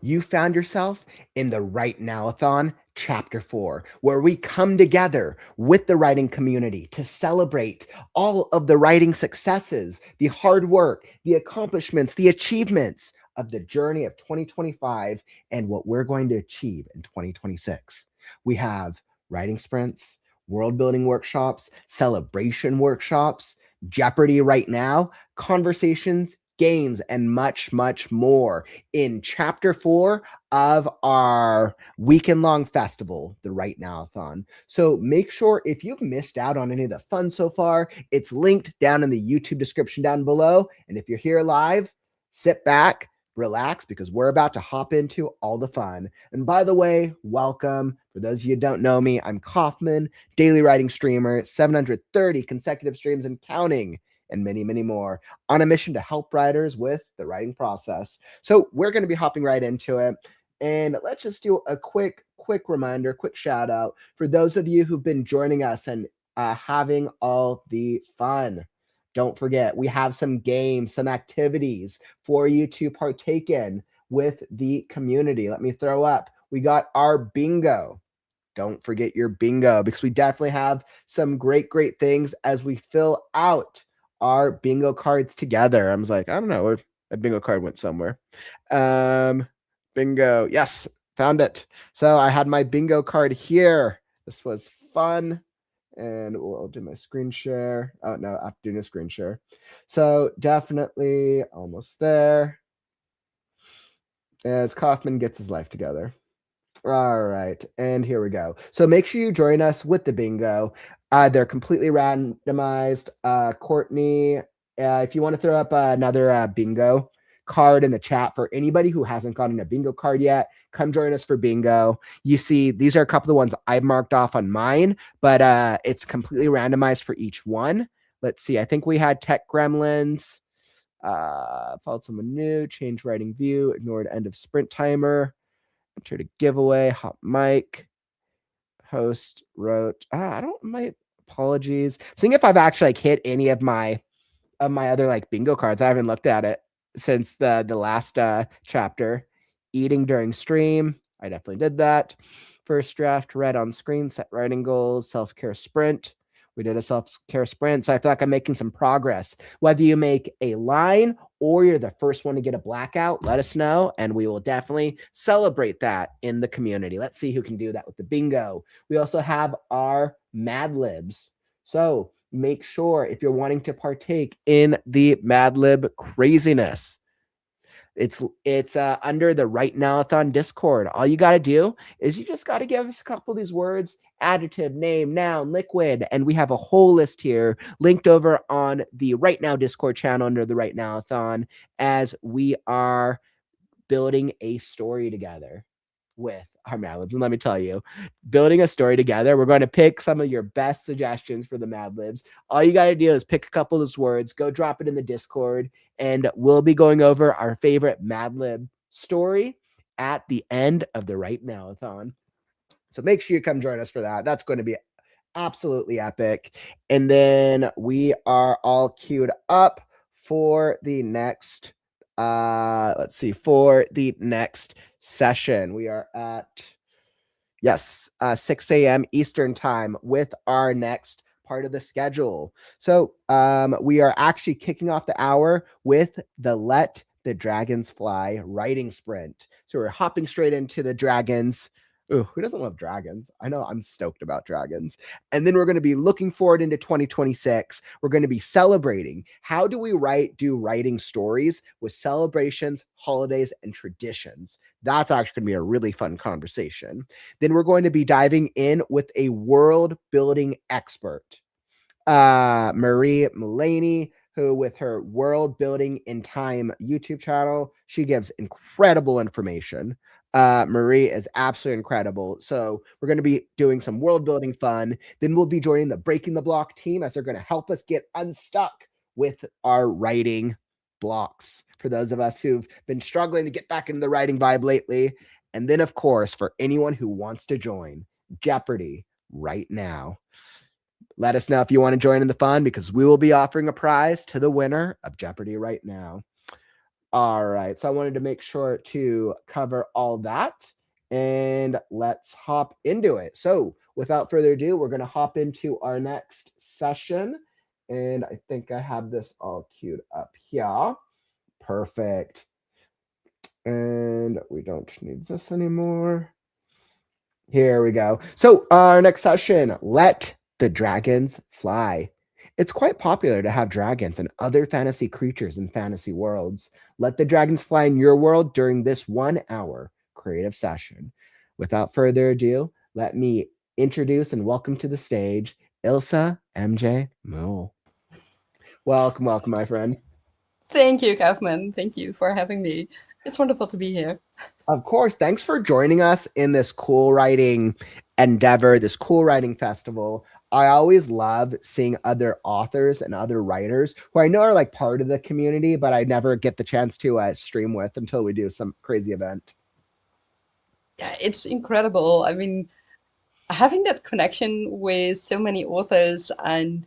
You found yourself in the WriteNow-athon Chapter 4, where we come together with the writing community to celebrate all of the writing successes, the hard work, the accomplishments, the achievements of the journey of 2025 and what we're going to achieve in 2026. We have writing sprints, world building workshops, celebration workshops, Jeopardy right now, conversations, games, and much, much more in Chapter 4 of our weekend long festival, the WriteNow-athon. So make sure if you've missed out on any of the fun so far, it's linked down in the YouTube description down below. And if you're here live, sit back, relax, because we're about to hop into all the fun. And by the way, welcome. For those of you who don't know me, I'm Kaufman, daily writing streamer, 730 consecutive streams and counting, and many, many more, on a mission to help writers with the writing process. So we're going to be hopping right into it. And let's just do a quick reminder, quick shout out for those of you who've been joining us and having all the fun. Don't forget, we have some games, some activities for you to partake in with the community. Let me throw up. We got our bingo. Don't forget your bingo, because we definitely have some great things as we fill out our bingo cards together. I was like, I don't know, a bingo card went somewhere. Bingo. Yes, found it. So I had my bingo card here. This was fun. And we'll do my screen share. Oh, no, I have to do a screen share. So definitely almost there as Kaufman gets his life together. All right, and here we go. So make sure you join us with the bingo. They're completely randomized. Courtney, if you want to throw up another bingo card in the chat for anybody who hasn't gotten a bingo card yet, come join us for bingo. You see, these are a couple of the ones I marked off on mine, but it's completely randomized for each one. Let's see. I think we had Tech Gremlins, followed someone new, change writing view, ignored end of sprint timer, entered a giveaway, hot mic, host wrote, I don't, my apologies. Seeing if I've actually hit any of my other bingo cards. I haven't looked at it since the last chapter. Eating during stream, I definitely did that. First draft read on screen, set writing goals, self-care sprint. We did a self-care sprint, so I feel like I'm making some progress. Whether you make a line or you're the first one to get a blackout, let us know, and we will definitely celebrate that in the community. Let's see who can do that with the bingo. We also have our Mad Libs. So make sure if you're wanting to partake in the Mad Lib craziness, it's under the WriteNow-athon Discord. All you got to do is you just got to give us a couple of these words: adjective, name, noun, liquid, and we have a whole list here linked over on the Right Now Discord channel under the WriteNow-athon, as we are building a story together with our Mad Libs. And let me tell you, building a story together, we're going to pick some of your best suggestions for the Mad Libs. All you got to do is pick a couple of those words, go drop it in the Discord, and we'll be going over our favorite Mad Lib story at the end of the WriteNow-athon. So make sure you come join us for that. That's going to be absolutely epic. And then we are all queued up for the next let's see, for the next session. We are at 6 a.m. Eastern time with our next part of the schedule. So we are actually kicking off the hour with the Let the Dragons Fly writing sprint. So we're hopping straight into the dragons. Ooh, who doesn't love dragons? I know, I'm stoked about dragons. And then we're going to be looking forward into 2026. We're going to be celebrating how do we do writing stories with celebrations, holidays, and traditions. That's actually going to be a really fun conversation. Then we're going to be diving in with a world building expert, Marie Mullany, who with her World Building in Time YouTube channel, she gives incredible information. Marie is absolutely incredible. So we're going to be doing some world building fun. Then we'll be joining the Breaking the Block team, as they're going to help us get unstuck with our writing blocks for those of us who've been struggling to get back into the writing vibe lately. And then, of course, for anyone who wants to join Jeopardy right now, let us know if you want to join in the fun, because we will be offering a prize to the winner of Jeopardy right now. All right. So I wanted to make sure to cover all that, and let's hop into it. So without further ado, we're going to hop into our next session. And I think I have this all queued up here. Perfect. And we don't need this anymore. Here we go. So our next session, Let the Dragons Fly. It's quite popular to have dragons and other fantasy creatures in fantasy worlds. Let the dragons fly in your world during this 1 hour creative session. Without further ado, let me introduce and welcome to the stage Ilse MJ Mul. Welcome, welcome, my friend. Thank you, Kaufman. Thank you for having me. It's wonderful to be here. Of course. Thanks for joining us in this cool writing endeavor, this cool writing festival. I always love seeing other authors and other writers who I know are like part of the community, but I never get the chance to stream with until we do some crazy event. Yeah, it's incredible. I mean, having that connection with so many authors and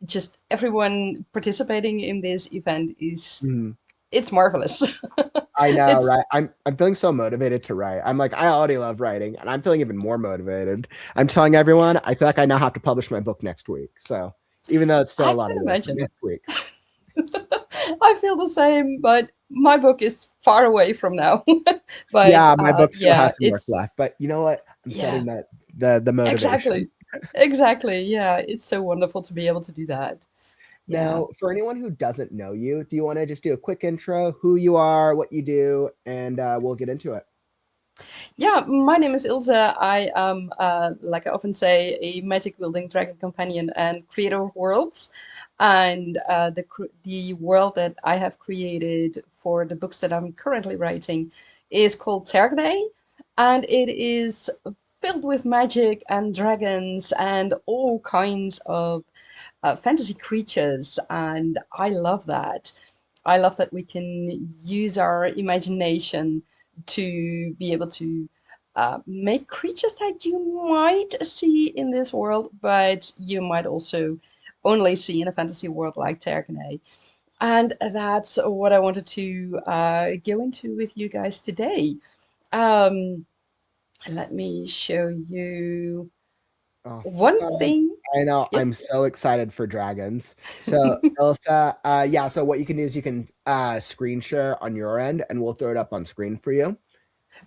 just everyone participating in this event is Mhm. it's marvelous. I know, It's right? I'm feeling so motivated to write. I'm like, I already love writing, and I'm feeling even more motivated. I'm telling everyone, I feel like I now have to publish my book next week. So even though it's still a I lot can of work, but imagine. next week. I feel the same, but my book is far away from now. But Yeah, my book still yeah, has some work it's left, but you know what? I'm yeah, setting the motivation. exactly. Exactly. Yeah, it's so wonderful to be able to do that. Yeah. Now, for anyone who doesn't know you, do you want to just do a quick intro, who you are, what you do, and we'll get into it? Yeah, my name is Ilse. I am, like I often say, a magic building dragon companion and creator of worlds. And the world that I have created for the books that I'm currently writing is called Tergday, and it is filled with magic and dragons and all kinds of fantasy creatures. And I love that. I love that we can use our imagination to be able to make creatures that you might see in this world, but you might also only see in a fantasy world like Terganay. And that's what I wanted to go into with you guys today. Um, Let me show you one Awesome. thing. I know Yep, I'm so excited for dragons. So, Elsa, yeah, so what you can do is you can screen share on your end and we'll throw it up on screen for you.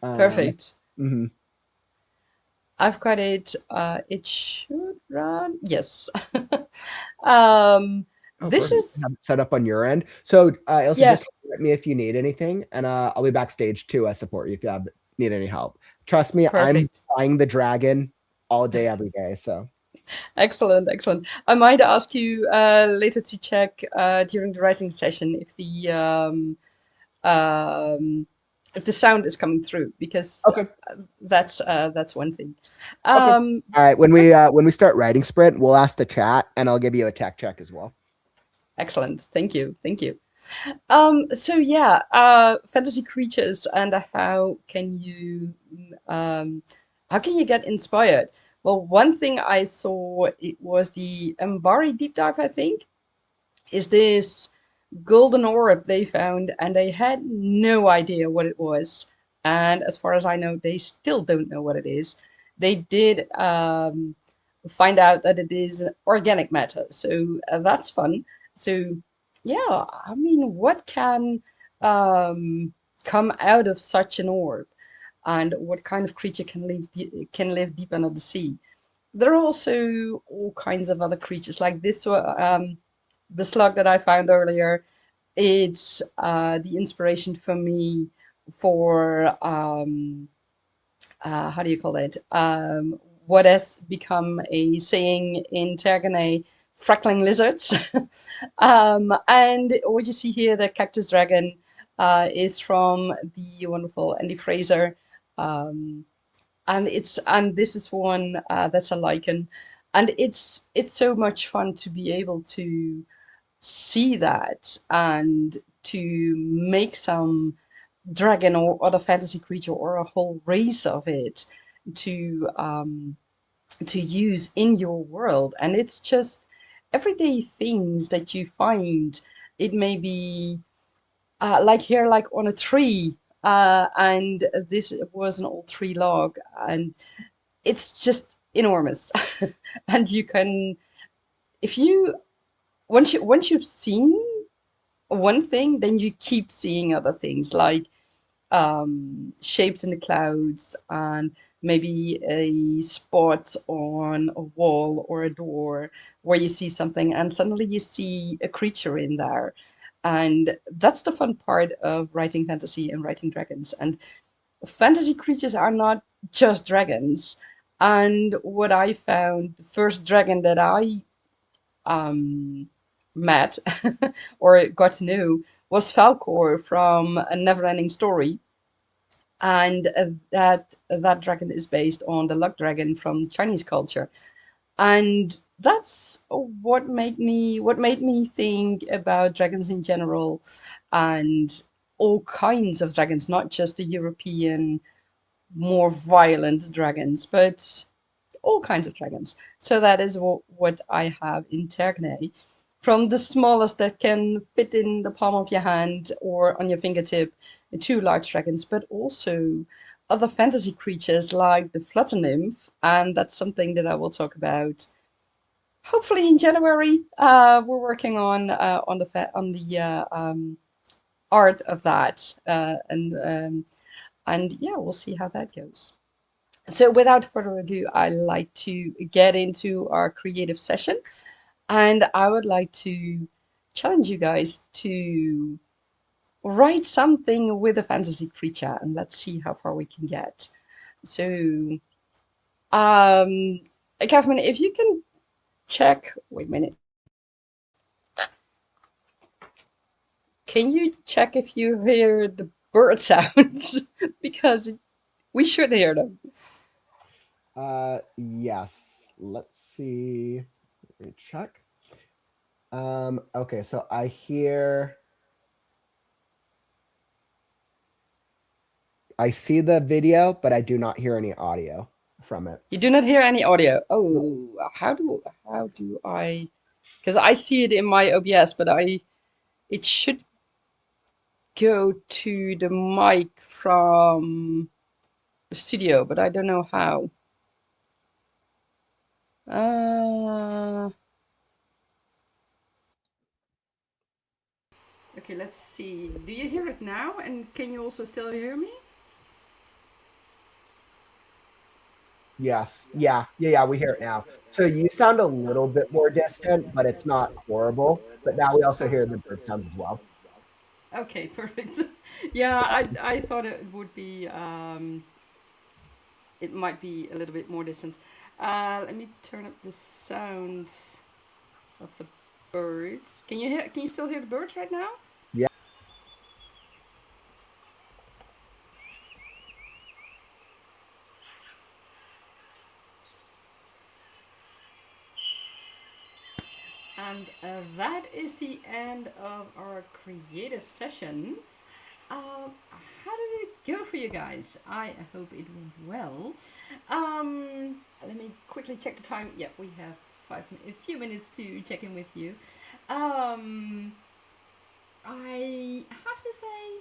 Um, perfect. mhm. I've got it. It should run. Yes. um, Oh, this perfect. is Have it set up on your end. So, Elsa, yeah, just let me if you need anything, and I'll be backstage to support you if you need any help. Trust me, I'm perfect. flying the dragon all day, every day. So, Excellent, excellent. I might ask you later to check during the writing session um, if the sound is coming through because okay, that's one thing. okay. Um, All right. but When we start writing sprint, we'll ask the chat, and I'll give you a tech check as well. excellent. Thank you. Thank you. So yeah, fantasy creatures and how can you get inspired? Well, one thing I saw it was the Mbari deep dive, I think, is this golden orb they found, and they had no idea what it was. And as far as I know, they still don't know what it is. They did find out that it is organic matter, so that's fun. So, yeah, I mean, what can um, come out of such an orb, and what kind of creature can live deep under the sea? There are also all kinds of other creatures like this one. The slug that I found earlier, it's the inspiration for me for how do you call it? What has become a saying in Terganay, freckling lizards. And what you see here, the cactus dragon, is from the wonderful Andy Fraser. Um, and this is one that's a lichen, and it's so much fun to be able to see that and to make some dragon or other fantasy creature or a whole race of it to to use in your world. And it's just everyday things that you find. It may be like here, like on a tree. And this was an old tree log, and it's just enormous. And you can, if you once you've seen one thing, then you keep seeing other things like shapes in the clouds and maybe a spot on a wall or a door where you see something and suddenly you see a creature in there. And that's the fun part of writing fantasy and writing dragons. And fantasy creatures are not just dragons. And what I found, the first dragon that I um, met or got to know was Falcor from A Neverending Story, and that dragon is based on the luck dragon from Chinese culture, and that's what made me think about dragons in general, and all kinds of dragons, not just the European more violent dragons, but all kinds of dragons. So that is what I have in Tergne. From the smallest that can fit in the palm of your hand or on your fingertip, to large dragons, but also other fantasy creatures like the flutter nymph, and that's something that I will talk about hopefully in January. We're working on the art of that, and yeah, we'll see how that goes. So without further ado, I like to get into our creative session, and I would like to challenge you guys to write something with a fantasy creature, and let's see how far we can get. So, um, Catherine, if you can check, wait a minute, can you check if you hear the bird sounds? Because we should hear them. Yes. Let's see. Let me check. Okay, so I see the video, but I do not hear any audio from it. You do not hear any audio. Nope. Oh, how do I? Because I see it in my OBS, but it should go to the mic from the studio, but I don't know how. Uh, okay, let's see. Do you hear it now? And can you also still hear me? Yes. Yeah, we hear it now. So you sound a little bit more distant, but it's not horrible. But now we also hear the bird sounds as well. Okay, perfect. Yeah, I thought it would be it might be a little bit more distant. Let me turn up the sound of the birds. Can you hear? Can you still hear the birds right now? Yeah. And that is the end of our creative session. How did it go for you guys? I hope it went well. Let me quickly check the time. Yeah, we have a few minutes to check in with you. Um, I have to say,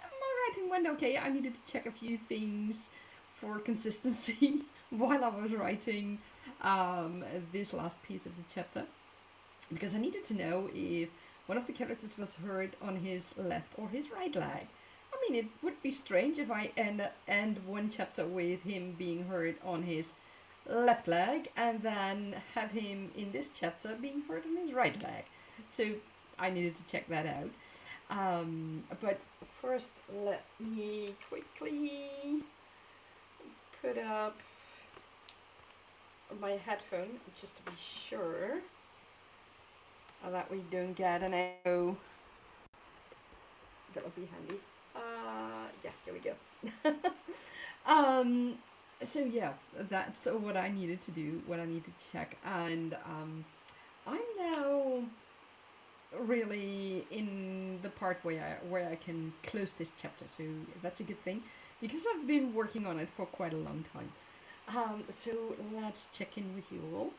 my writing went okay. I needed to check a few things for consistency while I was writing this last piece of the chapter, because I needed to know if one of the characters was hurt on his left or his right leg. I mean, it would be strange if I end one chapter with him being hurt on his left leg and then have him in this chapter being hurt on his right leg. So I needed to check that out. But first, let me quickly put up my headphone just to be sure that we don't get an echo. That would be handy. Yeah, here we go. um, so yeah, that's what I needed to do, what I need to check, and I'm now really in the part where I can close this chapter. So that's a good thing, because I've been working on it for quite a long time. So let's check in with you all.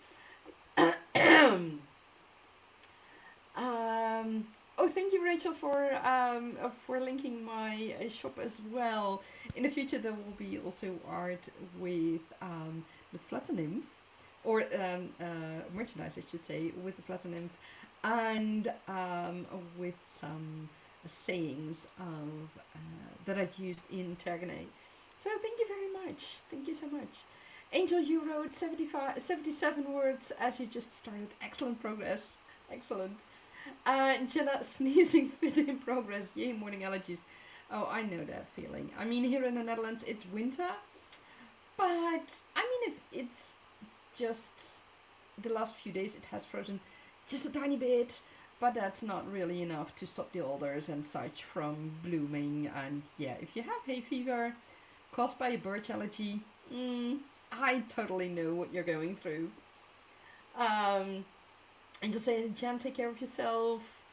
um, Oh, thank you, Rachel, for linking my shop as well. In the future, there will be also art with the Flutter Nymph, or merchandise, I should say, with the Flutter Nymph, and with some sayings of that I used in Tergane. So thank you very much. Thank you so much. Angel, you wrote 77 words as you just started. Excellent progress. Excellent. Jenna, sneezing fit in progress. Yay, morning allergies. Oh, I know that feeling. I mean, here in the Netherlands, it's winter, but I mean, if it's just the last few days, it has frozen just a tiny bit, but that's not really enough to stop the alders and such from blooming. And yeah, if you have hay fever caused by a birch allergy, I totally know what you're going through. Um, and just say, Jan, take care of yourself.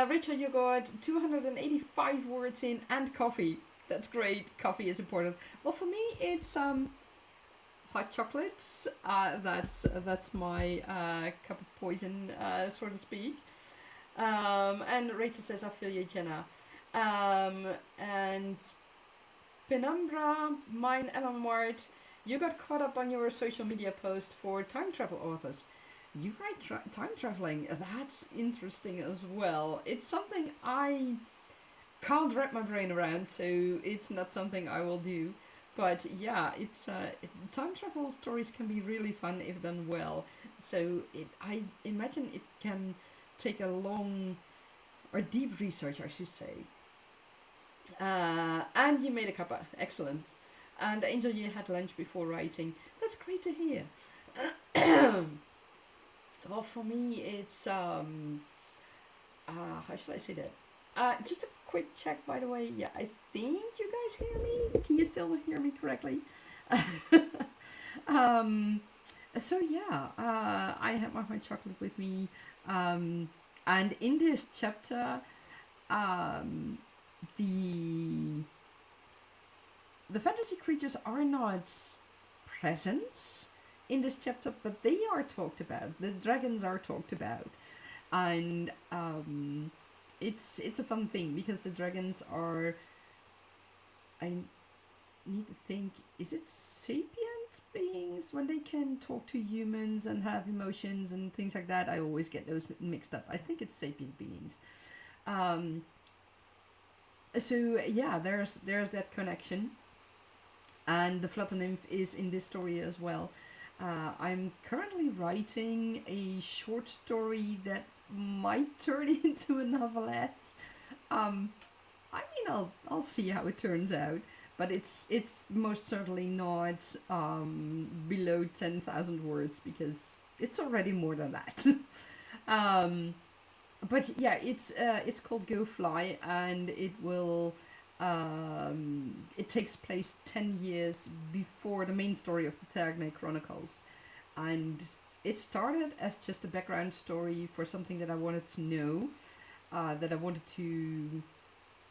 Richard, you got 285 words in and coffee. That's great. Coffee is important. Well, for me, it's hot chocolates. That's my cup of poison, so to speak. And Rachel says, I feel you, Jenna. And Penumbra, mine, Ellen Mart, you got caught up on your social media post for time travel authors. You write time traveling. That's interesting as well. It's something I can't wrap my brain around, so it's not something I will do. But yeah, time travel stories can be really fun if done well. So I imagine it can take a long or deep research, I should say. And you made a cuppa. Excellent. And Angel, you had lunch before writing. That's great to hear. Well, for me, it's how should I say that? Just a quick check, by the way. Yeah, I think you guys hear me. Can you still hear me correctly? um, so yeah, I had my hot chocolate with me, and in this chapter, um, the the fantasy creatures are not presents in this chapter, but they are talked about. The dragons are talked about, and it's a fun thing because the dragons are. I need to think. Is it sapient beings when they can talk to humans and have emotions and things like that? I always get those mixed up. I think it's sapient beings. Um, so yeah, there's that connection, and the Flutter Nymph is in this story as well. I'm currently writing a short story that might turn into a novelette. Um, I mean, I'll see how it turns out, but it's most certainly not below 10,000 words because it's already more than that. um, but yeah, it's called Go Fly, and it takes place 10 years before the main story of the Tagne Chronicles, and it started as just a background story for something that I wanted to know, that I wanted to.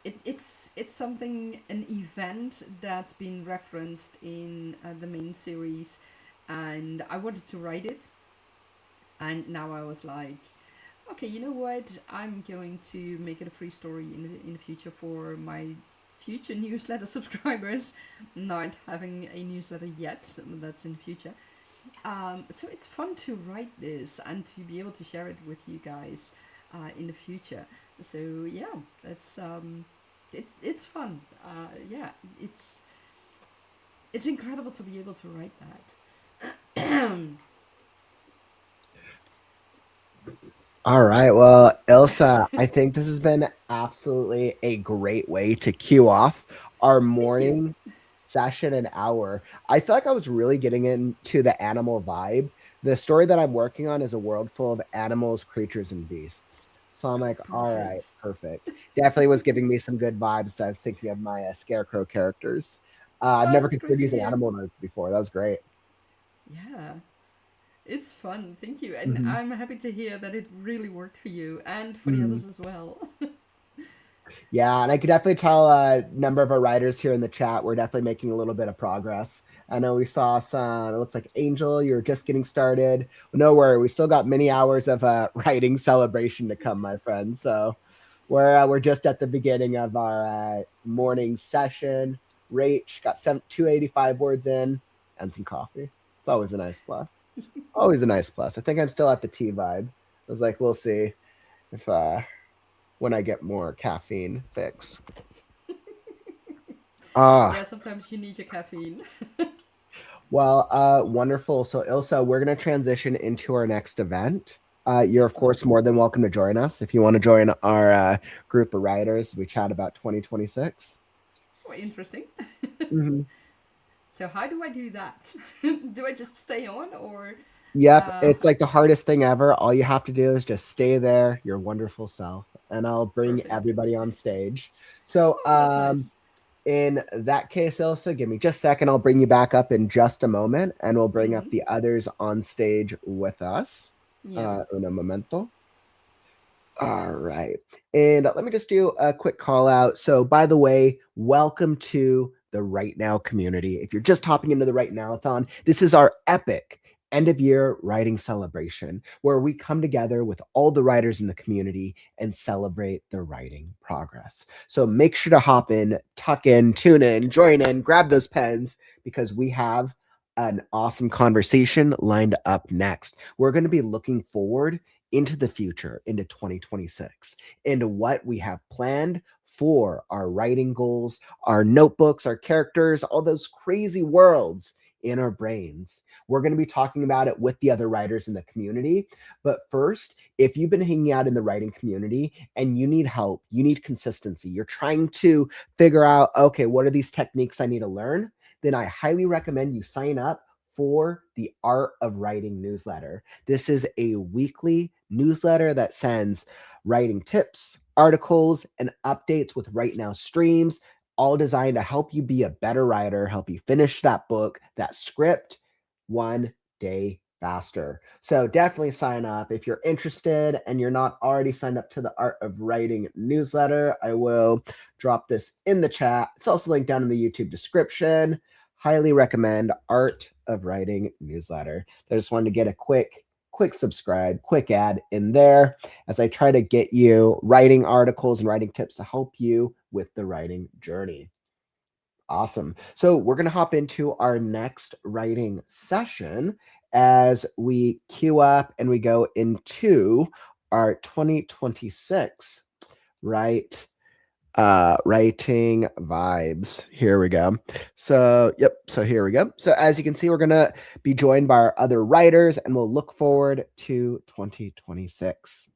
It's something, an event that's been referenced in the main series, and I wanted to write it, and now I was like, okay, you know what? I'm going to make it a free story in the future for my future newsletter subscribers. Not having a newsletter yet, that's in the future. So it's fun to write this and to be able to share it with you guys in the future. So yeah, that's it's fun. Yeah, it's incredible to be able to write that. All right. Well, Ilsa, I think this has been absolutely a great way to cue off our Thank you. morning session and hour. I feel like I was really getting into the animal vibe. The story that I'm working on is a world full of animals, creatures, and beasts. So I'm Oh, like, all right, perfect. perfect. Definitely was giving me some good vibes. I was thinking of my scarecrow characters. I've Oh, never that's great considered to using hear. animal notes before. That was great. Yeah, it's fun. Thank you. And Mhm. I'm happy to hear that it really worked for you and for the Mhm. others as well. Yeah, and I could definitely tell a number of our writers here in the chat we're definitely making a little bit of progress. I know we saw some, it looks like Angel, you're just getting started. No worry, we still got many hours of writing celebration to come, my friend. So, We're just at the beginning of our morning session. Rach got 285 words in and some coffee. It's always a nice plus. Always a nice plus. I think I'm still at the tea vibe. I was like, we'll see if when I get more caffeine fix. Yeah, Ah, sometimes you need your caffeine. well, wonderful. So, Ilsa, we're going to transition into our next event. You're, of Awesome. course, more than welcome to join us. If you want to join our group of writers, we chat about 2026. Oh, interesting. Mhm. So how do I do that? Do I just stay on or Yep, it's how? like the hardest thing ever. All you have to do is just stay there, your wonderful self, and I'll bring Perfect. everybody on stage. So, Oh, that's nice. in that case, Ilsa, give me just a second. I'll bring you back up in just a moment, and we'll bring up Mm-hmm. the others on stage with us. Yeah. In a momento. All right. And let me just do a quick call out. So, by the way, welcome to the Right Now community. If you're just hopping into the Right Now-athon, this is our epic end of year writing celebration where we come together with all the writers in the community and celebrate the writing progress. So, make sure to hop in, tuck in, tune in, join in, grab those pens because we have an awesome conversation lined up next. We're going to be looking forward into the future, into 2026, into what we have planned for our writing goals, our notebooks, our characters, all those crazy worlds in our brains. We're going to be talking about it with the other writers in the community. But first, if you've been hanging out in the writing community and you need help, you need consistency, you're trying to figure out, okay, what are these techniques I need to learn? Then I highly recommend you sign up for the Art of Writing newsletter. This is a weekly newsletter that sends writing tips, articles, and updates with Right Now streams, all designed to help you be a better writer, help you finish that book, that script one day faster. So definitely sign up if you're interested and you're not already signed up to the Art of Writing newsletter. I will drop this in the chat. It's also linked down in the YouTube description. Highly recommend Art of Writing newsletter. I just wanted to get a quick subscribe, quick ad in there as I try to get you writing articles and writing tips to help you with the writing journey. Awesome. So we're going to hop into our next writing session as we queue up and we go into our 2026 right writing vibes. Here we go. So yep, so here we go. So as you can see, we're gonna be joined by our other writers and we'll look forward to 2026.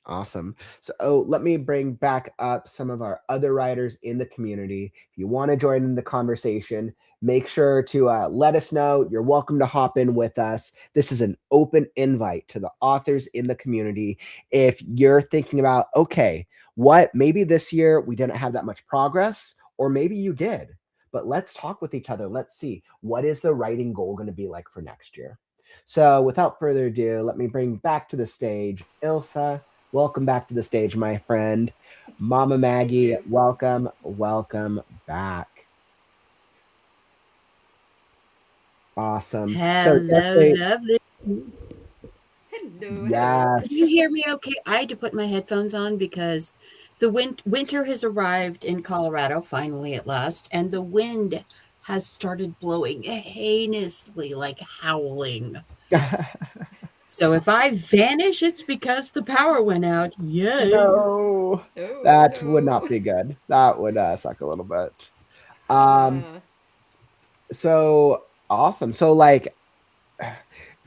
Awesome. So let me bring back up some of our other writers in the community. If you want to join in the conversation, make sure to let us know. You're welcome to hop in with us. This is an open invite to the authors in the community. If you're thinking about, okay, what maybe this year we didn't have that much progress, or maybe you did, but let's talk with each other. Let's see what is the writing goal going to be like for next year. So without further ado, let me bring back to the stage Ilsa. Welcome back to the stage, my friend. Mama Thank Maggie, you. welcome back. Awesome. So Hello, definitely, lovely. Hello, hello. Can you yes. hear me okay? I had to put my headphones on because the winter has arrived in Colorado finally at last, and the wind has started blowing heinously, like howling. So if I vanish, it's because the power went out. Yay. No, Oh that would not no. be good. That would suck a little bit. Um, Yeah. so awesome. So like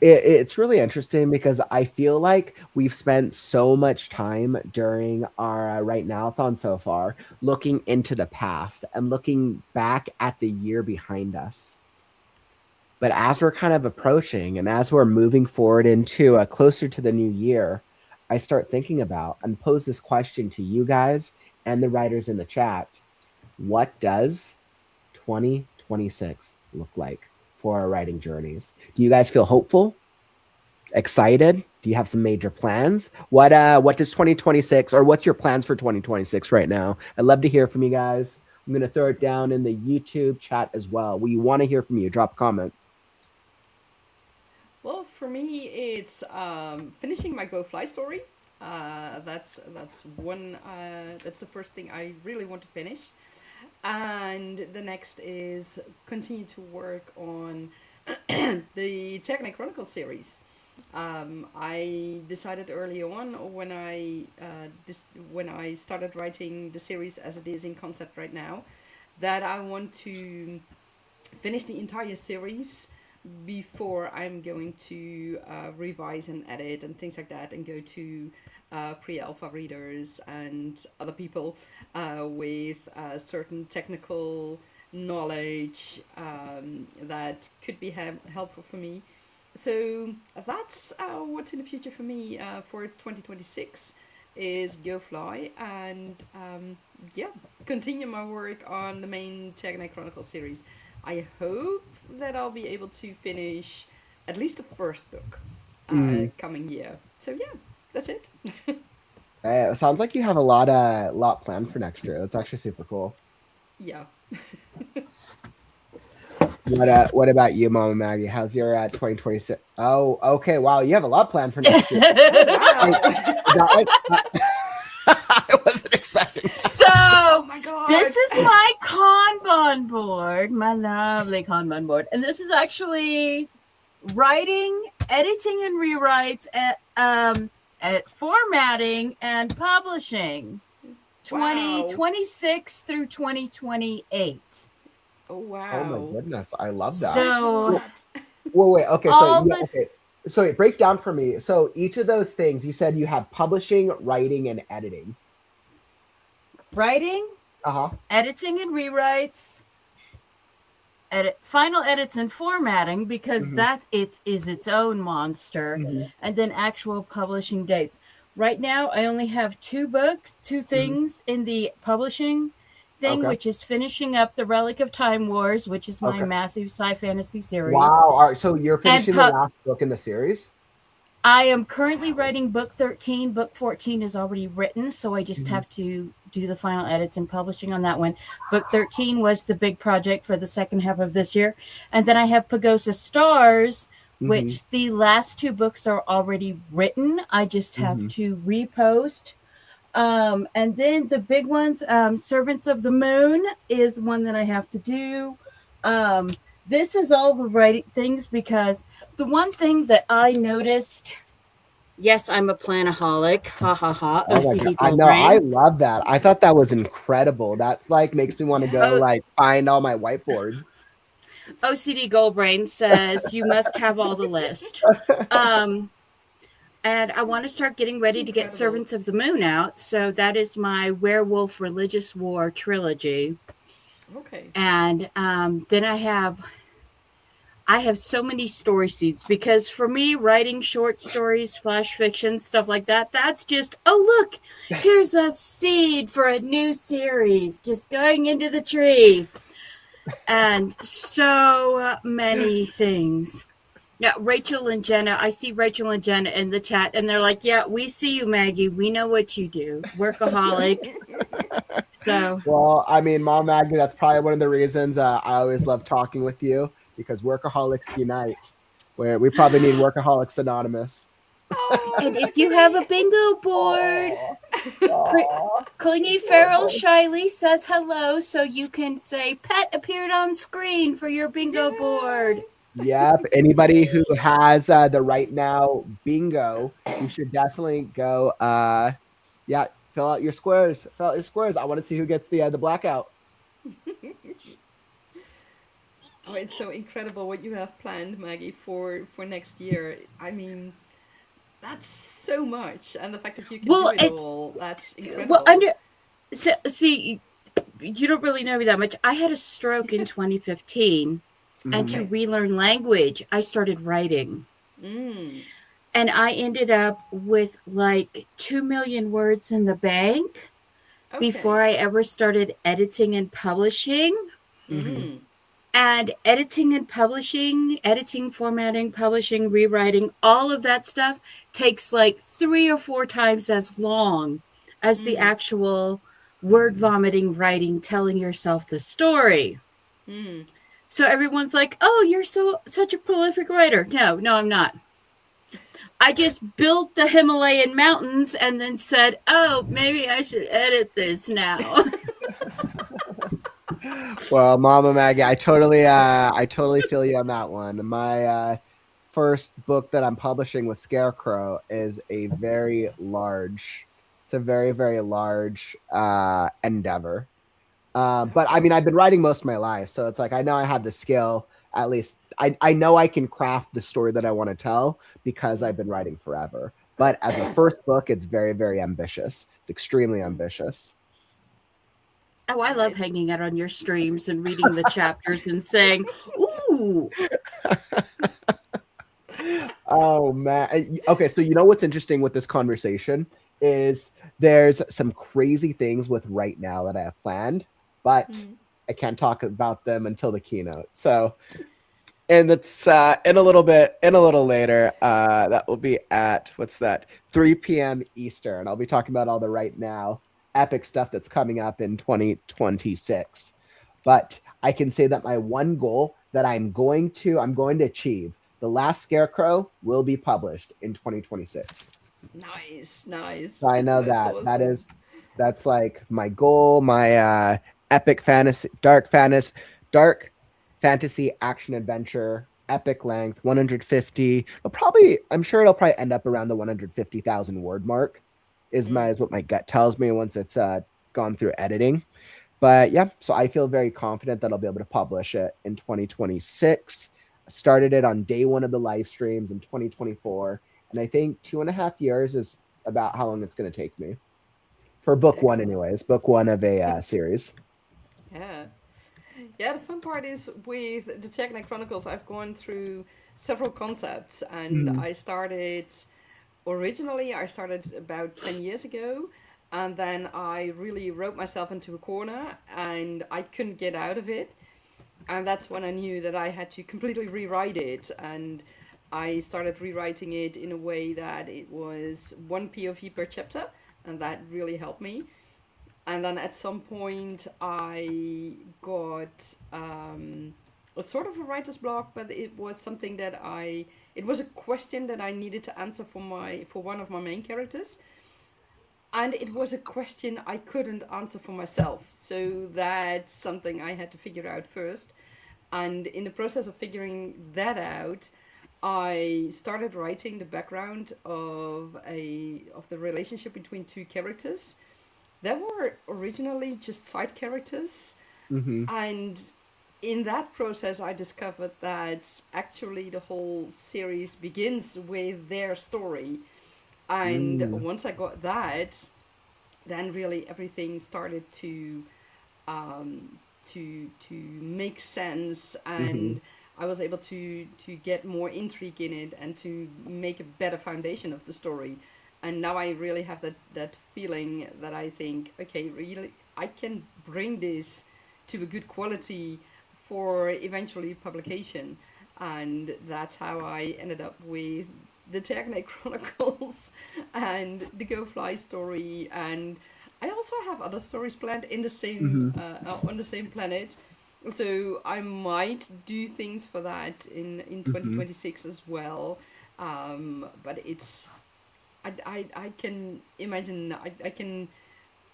it's really interesting because I feel like we've spent so much time during our Right Now-athon so far looking into the past and looking back at the year behind us. But as we're kind of approaching and as we're moving forward into closer to the new year, I start thinking about and pose this question to you guys and the writers in the chat. What does 2026 look like for our writing journeys? Do you guys feel hopeful? Excited? Do you have some major plans? What does 2026 or what's your plans for 2026 right now? I'd love to hear from you guys. I'm going to throw it down in the YouTube chat as well. We want to hear from you. Drop a comment. Well, for me, it's finishing my Go Fly story. That's one. That's the first thing I really want to finish, and the next is continue to work on the Technic Chronicle series. I decided early on when I started writing the series as it is in concept right now, that I want to finish the entire series before I'm going to revise and edit and things like that, and go to pre-alpha readers and other people with certain technical knowledge that could be helpful for me. So that's what's in the future for me for 2026 is go fly and yeah, continue my work on the main Technic Chronicle series. I hope that I'll be able to finish at least the first book coming year. So yeah, that's it. It sounds like you have a lot planned for next year. That's actually super cool. Yeah. What about you, Mama Maggie? How's your 2026? Oh, okay. Wow, you have a lot planned for next year. I wasn't expecting that. So, Oh my God. this is my Kanban board, my lovely Kanban board. And this is actually writing, editing, and rewrites, at formatting and publishing. Wow. 2026 through 2028. Oh wow. Oh my goodness, I love that. So, Well, wait. Okay, all so yeah, okay. So wait, break down for me. So each of those things, you said you have publishing, writing, and editing. writing, Uh-huh. editing and rewrites, final edits and formatting, because Mhm. that it is its own monster, Mhm. and then actual publishing dates. Right now, I only have two things in the publishing thing, Okay. which is finishing up the Relic of Time Wars, which is my Okay. massive sci-fantasy series. Wow. All right. So you're finishing the last book in the series? I am currently writing book 13. Book 14 is already written, so I just have to do the final edits and publishing on that one. Book 13 was the big project for the second half of this year. And then I have Pagosa Stars, which the last two books are already written. I just have to repost. And then the big ones, Servants of the Moon is one that I have to do. This is all the writing things, because the one thing that I noticed, yes, I'm a planaholic, ha ha ha, OCD I gold know. I brain. love that. I thought that was incredible. That's like makes me want to go like find all my whiteboards. OCD gold brain says you must have all the list. And I want to start getting ready to get Servants of the Moon out. So that is my Werewolf Religious War trilogy. Okay. And then I have so many story seeds, because for me, writing short stories, flash fiction, stuff like that, that's just, oh, look, here's a seed for a new series just going into the tree. And so many things. Yeah, Rachel and Jenna, I see Rachel and Jenna in the chat, and they're like, yeah, we see you, Maggie. We know what you do. Workaholic. So, well, I mean, Mom Maggie, that's probably one of the reasons I always love talking with you, because workaholics unite. Where we probably need Workaholics Anonymous. And if you have a bingo board, Clingy Feral Shyly says hello, so you can say pet appeared on screen for your bingo board. Yep. Anybody who has the Right Now bingo, you should definitely go. Yeah, fill out your squares. I want to see who gets the blackout. Oh, it's so incredible what you have planned, Maggie, for next year. I mean, that's so much, and the fact that you can do it all, that's incredible. Well, see, you don't really know me that much. I had a stroke in 2015, and to relearn language, I started writing. And I ended up with like 2 million words in the bank before I ever started editing and publishing. And editing and publishing, editing, formatting, publishing, rewriting, all of that stuff takes like 3 or 4 times as long as the actual word vomiting, writing, telling yourself the story. So everyone's like, oh, you're such a prolific writer. No, I'm not. I just built the Himalayan mountains and then said, "Oh, maybe I should edit this now." Well, Mama Maggie, I totally feel you on that one. My first book that I'm publishing with Scarecrow is it's a very, very large endeavor. But I mean, I've been writing most of my life, so it's like I know I have the skill. At least I know I can craft the story that I want to tell because I've been writing forever. But as a first book, it's very, very ambitious. It's extremely ambitious. Oh, I love hanging out on your streams and reading the chapters and saying, "Ooh." Oh man. Okay, so you know what's interesting with this conversation is there's some crazy things with right now that I have planned, but I can't talk about them until the keynote. So, and it's in a little later. That will be at 3 p.m. Eastern. I'll be talking about all the right now epic stuff that's coming up in 2026. But I can say that my one goal that I'm going to achieve, the last Scarecrow will be published in 2026. Nice. So I know That's that awesome. that's like my goal, my epic fantasy, dark fantasy action adventure, epic length, 150. I'm sure it'll probably end up around the 150,000 word mark. Is what my gut tells me once it's gone through editing. But yeah, so I feel very confident that I'll be able to publish it in 2026. I started it on day one of the live streams in 2024. And I think 2.5 years is about how long it's going to take me. For book one, Excellent. anyways. Book one of a series. Yeah. Yeah, the fun part is with the Technic Chronicles, I've gone through several concepts, and originally I started about 10 years ago, and then I really wrote myself into a corner and I couldn't get out of it. And that's when I knew that I had to completely rewrite it, and I started rewriting it in a way that it was one POV per chapter, and that really helped me. And then at some point I got a sort of a writer's block, but it was something that it was a question that I needed to answer for one of my main characters, and it was a question I couldn't answer for myself, so that's something I had to figure out first. And in the process of figuring that out, I started writing the background of the relationship between two characters that were originally just side characters. Mm-hmm. And in that process, I discovered that actually the whole series begins with their story. And once I got that, then really everything started to make sense, Mm-hmm. and I was able to get more intrigue in it and to make a better foundation of the story. And now I really have that feeling that I think, okay, really, I can bring this to a good quality for eventually publication. And that's how I ended up with the Technic Chronicles and the Go Fly story. And I also have other stories planned in the same Mm-hmm. on the same planet. So I might do things for that in Mm-hmm. 2026 as well. But it's I can imagine, I can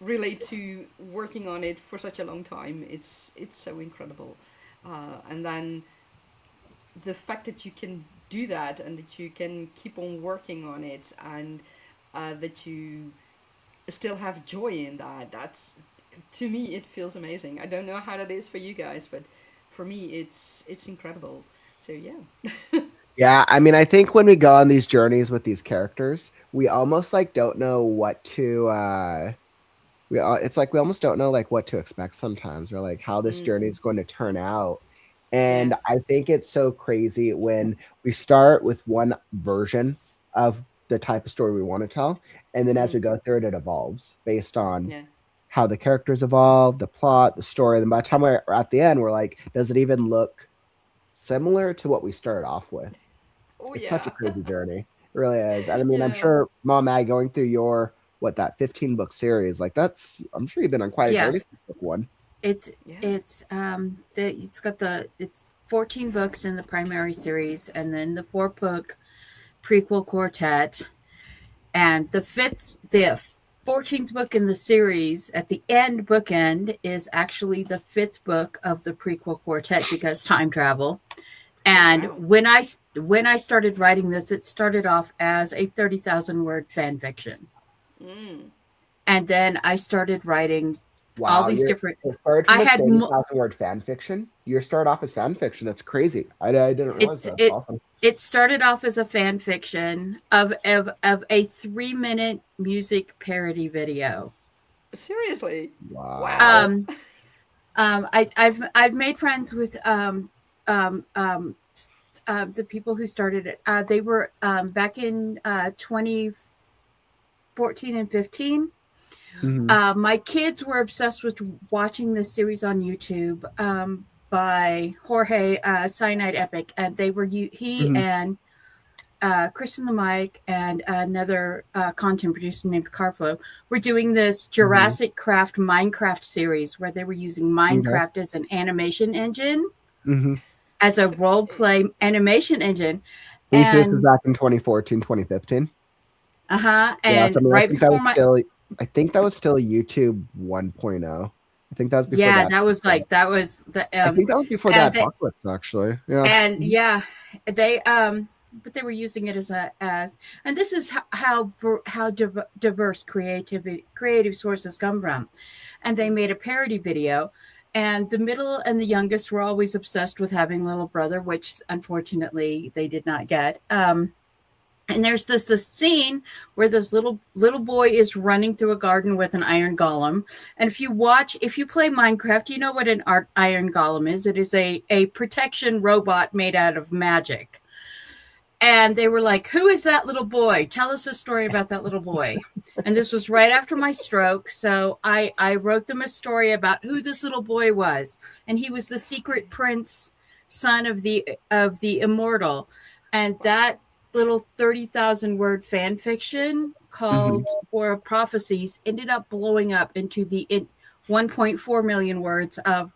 relate to working on it for such a long time. It's so incredible. And then the fact that you can do that and that you can keep on working on it, and that you still have joy in that, that's, to me, it feels amazing. I don't know how that is for you guys, but for me it's incredible. So yeah. Yeah, I mean, I think when we go on these journeys with these characters, we almost like don't know what to it's like we almost don't know like what to expect sometimes, or like how this journey is going to turn out. Yeah. And I think it's so crazy when we start with one version of the type of story we want to tell, and then as we go through it, it evolves based on Yeah. how the characters evolve, the plot, the story. And by the time we're at the end, we're like, does it even look similar to what we started off with? Oh It's such a yeah. crazy journey. It really is. And I mean, I'm Yeah. sure Mom Mag going through your that 15 book series, like I'm sure you've been on quite a Yeah. journey since book one. Yeah. It's 14 books in the primary series, and then the 4 book prequel quartet, and the 14th book in the series at the end bookend is actually the 5th book of the prequel quartet because time travel. And when I started writing this, it started off as a 30,000 word fan fiction. And then I started writing all these different. I had 30,000 word fan fiction. You start off as fan fiction. That's crazy. I didn't realize that. Awesome. It started off as a fan fiction of a 3-minute music parody video. Seriously? Wow. I've made friends with the people who started it. They were back in 2014 and 15. My kids were obsessed with watching this series on YouTube by Jorge Cyanide Epic, and they were and Kristen the Mike and another content producer named Carflo were doing this Jurassic Craft Minecraft series where they were using Minecraft as an animation engine, as a role play animation engine. This was back in 2014, 2015. And right before I think that was still YouTube 1.0. I think that was before that. That was the I think that was before that Apocalypse, actually. Yeah. And they but they were using it as and this is how diverse creative sources come from. And they made a parody video, and the middle and the youngest were always obsessed with having a little brother, which unfortunately they did not get. And there's this scene where this little boy is running through a garden with an iron golem. And if you play Minecraft, you know what an iron golem is. It is a protection robot made out of magic. And they were like, who is that little boy? Tell us a story about that little boy. And this was right after my stroke. So I wrote them a story about who this little boy was. And he was the secret prince, son of the immortal. And that little 30,000 word fan fiction called War of Prophecies ended up blowing up into the 1.4 million words of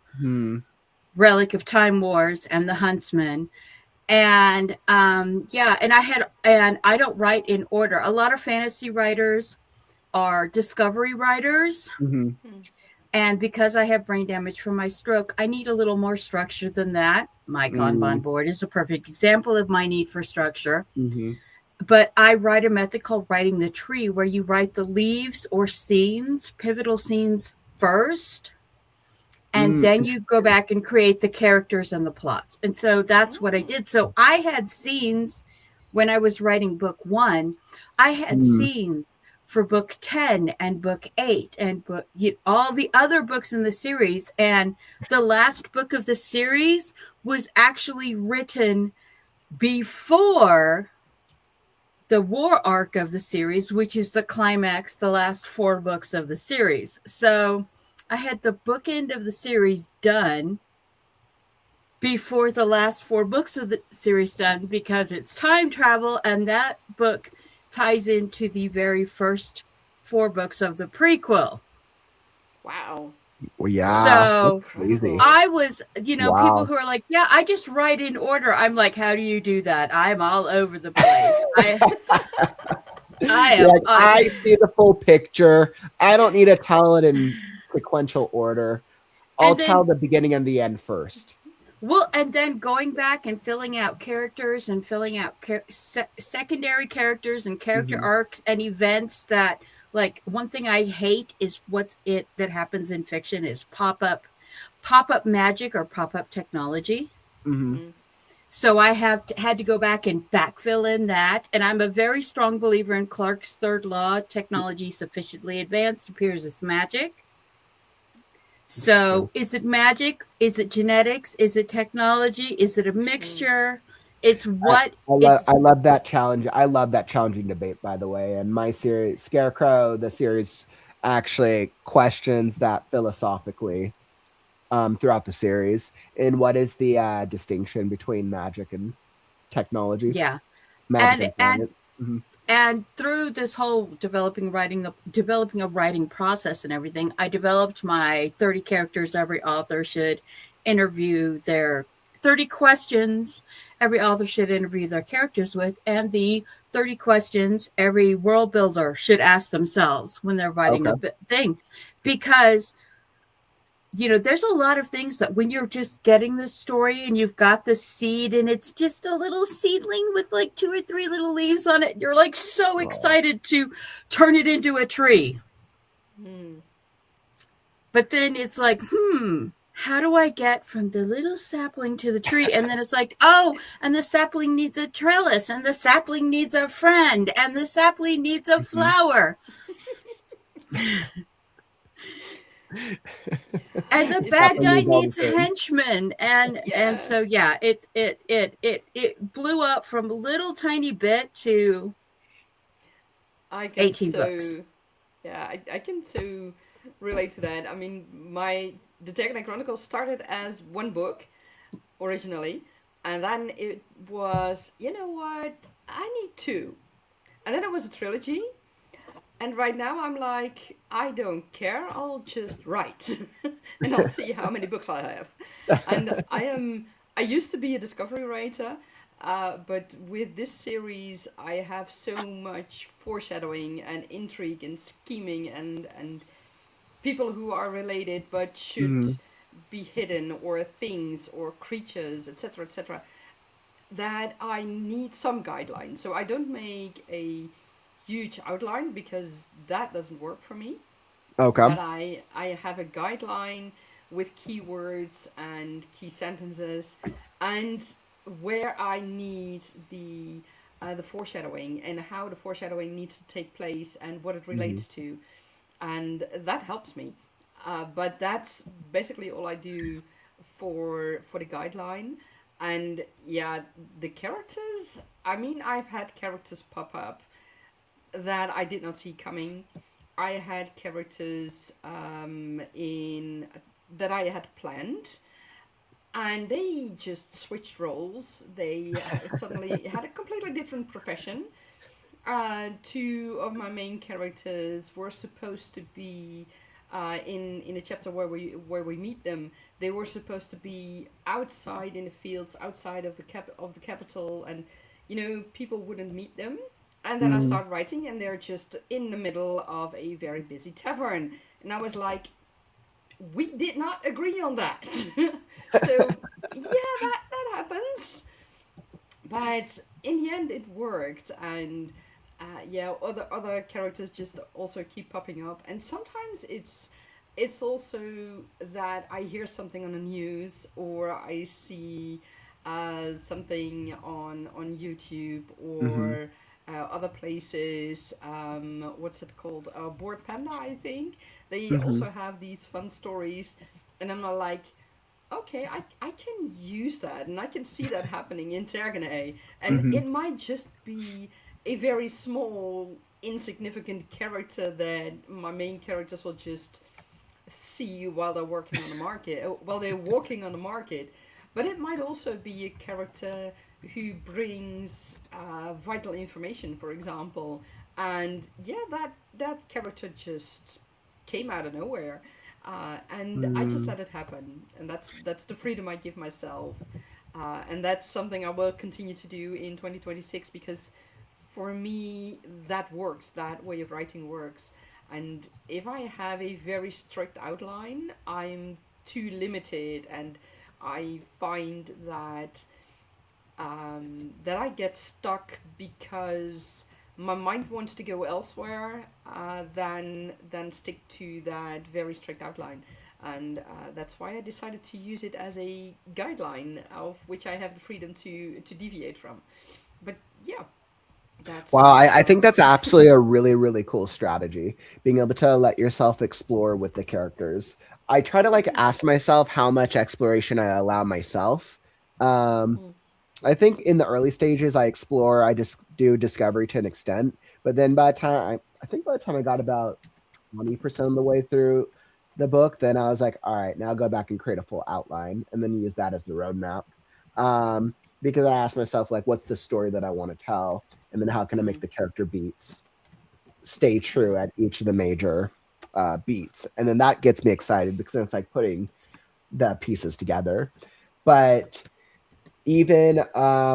Relic of Time Wars and The Huntsman. And and I don't write in order. A lot of fantasy writers are discovery writers. And because I have brain damage from my stroke, I need a little more structure than that. My Kanban board is a perfect example of my need for structure. But I write a method called writing the tree, where you write the leaves or scenes, pivotal scenes first, and then you go back and create the characters and the plots. And so that's what I did. So I had scenes when I was writing book 1. I had scenes for book 10 and book 8 and all the other books in the series. And the last book of the series was actually written before the war arc of the series, which is the climax, the last 4 books of the series. So I had the bookend of the series done before the last 4 books of the series done, because it's time travel, and that book ties into the very first 4 books of the prequel. Wow. Well, yeah. So crazy. I was, people who are like, yeah, I just write in order. I'm like, how do you do that? I'm all over the place. I see the full picture. I don't need to tell it in sequential order. I'll tell the beginning and the end first. Well, and then going back and filling out characters and filling out secondary characters and character arcs and events that, like, one thing I hate is that happens in fiction is pop-up magic or pop-up technology. So I had to go back and backfill in that. And I'm a very strong believer in Clarke's third law: technology sufficiently advanced appears as magic. So is it magic? Is it genetics? Is it technology? Is it a mixture? It's what I love that challenge. I love that challenging debate, by the way. And my series, Scarecrow, the series actually questions that philosophically throughout the series. And what is the distinction between magic and technology? Yeah. Magic and through this whole developing a writing process and everything, I developed my 30 characters every author should interview their 30 questions every author should interview their characters with, and the 30 questions every world builder should ask themselves when they're writing a thing. Because, you know, there's a lot of things that when you're just getting the story and you've got the seed and it's just a little seedling with like 2 or 3 little leaves on it, you're like so excited to turn it into a tree. But then it's like, how do I get from the little sapling to the tree? And then it's like, oh, and the sapling needs a trellis, and the sapling needs a friend, and the sapling needs a flower. And the bad guy needs a henchman. And so, yeah, it blew up from a little tiny bit to 18 books. Yeah, I can so relate to that. I mean, the Dragon Chronicles started as one book originally, and then it was, you know what, I need 2. And then it was a trilogy. And right now I'm like, I don't care, I'll just write. And I'll see how many books I have. And I used to be a discovery writer, but with this series I have so much foreshadowing and intrigue and scheming and people who are related but should be hidden, or things or creatures, etc., that I need some guidelines. So I don't make a huge outline because that doesn't work for me. Okay. But I have a guideline with keywords and key sentences, and where I need the foreshadowing and how the foreshadowing needs to take place and what it relates to, and that helps me. But that's basically all I do for the guideline. And yeah, the characters, I mean, I've had characters pop up that I did not see coming. I had characters in that I had planned, and they just switched roles. They suddenly had a completely different profession. 2 of my main characters were supposed to be in a chapter where we meet them. They were supposed to be outside in the fields, outside of the capital, and you know, people wouldn't meet them. And then I start writing, and they're just in the middle of a very busy tavern. And I was like, we did not agree on that. So, yeah, that happens. But in the end, it worked. And yeah, other characters just also keep popping up. And sometimes it's also that I hear something on the news, or I see something on YouTube, or other places. What's it called? Board Panda, I think. They also have these fun stories, and I'm not like, okay, I can use that, and I can see that happening in Tergane, and it might just be a very small, insignificant character that my main characters will just see while they're working on the market, while they're walking on the market. But it might also be a character who brings vital information, for example. And yeah, that character just came out of nowhere. And I just let it happen. And that's the freedom I give myself. And that's something I will continue to do in 2026, because for me, that works. That way of writing works. And if I have a very strict outline, I'm too limited, and I find that that I get stuck because my mind wants to go elsewhere than stick to that very strict outline. And that's why I decided to use it as a guideline of which I have the freedom to deviate from. But yeah, that's wow, I think that's absolutely a really, really cool strategy, being able to let yourself explore with the characters. I try to like ask myself how much exploration I allow myself. I think in the early stages I explore, I just do discovery to an extent, but then by the time I think by the time I got about 20% of the way through the book, then I was like, all right, now go back and create a full outline, and then use that as the roadmap. Because I asked myself, like, what's the story that I want to tell, and then how can I make the character beats stay true at each of the major beats, and then that gets me excited because then it's like putting the pieces together. But even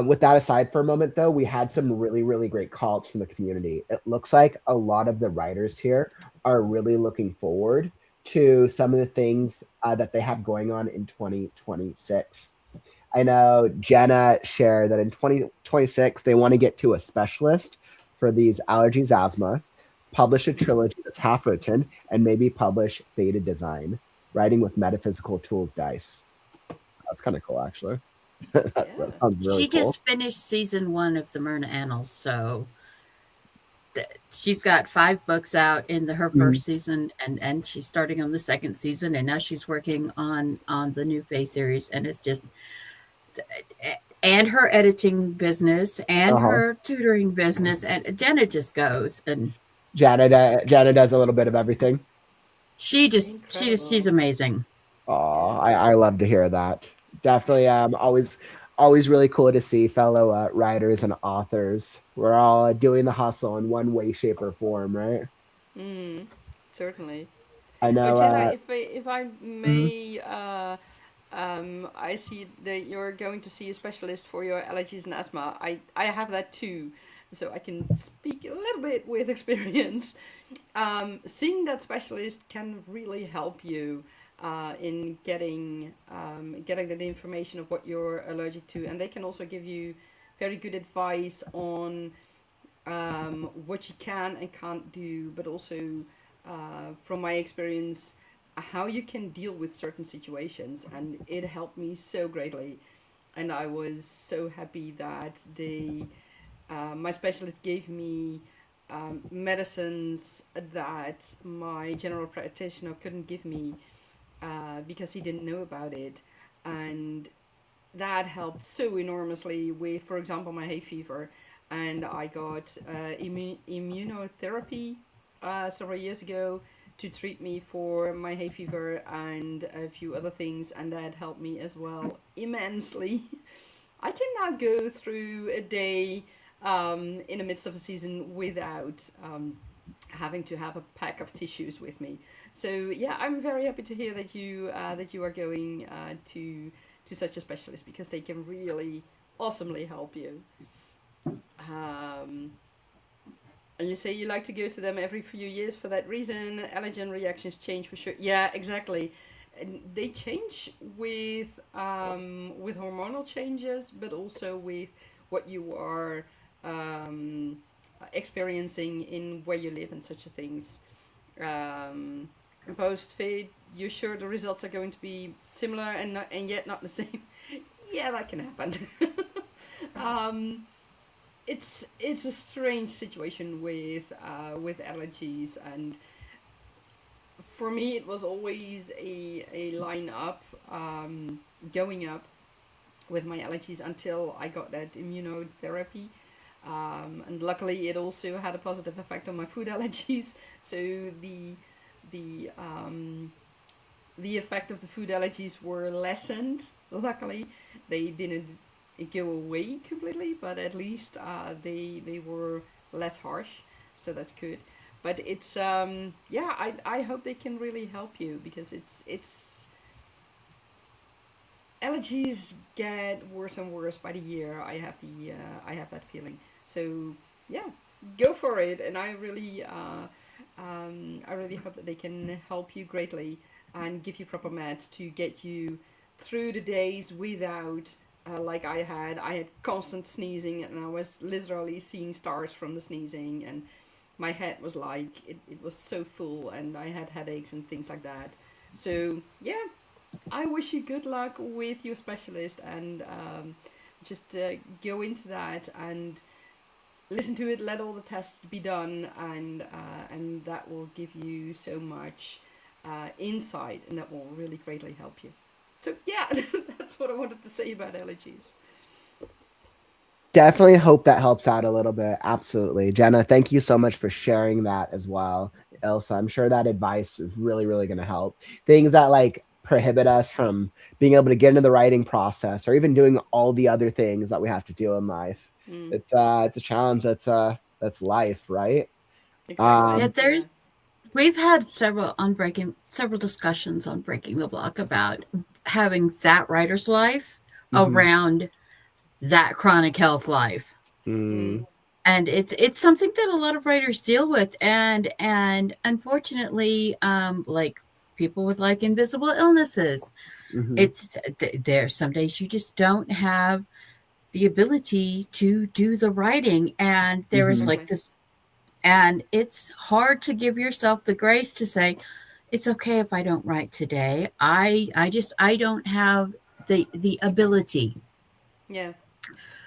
with that aside for a moment, though, we had some really, really great calls from the community. It looks like a lot of the writers here are really looking forward to some of the things that they have going on in 2026. I know Jenna shared that in 2026, they want to get to a specialist for these allergies, asthma, publish a trilogy that's half written, and maybe publish Beta Design, writing with metaphysical tools dice. That's kind of cool, actually. That Yeah. sounds really She cool. just finished season 1 of the Myrna Annals, so she's got 5 books out in her Mm. first season, and she's starting on the second season, and now she's working on the new Fae series, and it's just and her editing business and Uh-huh. her tutoring business, and Jenna just goes, and Jana does a little bit of everything. she's Incredible. amazing. Oh, Yeah. I love to hear that. Definitely, always really cool to see fellow writers and authors. We're all doing the hustle in one way, shape, or form, right? Mm, certainly. I Oh, know. Jenna, if I Mhm. may, I see that you're going to see a specialist for your allergies and asthma. I have that too, so I can speak a little bit with experience. Seeing that specialist can really help you in getting that information of what you're allergic to, and they can also give you very good advice on what you can and can't do, but also from my experience, how you can deal with certain situations. And it helped me so greatly. And I was so happy that my specialist gave me medicines that my general practitioner couldn't give me because he didn't know about it. And that helped so enormously with, for example, my hay fever. And I got immunotherapy several years ago to treat me for my hay fever and a few other things, and that helped me as well immensely. I can now go through a day in the midst of a season without having to have a pack of tissues with me. So yeah, I'm very happy to hear that you are going to such a specialist because they can really awesomely help you. Um, and you say you like to go to them every few years for that reason. Allergen reactions change for sure. Yeah, exactly. And they change with hormonal changes, but also with what you are um, experiencing in where you live and such things. Um, Post fit, you're sure the results are going to be similar and yet not the same. Yeah, that can happen. um, it's a strange situation with allergies, and for me it was always a line up, going up with my allergies until I got that immunotherapy. And luckily, it also had a positive effect on my food allergies. So the um, the effect of the food allergies were lessened. Luckily, they didn't go away completely, but at least they were less harsh. So that's good. But it's yeah, I hope they can really help you because it's allergies get worse and worse by the year. I have that feeling. So yeah, go for it, and I really hope that they can help you greatly and give you proper meds to get you through the days without. Like I had constant sneezing, and I was literally seeing stars from the sneezing, and my head was like it was so full, and I had headaches and things like that. So yeah, I wish you good luck with your specialist, and just go into that and listen to it. Let all the tests be done, and that will give you so much insight, and that will really greatly help you. So yeah, that's what I wanted to say about allergies. Definitely hope that helps out a little bit. Absolutely. Jenna, thank you so much for sharing that as well. Elsa, I'm sure that advice is really, really going to help. Things that like prohibit us from being able to get into the writing process or even doing all the other things that we have to do in life. Mm, It's a challenge that's life, right? Yeah, exactly. Um Yeah. we've had several discussions on Breaking the Block about having that writer's life mhm. around that chronic health life. Mm. And it's something that a lot of writers deal with, and unfortunately, like people with like invisible illnesses, Mm-hmm. it's there. Some days you just don't have the ability to do the writing, and there is Mm-hmm. like this, and it's hard to give yourself the grace to say, it's okay if I don't write today. I don't have the ability. Yeah.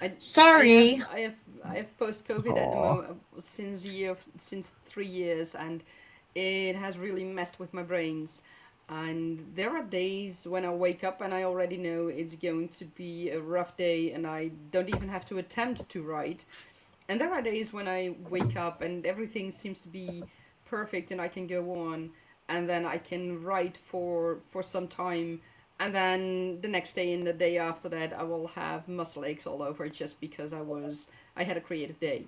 I I have Sorry. I have I have post COVID at the Aw. moment since 3 years, and it has really messed with my brains. And there are days when I wake up and I already know it's going to be a rough day, and I don't even have to attempt to write. And there are days when I wake up and everything seems to be perfect and I can go on, and then I can write for some time, and then the next day and the day after that I will have muscle aches all over just because I had a creative day.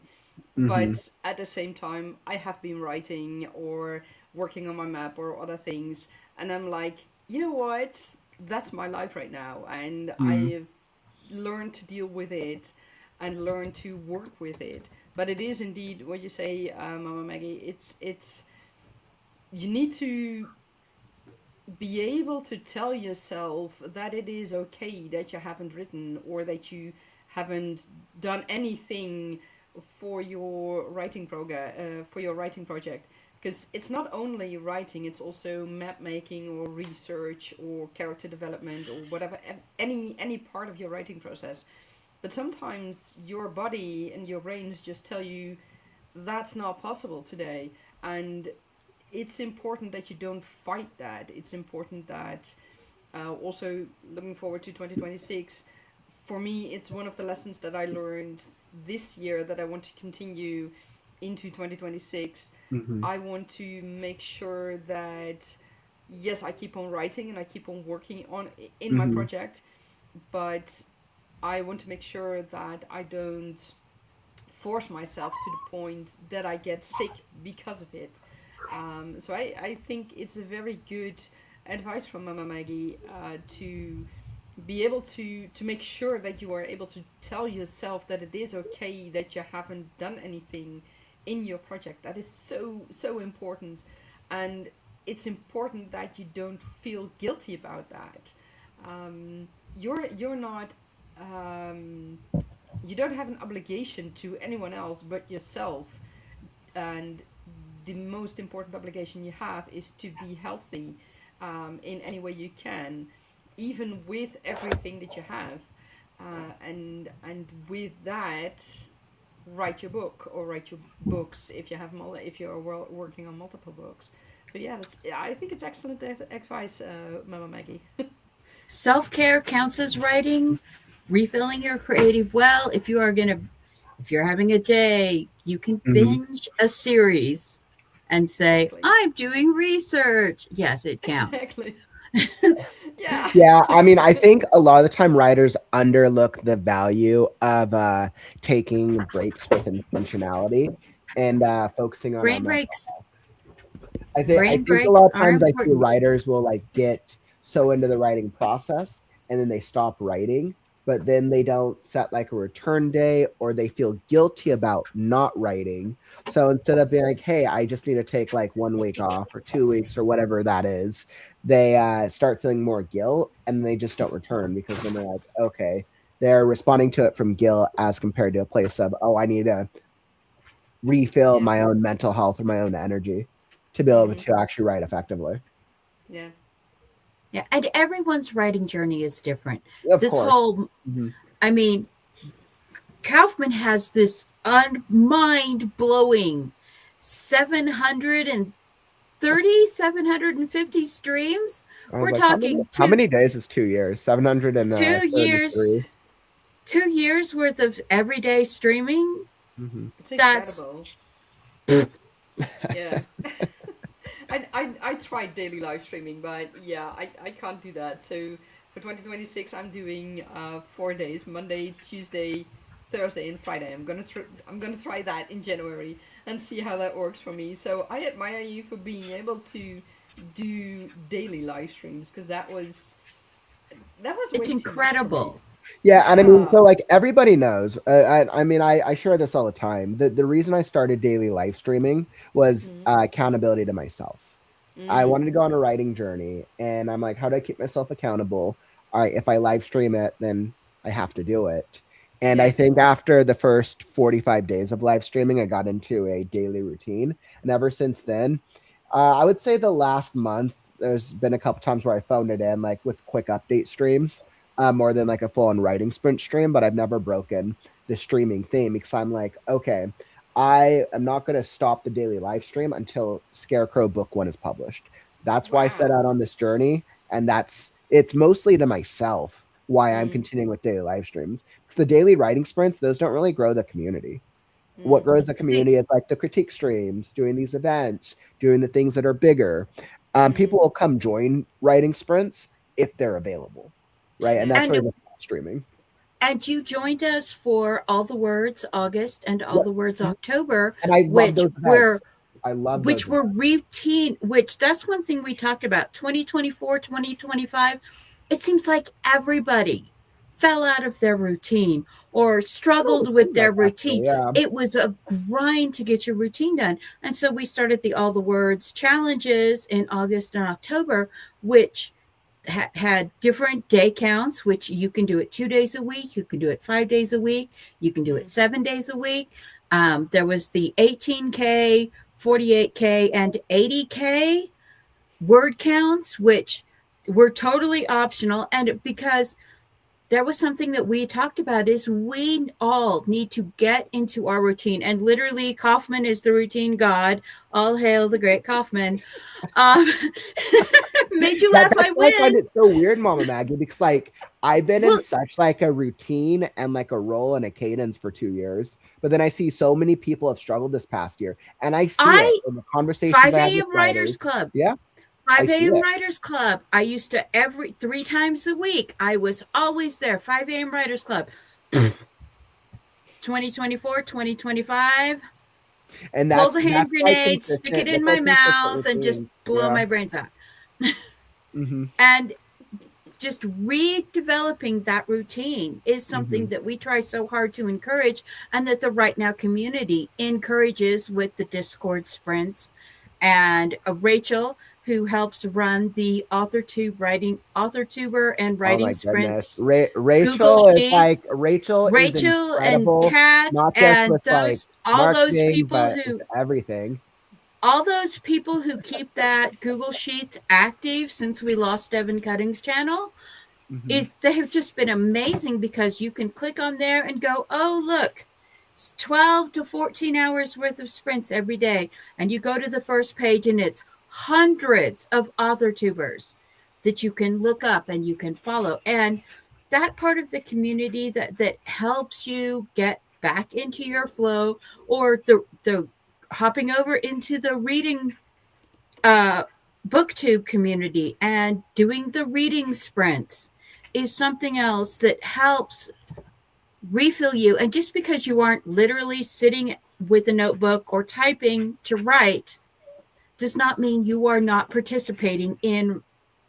Mm-hmm. But at the same time I have been writing or working on my map or other things, and I'm like, you know what? That's my life right now, and Mm-hmm. I've learned to deal with it and learn to work with it. But it is indeed what you say, Mama Maggie. It's you need to be able to tell yourself that it is okay that you haven't written or that you haven't done anything for your writing project, because it's not only writing, it's also map making or research or character development or whatever, any part of your writing process. But sometimes your body and your brains just tell you that's not possible today. And it's important that you don't fight that. It's important that, also looking forward to 2026, for me, it's one of the lessons that I learned this year that I want to continue into 2026. Mm-hmm. I want to make sure that, yes, I keep on writing and I keep on working on in my Mm-hmm. project, but I want to make sure that I don't force myself to the point that I get sick because of it. So I think it's a very good advice from Mama Maggie, to be able to make sure that you are able to tell yourself that it is okay that you haven't done anything in your project. That is so important, and it's important that you don't feel guilty about that. You're not, um, you don't have an obligation to anyone else but yourself, and the most important obligation you have is to be healthy, in any way you can, even with everything that you have, and with that, write your book or write your books if you have if you're working on multiple books. So yeah, I think it's excellent advice, Mama Maggie. Self-care counts as writing, refilling your creative well. If you're having a day, you can Mm-hmm. binge a series and say, Exactly. I'm doing research. Yes, it counts. Exactly. Yeah. Yeah, I mean, I think a lot of the time writers underlook the value of taking breaks with intentionality and focusing on our Brain mental. breaks. I Brain think a breaks lot of are times I see important. writers will like get so into the writing process and then they stop writing, but then they don't set like a return day or they feel guilty about not writing. So instead of being like, hey, I just need to take like 1 week off or 2 weeks or whatever that is, they start feeling more guilt and they just don't return because then they're like, okay, they're responding to it from guilt as compared to a place of, oh, I need to refill Yeah. my own mental health or my own energy to be able Mm-hmm. to actually write effectively. Yeah. Yeah, and everyone's writing journey is different. Of This course. whole, Mm-hmm. I mean, Kaufman has this mind blowing 730, 750 streams. I was We're like, talking how many days is 2 years? 733. 2 years, 2 years worth of everyday streaming. Mm-hmm. It's That's incredible. Yeah. I tried daily live streaming, but yeah, I can't do that. So for 2026, I'm doing 4 days: Monday, Tuesday, Thursday, and Friday. I'm gonna try that in January and see how that works for me. So I admire you for being able to do daily live streams, because that was way it's too much for me. incredible. Yeah, and I mean, Yeah. so like everybody knows. I mean, I share this all the time. The reason I started daily live streaming was accountability to myself. I wanted to go on a writing journey, and I'm like, how do I keep myself accountable? All right, if I live stream it, then I have to do it. And I Yeah. think after the first 45 days of live streaming, I got into a daily routine, and ever since then, I would say the last month, there's been a couple times where I phoned it in, like with quick update streams more than like a full on writing sprint stream, but I've never broken the streaming theme because I'm like, okay, I am not going to stop the daily live stream until Scarecrow Book One is published. That's why I set Wow. out on this journey. And it's mostly to myself why I'm continuing with daily live streams. Because the daily writing sprints, those don't really grow the community. What grows the See, community is like the critique streams, doing these events, doing the things that are bigger. People will come join writing sprints if they're available, right? And that's and really the streaming. and you joined us for All the Words August and All Yep. the Words October, And I love which those were events. I love which those were events. routine, which that's one thing we talked about. 2024, 2025, it seems like everybody fell out of their routine or struggled Oh, with their actually, routine. yeah. It was a grind to get your routine done. And so we started the All the Words challenges in August and October, which had different day counts, which you can do it 2 days a week, you can do it 5 days a week, you can do it 7 days a week. There was the 18K, 48K, and 80K word counts, which were totally optional. And because there was something that we talked about is we all need to get into our routine. And literally, Kaufman is the routine god. All hail the great Kaufman. Made you laugh, That's I why I find win. it so weird, Mama Maggie, because like I've been in Well, such like a routine and like a role and a cadence for 2 years, but then I see so many people have struggled this past year, and I see it I in the conversations 5 I have with a.m. writers. Writers Club. Yeah, I 5 see a.m. it. Writers Club. I used to every 3 times a week. I was always there. 5 a.m. Writers Club. 2024, 2025. And Pull the that's hand why grenade, stick it consistent. in That's why my consistent mouth, and just routines. blow Yeah. my brains out. Mm-hmm. And just redeveloping that routine is something that we try so hard to encourage, and that the Right Now community encourages with the Discord sprints. And Rachel, who helps run the AuthorTuber and Oh writing my goodness. sprints, Google Rachel is like Sheets, Rachel is Rachel and incredible, Kat, not just and with like all those marketing, people but with who everything. keep that Google Sheets active since we lost Evan Cutting's channel, they have just been amazing, because you can click on there and go, oh, look, it's 12 to 14 hours worth of sprints every day. And you go to the first page and it's hundreds of author tubers that you can look up and you can follow. And that part of the community that helps you get back into your flow, or the hopping over into the reading booktube community and doing the reading sprints, is something else that helps refill you. And just because you aren't literally sitting with a notebook or typing to write does not mean you are not participating in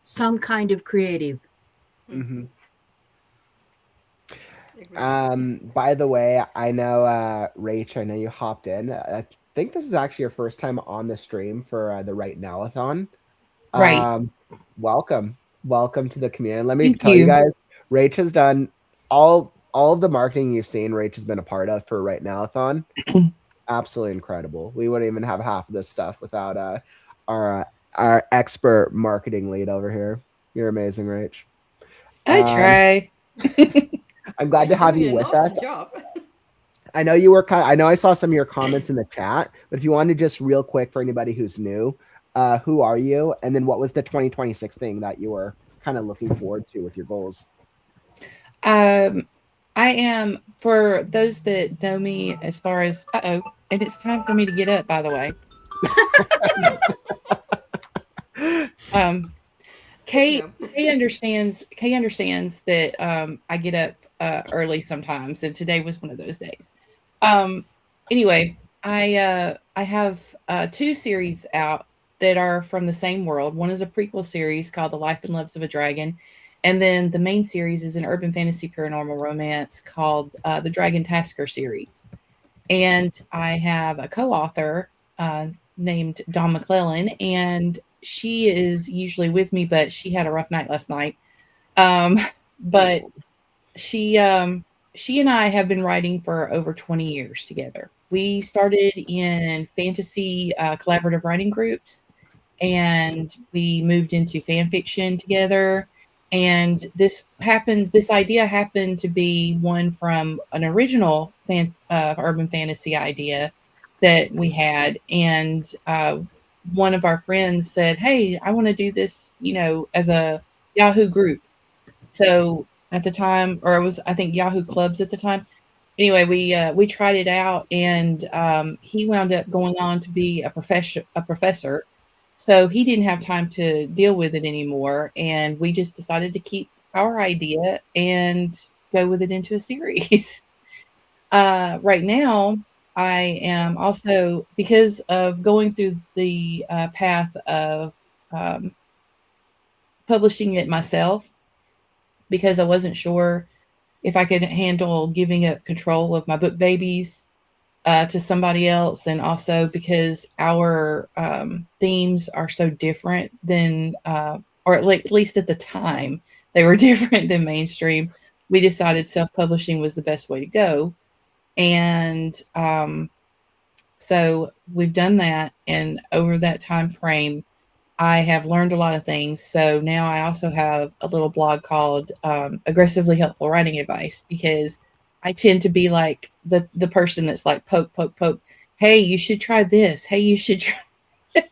some kind of creative. By the way, I know Rach, I know you hopped in. I think this is actually your first time on the stream for the WriteNow-athon. Right. Welcome to the community. Let me Thank tell you you. guys, Rach has done all of the marketing you've seen. Rach has been a part of for WriteNow-athon. Absolutely incredible. We wouldn't even have half of this stuff without our expert marketing lead over here. You're amazing, Rach. I try. I'm glad to have you doing an with us. awesome job. I know you were I know I saw some of your comments in the chat, but if you want to just real quick for anybody who's new, who are you? And then what was the 2026 thing that you were kind of looking forward to with your goals? I am, for those that know me, as far as, and it's time for me to get up, by the way. Kay understands that I get up early sometimes, and today was one of those days. Anyway, I have 2 series out that are from the same world. One is a prequel series called The Life and Loves of a Dragon, And then the main series is an urban fantasy paranormal romance called the Dragon Tasker series. And I have a co-author named Dawn McClellan, and she is usually with me, but she had a rough night last night. But she and I have been writing for over 20 years together. We started in fantasy collaborative writing groups, and we moved into fan fiction together. And this idea happened to be one from an original urban fantasy idea that we had. And one of our friends said, "Hey, I want to do this, as a Yahoo group." So at the time, or it was, I think, Yahoo Clubs at the time. Anyway, we tried it out, and he wound up going on to be a professor. So he didn't have time to deal with it anymore, and we just decided to keep our idea and go with it into a series. Right now, I am also, because of going through the path of publishing it myself, because I wasn't sure if I could handle giving up control of my book babies to somebody else, and also because our themes are so different than, or at least at the time, they were different than mainstream. We decided self-publishing was the best way to go. And so we've done that. And over that time frame, I have learned a lot of things. So now I also have a little blog called Aggressively Helpful Writing Advice, because I tend to be like the person that's like, poke, poke, poke. Hey, you should try this. Hey, you should try this.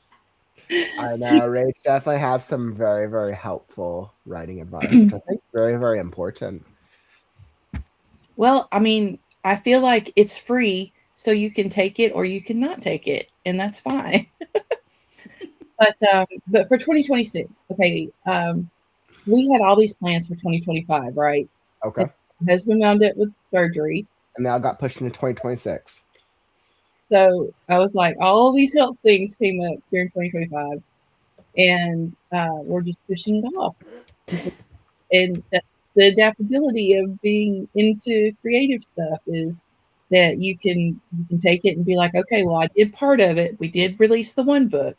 I know, Rach definitely has some very, very helpful writing advice, which I think is very, very important. Well, I mean, I feel like it's free, so you can take it or you can not take it, and that's fine. But for 2026, okay, we had all these plans for 2025, right? Okay. My husband wound up with surgery. And now got pushed into 2026. So I was like, all these health things came up during 2025, and we're just pushing it off. And that's the adaptability of being into creative stuff, is that you can take it and be like, okay, well, I did part of it. We did release the one book,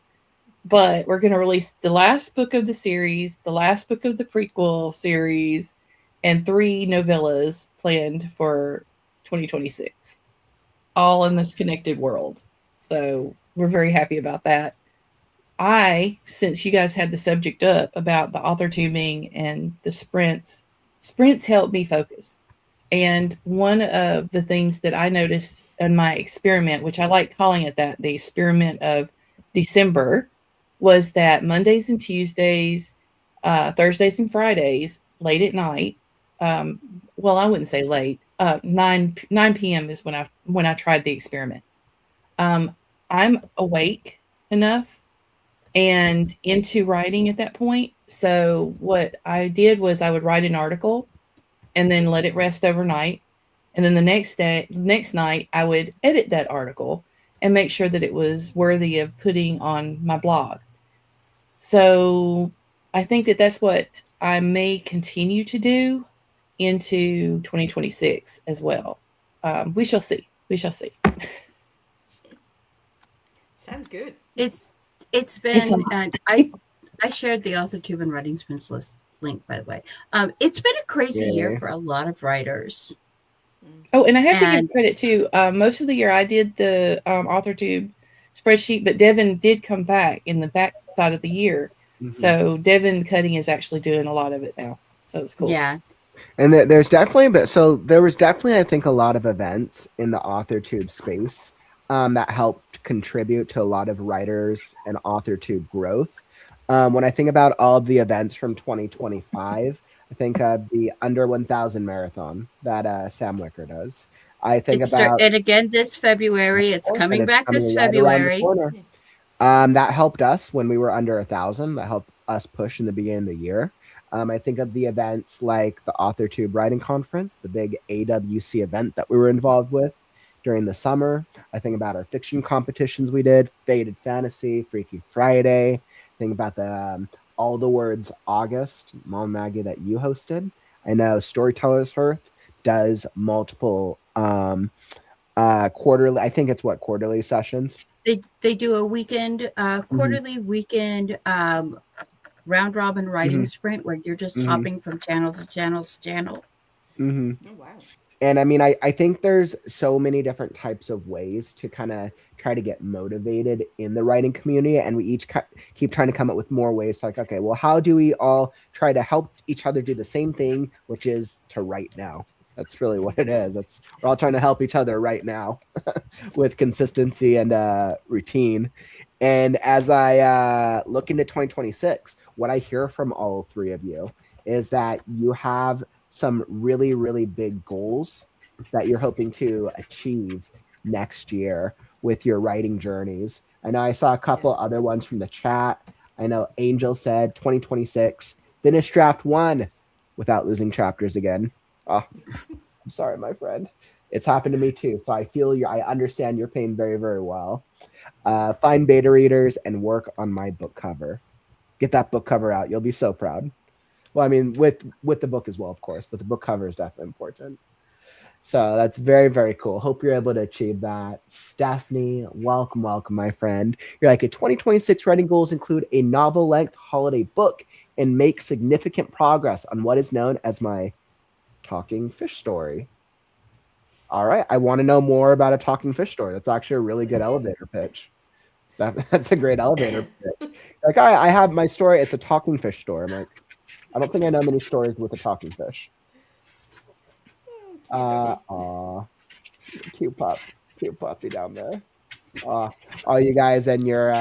but we're going to release the last book of the series, the last book of the prequel series, and 3 novellas planned for 2026, all in this connected world. So we're very happy about that. Since you guys had the subject up about the author tubing and the sprints helped me focus. And one of the things that I noticed in my experiment, which I like calling it that, the experiment of December, was that Mondays and Tuesdays, Thursdays and Fridays, late at night. Well, I wouldn't say late. 9 p.m. is when I tried the experiment. I'm awake enough and into writing at that point. So what I did was I would write an article and then let it rest overnight. And then the next night, I would edit that article and make sure that it was worthy of putting on my blog. So I think that that's what I may continue to do into 2026 as well. We shall see. Sounds good. It's been, and I shared the AuthorTube and Writing Sprints list link, by the way. It's been a crazy year for a lot of writers. Oh, and I have to give credit too. Most of the year I did the AuthorTube spreadsheet, but Devin did come back in the back side of the year. Mm-hmm. So Devin Cutting is actually doing a lot of it now. So it's cool. Yeah. And there was definitely, I think, a lot of events in the AuthorTube space that helped contribute to a lot of writers and AuthorTube growth. When I think about all of the events from 2025, I think of the Under 1000 Marathon that Sam Wicker does. I think and again this February. It's coming back this February. That helped us when we were under 1,000. That helped us push in the beginning of the year. I think of the events like the AuthorTube Writing Conference, the big AWC event that we were involved with during the summer. I think about our fiction competitions we did, Faded Fantasy, Freaky Friday. Think about the All the Words August, Mom Maggie, that you hosted. I know Storytellers Hearth does multiple quarterly. I think it's quarterly sessions. They do a weekend, quarterly weekend round robin writing sprint where you're just hopping from channel to channel to channel. Oh, wow. And I mean, I think there's so many different types of ways to kind of try to get motivated in the writing community. And we each keep trying to come up with more ways to, like, okay, well, how do we all try to help each other do the same thing, which is to write now? That's really what it is. We're all trying to help each other right now with consistency and routine. And as I look into 2026, what I hear from all three of you is that you have some really, really big goals that you're hoping to achieve next year with your writing journeys. I know I saw a couple other ones from the chat. I know Angel said 2026, finish draft 1 without losing chapters again. Oh, I'm sorry, my friend. It's happened to me too. So I understand your pain very, very well. Find beta readers and work on my book cover. Get that book cover out. You'll be so proud. Well, I mean, with the book as well, of course, but the book cover is definitely important. So that's very, very cool. Hope you're able to achieve that. Stephanie, welcome, my friend. You're like, a 2026 writing goals include a novel-length holiday book and make significant progress on what is known as my talking fish story. All right, I want to know more about a talking fish story. That's actually a really good elevator pitch. That's a great elevator pitch. Like, I have my story. It's a talking fish story. I'm like, I don't think I know many stories with a talking fish. Cute puppy down there. All you guys and your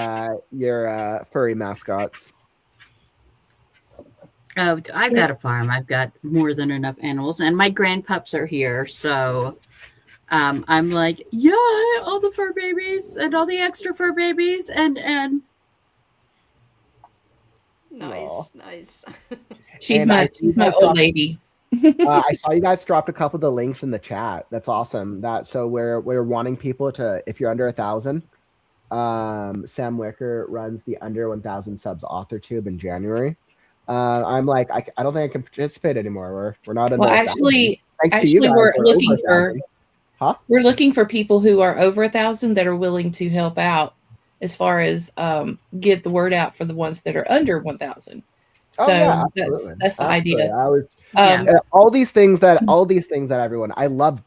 furry mascots. Oh, I've got a farm. I've got more than enough animals, and my grandpups are here. So I'm like, yeah, all the fur babies and all the extra fur babies, and nice. She's my old lady. I saw you guys dropped a couple of the links in the chat. That's awesome. So we're wanting people to, if you're under 1,000, Sam Wicker runs the under 1,000 subs author tube in January. I'm like, I don't think I can participate anymore. We're not. Well, actually, we're looking for. Huh? We're looking for people who are over 1,000 that are willing to help out as far as get the word out for the ones that are under 1,000. So that's the idea. All these things that everyone, I love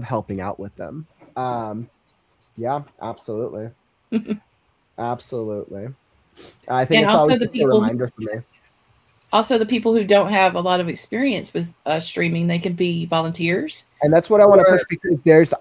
helping out with them. Yeah, absolutely. Absolutely. I think it's always a reminder for me. Also, the people who don't have a lot of experience with streaming, they can be volunteers. And that's what I want to push, because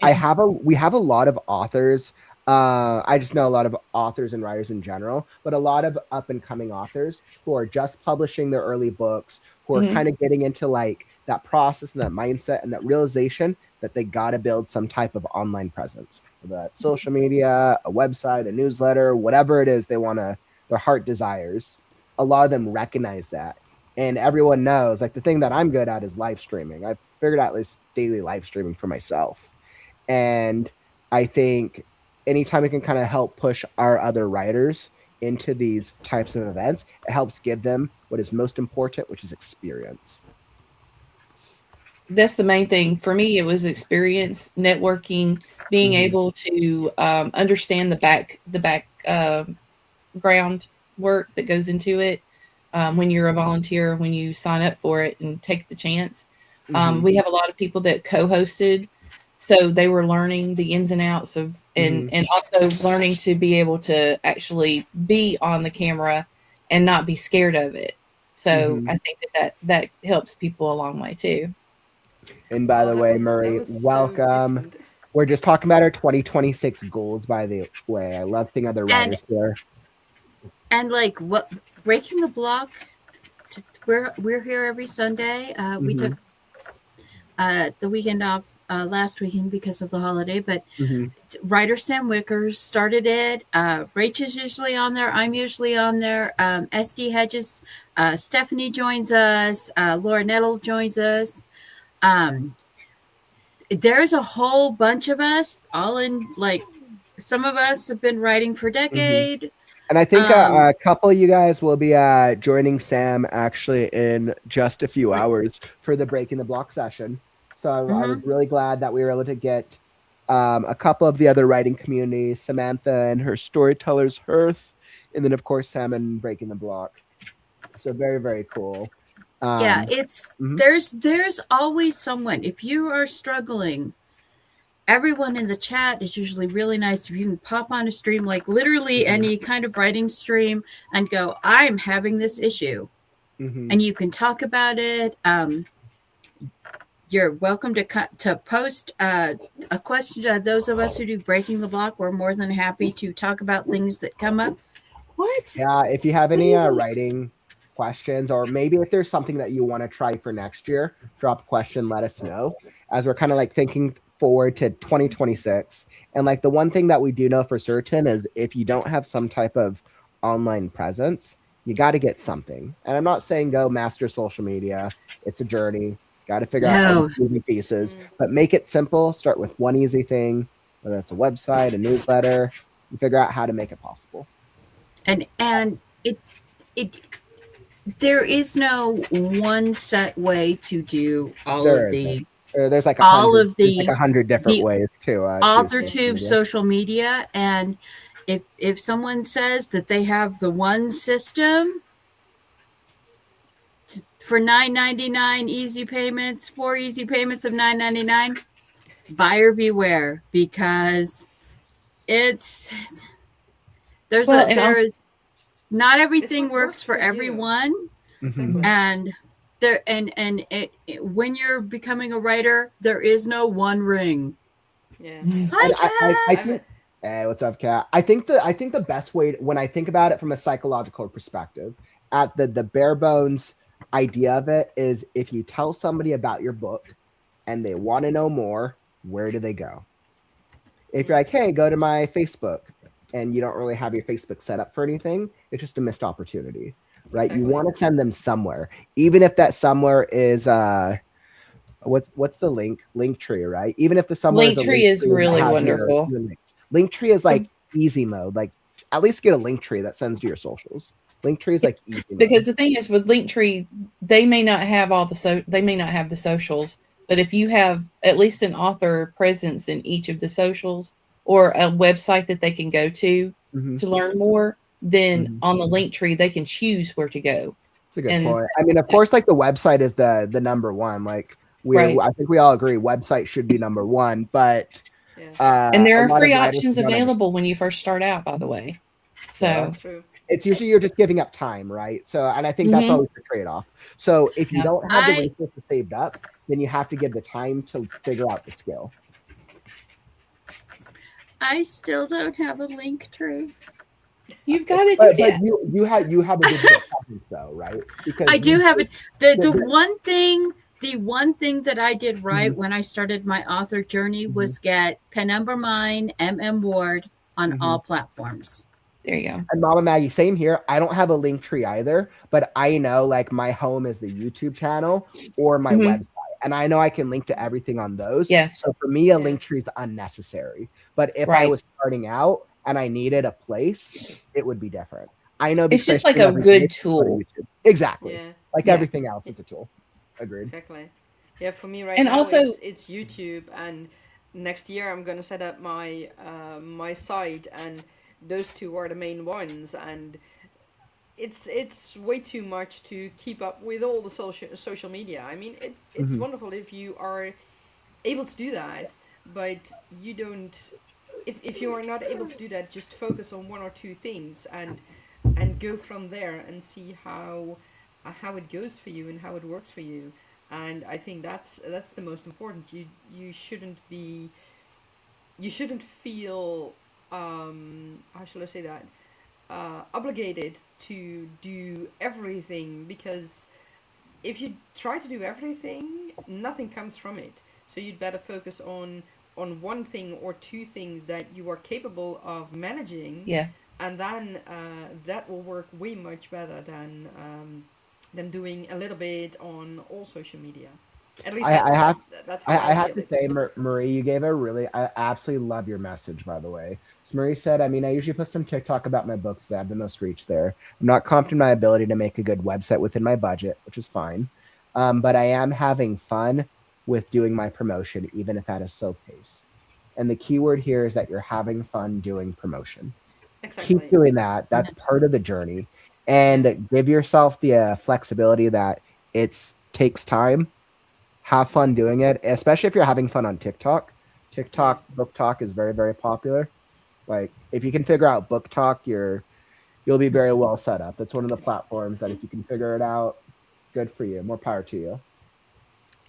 we have a lot of authors. I just know a lot of authors and writers in general, but a lot of up and coming authors who are just publishing their early books, who are kind of getting into like that process and that mindset and that realization that they got to build some type of online presence, whether that's social media, a website, a newsletter, whatever it is their heart desires. A lot of them recognize that. And everyone knows, like, the thing that I'm good at is live streaming. I've figured out this daily live streaming for myself. And I think anytime we can kind of help push our other writers into these types of events, it helps give them what is most important, which is experience. That's the main thing. For me, it was experience, networking, being able to understand the background work that goes into it. When you're a volunteer, when you sign up for it and take the chance. We have a lot of people that co-hosted, so they were learning the ins and outs of, and also learning to be able to actually be on the camera and not be scared of it. So I think that helps people a long way too. And by the way, Marie, welcome. So we're just talking about our 2026 goals, by the way. I love seeing other writers here. And like what breaking the block, we're here every Sunday. We took the weekend off last weekend because of the holiday, but writer Sam Wickers started it. Rachel's usually on there. I'm usually on there. SD Hedges, Stephanie joins us. Laura Nettle joins us. There's a whole bunch of us, all in, like, some of us have been writing for a decade. And I think a couple of you guys will be joining Sam actually in just a few hours for the Breaking the Block session. So I was really glad that we were able to get a couple of the other writing communities, Samantha and her Storytellers Hearth, and then of course Sam and Breaking the Block. So very, very cool. Yeah, it's there's always someone. If you are struggling, everyone in the chat is usually really nice. If you can pop on a stream, like literally any kind of writing stream, and go, I'm having this issue, and you can talk about it. You're welcome to post a question to those of us who do Breaking the Block. We're more than happy to talk about things that come up. What? Yeah, if you have any writing questions, or maybe if there's something that you want to try for next year, drop a question, let us know, as we're kind of like thinking forward to 2026. And like the one thing that we do know for certain is if you don't have some type of online presence, you got to get something. And I'm not saying go master social media. It's a journey. Got to figure out all the moving pieces, but make it simple. Start with one easy thing, whether it's a website, a newsletter, and figure out how to make it possible. And it there is no one set way to do all of the there's like all of the like 100 different ways to AuthorTube social media. And if someone says that they have the one system for $9.99 easy payments, 4 easy payments of $9.99, buyer beware, because there's not everything works for everyone. And when you're becoming a writer, there is no one ring. Yeah. Hi, Kat. Hey, what's up, Kat? I think the best way, when I think about it from a psychological perspective, at the bare bones idea of it is, if you tell somebody about your book and they want to know more, where do they go? If you're like, hey, go to my Facebook, and you don't really have your Facebook set up for anything, it's just a missed opportunity, right? Exactly. You want to send them somewhere, even if that somewhere is what's the link tree, right? Even if the somewhere Linktree is really wonderful. Linktree is like easy mode. Like, at least get a Linktree that sends to your socials. Linktree is like easy mode. Because the thing is with Linktree, they may not have the socials, but if you have at least an author presence in each of the socials, or a website that they can go to learn more, then on the Linktree they can choose where to go. That's a good point. I mean, of course, like the website is the number one. Like I think we all agree website should be number one. But and there are free options available when you first start out, by the way. So it's usually you're just giving up time, right? So, and I think that's always the trade-off. So if you don't have the resources saved up, then you have to give the time to figure out the skill. I still don't have a Linktree. You've got to do that. You have a digital presence though, right? Because I do have it. The one thing that I did right when I started my author journey was get Penumbra Mine, Ward on all platforms. There you go. And Mama Maggie, same here. I don't have a Linktree either, but I know like my home is the YouTube channel or my website. And I know I can link to everything on those. Yes. So for me, a Linktree is unnecessary. But if I was starting out and I needed a place, it would be different. I know it's just like a good tool. Exactly. Yeah. Like everything else, it's a tool. Agreed. Exactly. Yeah, for me right and now also, it's YouTube, and next year I'm gonna set up my my site, and those two are the main ones, and it's way too much to keep up with all the social media. I mean, it's wonderful if you are able to do that, but you don't. If you are not able to do that, just focus on one or two things and go from there and see how it goes for you and how it works for you. And I think that's the most important. You shouldn't feel how shall I say that, obligated to do everything, because if you try to do everything, nothing comes from it. So you'd better focus on one thing or two things that you are capable of managing. Yeah. And then that will work way much better than doing a little bit on all social media. At least that's how I I have feel to it. say, Marie, you gave I absolutely love your message, by the way. So Marie said, I mean, I usually post some TikTok about my books that have the most reach there. I'm not confident in my ability to make a good website within my budget, which is fine. But I am having fun with doing my promotion, even if at a slow pace. And the key word here is that you're having fun doing promotion. Keep Exactly. doing that. That's part of the journey. And give yourself the flexibility that it takes time. Have fun doing it, especially if you're having fun on TikTok. Yes. TikTok book talk is very, very popular. Like if you can figure out book talk, you'll be very well set up. That's one of the platforms that if you can figure it out, good for you. More power to you.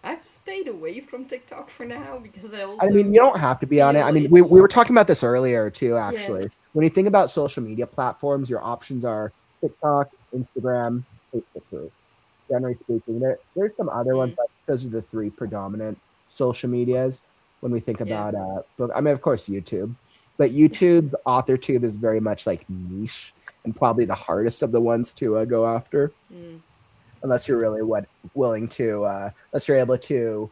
I've stayed away from TikTok for now because I I also mean, you don't have to be on it. I feel mean, we it's were talking about this earlier too, yeah. actually. When you think about social media platforms, your options are TikTok, Instagram, Facebook group. Generally speaking, there's some other ones, Mm, but those are the three predominant social medias when we think yeah. about book. I mean, of course, YouTube, but YouTube, AuthorTube is very much like niche and probably the hardest of the ones to go after, Mm, unless you're really willing to, unless you're able to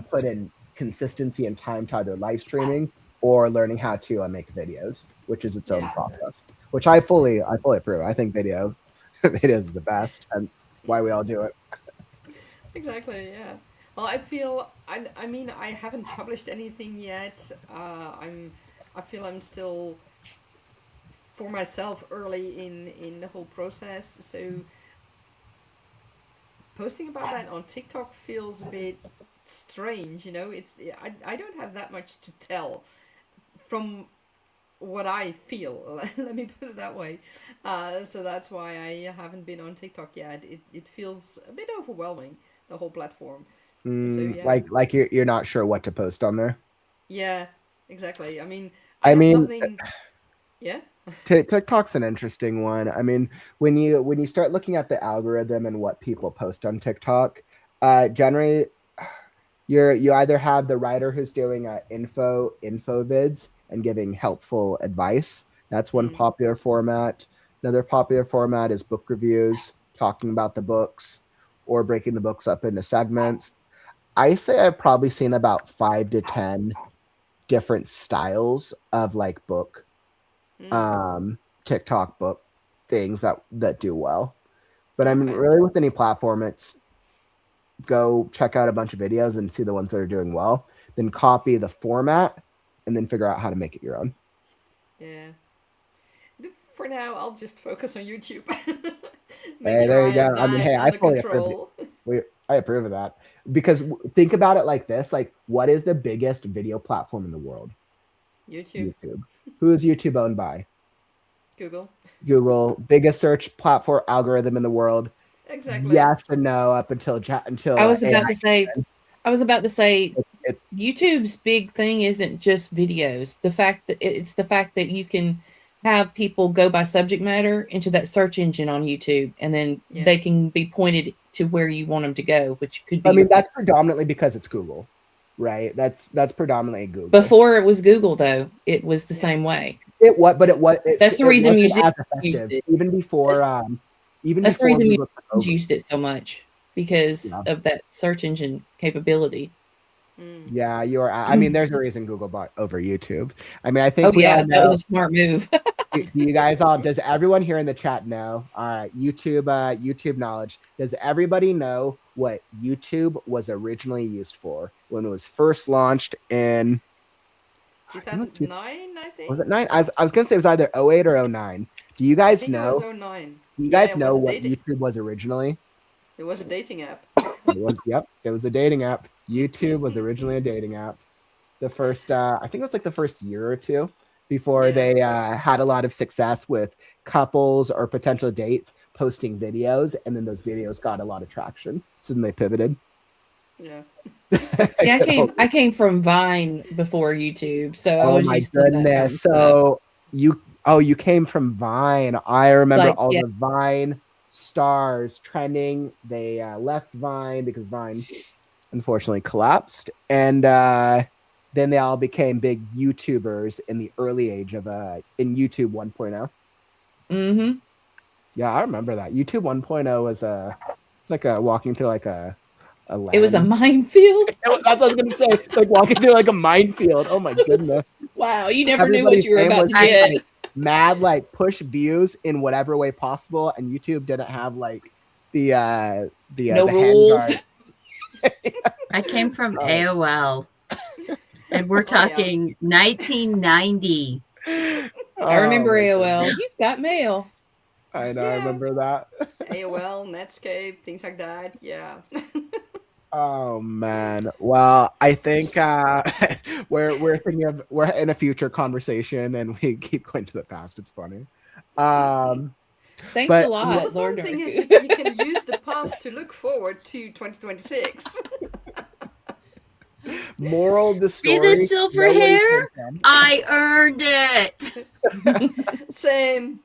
put in consistency and time to either live streaming or learning how to make videos, which is its own yeah. process. Which I fully approve. I think video is the best, hence why we all do it. Exactly. Yeah. Well, I feel I mean I haven't published anything yet. I feel I'm still for myself early in the whole process. So posting about that on TikTok feels a bit strange. It's I don't have that much to tell from what I feel. Let me put it that way. So that's why I haven't been on TikTok yet. It feels a bit overwhelming, the whole platform. So yeah, Like you're not sure what to post on there. yeah, exactly. I mean, I I have mean, nothing. Yeah. TikTok's an interesting one. I mean, when you start looking at the algorithm and what people post on TikTok, generally you either have the writer who's doing info vids and giving helpful advice. That's one Mm, popular format. Another popular format is book reviews, talking about the books or breaking the books up into segments. I say I've probably seen about 5 to 10 different styles of like book mm, um TikTok book things that do well. But I mean, okay. really with any platform, it's go check out a bunch of videos and see the ones that are doing well, then copy the format and then figure out how to make it your own. Yeah. For now, I'll just focus on YouTube. Make Hey, sure there I you go. have I mean, that hey, I under fully approve it. control. I approve of that because think about it like this: like, what is the biggest video platform in the world? YouTube, YouTube. Who is YouTube owned by? Google. Google. Biggest search platform algorithm in the world. Exactly. Yes and no up until I was AI. about to say, I was about to say, It, YouTube's big thing isn't just videos. It's the fact that you can have people go by subject matter into that search engine on YouTube, and then Yeah. they can be pointed to where you want them to go, which could be I your mean, that's predominantly because it's Google, right? That's predominantly Google. Before it was Google, though, it was the Yeah. same way. It was, but That's the it reason wasn't as musicians used effective it. even before That's the reason Google took musicians over. used it so much, because Yeah. of that search engine capability. Mm. Yeah, you're. I mean, there's a reason Google bought over YouTube. I mean, I think Oh we all yeah, that was know. a smart move. Do you guys all? Does everyone here in the chat know? All right, YouTube knowledge. Does everybody know what YouTube was originally used for when it was first launched in? I think it was 2009, I think. Was it 9? I was gonna say it was either 08 or 09. Do you I guys think it was know? 09. Do you Yeah, guys it know was a what dating. YouTube was originally? It was a dating app. It was, yep, it was a dating app. YouTube was originally a dating app. The first, I think it was like the first year or two before Yeah. they had a lot of success with couples or potential dates posting videos, and then those videos got a lot of traction. So then they pivoted. Yeah. See, I came from Vine before YouTube, so I Oh was my used to that kind of goodness! stuff. So you came from Vine. I remember Like, all yeah. the Vine stars trending. They left Vine because Vine unfortunately collapsed, and then they all became big YouTubers in the early age of in YouTube 1.0. Mm-hmm. Yeah, I remember that. YouTube 1.0 was it's like a walking through like a A land. It was a minefield. That's what I was gonna say. Like walking through like a minefield. Oh my goodness. Wow, you never knew what you were about to get. Like, mad like push views in whatever way possible, and YouTube didn't have like the No rules. handguard. I came from AOL, and we're talking 1990. I remember AOL. You've got mail. I know. I remember that. AOL, Netscape, things like that. Yeah. Oh man. Well, I think we're thinking of we're in a future conversation, and we keep going to the past. It's funny. Thanks but a lot, The Lord. fun thing is you can use the past to look forward to 2026. Moral of the story. See the silver hair? I earned it. Same.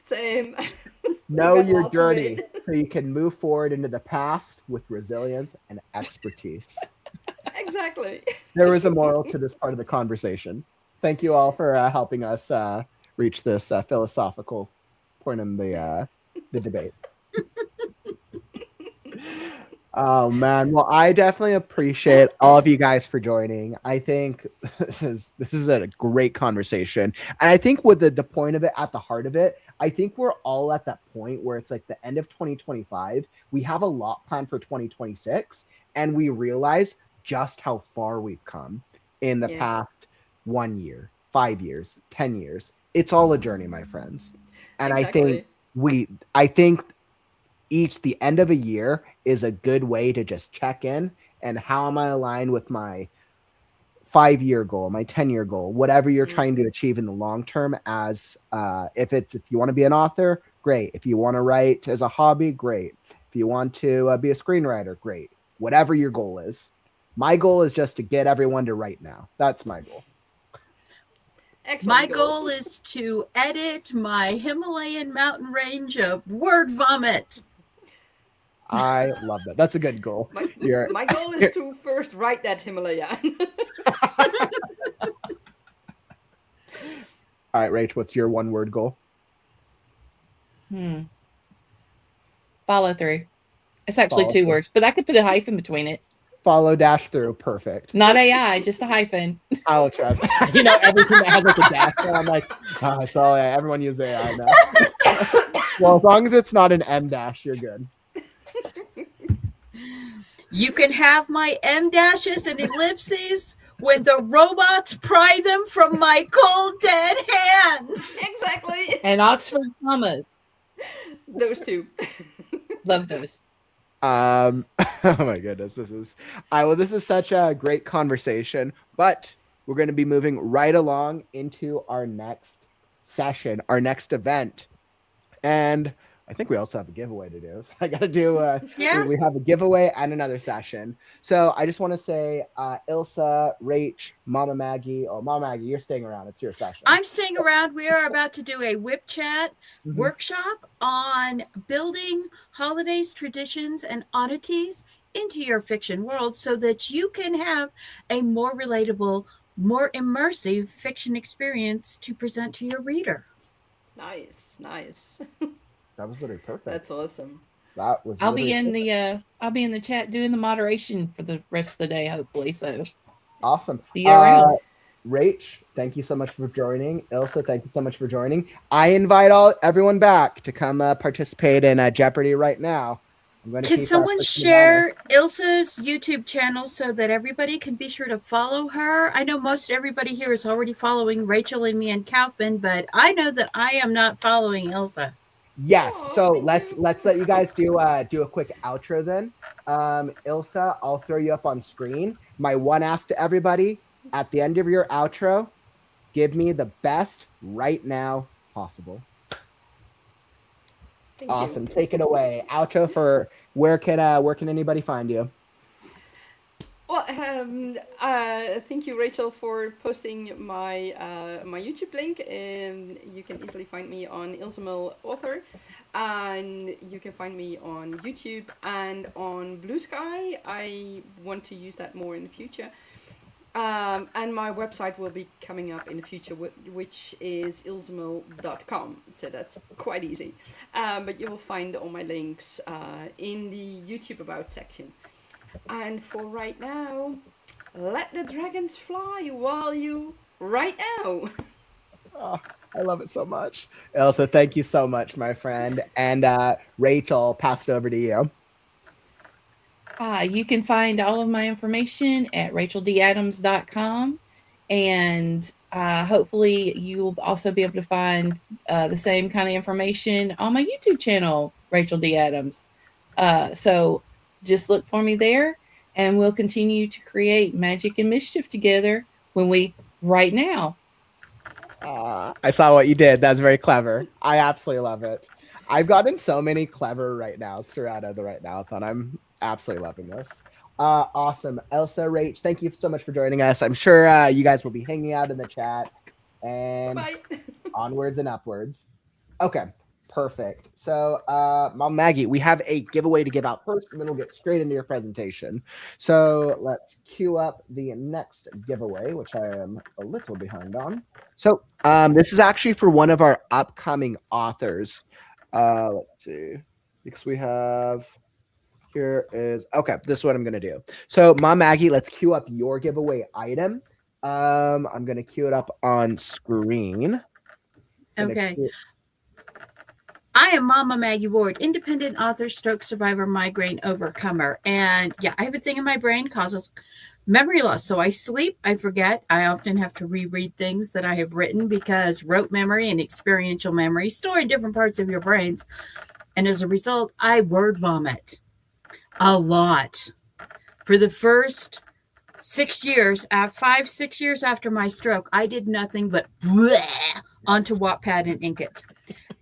Know got your lots of journey it. so you can move forward into the past with resilience and expertise. Exactly. There was a moral to this part of the conversation. Thank you all for helping us reach this philosophical point in the debate. Oh man, well, I definitely appreciate all of you guys for joining. I think this is a great conversation, and I think with the point of it, at the heart of it, I think we're all at that point where it's like the end of 2025. We have a lot planned for 2026, and we realize just how far we've come in the past 1 year, 5 years, 10 years. It's all a journey, my friends, and Exactly. I think the end of a year is a good way to just check in and how am I aligned with my 5-year goal, my 10-year goal, whatever you're trying to achieve in the long term. As if you want to be an author, great. If you want to write as a hobby, great. If you want to be a screenwriter, great. Whatever your goal is. My goal is just to get everyone to write now. That's my goal. Excellent My goal is to edit my Himalayan mountain range of word vomit. I love that. That's a good goal. My goal is to first write that Himalayan. All right, Rach, what's your 1-word goal? Follow through. It's actually 2 words, but I could put a hyphen between it. Follow dash through. Perfect. Not AI, just a hyphen. I'll trust. Everything that has like a dash there, I'm like, it's all AI. Everyone uses AI now. Well, as long as it's not an M dash, you're good. You can have my M dashes and ellipses when the robots pry them from my cold dead hands. Exactly. And Oxford commas. Those 2. Love those. Oh my goodness, this is such a great conversation, but we're going to be moving right along into our next session, our next event, and I think we also have a giveaway to do. So I got to do we have a giveaway and another session. So I just want to say, Ilse, Rach, Mama Maggie. Oh, Mama Maggie, you're staying around. It's your session. I'm staying around. We are about to do a whip chat workshop on building holidays, traditions, and oddities into your fiction world so that you can have a more relatable, more immersive fiction experience to present to your reader. Nice. That was literally perfect. That's awesome. That was. I'll be in the chat doing the moderation for the rest of the day, hopefully. So awesome. See you around. Rach, thank you so much for joining. Ilse, thank you so much for joining. I invite everyone back to come participate in Jeopardy right now. Can someone share Ilse's YouTube channel so that everybody can be sure to follow her? I know most everybody here is already following Rachel and me and Kaufman, but I know that I am not following Ilse. Yes. So let's let you guys do a quick outro then. Ilse, I'll throw you up on screen. My one ask to everybody at the end of your outro, give me the best right now possible. Awesome. Take it away. Outro for where can anybody find you? Well, thank you, Rachel, for posting my my YouTube link. And you can easily find me on Ilse Mul Author, and you can find me on YouTube and on Blue Sky. I want to use that more in the future. And my website will be coming up in the future, which is ilsemul.com. So that's quite easy. But you will find all my links in the YouTube About section. And for right now, let the dragons fly while you write now. Oh, I love it so much. Ilse, thank you so much, my friend. And Rachel, pass it over to you. You can find all of my information at racheldadams.com. And hopefully you'll also be able to find the same kind of information on my YouTube channel, Rachel D. Adams. So just look for me there, and we'll continue to create magic and mischief together when we write now. I saw what you did. That's very clever. I absolutely love it. I've gotten so many clever right nows throughout the WriteNow-athon. I'm absolutely loving this. Awesome. Ilse, Rach, thank you so much for joining us. I'm sure you guys will be hanging out in the chat. And Bye. onwards and upwards. Okay, perfect. So, Mom Maggie, we have a giveaway to give out first, and then we'll get straight into your presentation. So let's queue up the next giveaway, which I am a little behind on. So this is actually for one of our upcoming authors. Let's see, because we have, here is, okay, this is what I'm going to do. So Mom Maggie, let's queue up your giveaway item. I'm going to queue it up on screen. Okay. I am Mama Maggie Ward, independent author, stroke survivor, migraine overcomer. And yeah, I have a thing in my brain causes memory loss. So I sleep, I forget. I often have to reread things that I have written because rote memory and experiential memory store in different parts of your brains. And as a result, I word vomit a lot. For the first 6 years, 5-6 years after my stroke, I did nothing but bleh onto Wattpad and ink it.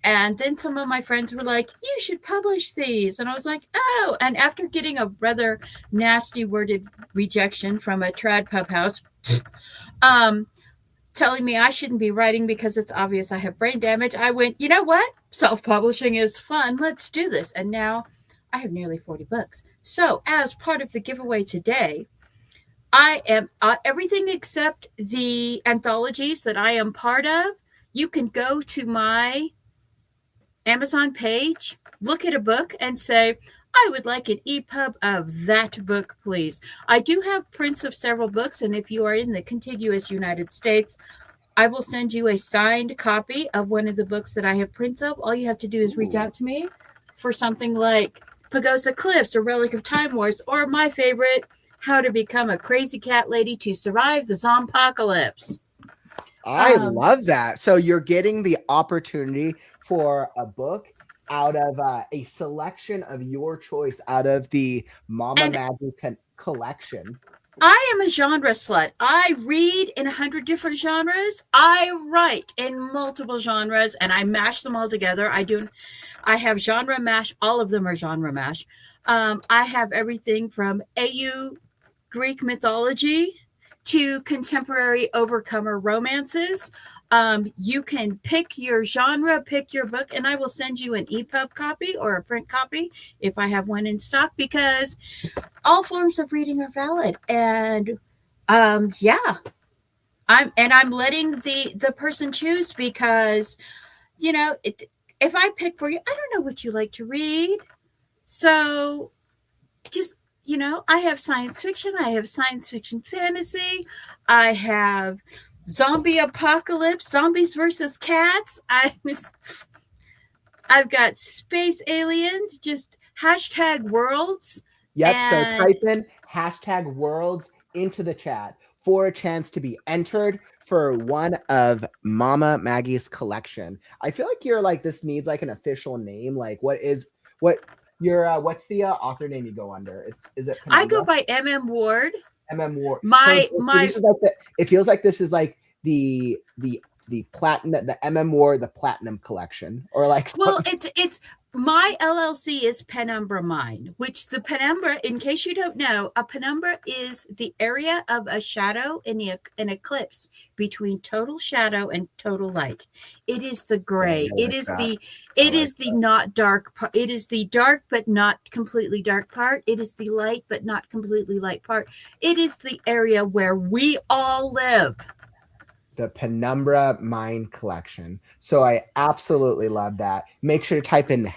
And then some of my friends were like, you should publish these. And I was like, oh. And after getting a rather nasty worded rejection from a trad pub house, telling me I shouldn't be writing because it's obvious I have brain damage, I went, you know what? Self-publishing is fun. Let's do this. And now I have nearly 40 books. So as part of the giveaway today, I am everything except the anthologies that I am part of. You can go to my Amazon page, look at a book and say, I would like an EPUB of that book, please. I do have prints of several books, and if you are in the contiguous United States, I will send you a signed copy of one of the books that I have prints of. All you have to do is reach out to me for something like Pagosa Cliffs or Relic of Time Wars, or my favorite, How to Become a Crazy Cat Lady to Survive the Zompocalypse. I love that. So you're getting the opportunity for a book out of a selection of your choice out of the Mama Maggie collection. I am a genre slut. I read in 100 different genres. I write in multiple genres, and I mash them all together. I have genre mash. All of them are genre mash. I have everything from AU Greek mythology to contemporary overcomer romances. You can pick your genre, pick your book, and I will send you an EPUB copy or a print copy if I have one in stock, because all forms of reading are valid. And yeah, I'm letting the person choose, because if I pick for you, I don't know what you like to read, so just I have science fiction, I have science fiction fantasy, I have zombie apocalypse, zombies versus cats. I've got space aliens, just #worlds. Yep. So type in #worlds into the chat for a chance to be entered for one of Mama Maggie's collection. I feel like you're like, this needs like an official name. Like what's the author name you go under? Is it Penumbra? I go by MM Ward. MM Ward. This is like it feels like this is like the platinum, the MM Ward, the platinum collection, or like. Well, it's my LLC is Penumbra Mine, which the penumbra, in case you don't know, a penumbra is the area of a shadow in an eclipse between total shadow and total light. It is the gray. It is the not dark part. It is the dark but not completely dark part. It is the light but not completely light part. It is the area where we all live. The Penumbra Mine collection. So I absolutely love that. Make sure to type in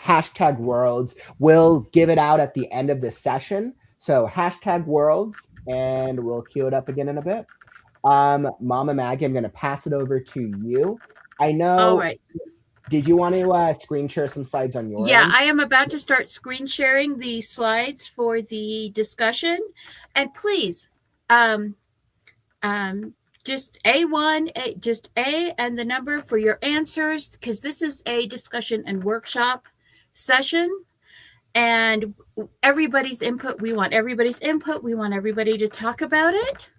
#worlds. We'll give it out at the end of the session. So hashtag worlds, and we'll cue it up again in a bit. Mama Maggie, I'm going to pass it over to you. I know. All right. Did you want to screen share some slides on your Yeah, end? I am about to start screen sharing the slides for the discussion. And please, just A1, just A and the number for your answers, because this is a discussion and workshop session. And everybody's input, we want everybody's input. We want everybody to talk about it.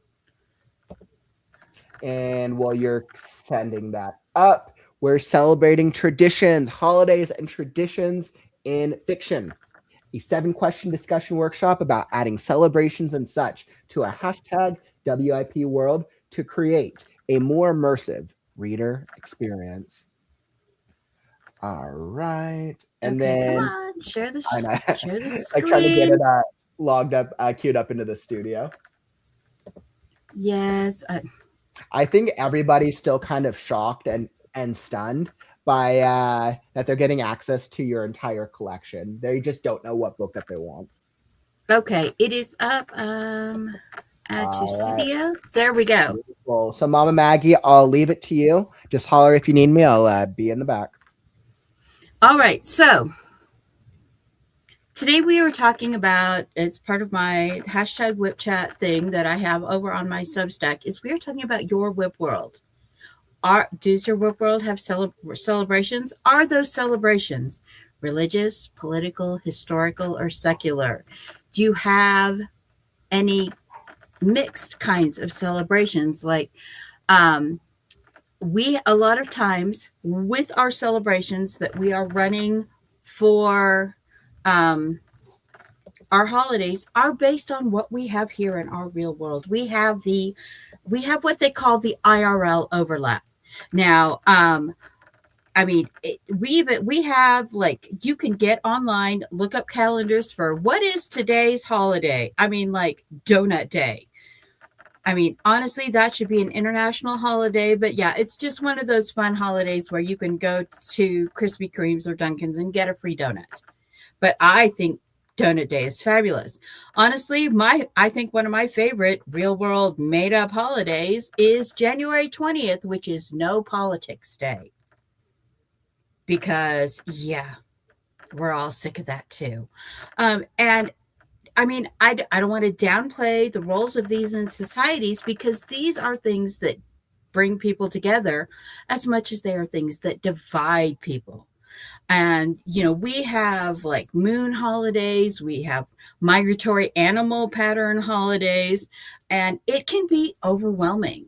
And while you're sending that up, we're celebrating traditions, holidays, and traditions in fiction. A 7-question discussion workshop about adding celebrations and such to a hashtag WIP world to create a more immersive reader experience. All right. And Okay, then come on, share the screen. like trying to get it logged up, queued up into the studio. Yes. I think everybody's still kind of shocked and stunned by that they're getting access to your entire collection. They just don't know what book that they want. Okay, it is up. Add to studio. There we go. Beautiful. So Mama Maggie, I'll leave it to you. Just holler if you need me. I'll be in the back. All right. So today we are talking about, as part of my hashtag whip chat thing that I have over on my Substack, is we are talking about your whip world. Does your whip world have celebrations? Are those celebrations religious, political, historical, or secular? Do you have any mixed kinds of celebrations? Like, we, a lot of times with our celebrations that we are running for our holidays are based on what we have here in our real world. We have what they call the IRL overlap. Now, I mean, we have, like, you can get online, look up calendars for what is today's holiday. I mean, like Donut Day. I mean, honestly, that should be an international holiday. But yeah, it's just one of those fun holidays where you can go to Krispy Kreme's or Dunkin's and get a free donut. But I think Donut Day is fabulous. Honestly, I think one of my favorite real world made up holidays is January 20th, which is No Politics Day. Because, yeah, we're all sick of that too. And I mean, I don't want to downplay the roles of these in societies, because these are things that bring people together as much as they are things that divide people. And, you know, we have like moon holidays, we have migratory animal pattern holidays, and it can be overwhelming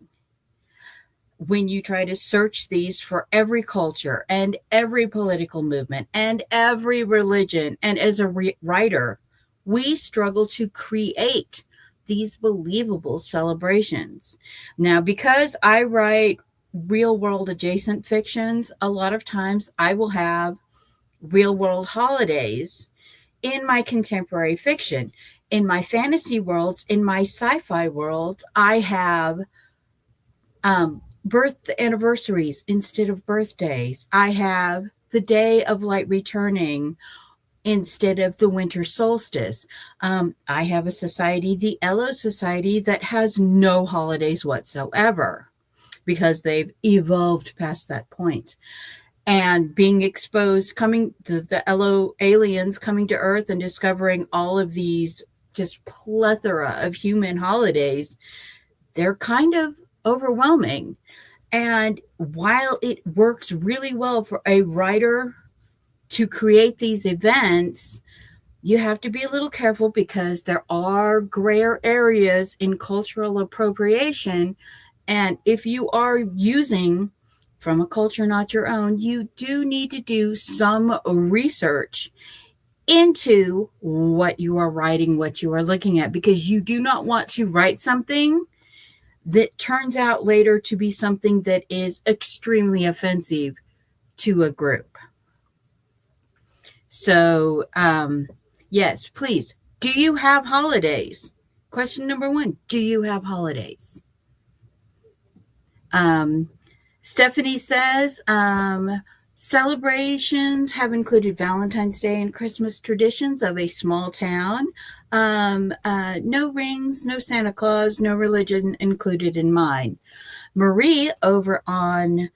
when you try to search these for every culture and every political movement and every religion. And as a writer, we struggle to create these believable celebrations. Now, because I write real world adjacent fictions, a lot of times I will have real world holidays in my contemporary fiction. In my fantasy worlds, in my sci-fi worlds, I have birth anniversaries instead of birthdays. I have the day of light returning instead of the winter solstice. I have a society, the Elo Society, that has no holidays whatsoever because they've evolved past that point. And being exposed, the Elo aliens coming to Earth and discovering all of these just plethora of human holidays, they're kind of overwhelming. And while it works really well for a writer to create these events, you have to be a little careful because there are grayer areas in cultural appropriation. And if you are using from a culture not your own, you do need to do some research into what you are writing, what you are looking at, because you do not want to write something that turns out later to be something that is extremely offensive to a group. So, yes, please. Do you have holidays? Question number 1. Do you have holidays? Stephanie says, Celebrations have included Valentine's Day and Christmas traditions of a small town. No rings, no Santa Claus, no religion included in mine. Marie over on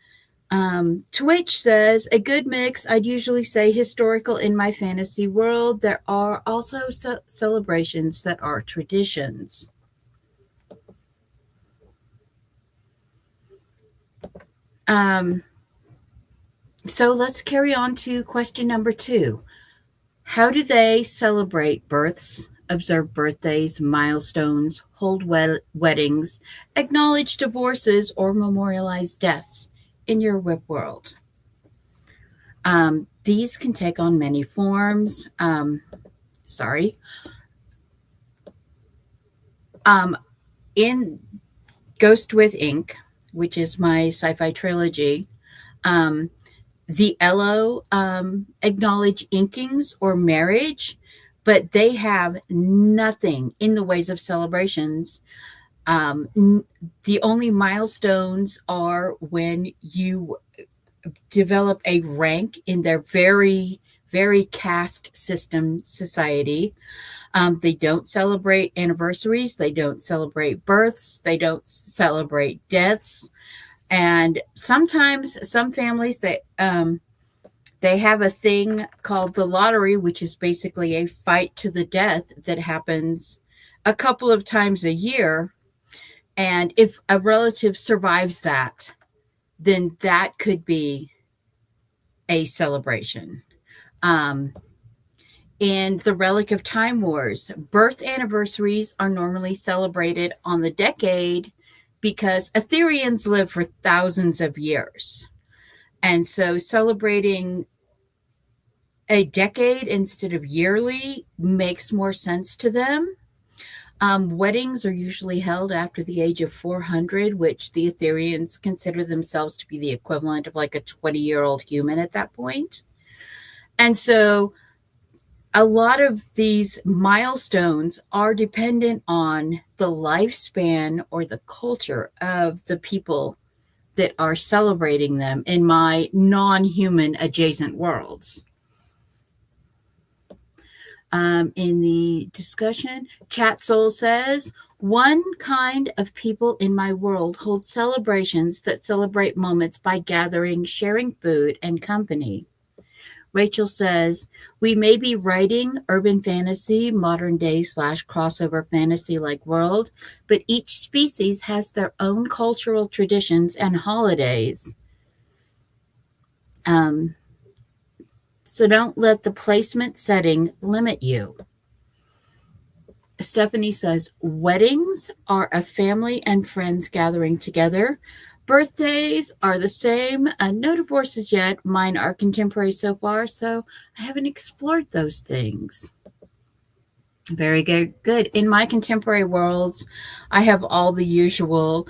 Twitch says, a good mix. I'd usually say historical in my fantasy world. There are also celebrations that are traditions. So let's carry on to question number 2. How do they celebrate births, observe birthdays, milestones, hold weddings, acknowledge divorces, or memorialize deaths in your WIP world? These can take on many forms. In Ghost with Ink, which is my sci-fi trilogy, the Elo acknowledge inkings or marriage, but they have nothing in the ways of celebrations. The only milestones are when you develop a rank in their very, very caste system society. They don't celebrate anniversaries. They don't celebrate births. They don't celebrate deaths. And sometimes some families that they have a thing called the lottery, which is basically a fight to the death that happens a couple of times a year. And if a relative survives that, then that could be a celebration. In the Relic of Time Wars, birth anniversaries are normally celebrated on the decade because Ethereans live for thousands of years. And so celebrating a decade instead of yearly makes more sense to them. Weddings are usually held after the age of 400, which the Ethereans consider themselves to be the equivalent of like a 20-year-old human at that point. And so a lot of these milestones are dependent on the lifespan or the culture of the people that are celebrating them in my non-human adjacent worlds. In the discussion, Chat Soul says, one kind of people in my world hold celebrations that celebrate moments by gathering, sharing food and company. Rachel says, we may be writing urban fantasy, modern day / crossover fantasy like world, but each species has their own cultural traditions and holidays. So don't let the placement setting limit you. Stephanie says, weddings are a family and friends gathering together. Birthdays are the same. No divorces yet. Mine are contemporary so far, so I haven't explored those things. Very good. In my contemporary worlds, I have all the usual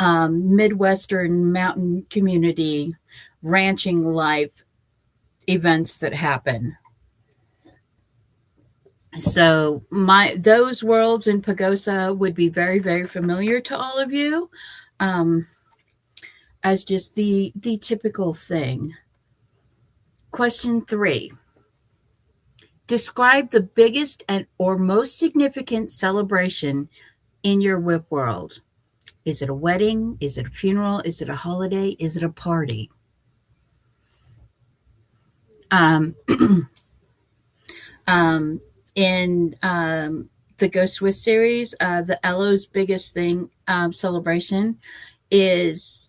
Midwestern mountain community ranching life events that happen. So those worlds in Pagosa would be very, very familiar to all of you. As just the typical thing. Question 3. Describe the biggest or most significant celebration in your WIP world. Is it a wedding? Is it a funeral? Is it a holiday? Is it a party? In the Ghost With series, the Elo's biggest thing celebration is,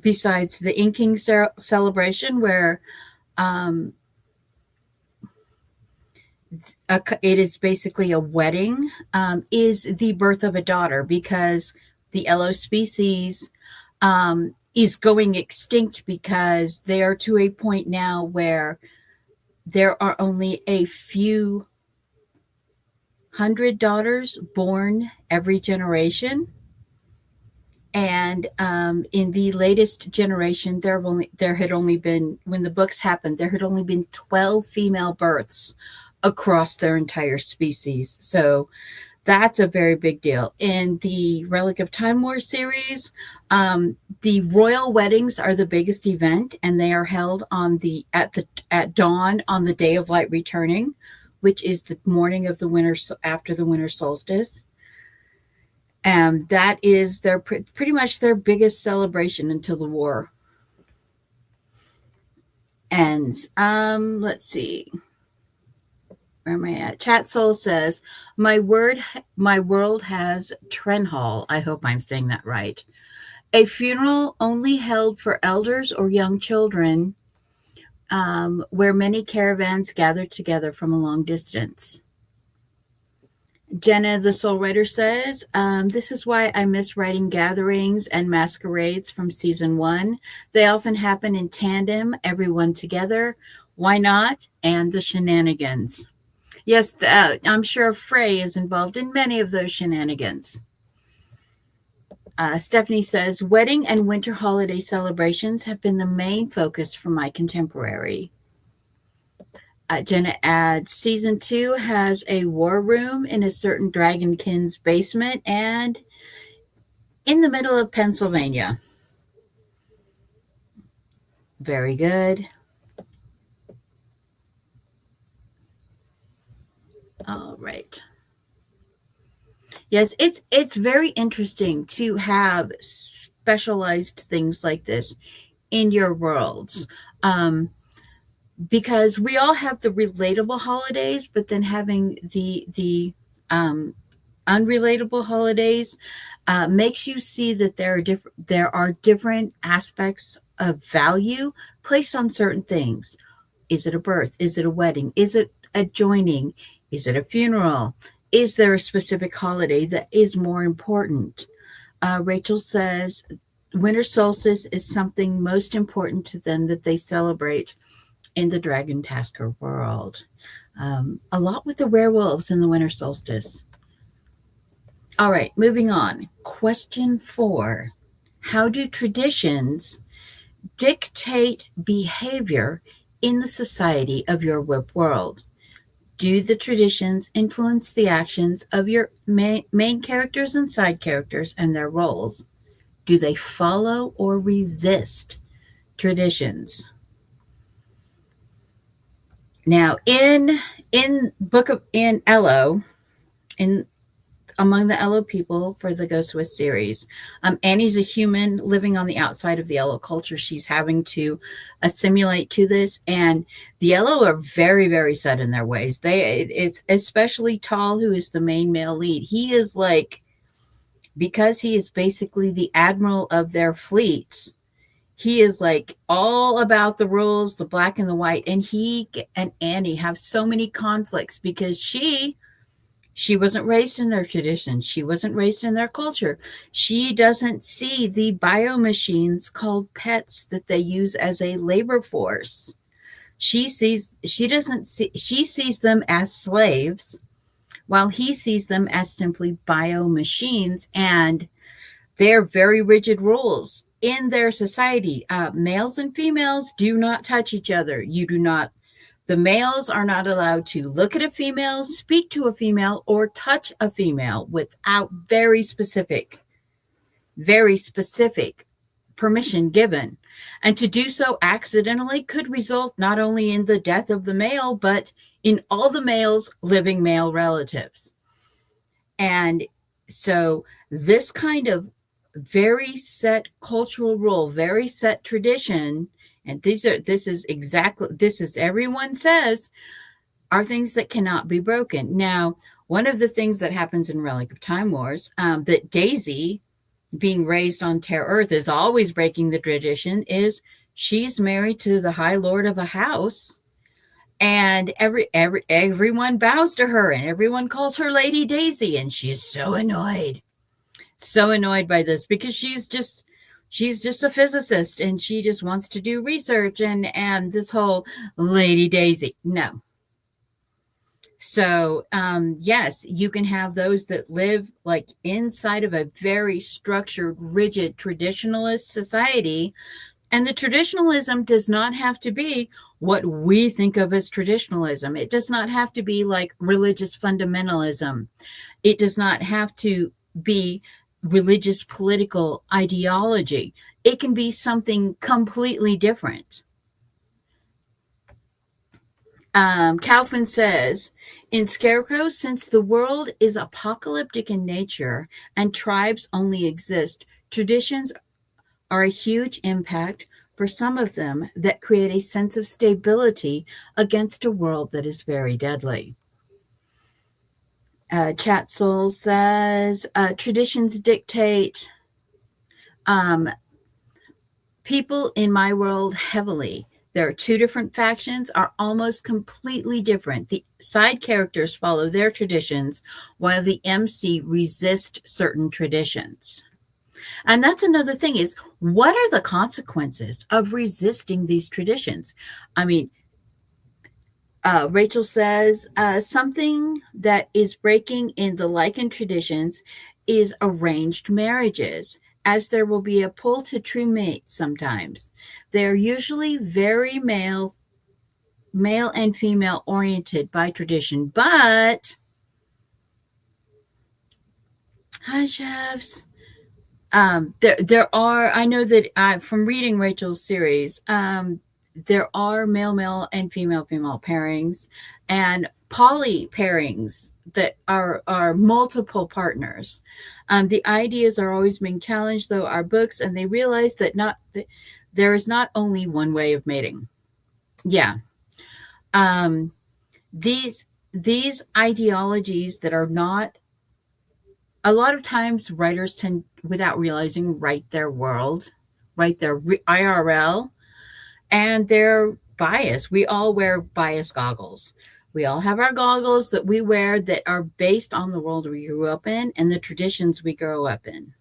besides the inking celebration, where it is basically a wedding, is the birth of a daughter, because the Elo species is going extinct because they are to a point now where there are only a few hundred daughters born every generation. And in the latest generation, there had only been, when the books happened, there had only been 12 female births across their entire species. So That's a very big deal. In the Relic of Time War series, the royal weddings are the biggest event, and they are held at dawn on the day of light returning, which is the morning of the winter after the winter solstice. And that is pretty much their biggest celebration until the war ends. Let's see. Where am I at? Chat Soul says, my world has Trenhall. I hope I'm saying that right. A funeral only held for elders or young children, where many caravans gather together from a long distance. Jenna the Soul Writer says, this is why I miss writing gatherings and masquerades from season 1. They often happen in tandem, everyone together. Why not? And the shenanigans. Yes, I'm sure Frey is involved in many of those shenanigans. Stephanie says, wedding and winter holiday celebrations have been the main focus for my contemporary. Jenna adds, season 2 has a war room in a certain dragonkin's basement and in the middle of Pennsylvania. Very good. All right. Yes, it's very interesting to have specialized things like this in your worlds, because we all have the relatable holidays, but then having the unrelatable holidays makes you see that there are different aspects of value placed on certain things. Is it a birth? Is it a wedding? Is it a joining? Is it a funeral? Is there a specific holiday that is more important? Rachel says, winter solstice is something most important to them that they celebrate in the Dragon Tasker world. A lot with the werewolves in the winter solstice. All right, moving on. Question 4. How do traditions dictate behavior in the society of your WIP world? Do the traditions influence the actions of your main characters and side characters and their roles? Do they follow or resist traditions? Now, in Elo, among the Elo people for the Ghost Witch series, Annie's a human living on the outside of the Elo culture. She's having to assimilate to this, and the Elo are very, very set in their ways. It's especially Tall, who is the main male lead. He is because he is basically the admiral of their fleets. He is all about the rules, the black and the white, and he and Annie have so many conflicts because she wasn't raised in their tradition. She wasn't raised in their culture. She doesn't see the biomachines called pets that they use as a labor force. She sees them as slaves, while he sees them as simply biomachines, and they're very rigid rules in their society. Males and females do not touch each other. The males are not allowed to look at a female, speak to a female, or touch a female without very specific permission given. And to do so accidentally could result not only in the death of the male, but in all the male's living male relatives. And so this kind of very set cultural rule, very set tradition, and this is everyone says, are things that cannot be broken. Now, one of the things that happens in Relic of Time Wars, that Daisy, being raised on Terra Earth, is always breaking the tradition, is she's married to the High Lord of a house, and everyone bows to her, and everyone calls her Lady Daisy, and she's so annoyed by this because she's just a physicist and she just wants to do research and this whole Lady Daisy. No. So, yes, you can have those that live inside of a very structured, rigid, traditionalist society, And the traditionalism does not have to be what we think of as traditionalism. It does not have to be like religious fundamentalism. It does not have to be religious political ideology. It can be something completely different. Kaufman says, in Scarecrow, since the world is apocalyptic in nature and tribes only exist, traditions are a huge impact for some of them that create a sense of stability against a world that is very deadly. Chatsoul says, traditions dictate people in my world heavily. There are two different factions are almost completely different. The side characters follow their traditions while the MC resist certain traditions. And that's another thing is, what are the consequences of resisting these traditions? I mean, Rachel says, something that is breaking in the Lycan traditions is arranged marriages, as there will be a pull to true mates sometimes. They're usually very male and female oriented by tradition, but hi, chefs. There are, I know that from reading Rachel's series, there are male and female pairings and poly pairings that are multiple partners. The ideas are always being challenged, though, our books, and they realize that there is not only one way of mating. Yeah. These ideologies that are not, a lot of times writers tend, without realizing, write their world, write their IRL, and they're biased. We all wear bias goggles. We all have our goggles that we wear that are based on the world we grew up in and the traditions we grow up in.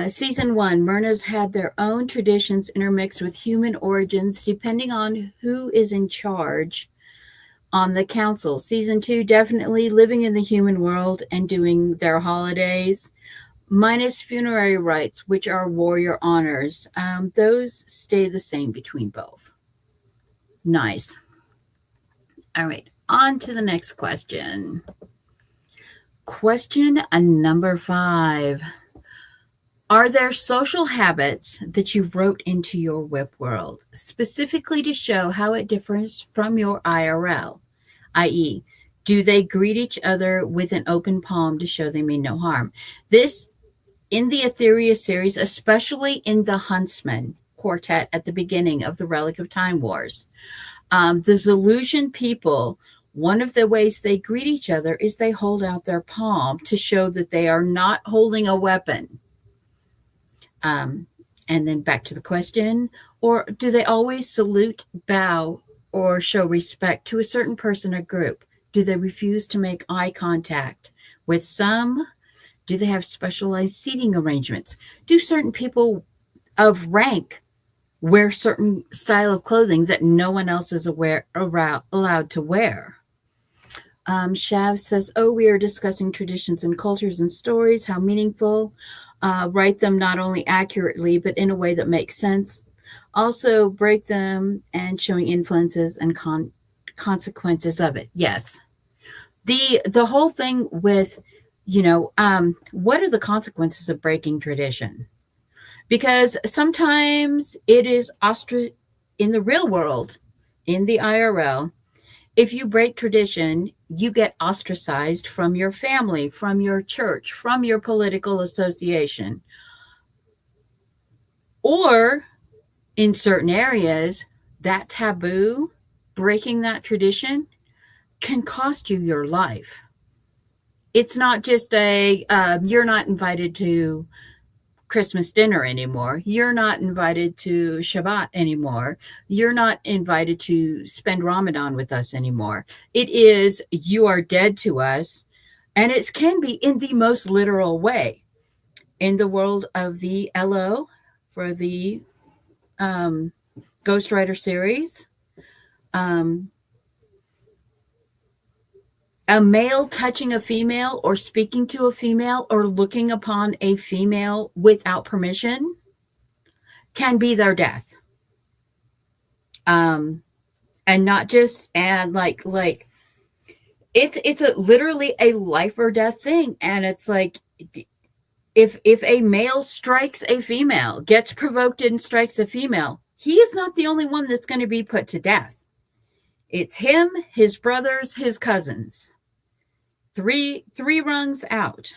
Season 1, Myrna's had their own traditions intermixed with human origins, depending on who is in charge on the council. Season 2, definitely living in the human world and doing their holidays, minus funerary rites, which are warrior honors. Those stay the same between both. Nice. All right, on to the next question. Question number 5. Are there social habits that you wrote into your WIP world, specifically to show how it differs from your IRL? I.e., do they greet each other with an open palm to show they mean no harm? This, in the Etheria series, especially in the Huntsman quartet at the beginning of the Relic of Time Wars, the Zolusian people, one of the ways they greet each other is they hold out their palm to show that they are not holding a weapon. And then back to the question, or do they always salute, bow, or show respect to a certain person or group? Do they refuse to make eye contact with some? Do they have specialized seating arrangements? Do certain people of rank wear certain style of clothing that no one else is allowed to wear? Shav says, we are discussing traditions and cultures and stories, how meaningful. Write them not only accurately, but in a way that makes sense. Also break them and showing influences and consequences of it. Yes. The whole thing with, what are the consequences of breaking tradition? Because sometimes it is in the real world, in the IRL, if you break tradition, you get ostracized from your family, from your church, from your political association. Or in certain areas, that taboo, breaking that tradition, can cost you your life. It's not just you're not invited to Christmas dinner anymore. You're not invited to Shabbat anymore. You're not invited to spend Ramadan with us anymore. It is, you are dead to us. And it can be in the most literal way. In the world of the LO for the Ghostwriter series, a male touching a female or speaking to a female or looking upon a female without permission can be their death. And not just, and like it's literally a life or death thing. And it's like, if a male strikes a female, gets provoked and strikes a female, he is not the only one that's going to be put to death. It's him, his brothers, his cousins. Three rungs out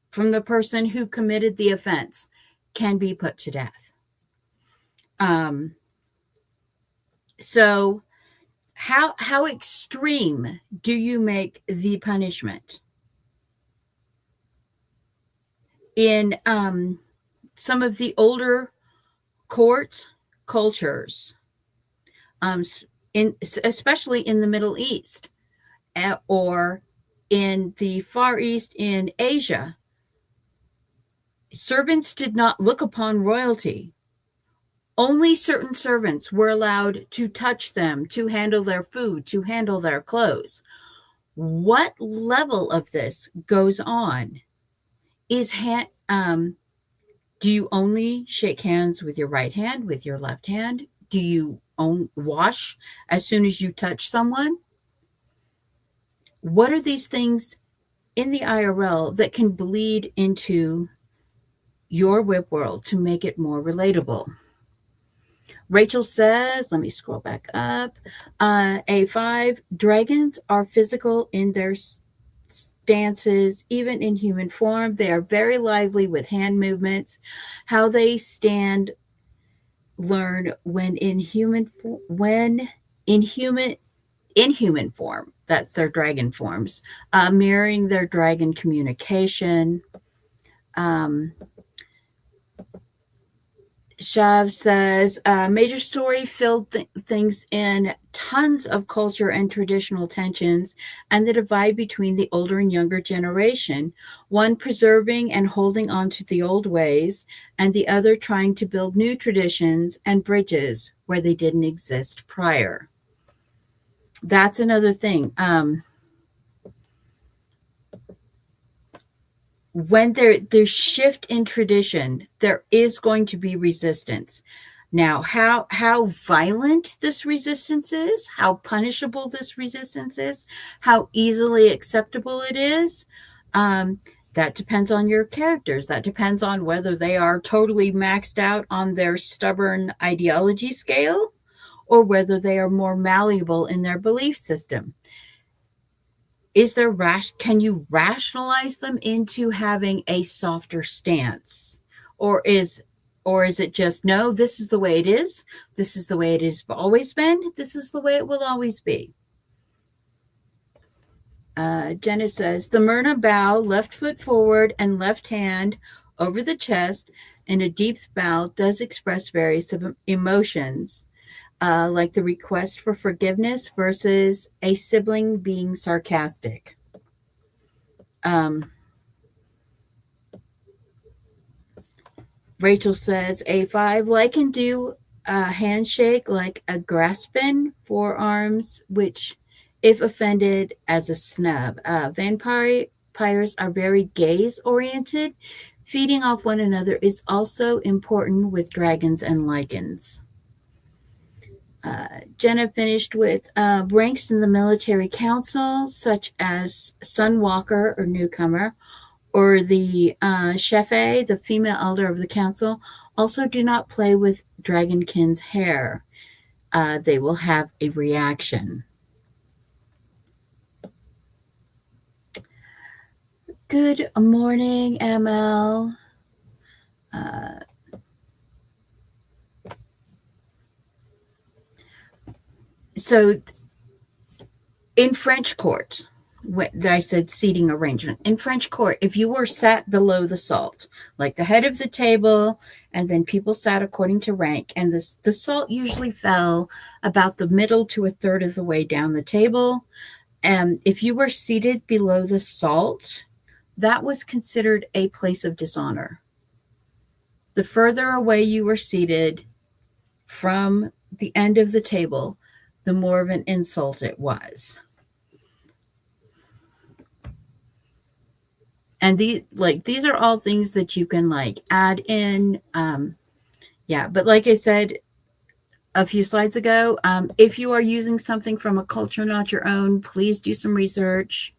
from the person who committed the offense can be put to death. So how extreme do you make the punishment? In some of the older cultures, especially in the Middle East, or in the Far East in Asia, servants did not look upon royalty. Only certain servants were allowed to touch them, to handle their food, to handle their clothes. What level of this goes on is do you only shake hands with your right hand, with your left hand? Do you wash as soon as you touch someone? What are these things in the IRL that can bleed into your WIP world to make it more relatable? Rachel says, let me scroll back up. A5, dragons are physical in their stances, even in human form. They are very lively with hand movements. How they stand, learn when in human form. That's their dragon forms, mirroring their dragon communication. Shav says, major story filled things in tons of culture and traditional tensions and the divide between the older and younger generation, one preserving and holding on to the old ways, and the other trying to build new traditions and bridges where they didn't exist prior. That's another thing. When there's shift in tradition, there is going to be resistance. Now, how violent this resistance is, how punishable this resistance is, how easily acceptable it is, that depends on your characters. That depends on whether they are totally maxed out on their stubborn ideology scale or whether they are more malleable in their belief system. Can you rationalize them into having a softer stance? Or is it just, no, this is the way it is. This is the way it has always been. This is the way it will always be. Jenna says, the Myrna bow, left foot forward and left hand over the chest, and a deep bow does express various emotions. Like the request for forgiveness versus a sibling being sarcastic. Rachel says, A5, like can do a handshake like a grasping forearms, which if offended as a snub. Vampires are very gaze-oriented. Feeding off one another is also important with dragons and lichens. Jenna finished with ranks in the military council, such as Sunwalker or newcomer, or the Shefe, the female elder of the council, also do not play with Dragonkin's hair. They will have a reaction. Good morning, ML. So in French court, I said seating arrangement. In French court, if you were sat below the salt, like the head of the table, and then people sat according to rank, and the salt usually fell about the middle to a third of the way down the table. And if you were seated below the salt, that was considered a place of dishonor. The further away you were seated from the end of the table, the more of an insult it was. And these are all things that you can add in Yeah, but like I said a few slides ago, if you are using something from a culture not your own, please do some research.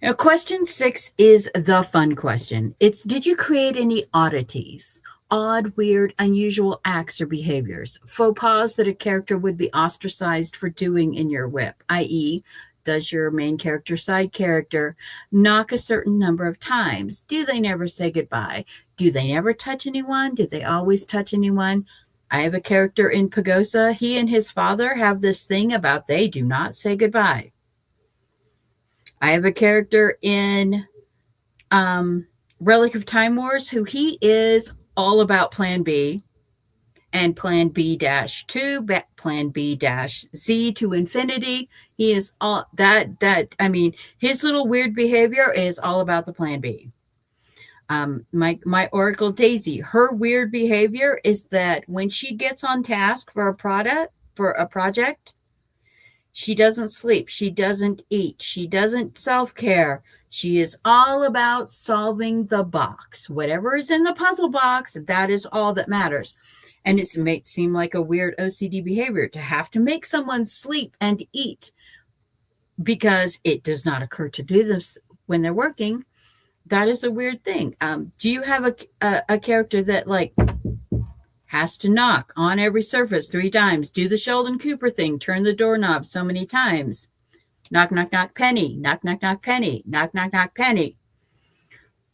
Now, question 6 is the fun question. It's, did you create any oddities? Odd, weird, unusual acts or behaviors, faux pas that a character would be ostracized for doing in your whip, i.e., does your main character, side character, knock a certain number of times? Do they never say goodbye? Do they never touch anyone? Do they always touch anyone? I have a character in Pagosa. He and his father have this thing about they do not say goodbye. I have a character in Relic of Time Wars who he is all about Plan B and Plan B-2, Plan B-Z to infinity. He is all that. I mean, his little weird behavior is all about the Plan B. My Oracle Daisy, her weird behavior is that when she gets on task for a project, she doesn't sleep. She doesn't eat. She doesn't self-care. She is all about solving the box. Whatever is in the puzzle box, that is all that matters. And it may seem like a weird OCD behavior to have to make someone sleep and eat because it does not occur to do this when they're working. That is a weird thing. Do you have a character that like has to knock on every surface 3 times, do the Sheldon Cooper thing, turn the doorknob so many times, knock, knock, knock, penny, knock, knock, knock, penny, knock, knock, knock, penny?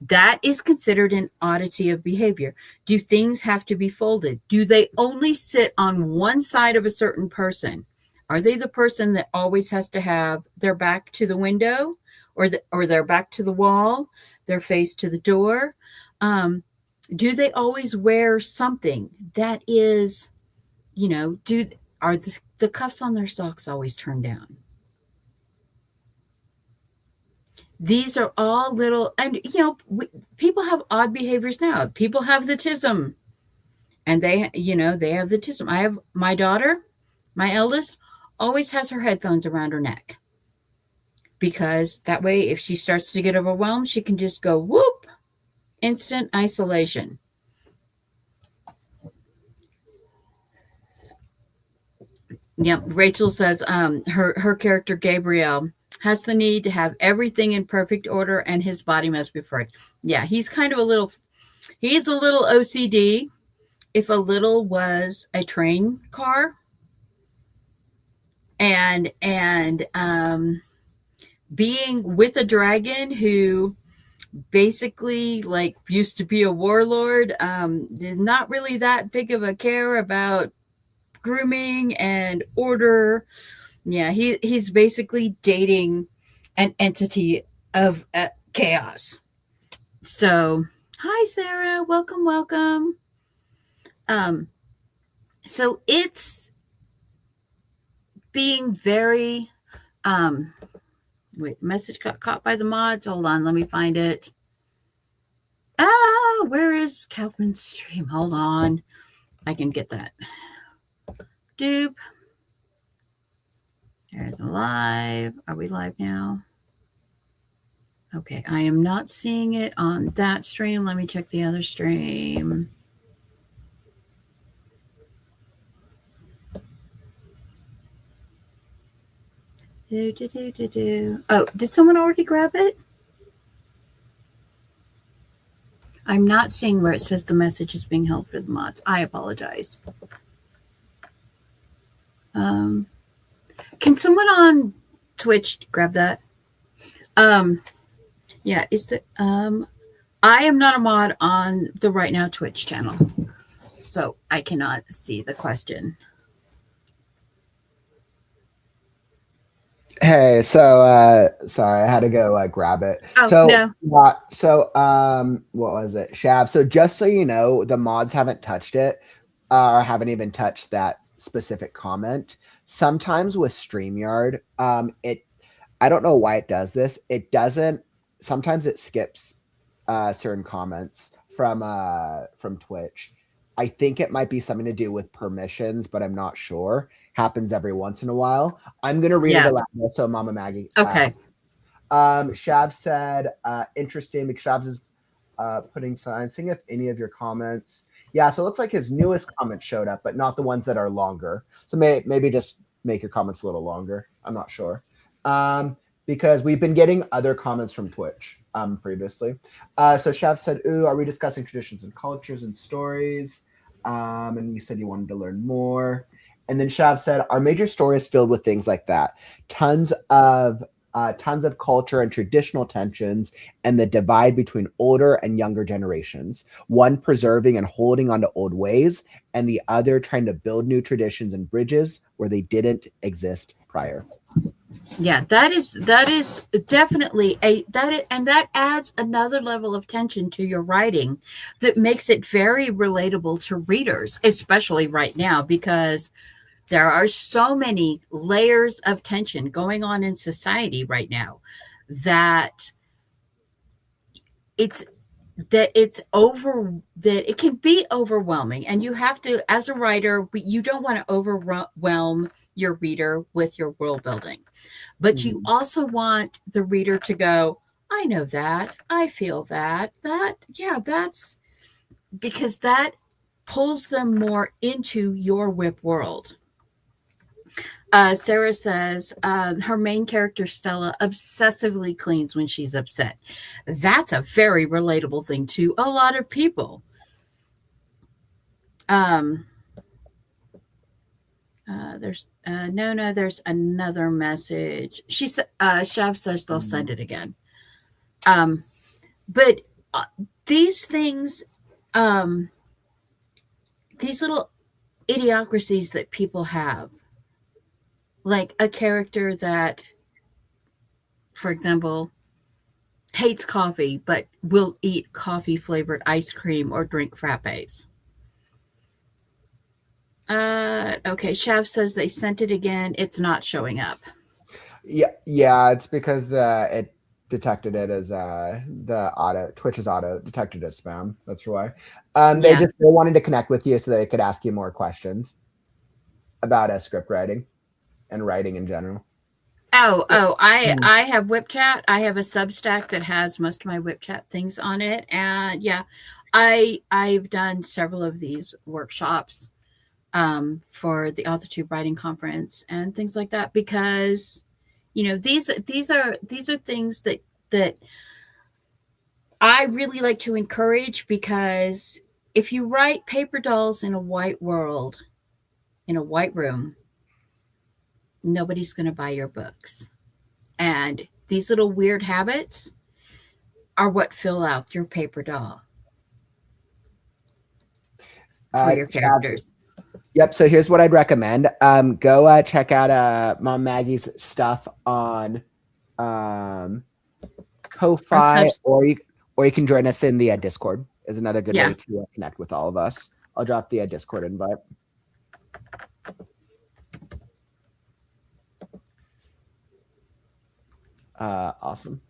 That is considered an oddity of behavior. Do things have to be folded? Do they only sit on one side of a certain person? Are they the person that always has to have their back to the window or their back to the wall, their face to the door? Do they always wear something that is, are the cuffs on their socks always turned down? These are all little, and people have odd behaviors now. People have the tism, and they have the tism. I have my daughter, my eldest, always has her headphones around her neck because that way, if she starts to get overwhelmed, she can just go whoop. Instant isolation. Yep. Rachel says her character Gabriel has the need to have everything in perfect order and his body must be perfect. Yeah, he's a little OCD. If a little was a train car and being with a dragon who basically like used to be a warlord, did not really that big of a care about grooming and order. Yeah, he's basically dating an entity of chaos. So hi Sarah, welcome. So it's being very wait, message got caught by the mods. Hold on, let me find it. Where is Kaufman's stream? Hold on. I can get that. Dupe. There's live. Are we live now? Okay, I am not seeing it on that stream. Let me check the other stream. Oh, did someone already grab it? I'm not seeing where it says the message is being held for the mods. I apologize. Can someone on Twitch grab that? Yeah, is that I am not a mod on the Right Now Twitch channel, so I cannot see the question. Hey, so sorry, I had to go grab it. Oh, no. What was it? Shav. So just so you know, the mods haven't touched it, or haven't even touched that specific comment. Sometimes with StreamYard, I don't know why it does this. It doesn't. Sometimes it skips certain comments from Twitch. I think it might be something to do with permissions, but I'm not sure. Happens every once in a while. I'm gonna read it aloud. So Mama Maggie. Okay. Shav said, interesting because Shav says, putting signs, seeing if any of your comments. Yeah, so it looks like his newest comments showed up, but not the ones that are longer. So maybe just make your comments a little longer. I'm not sure. Because we've been getting other comments from Twitch previously. So Chef said, ooh, are we discussing traditions and cultures and stories? And you said you wanted to learn more. And then Shav said, our major story is filled with things like that. Tons of culture and traditional tensions and the divide between older and younger generations, one preserving and holding on to old ways, and the other trying to build new traditions and bridges where they didn't exist prior. Yeah, that is definitely and that adds another level of tension to your writing that makes it very relatable to readers, especially right now, because there are so many layers of tension going on in society right now that it can be overwhelming, and you have to, as a writer, you don't want to overwhelm your reader with your world building, but you also want the reader to go, I know that, I feel that that's because that pulls them more into your whip world. Sarah says her main character, Stella, obsessively cleans when she's upset. That's a very relatable thing to a lot of people. There's there's another message. She said, Shav says they'll send it again. But these things, these little idiocracies that people have, like a character that, for example, hates coffee, but will eat coffee flavored ice cream or drink frappes. Okay, Shav says they sent it again. It's not showing up. Yeah, it's because it detected it as Twitch's auto detected as spam. That's why. They wanted to connect with you so they could ask you more questions about script writing and writing in general. I have Whip Chat. I have a Substack that has most of my Whip Chat things on it, and yeah, I've done several of these workshops for the AuthorTube Writing Conference and things like that, because these are things that I really like to encourage, because if you write paper dolls in a white world, in a white room, nobody's going to buy your books. And these little weird habits are what fill out your paper doll for your characters. Yep. So here's what I'd recommend. Go check out Mom Maggie's stuff on Ko-Fi, or you can join us in the Discord. Is another good way to connect with all of us. I'll drop the Discord invite. Awesome.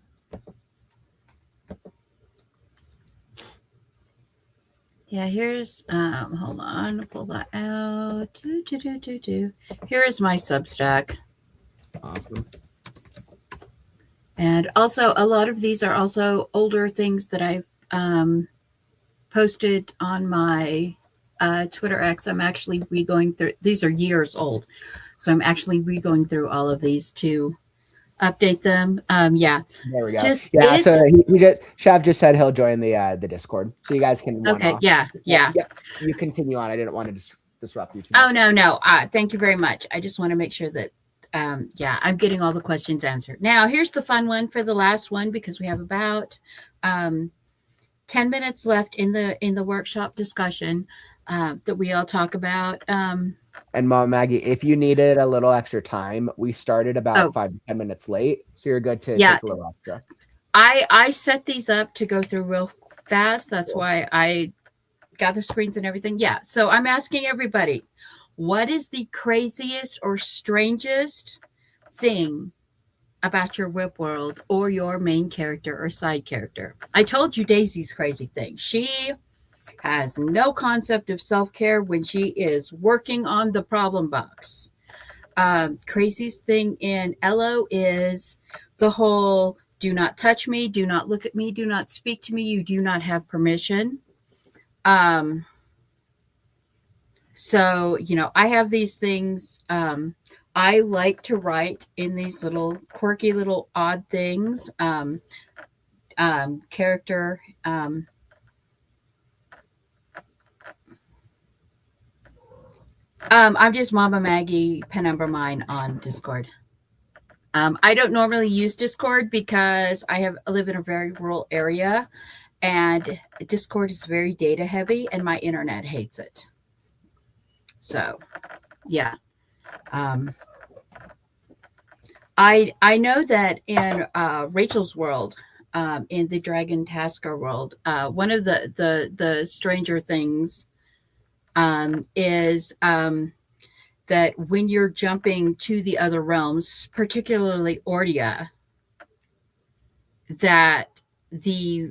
Yeah, here's hold on, pull that out. Here is my Substack. Awesome. And also, a lot of these are also older things that I've posted on my Twitter X. I'm actually re-going through. These are years old, so I'm actually re-going through all of these to update them. Yeah. There we go. So Shav just said he'll join the Discord, so you guys can. Okay. Yeah. You continue on. I didn't want to disrupt you too much. Oh no. Thank you very much. I just want to make sure that I'm getting all the questions answered. Now here's the fun one for the last one, because we have about 10 minutes left in the workshop discussion that we all talk about. And Mom Maggie, if you needed a little extra time, we started about 5 to 10 minutes late, so you're good to take a little extra. I set these up to go through real fast. That's why I got the screens and everything. Yeah. So I'm asking everybody, what is the craziest or strangest thing about your whip world or your main character or side character? I told you Daisy's crazy thing. She has no concept of self-care when she is working on the problem box. Craziest thing in Ello is the whole, do not touch me, do not look at me, do not speak to me, you do not have permission. So, I have these things. I like to write in these little quirky little odd things. Character. I'm just Mama Maggie Penumbra Mine on Discord. I don't normally use Discord because I live in a very rural area, and Discord is very data heavy, and my internet hates it. So, yeah. I know that in Rachel's world, in the Dragon Tasker world, one of the stranger things is that when you're jumping to the other realms, particularly Ordia, that the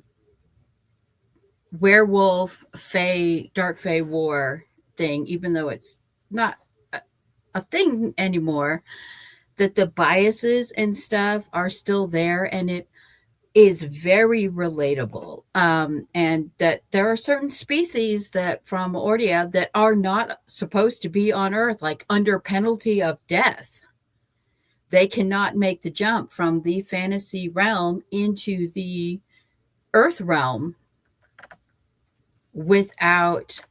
werewolf, fae, dark fae war thing, even though it's not a thing anymore, that the biases and stuff are still there, and it is very relatable. And that there are certain species that from Ordia that are not supposed to be on Earth, like under penalty of death. They cannot make the jump from the fantasy realm into the Earth realm without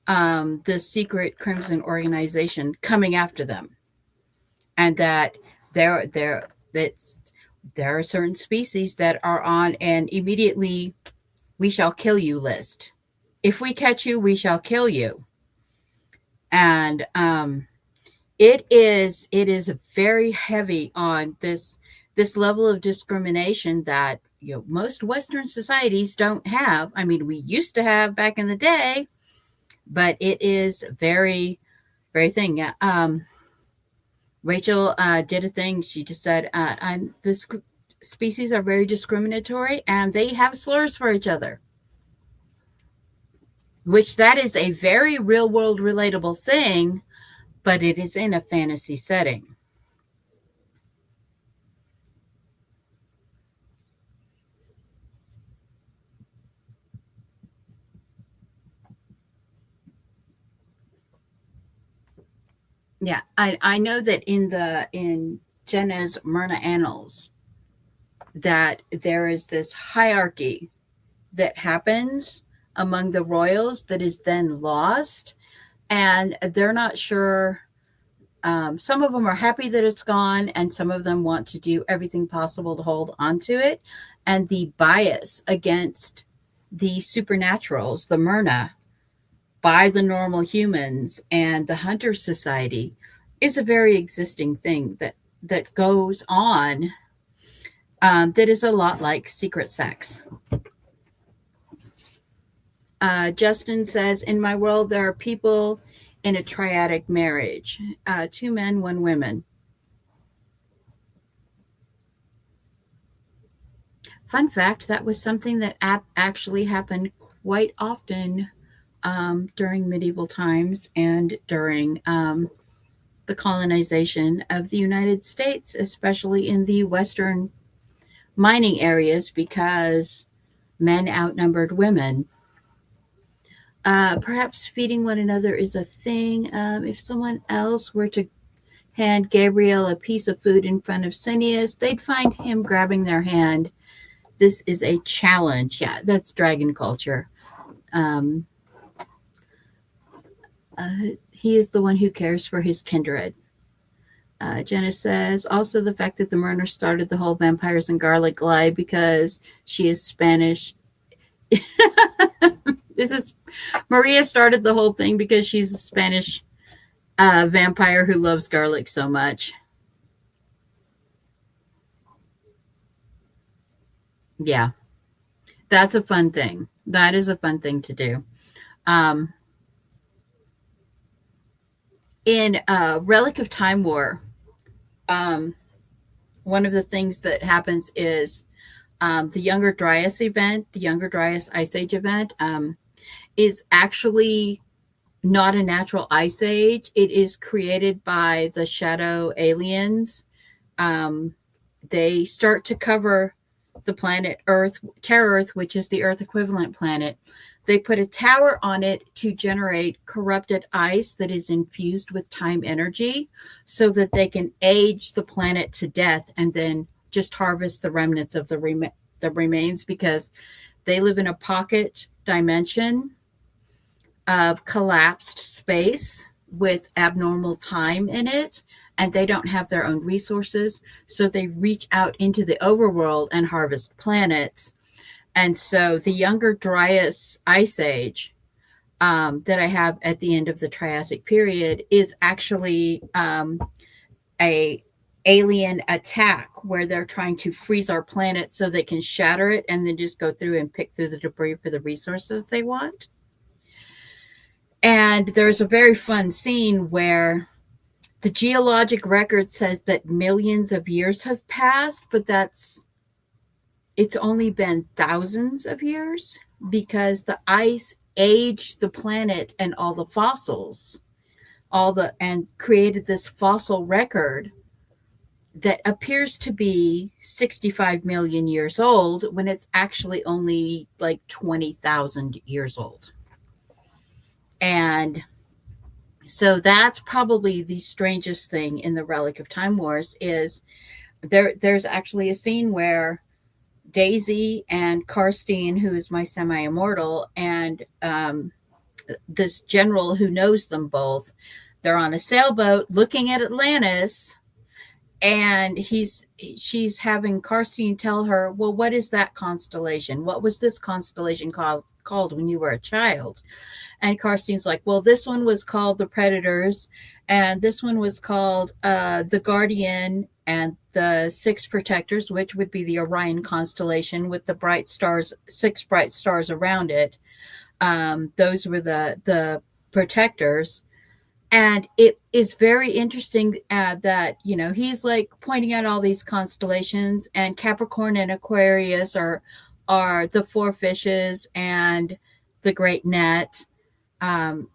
the secret Crimson organization coming after them. And that there are certain species that are on an immediately we shall kill you list. If we catch you, we shall kill you. And it is very heavy on this level of discrimination that most Western societies don't have. I mean, we used to have back in the day, but it is very, very thing. Rachel did a thing. She just said, this species are very discriminatory, and they have slurs for each other. Which that is a very real world relatable thing, but it is in a fantasy setting. Yeah, I know that in Jenna's Myrna Annals that there is this hierarchy that happens among the royals that is then lost, and they're not sure. Some of them are happy that it's gone, and some of them want to do everything possible to hold on to it. And the bias against the supernaturals, the Myrna, by the normal humans and the Hunter Society is a very existing thing that goes on, that is a lot like secret sex. Justin says, in my world, there are people in a triadic marriage, 2 men, 1 woman. Fun fact, that was something that actually happened quite often during medieval times and during the colonization of the United States, especially in the western mining areas, because men outnumbered women. Perhaps feeding one another is a thing. If someone else were to hand Gabriel a piece of food in front of Cineas, they'd find him grabbing their hand. This is a challenge. Yeah, that's dragon culture. He is the one who cares for his kindred. Jenna says, also the fact that the Myrna started the whole vampires and garlic lie because she is Spanish. Maria started the whole thing because she's a Spanish vampire who loves garlic so much. Yeah, that's a fun thing. That is a fun thing to do. In Relic of Time War, one of the things that happens is the Younger Dryas event, the Younger Dryas Ice Age event, is actually not a natural ice age. It is created by the shadow aliens. They start to cover the planet Earth, Terra Earth, which is the Earth equivalent planet. They put a tower on it to generate corrupted ice that is infused with time energy so that they can age the planet to death and then just harvest the remnants of the remains, because they live in a pocket dimension of collapsed space with abnormal time in it, and they don't have their own resources. So they reach out into the overworld and harvest planets. And so the Younger Dryas Ice Age that I have at the end of the Triassic period is actually a alien attack where they're trying to freeze our planet so they can shatter it and then just go through and pick through the debris for the resources they want. And there's a very fun scene where the geologic record says that millions of years have passed, but it's only been thousands of years, because the ice aged the planet and all the fossils, and created this fossil record that appears to be 65 million years old when it's actually only like 20,000 years old. And so that's probably the strangest thing in the Relic of Time Wars is there's actually a scene where Daisy and Karstein, who is my semi-immortal, and this general who knows them both, they're on a sailboat looking at Atlantis, and she's having Karstein tell her, well, what is that constellation? What was this constellation called when you were a child? And Karstein's like, well, this one was called the Predators, and this one was called the Guardian, and the Six Protectors, which would be the Orion constellation with the bright stars, 6 bright stars around it. Those were the protectors. And it is very interesting that, he's like pointing out all these constellations, and Capricorn and Aquarius are the 4 fishes and the great net. And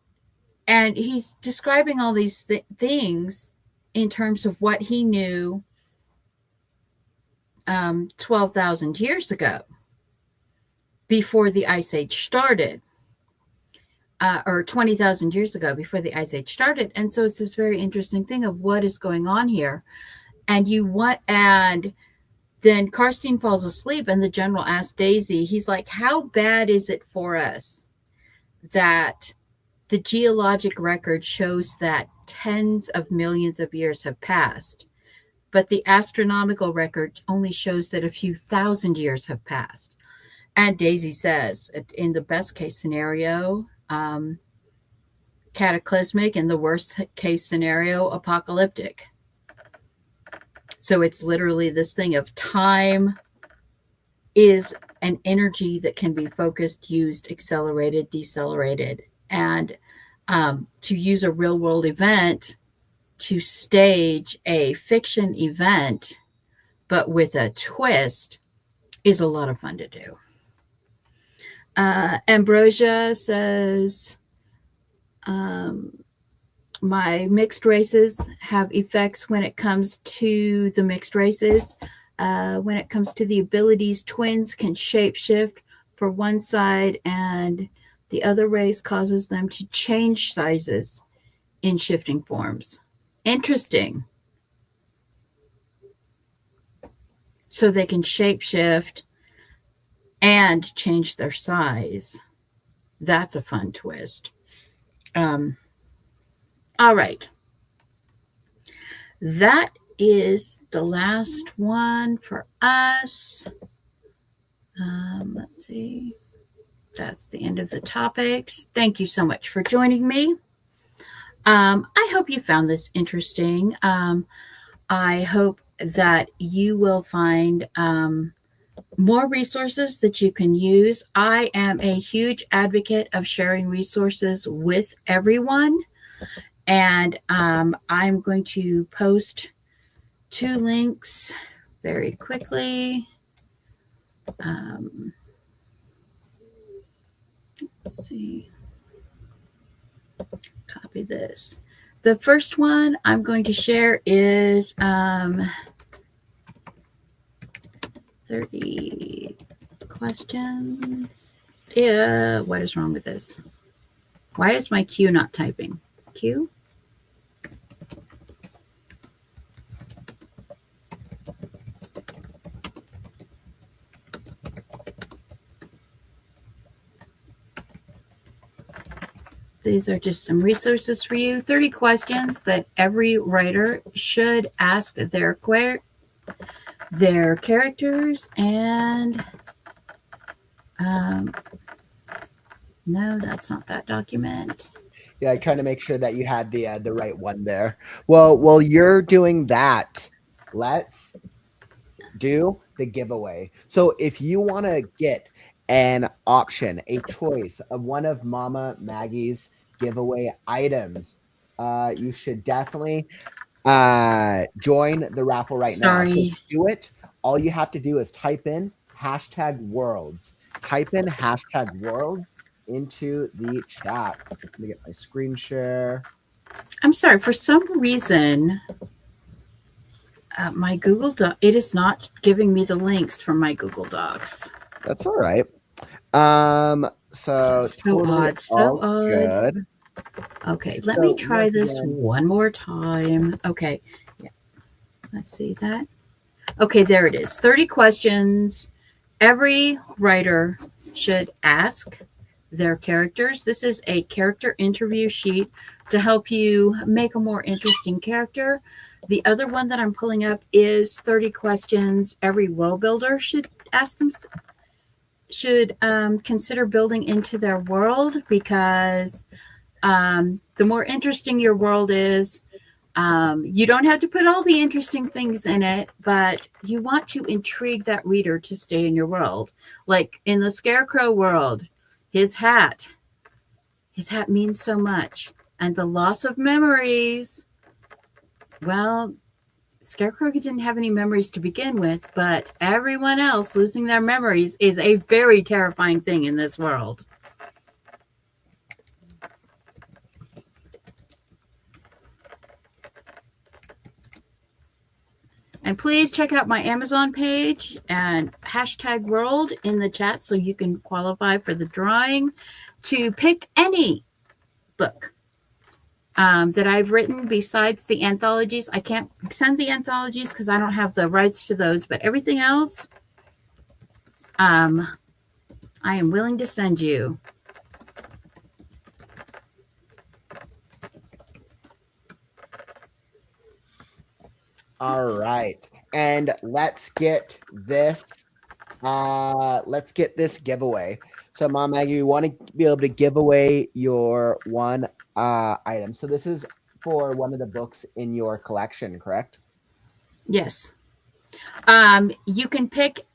he's describing all these things in terms of what he knew 12,000 years ago, before the Ice Age started. Or 20,000 years ago, before the Ice Age started. And so it's this very interesting thing of what is going on here. And then Karstein falls asleep, and the general asks Daisy, he's like, how bad is it for us that the geologic record shows that tens of millions of years have passed, but the astronomical record only shows that a few thousand years have passed? And Daisy says, in the best case scenario, cataclysmic, and the worst case scenario, apocalyptic. So it's literally this thing of time is an energy that can be focused, used, accelerated, decelerated. And to use a real world event to stage a fiction event, but with a twist, is a lot of fun to do. Ambrosia says, my mixed races have effects when it comes to the mixed races. When it comes to the abilities, twins can shapeshift for one side, and the other race causes them to change sizes in shifting forms. Interesting. So they can shapeshift and change their size. That's a fun twist. All right. That is the last one for us. Let's see. That's the end of the topics. Thank you so much for joining me. I hope you found this interesting. I hope that you will find more resources that you can use. I am a huge advocate of sharing resources with everyone. And I'm going to post 2 links very quickly. Let's see. Copy this. The first one I'm going to share is 30 questions. Yeah, what is wrong with this? Why is my Q not typing? Q? These are just some resources for you. 30 questions that every writer should ask their characters, and no, that's not that document. Yeah, trying to make sure that you had the right one there. Well, while you're doing that, let's do the giveaway. So if you want to get an option, a choice of one of Mama Maggie's giveaway items, you should definitely join the raffle right now. So to do it, all you have to do is type in #worlds. Type in #worlds into the chat. Let me get my screen share. I'm sorry, for some reason, my Google Doc, it is not giving me the links from my Google Docs. That's all right. So totally odd. So odd. Good. Okay, let me try this one more time. Okay, yeah. Let's see that. Okay, there it is. 30 questions every writer should ask their characters. This is a character interview sheet to help you make a more interesting character. The other one that I'm pulling up is 30 questions every world builder should ask them, should consider building into their world, because the more interesting your world is, you don't have to put all the interesting things in it, but you want to intrigue that reader to stay in your world. Like in the Scarecrow world, his hat means so much. And the loss of memories, well, Scarecrow didn't have any memories to begin with, but everyone else losing their memories is a very terrifying thing in this world. And please check out my Amazon page and #world in the chat so you can qualify for the drawing to pick any book that I've written besides the anthologies. I can't send the anthologies because I don't have the rights to those, but everything else, I am willing to send you. All right. And let's get this giveaway. So Mom Maggie, you want to be able to give away your one item. So this is for one of the books in your collection, correct? Yes. You can pick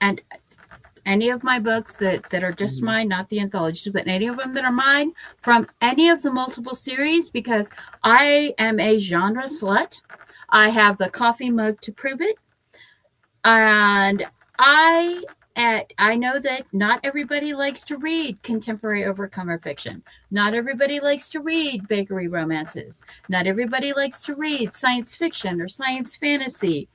any of my books that are just mine, not the anthologies, but any of them that are mine from any of the multiple series, because I am a genre slut. I have the coffee mug to prove it. And I know that not everybody likes to read contemporary overcomer fiction. Not everybody likes to read bakery romances. Not everybody likes to read science fiction or science fantasy.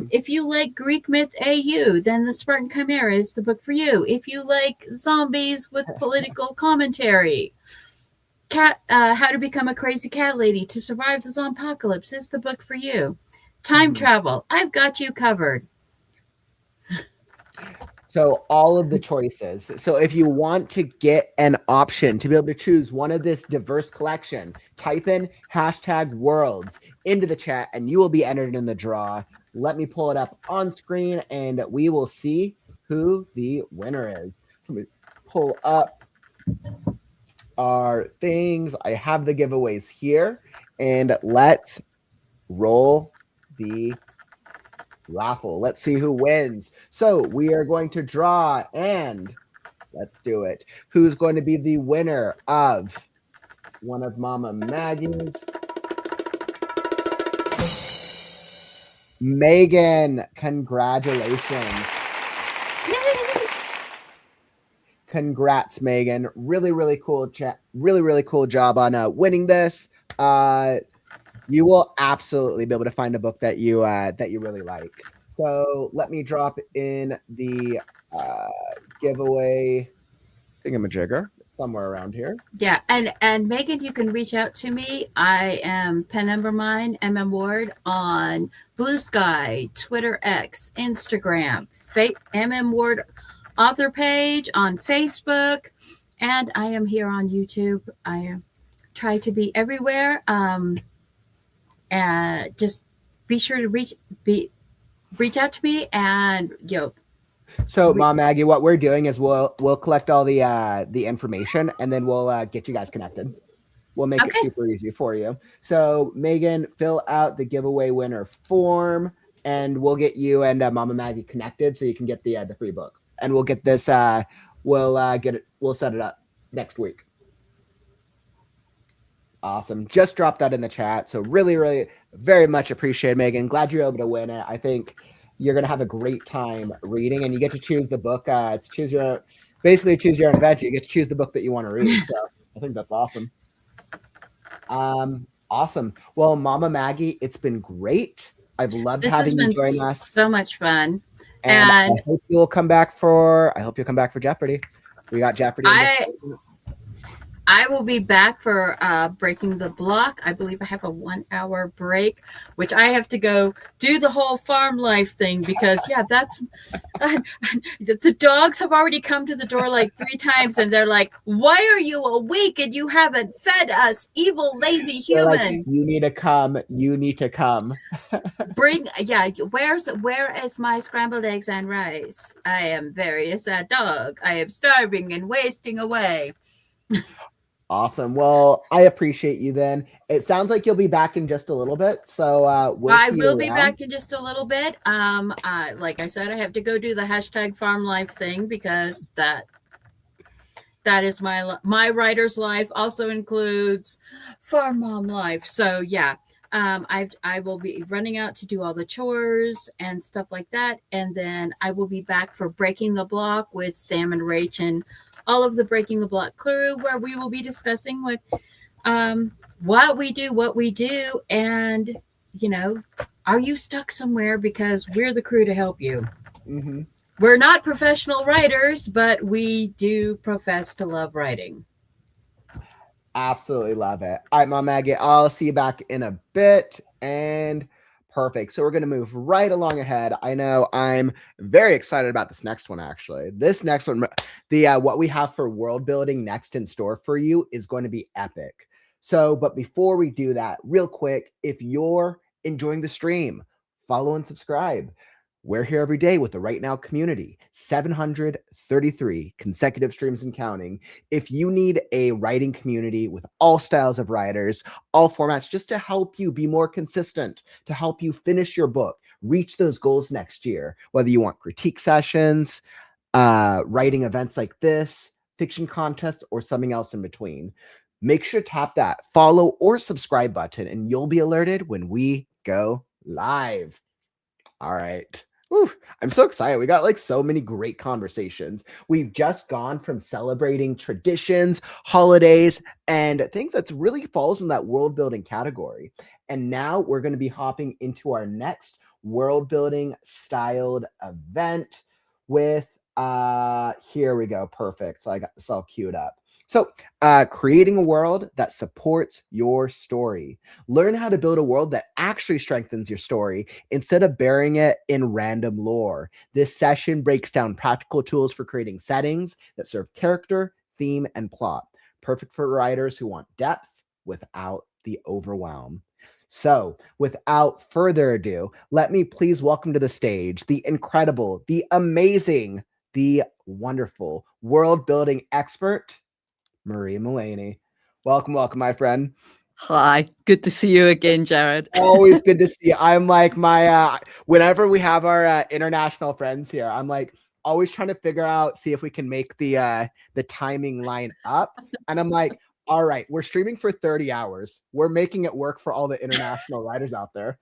If you like Greek myth AU, then the Spartan Chimera is the book for you. If you like zombies with political commentary, How to Become a Crazy Cat Lady to Survive the Zompocalypse is the book for you. Time travel, I've got you covered. So all of the choices. So if you want to get an option to be able to choose one of this diverse collection, type in #worlds into the chat and you will be entered in the draw. Let me pull it up on screen and we will see who the winner is. Let me pull up our things. I have the giveaways here and let's roll the raffle. Let's see who wins. So we are going to draw and let's do it. Who's going to be the winner of one of Mama Maggie's? Megan, congratulations. Congrats, Megan. Really cool really cool job on winning this. You will absolutely be able to find a book that you really like. So let me drop in the giveaway thingamajigger somewhere around here. Yeah, and Megan, you can reach out to me. I am pen number mine, MM on Blue Sky, Twitter X, Instagram, MM Ward author page on Facebook, and I am here on YouTube. I try to be everywhere. And just be sure to reach out to me, and So, Mom Maggie, what we're doing is we'll collect all the information, and then we'll get you guys connected. We'll make it super easy for you. So, Megan, fill out the giveaway winner form, and we'll get you and Mama Maggie connected so you can get the free book. And we'll get this. We'll set it up next week. Awesome. Just drop that in the chat. So really, really, very much appreciated, Megan. Glad you're able to win it. I think you're going to have a great time reading, and you get to choose the book. It's choose your own adventure. You get to choose the book that you want to read. So I think that's awesome. Awesome. Well, Mama Maggie, it's been great. I've loved having you join us. So much fun. And I hope you'll come back for Jeopardy. We got Jeopardy. I will be back for Breaking the Block. I believe I have a 1 hour break, which I have to go do the whole farm life thing because, that's the dogs have already come to the door like 3 times and they're like, why are you awake and you haven't fed us, evil, lazy human? Like, you need to come. Where is my scrambled eggs and rice? I am very a sad dog. I am starving and wasting away. Awesome. Well, I appreciate you then. It sounds like you'll be back in just a little bit. So I will be back in just a little bit. Like I said, I have to go do the hashtag farm life thing because that is my writer's life also includes farm mom life. So I will be running out to do all the chores and stuff like that. And then I will be back for Breaking the Block with Sam and Rach and all of the Breaking the Block crew, where we will be discussing what we do. And, are you stuck somewhere? Because we're the crew to help you. Mm-hmm. We're not professional writers, but we do profess to love writing. Absolutely love it. All right, Mom Maggie, I'll see you back in a bit. And perfect. So we're going to move right along ahead. I know I'm very excited about this next one, actually. This next one, what we have for world building next in store for you is going to be epic. So, but before we do that, real quick, if you're enjoying the stream, follow and subscribe. We're here every day with the Right Now community, 733 consecutive streams and counting. If you need a writing community with all styles of writers, all formats, just to help you be more consistent, to help you finish your book, reach those goals next year, whether you want critique sessions, writing events like this, fiction contests, or something else in between, make sure to tap that follow or subscribe button and you'll be alerted when we go live. All right. Whew, I'm so excited. We got so many great conversations. We've just gone from celebrating traditions, holidays, and things that really falls in that world building category. And now we're going to be hopping into our next world building styled event with, here we go. Perfect. So I got this all queued up. So creating a world that supports your story. Learn how to build a world that actually strengthens your story instead of burying it in random lore. This session breaks down practical tools for creating settings that serve character, theme, and plot. Perfect for writers who want depth without the overwhelm. So without further ado, let me please welcome to the stage the incredible, the amazing, the wonderful world building expert, Marie Mullany. Welcome, my friend. Hi, good to see you again, Jared. Always good to see you. I'm like whenever we have our international friends here, I'm like always trying to figure out, see if we can make the timing line up. And I'm like, all right, we're streaming for 30 hours. We're making it work for all the international writers out there.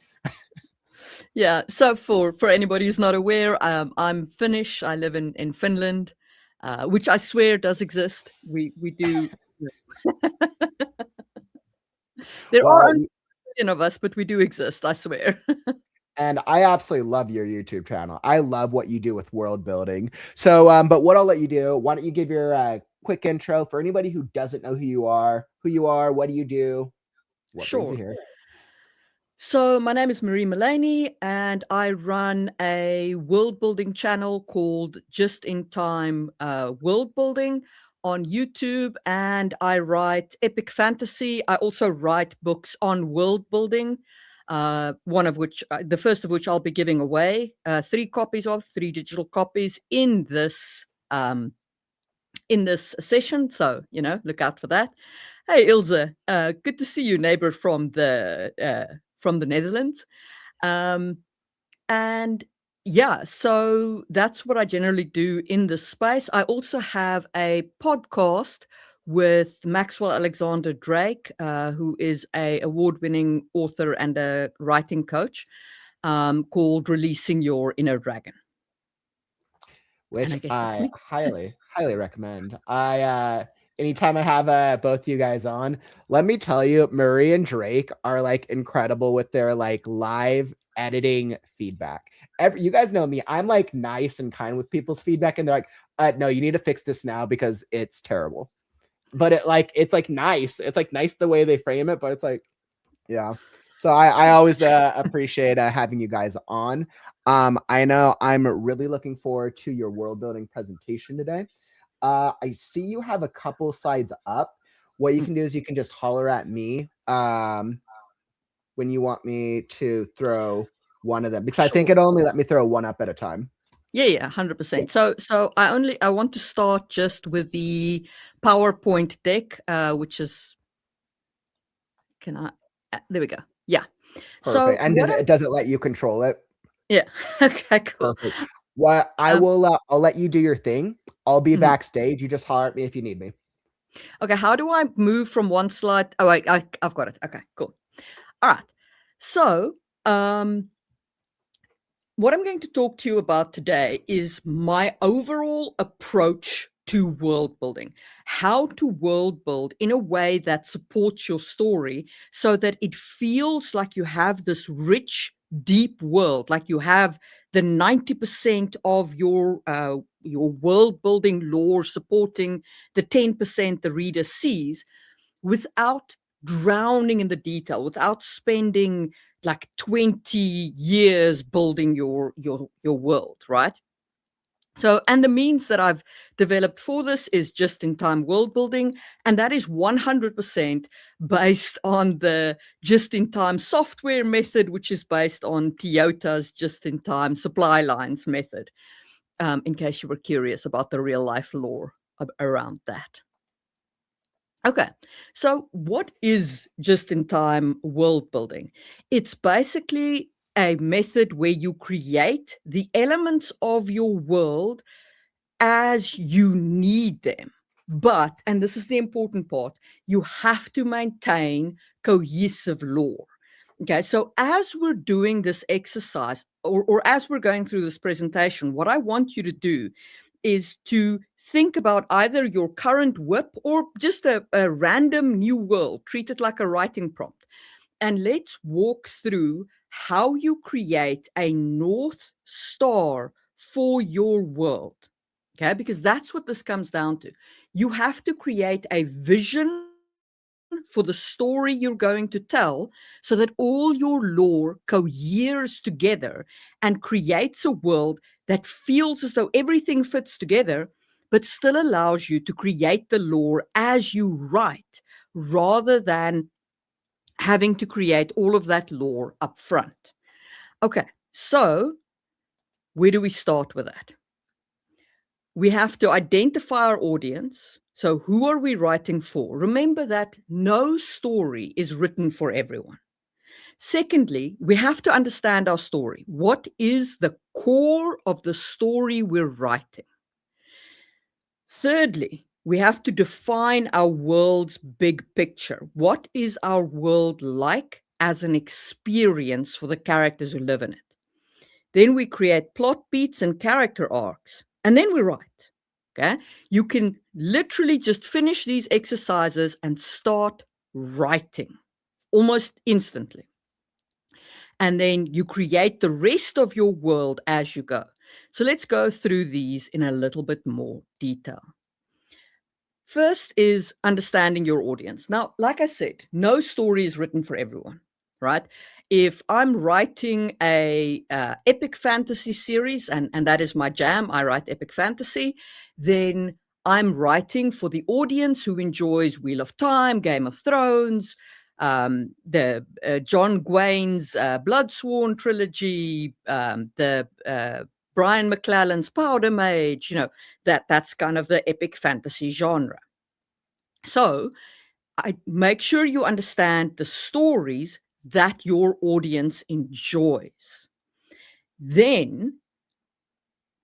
Yeah, so for anybody who's not aware, I'm Finnish. I live in Finland. Which I swear does exist. We do. There are a million of us, but we do exist. I swear. And I absolutely love your YouTube channel. I love what you do with world building. So, but what I'll let you do, why don't you give your quick intro for anybody who doesn't know who you are, what do you do, what brings you Sure. here? So my name is Marie Mullany, and I run a world building channel called Just in Time World Building on YouTube, and I write epic fantasy. I also write books on world building. One of which, the first of which I'll be giving away 3 copies of, 3 digital copies in this session. So, look out for that. Hey, Ilse, good to see you, neighbor from the Netherlands. And yeah, so that's what I generally do in this space. I also have a podcast with Maxwell Alexander Drake, who is a award-winning author and a writing coach, called Releasing Your Inner Dragon. Which I guess that's I me. highly recommend. Anytime I have both you guys on, let me tell you, Marie and Drake are like incredible with their like live editing feedback. You guys know me, I'm like nice and kind with people's feedback, and they're like, no, you need to fix this now because it's terrible. But it's like nice. It's like nice the way they frame it, but it's like, yeah. So I always appreciate having you guys on. I know I'm really looking forward to your world building presentation today. I see you have a couple slides up. What you can do is you can just holler at me when you want me to throw one of them, because I think it only let me throw one up at a time. Yeah, 100%. So I want to start just with the PowerPoint deck, which is, there we go. Yeah. Perfect. So and does it let you control it? Yeah. Okay, cool. Perfect. Well, I'll let you do your thing. I'll be backstage. You just holler at me if you need me. Okay, how do I move from one slide? Oh, I've got it. Okay, cool. All right. So, what I'm going to talk to you about today is my overall approach to world building, how to world build in a way that supports your story so that it feels like you have this rich, deep world, like you have the 90% of your world building lore supporting the 10% the reader sees, without drowning in the detail, without spending like 20 years building your world, right? So, and the means that I've developed for this is just-in-time world building, and that is 100% based on the just-in-time software method, which is based on Toyota's just-in-time supply lines method, in case you were curious about the real-life lore around that. Okay, so what is just-in-time world building? It's basically a method where you create the elements of your world as you need them. But, and this is the important part, you have to maintain cohesive lore. Okay, so as we're doing this exercise, or as we're going through this presentation, what I want you to do is to think about either your current WIP or just a random new world. Treat it like a writing prompt. And let's walk through how you create a North Star for your world. Okay, because that's what this comes down to. You have to create a vision for the story you're going to tell so that all your lore coheres together and creates a world that feels as though everything fits together, but still allows you to create the lore as you write, rather than having to create all of that lore up front. Okay, so where do we start with that? We have to identify our audience. So who are we writing for? Remember that no story is written for everyone. Secondly, we have to understand our story. What is the core of the story we're writing? Thirdly, we have to define our world's big picture. What is our world like as an experience for the characters who live in it? Then we create plot beats and character arcs, and then we write. Okay? You can literally just finish these exercises and start writing almost instantly. And then you create the rest of your world as you go. So let's go through these in a little bit more detail. First is understanding your audience. Now, like I said, no story is written for everyone, right? If I'm writing a epic fantasy series, and that is my jam, I write epic fantasy, then I'm writing for the audience who enjoys Wheel of Time, Game of Thrones, the John Gwain's Bloodsworn trilogy, the Brian McClellan's Powder Mage, that's kind of the epic fantasy genre. So I make sure you understand the stories that your audience enjoys. Then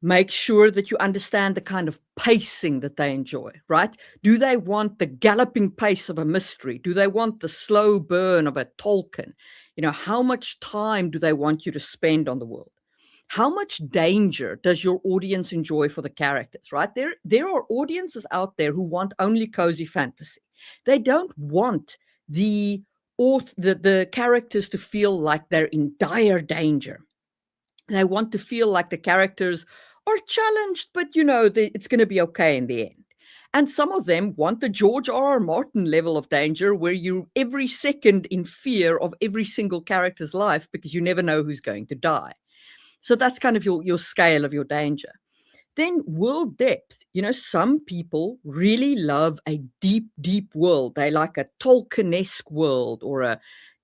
make sure that you understand the kind of pacing that they enjoy, right? Do they want the galloping pace of a mystery? Do they want the slow burn of a Tolkien? How much time do they want you to spend on the world? How much danger does your audience enjoy for the characters, right? There are audiences out there who want only cozy fantasy. They don't want the characters to feel like they're in dire danger. They want to feel like the characters are challenged, but it's going to be okay in the end. And some of them want the George R.R. Martin level of danger, where you're every second in fear of every single character's life because you never know who's going to die. So that's kind of your scale of your danger. Then world depth. Some people really love a deep, deep world. They like a Tolkien-esque world, or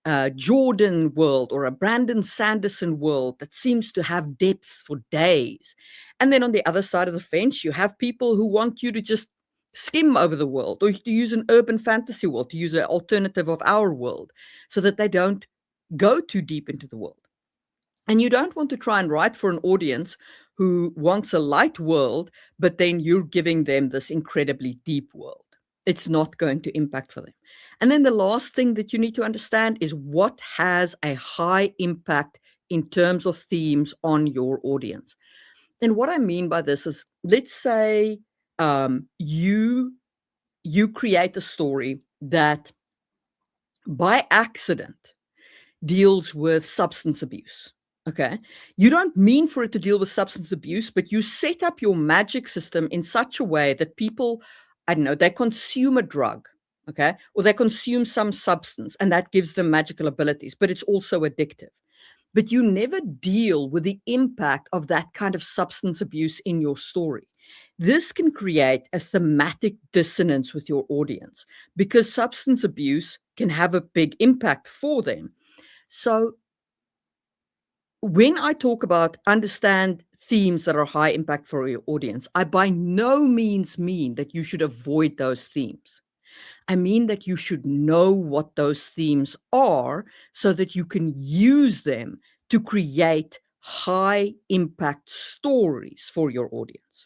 a Jordan world, or a Brandon Sanderson world that seems to have depths for days. And then on the other side of the fence, you have people who want you to just skim over the world, or to use an urban fantasy world, to use an alternative of our world, so that they don't go too deep into the world. And you don't want to try and write for an audience who wants a light world, but then you're giving them this incredibly deep world. It's not going to impact for them. And then the last thing that you need to understand is what has a high impact in terms of themes on your audience. And what I mean by this is, let's say you create a story that by accident deals with substance abuse. Okay. You don't mean for it to deal with substance abuse, but you set up your magic system in such a way that people, they consume a drug, okay, or they consume some substance, and that gives them magical abilities, but it's also addictive. But you never deal with the impact of that kind of substance abuse in your story. This can create a thematic dissonance with your audience, because substance abuse can have a big impact for them. So when I talk about understand themes that are high impact for your audience, I by no means mean that you should avoid those themes. I mean that you should know what those themes are so that you can use them to create high impact stories for your audience.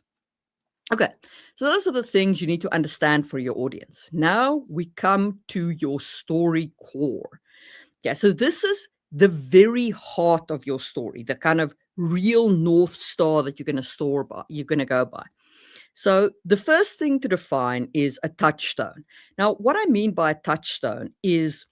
Okay, so those are the things you need to understand for your audience. Now we come to your story core. Yeah, so this is the very heart of your story, the kind of real North Star that you're going to go by. So the first thing to define is a touchstone. Now, what I mean by a touchstone is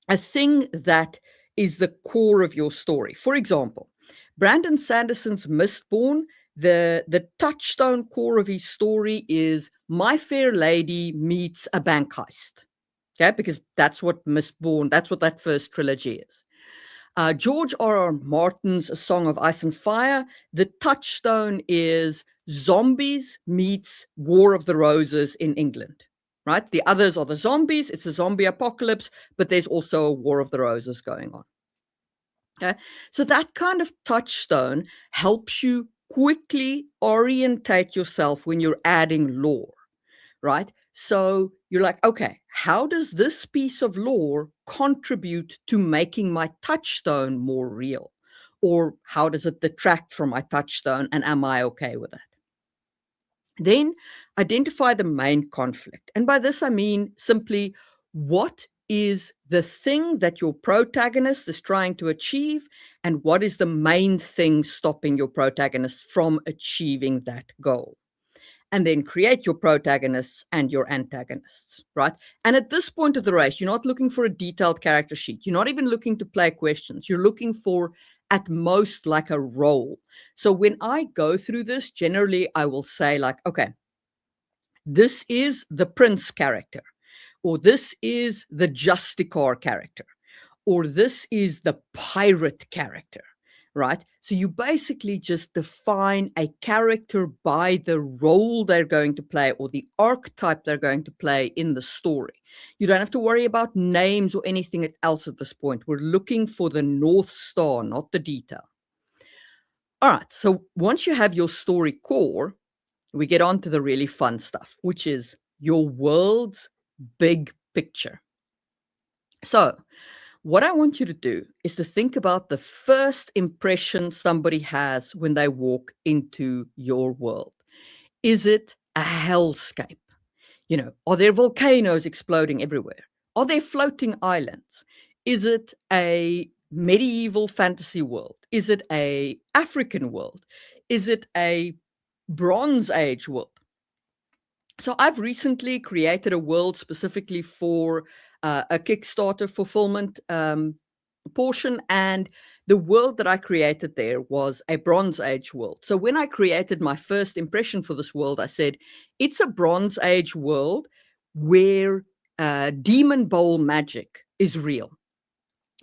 a thing that is the core of your story. For example, Brandon Sanderson's Mistborn, the touchstone core of his story is My Fair Lady meets a bank heist. Okay, because that's what Mistborn, that's what that first trilogy is. George R.R. Martin's A Song of Ice and Fire, the touchstone is zombies meets War of the Roses in England, right? The others are the zombies, it's a zombie apocalypse, but there's also a War of the Roses going on. Okay? So that kind of touchstone helps you quickly orientate yourself when you're adding lore, right? So you're like, okay, how does this piece of lore contribute to making my touchstone more real? Or how does it detract from my touchstone, and am I okay with that? Then identify the main conflict. And by this, I mean simply, what is the thing that your protagonist is trying to achieve, and what is the main thing stopping your protagonist from achieving that goal? and then create your protagonists and your antagonists, right? And at this point of the race, you're not looking for a detailed character sheet. You're not even looking to play questions. You're looking for, at most, like a role. So when I go through this, generally I will say like, okay, this is the prince character, or this is the Justicar character, or this is the pirate character, right? So you basically just define a character by the role they're going to play or the archetype they're going to play in the story. You don't have to worry about names or anything else at this point. We're looking for the North Star, not the detail. All right, so once you have your story core, we get on to the really fun stuff, which is your world's big picture. So what I want you to do is to think about the first impression somebody has when they walk into your world. Is it a hellscape? You know, are there volcanoes exploding everywhere? Are there floating islands? Is it a medieval fantasy world? Is it a African world? Is it a Bronze Age world? So I've recently created a world specifically for a Kickstarter fulfillment portion, and the world that I created there was a Bronze Age world. So when I created my first impression for this world, I said it's a Bronze Age world where demon bowl magic is real.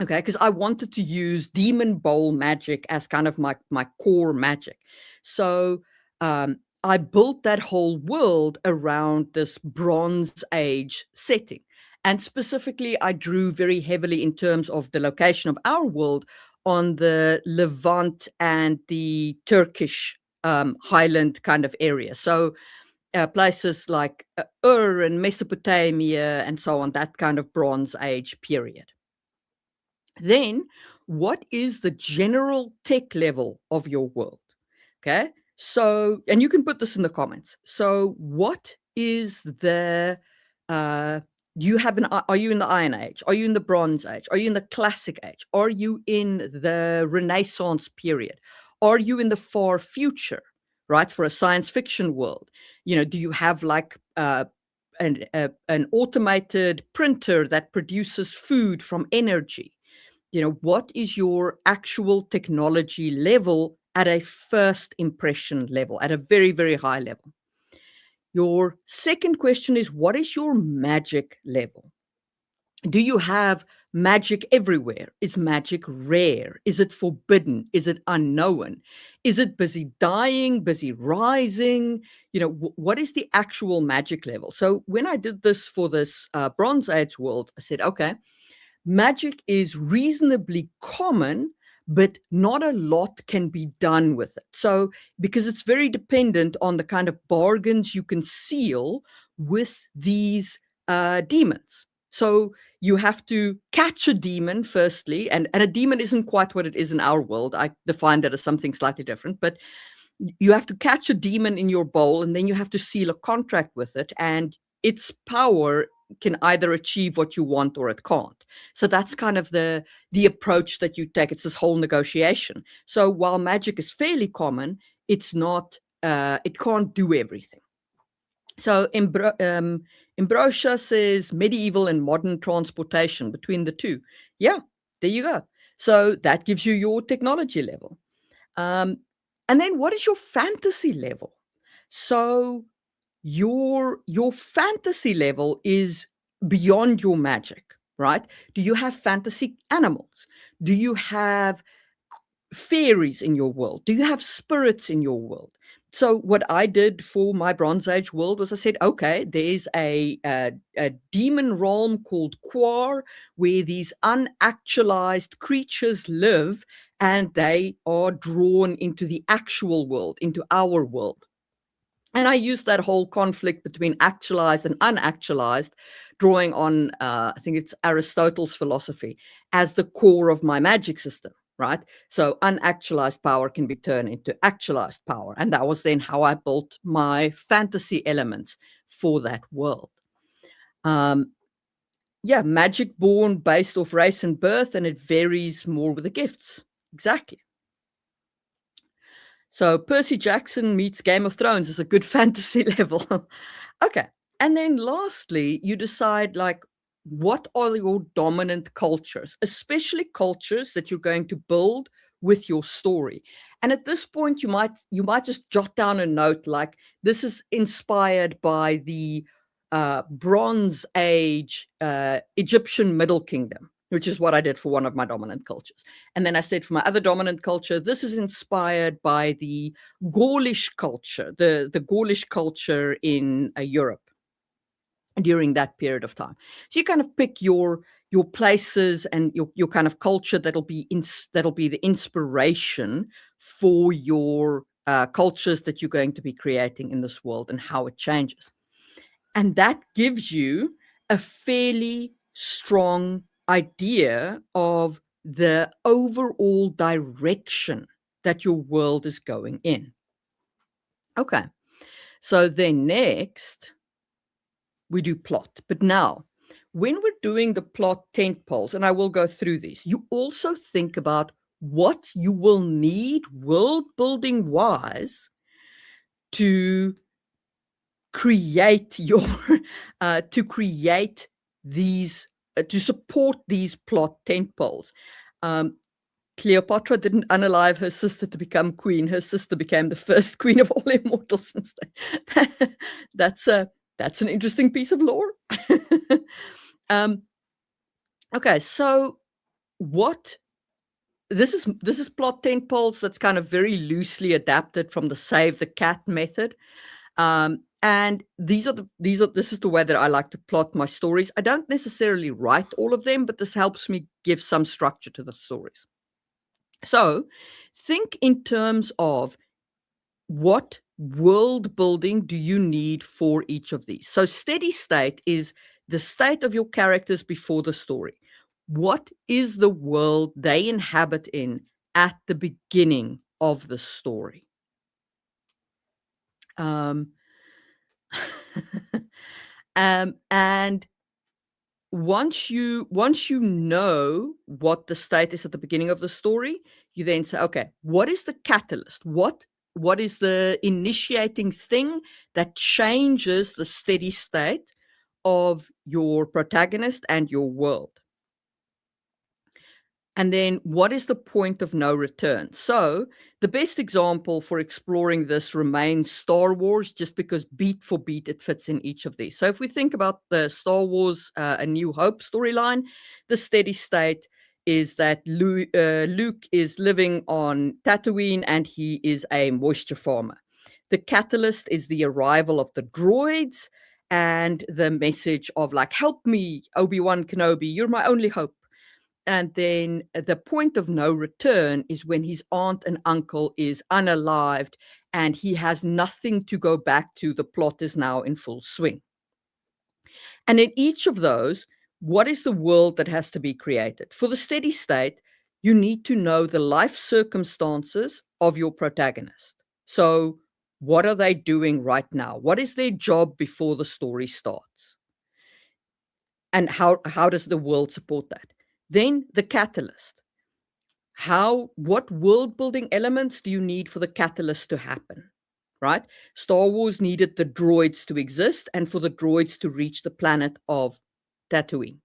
Okay, because I wanted to use demon bowl magic as kind of my core magic. So I built that whole world around this Bronze Age setting. And specifically, I drew very heavily in terms of the location of our world on the Levant and the Turkish highland kind of area. So places like Ur and Mesopotamia and so on, that kind of Bronze Age period. Then, what is the general tech level of your world? Okay. So, and you can put this in the comments. So, what is the, are you in the Iron Age? Are you in the Bronze Age? Are you in the Classic Age? Are you in the Renaissance period? Are you in the far future, right? For a science fiction world, you know, do you have like an automated printer that produces food from energy? You know, what is your actual technology level at a first impression level, at a very, very high level? Your second question is, what is your magic level? Do you have magic everywhere? Is magic rare? Is it forbidden? Is it unknown? Is it busy dying, busy rising? You know, what is the actual magic level? So when I did this for this Bronze Age world, I said, okay, magic is reasonably common, but not a lot can be done with it. So, because it's very dependent on the kind of bargains you can seal with these demons. So you have to catch a demon firstly, and a demon isn't quite what it is in our world. I defined it as something slightly different, but you have to catch a demon in your bowl, and then you have to seal a contract with it, and its power can either achieve what you want or it can't. So that's kind of the approach that you take. It's this whole negotiation. So while magic is fairly common, it's not, it can't do everything. So Ambrosia says medieval and modern transportation between the two. Yeah, there you go. So that gives you your technology level. And then what is your fantasy level? So your fantasy level is beyond your magic, right? Do you have fantasy animals? Do you have fairies in your world? Do you have spirits in your world? So what I did for my Bronze Age world was I said, okay, there's a demon realm called Quar, where these unactualized creatures live, and they are drawn into the actual world, into our world. And I used that whole conflict between actualized and unactualized, drawing on, I think it's Aristotle's philosophy, as the core of my magic system, right? So unactualized power can be turned into actualized power. And that was then how I built my fantasy elements for that world. Yeah, magic born based off race and birth, and it varies more with the gifts. Exactly. So Percy Jackson meets Game of Thrones is a good fantasy level. Okay. And then lastly, you decide, like, what are your dominant cultures, especially cultures that you're going to build with your story. And at this point, you might just jot down a note like, this is inspired by the Bronze Age Egyptian Middle Kingdom, which is what I did for one of my dominant cultures. And then I said for my other dominant culture, this is inspired by the Gaulish culture, the Gaulish culture in Europe during that period of time. So you kind of pick your places and your kind of culture that'll be the inspiration for your cultures that you're going to be creating in this world and how it changes. And that gives you a fairly strong idea of the overall direction that your world is going in. Okay, so then next we do plot. But now, when we're doing the plot tent poles, and I will go through these, you also think about what you will need world building wise to create your these to support these plot tent poles. Cleopatra didn't unalive her sister to become queen. Her sister became the first queen of all immortals. That's an interesting piece of lore. Okay, so this is plot tent poles that's kind of very loosely adapted from the Save the Cat method. And this is the way that I like to plot my stories. I don't necessarily write all of them, but this helps me give some structure to the stories. So think in terms of what world building do you need for each of these. So steady state is the state of your characters before the story. What is the world they inhabit in at the beginning of the story? And once you know what the state is at the beginning of the story, you then say, okay, what is the catalyst? What is the initiating thing that changes the steady state of your protagonist and your world? And then what is the point of no return? So the best example for exploring this remains Star Wars, just because beat for beat it fits in each of these. So if we think about the Star Wars A New Hope storyline, the steady state is that Luke is living on Tatooine and he is a moisture farmer. The catalyst is the arrival of the droids and the message of, like, help me, Obi-Wan Kenobi, you're my only hope. And then the point of no return is when his aunt and uncle is unalived and he has nothing to go back to. The plot is now in full swing. And in each of those, what is the world that has to be created? For the steady state, you need to know the life circumstances of your protagonist. So what are they doing right now? What is their job before the story starts? And how does the world support that? Then the catalyst. What world building elements do you need for the catalyst to happen? Right? Star Wars needed the droids to exist and for the droids to reach the planet of Tatooine.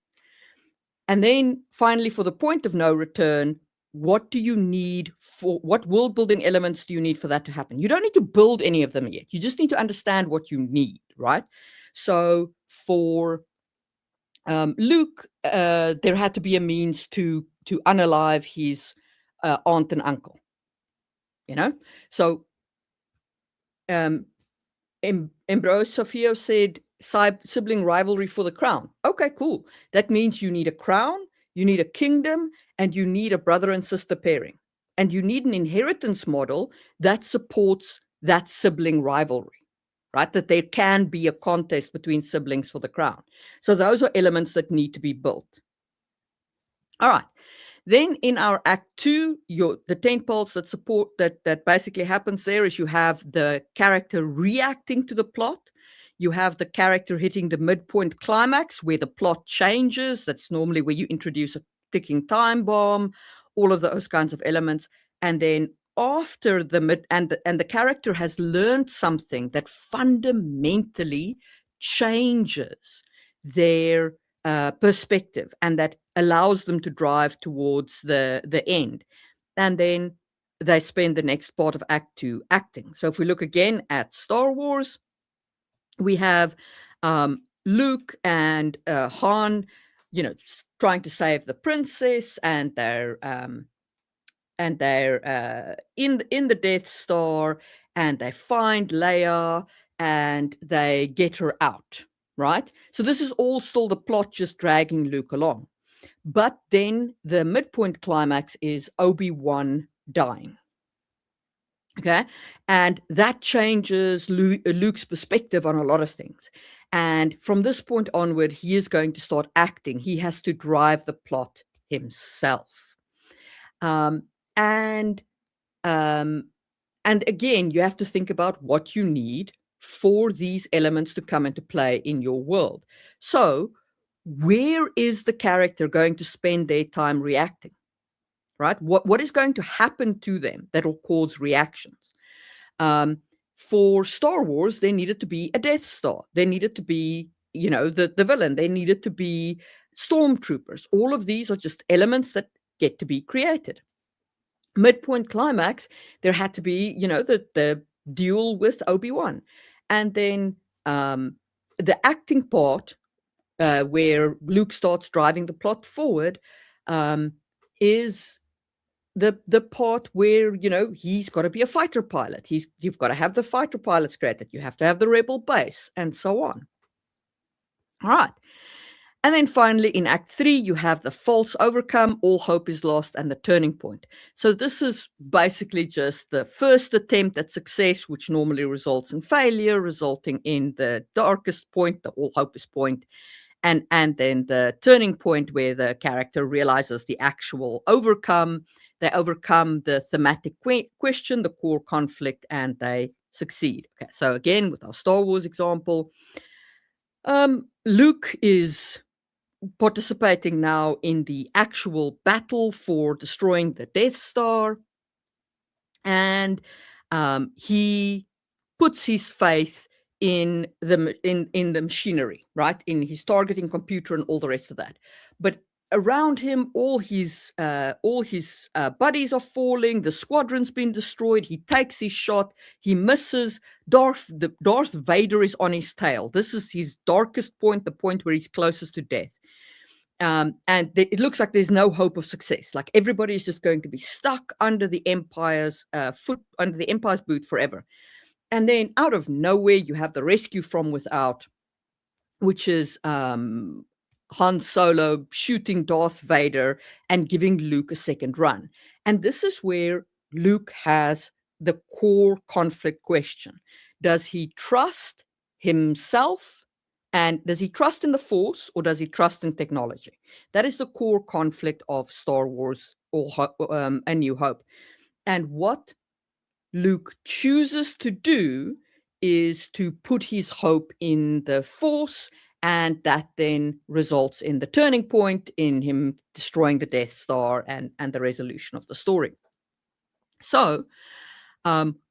And then finally, for the point of no return, what world building elements do you need for that to happen? You don't need to build any of them yet. You just need to understand what you need, right? So for Luke, there had to be a means to unalive his aunt and uncle, So Ambrose Sophia said sibling rivalry for the crown. Okay, cool. That means you need a crown, you need a kingdom, and you need a brother and sister pairing. And you need an inheritance model that supports that sibling rivalry. Right, that there can be a contest between siblings for the crown. So those are elements that need to be built. All right. Then in our Act 2, the tent poles that support that basically happens there is you have the character reacting to the plot. You have the character hitting the midpoint climax where the plot changes. That's normally where you introduce a ticking time bomb, all of those kinds of elements. And then after the mid and the character has learned something that fundamentally changes their perspective, and that allows them to drive towards the end. And then they spend the next part of Act 2 acting. So if we look again at Star Wars, we have Luke and Han, trying to save the princess, and they're in the Death Star, and they find Leia and they get her out, right? So this is all still the plot just dragging Luke along. But then the midpoint climax is Obi-Wan dying. Okay, and that changes Luke's perspective on a lot of things. And from this point onward, he is going to start acting. He has to drive the plot himself. And again, you have to think about what you need for these elements to come into play in your world. So where is the character going to spend their time reacting? Right? What is going to happen to them that will cause reactions? For Star Wars, there needed to be a Death Star. There needed to be, the villain. There needed to be stormtroopers. All of these are just elements that get to be created. Midpoint climax, there had to be, the duel with Obi-Wan. And then the acting part, where Luke starts driving the plot forward, is the part where, he's got to be a fighter pilot. You've got to have the fighter pilots created. You have to have the rebel base, and so on. All right. And then finally, in Act 3, you have the false overcome, all hope is lost, and the turning point. So this is basically just the first attempt at success, which normally results in failure, resulting in the darkest point, the all hope is point. And then the turning point where the character realizes the actual overcome. They overcome the thematic question, the core conflict, and they succeed. Okay, so again, with our Star Wars example, Luke is participating now in the actual battle for destroying the Death Star, and he puts his faith in the machinery, right? In his targeting computer and all the rest of that. But around him, all his buddies are falling. The squadron's been destroyed. He takes his shot. He misses. Darth Vader is on his tail. This is his darkest point, the point where he's closest to death. And it looks like there's no hope of success. Like everybody is just going to be stuck under the Empire's under the Empire's boot forever. And then out of nowhere, you have the rescue from without, which is Han Solo shooting Darth Vader and giving Luke a second run. And this is where Luke has the core conflict question. Does he trust himself? And does he trust in the Force, or does he trust in technology? That is the core conflict of Star Wars or A New Hope. And what Luke chooses to do is to put his hope in the Force, and that then results in the turning point, in him destroying the Death Star and the resolution of the story. So,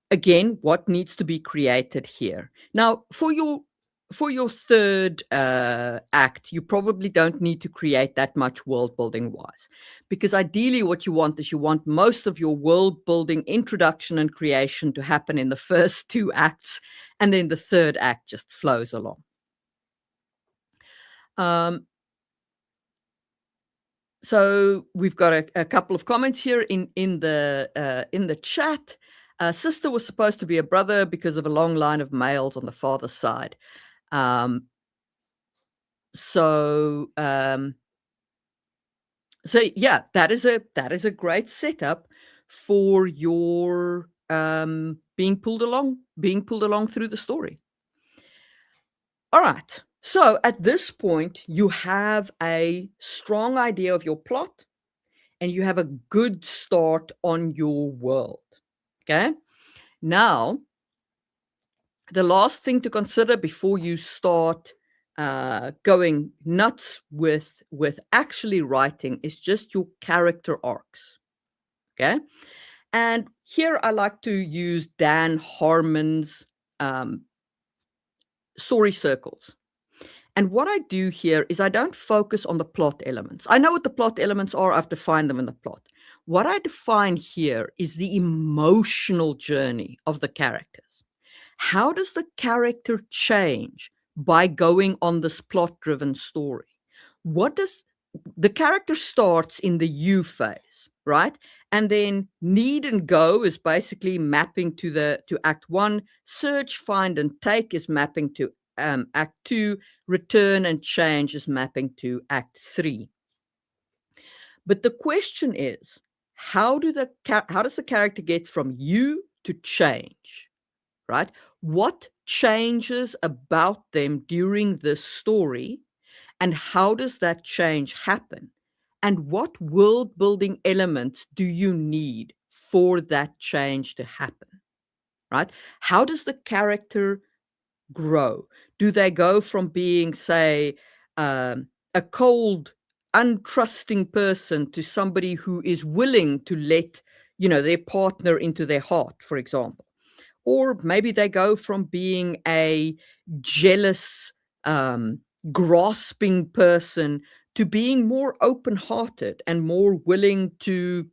again, what needs to be created here? Now, for your third act, you probably don't need to create that much world building wise, because ideally what you want is you want most of your world building introduction and creation to happen in the first two acts, and then the third act just flows along. So we've got a couple of comments here in the chat. Sister was supposed to be a brother because of a long line of males on the father's side. So yeah, that is a great setup for your being pulled along through the story. All right. So at this point, you have a strong idea of your plot, and you have a good start on your world. Okay. Now, the last thing to consider before you start going nuts with actually writing is just your character arcs. Okay. And here I like to use Dan Harmon's story circles. And what I do here is I don't focus on the plot elements. I know what the plot elements are. I've defined them in the plot. What I define here is the emotional journey of the characters. How does the character change by going on this plot-driven story? What does the character starts in the you phase, right? And then need and go is basically mapping to act 1. Search, find, and take is mapping to act 2. Return and change is mapping to act 3. But the question is, how does the character get from you to change, right? What changes about them during this story, and how does that change happen? And what world building elements do you need for that change to happen, right? How does the character grow? Do they go from being, say, a cold, untrusting person to somebody who is willing to let, their partner into their heart, for example? Or maybe they go from being a jealous, grasping person to being more open-hearted and more willing to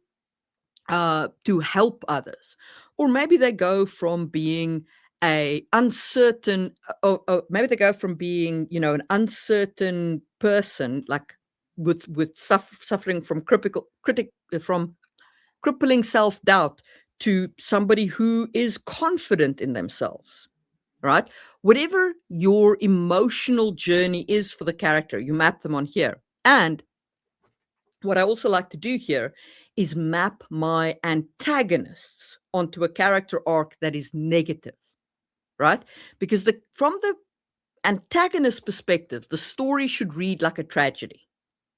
help others. Or maybe they go from being a uncertain, maybe they go from being, an uncertain person, like with suffering from from crippling self-doubt, to somebody who is confident in themselves, right? Whatever your emotional journey is for the character, you map them on here. And what I also like to do here is map my antagonists onto a character arc that is negative, right? Because from the antagonist perspective, the story should read like a tragedy,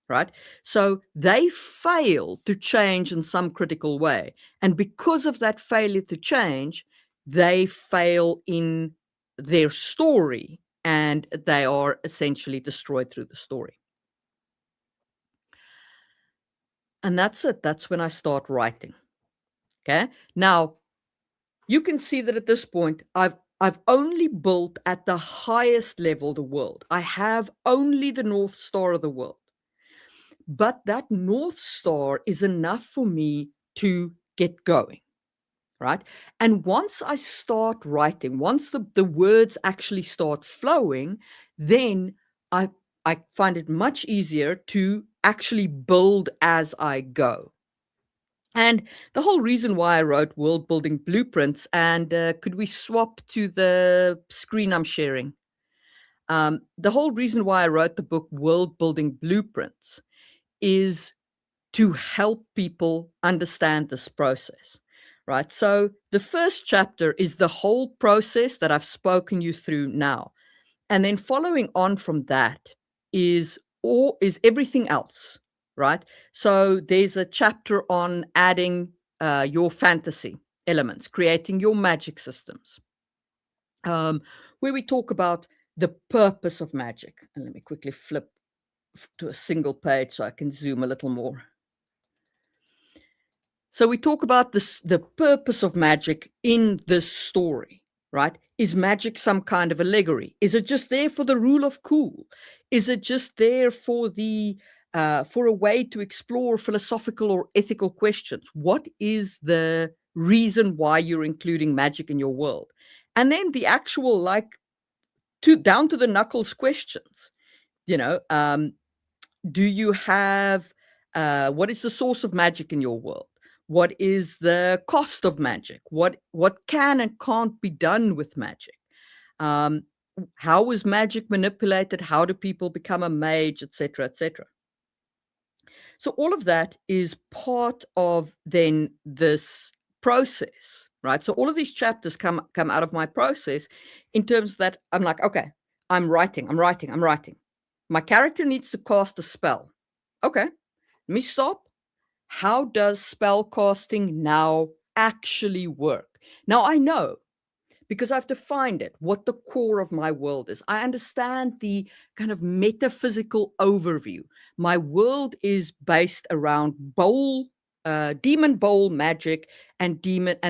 right? So they fail to change in some critical way. And because of that failure to change, they fail in their story, and they are essentially destroyed through the story. And that's it. That's when I start writing. Okay. Now, you can see that at this point, I've only built at the highest level the world. I have only the North Star of the world. But that North Star is enough for me to get going, right? And once I start writing, once the words actually start flowing, then I find it much easier to actually build as I go. And the whole reason why I wrote World Building Blueprints, and could we swap to the screen I'm sharing? The whole reason why I wrote the book World Building Blueprints is to help people understand this process, right? So the first chapter is the whole process that I've spoken you through now. And then following on from that is everything else, right? So there's a chapter on adding your fantasy elements, creating your magic systems, where we talk about the purpose of magic. And let me quickly flip to a single page so I can zoom a little more. So we talk about the purpose of magic in this story, right? Is magic some kind of allegory? Is it just there for the rule of cool? Is it just there for for a way to explore philosophical or ethical questions? What is the reason why you're including magic in your world? And then the actual, down to the knuckles questions, do you have, what is the source of magic in your world? What is the cost of magic? What can and can't be done with magic? How is magic manipulated? How do people become a mage, etc., etc.? So all of that is part of then this process, right? So all of these chapters come out of my process in terms that I'm like, okay, I'm writing. My character needs to cast a spell. Okay, let me stop. How does spell casting now actually work? Now I know, because I've defined it, what the core of my world is. I understand the kind of metaphysical overview. My world is based around bowl demon bowl magic and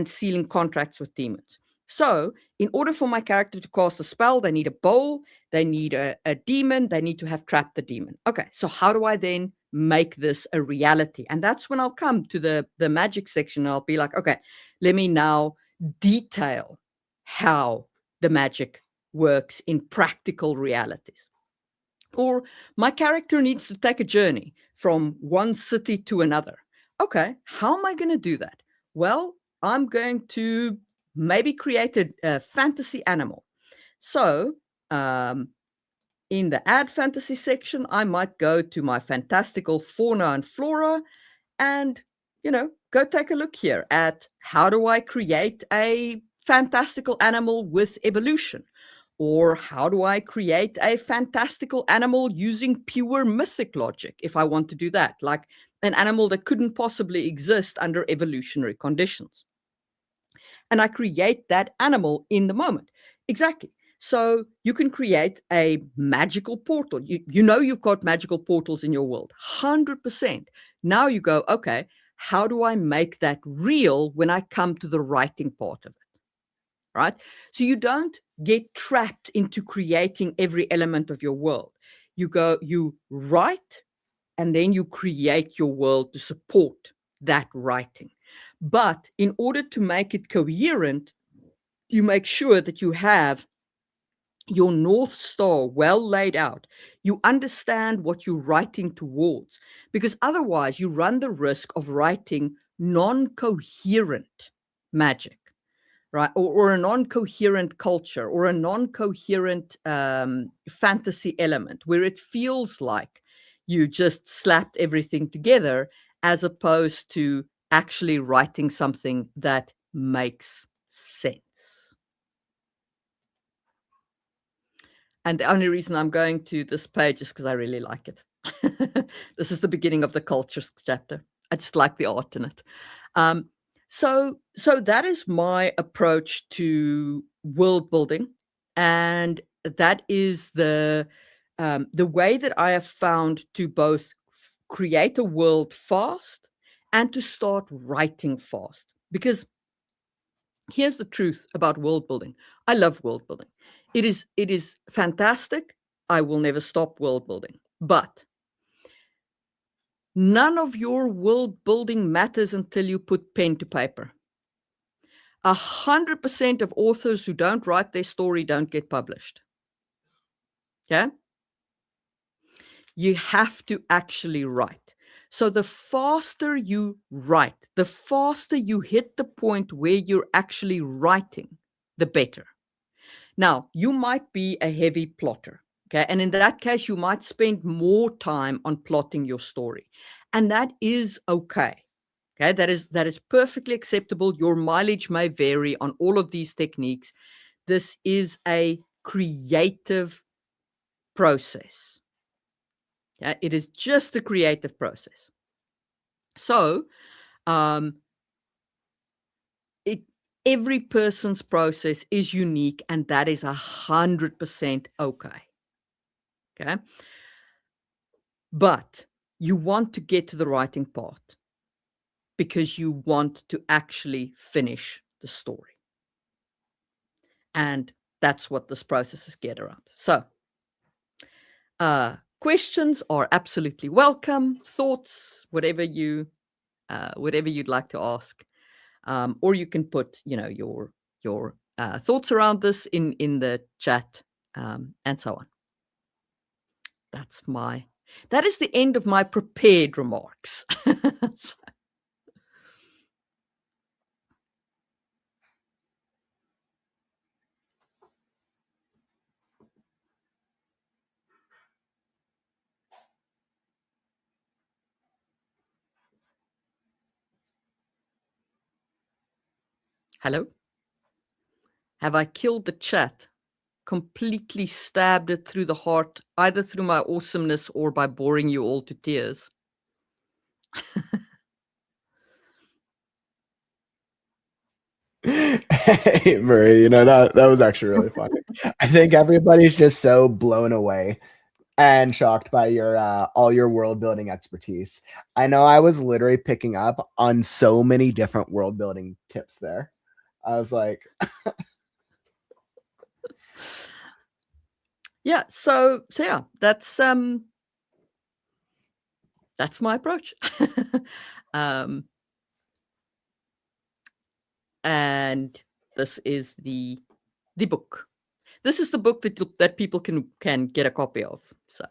sealing contracts with demons. So in order for my character to cast a spell, they need a bowl, they need a demon, they need to have trapped the demon. Okay, so how do I then make this a reality? And that's when I'll come to the magic section and I'll be like, okay, let me now detail how the magic works in practical realities. Or my character needs to take a journey from one city to another. Okay, how am I going to do that? Well, I'm going to maybe create a fantasy animal. So in the add fantasy section, I might go to my fantastical fauna and flora and, go take a look here at how do I create a fantastical animal with evolution? Or how do I create a fantastical animal using pure mythic logic if I want to do that? Like an animal that couldn't possibly exist under evolutionary conditions. And I create that animal in the moment. Exactly. So you can create a magical portal. You know you've got magical portals in your world, 100%. Now you go, okay, how do I make that real when I come to the writing part of it? Right? So you don't get trapped into creating every element of your world. You write, and then you create your world to support that writing. But in order to make it coherent, you make sure that you have your North Star well laid out. You understand what you're writing towards, because otherwise you run the risk of writing non-coherent magic, right? Or a non-coherent culture or a non-coherent fantasy element where it feels like you just slapped everything together as opposed to actually writing something that makes sense. And the only reason I'm going to this page is because I really like it. This is the beginning of the cultures chapter. I just like the art in it. So that is my approach to world building, and that is the way that I have found to both create a world fast and to start writing fast. Because here's the truth about world building. I love world building. It is fantastic. I will never stop world building. But none of your world building matters until you put pen to paper. 100% of authors who don't write their story don't get published. Yeah? You have to actually write. So the faster you write, the faster you hit the point where you're actually writing, the better. Now, you might be a heavy plotter, okay? And in that case, you might spend more time on plotting your story. And that is okay. Okay, that is perfectly acceptable. Your mileage may vary on all of these techniques. This is a creative process. Yeah, it is just a creative process. So, every person's process is unique, and that is 100% okay. Okay, but you want to get to the writing part because you want to actually finish the story. And that's what this process is geared around. So, questions are absolutely welcome. Thoughts, whatever you'd like to ask, or you can put, your thoughts around this in the chat, and so on. That is the end of my prepared remarks. Hello? Have I killed the chat? Completely stabbed it through the heart, either through my awesomeness or by boring you all to tears? Hey, Marie, that was actually really funny. I think everybody's just so blown away and shocked by your all your world building expertise. I know I was literally picking up on so many different world building tips there. I was like, yeah. So yeah, that's my approach. And this is the book. This is the book that people can get a copy of. So.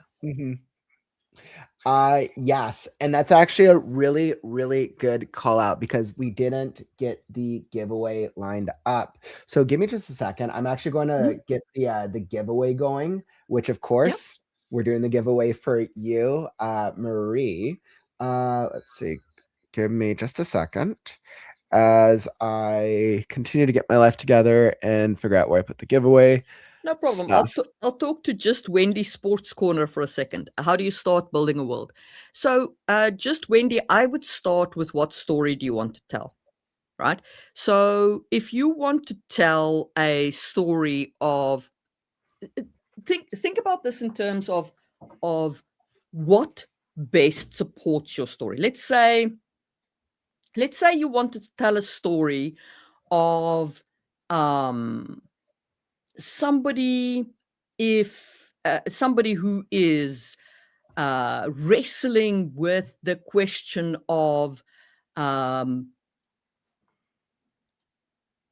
Yes, and that's actually a really, really good call out because we didn't get the giveaway lined up. So give me just a second. I'm actually going to get the giveaway going, which of course we're doing the giveaway for you, Marie. Let's see. Give me just a second as I continue to get my life together and figure out where I put the giveaway. No problem. Stuff. I'll talk to just Wendy Sports Corner for a second. How do you start building a world? So just Wendy, I would start with what story do you want to tell, right? So if you want to tell a story of, think about this in terms of what best supports your story. Let's say you wanted to tell a story of somebody who is wrestling with the question of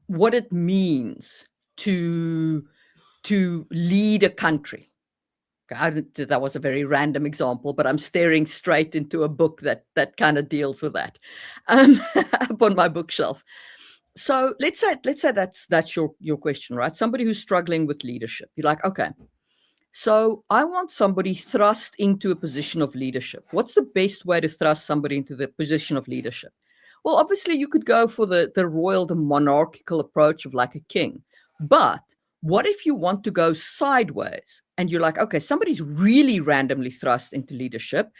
what it means to lead a country. That was a very random example, but I'm staring straight into a book that kind of deals with that up on my bookshelf. So let's say that's your question, right? Somebody who's struggling with leadership. You're like, okay, so I want somebody thrust into a position of leadership. What's the best way to thrust somebody into the position of leadership? Well, obviously you could go for the royal, the monarchical approach of like a king. But what if you want to go sideways and you're like, okay, somebody's really randomly thrust into leadership.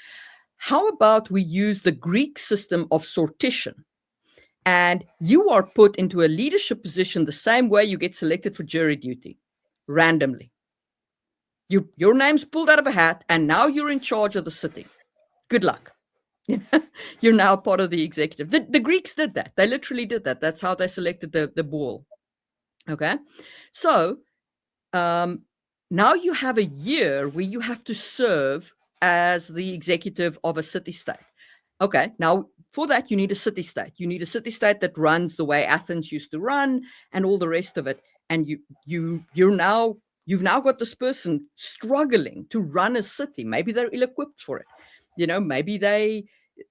How about we use the Greek system of sortition? And you are put into a leadership position the same way you get selected for jury duty, randomly. Your name's pulled out of a hat, and now you're in charge of the city. Good luck. You're now part of the executive. The Greeks did that. They literally did that. That's how they selected the bull. Okay. So now you have a year where you have to serve as the executive of a city-state. Okay, now for that, you need a city-state. You need a city-state that runs the way Athens used to run and all the rest of it. And you've now got this person struggling to run a city. Maybe they're ill-equipped for it. Maybe they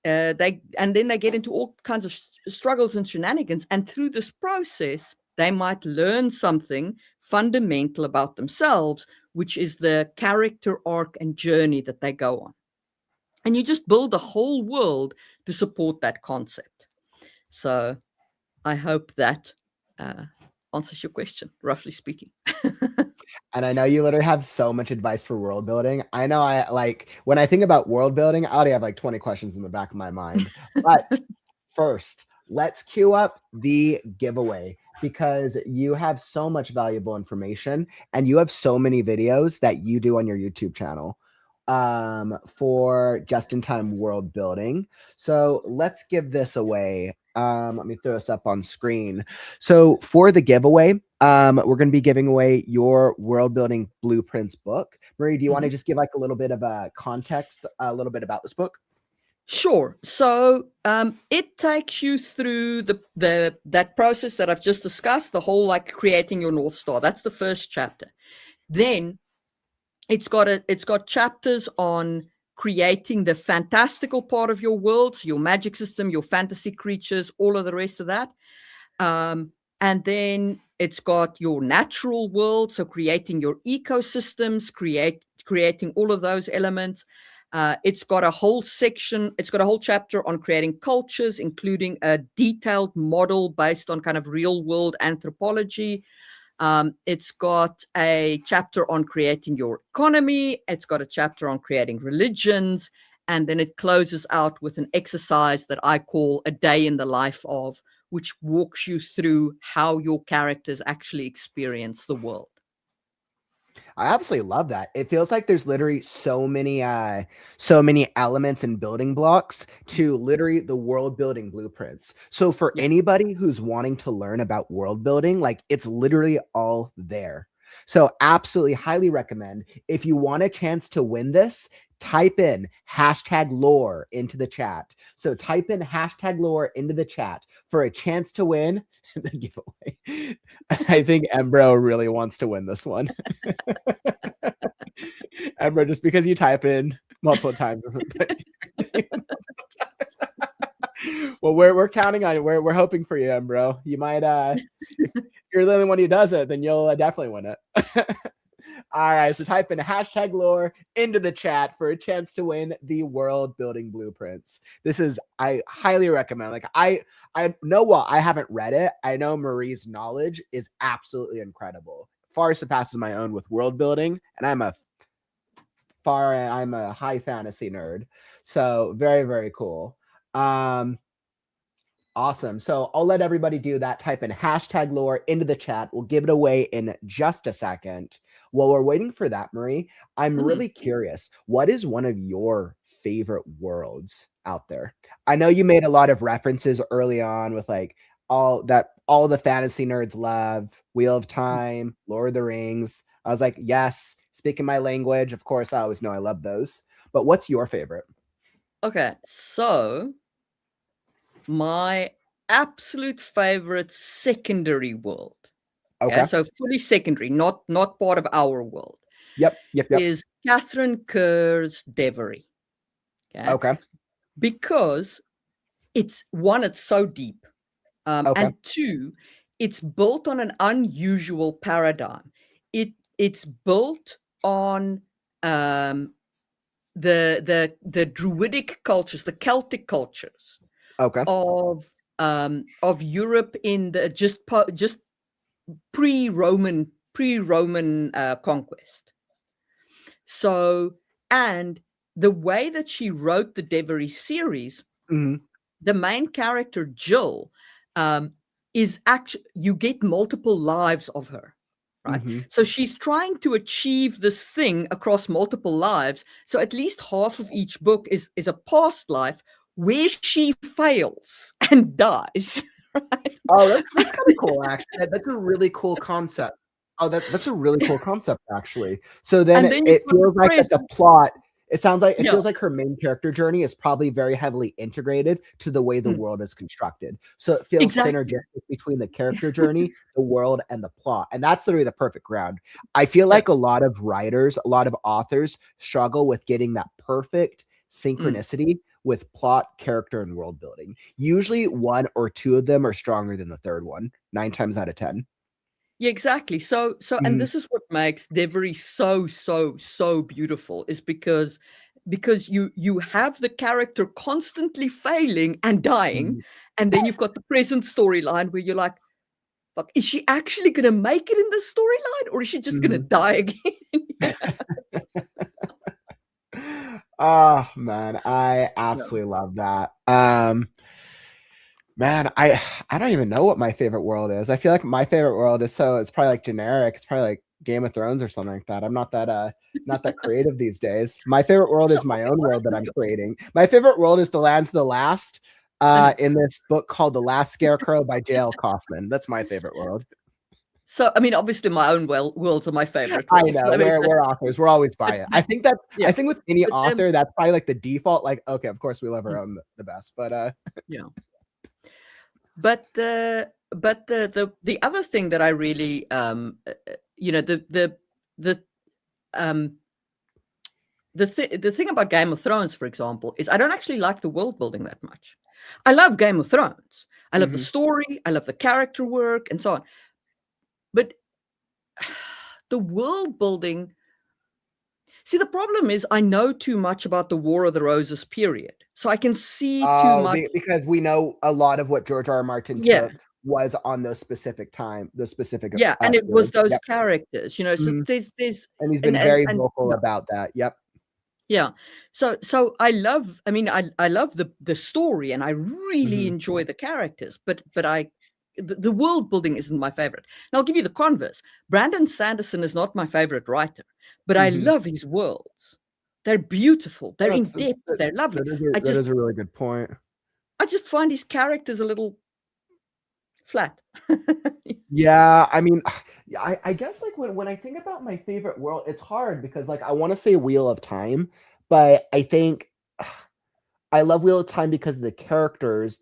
and then they get into all kinds of struggles and shenanigans. And through this process, they might learn something fundamental about themselves, which is the character arc and journey that they go on. And you just build a whole world to support that concept. So I hope that answers your question, roughly speaking. And I know you literally have so much advice for world building. I know when I think about world building, I already have like 20 questions in the back of my mind. But first, let's queue up the giveaway because you have so much valuable information and you have so many videos that you do on your YouTube channel for just-in-time world building. So let's give this away. Let me throw this up on screen. So for the giveaway, we're going to be giving away your world building blueprints book. Marie, do you want to just give like a little bit of a context, a little bit about this book? Sure. So it takes you through that process that I've just discussed, the whole like creating your North Star. That's the first chapter. Then it's got chapters on creating the fantastical part of your world, so your magic system, your fantasy creatures, all of the rest of that. And then it's got your natural world, so creating your ecosystems, creating all of those elements. It's got a whole chapter on creating cultures, including a detailed model based on kind of real world anthropology. It's got a chapter on creating your economy. It's got a chapter on creating religions. And then it closes out with an exercise that I call a day in the life of, which walks you through how your characters actually experience the world. I absolutely love that. It feels like there's literally so many elements and building blocks to literally the world building blueprints. So for Yeah. anybody who's wanting to learn about world building, like it's literally all there. So absolutely highly recommend. If you want a chance to win this, type in #lore into the chat. So type in #lore into the chat for a chance to win the giveaway. I think Embro really wants to win this one. Embro, just because you type in multiple times doesn't put well, we're counting on it. We're hoping for you, Embro. You might if you're the only one who does it, then you'll definitely win it. All right, so type in #lore into the chat for a chance to win the world building blueprints. This is, I highly recommend. Like I know, while I haven't read it, I know Marie's knowledge is absolutely incredible. Far surpasses my own with world building, and I'm a high fantasy nerd. So very, very cool. Awesome. So I'll let everybody do that. Type in #lore into the chat. We'll give it away in just a second. While we're waiting for that, Marie, I'm really curious. What is one of your favorite worlds out there? I know you made a lot of references early on with like all the fantasy nerds love, Wheel of Time, Lord of the Rings. I was like, yes, speaking my language. Of course, I always know I love those. But what's your favorite? Okay, so my absolute favorite secondary world. Okay. So fully secondary, not part of our world. Yep. Is Catherine Kerr's Devery. Okay. Because it's so deep. And two, it's built on an unusual paradigm. It's built on the Druidic cultures, the Celtic cultures of Europe in the just pre-Roman conquest. So, and the way that she wrote the Devery series, the main character Jill is actually, you get multiple lives of her, right? So she's trying to achieve this thing across multiple lives. So at least half of each book is a past life where she fails and dies. Right? Oh, that's kind of cool, actually. That's a really cool concept. Oh, that's a really cool concept, actually. So then it feels like that the plot, it sounds like, it feels like her main character journey is probably very heavily integrated to the way the world is constructed. So it feels synergistic between the character journey, the world, and the plot. And that's literally the perfect ground. I feel like a lot of writers, a lot of authors struggle with getting that perfect synchronicity with plot, character, and world building. Usually one or two of them are stronger than the third one, 9 times out of 10. Yeah, exactly. So, and this is what makes Devery so beautiful, is because you have the character constantly failing and dying, and then you've got the present storyline where you're like, fuck, is she actually going to make it in this storyline, or is she just going to die again? Oh man, I absolutely love that. Man, I don't even know what my favorite world is. I feel like my favorite world is it's probably like generic. It's probably like Game of Thrones or something like that. I'm not that creative these days. My favorite world is my own world that I'm creating. My favorite world is The Lands of the Last in this book called The Last Scarecrow by J.L. Kaufman. That's my favorite world. So, I mean, obviously my own worlds are my favorite worlds. I know, we're authors. We're always biased. I think I think with any author, that's probably like the default, like, okay, of course we love our own the best, but yeah. But the other thing that I really the thing about Game of Thrones, for example, is I don't actually like the world building that much. I love Game of Thrones. I love the story. I love the character work and so on. But the world building, see, the problem is I know too much about the War of the Roses period. So I can see too much. Because we know a lot of what George R. Martin took was on those specific time, the specific. And it was those characters, you know, so there's and he's been very vocal about that. Yep. Yeah. So I love the story, and I really enjoy the characters, but I the world building isn't my favorite. And I'll give you the converse. Brandon Sanderson is not my favorite writer, but I love his worlds. They're beautiful. They're in depth. They're lovely. That is a really good point. I just find his characters a little flat. Yeah, I mean, I guess like when I think about my favorite world, it's hard because like I want to say Wheel of Time, but I think I love Wheel of Time because of the characters.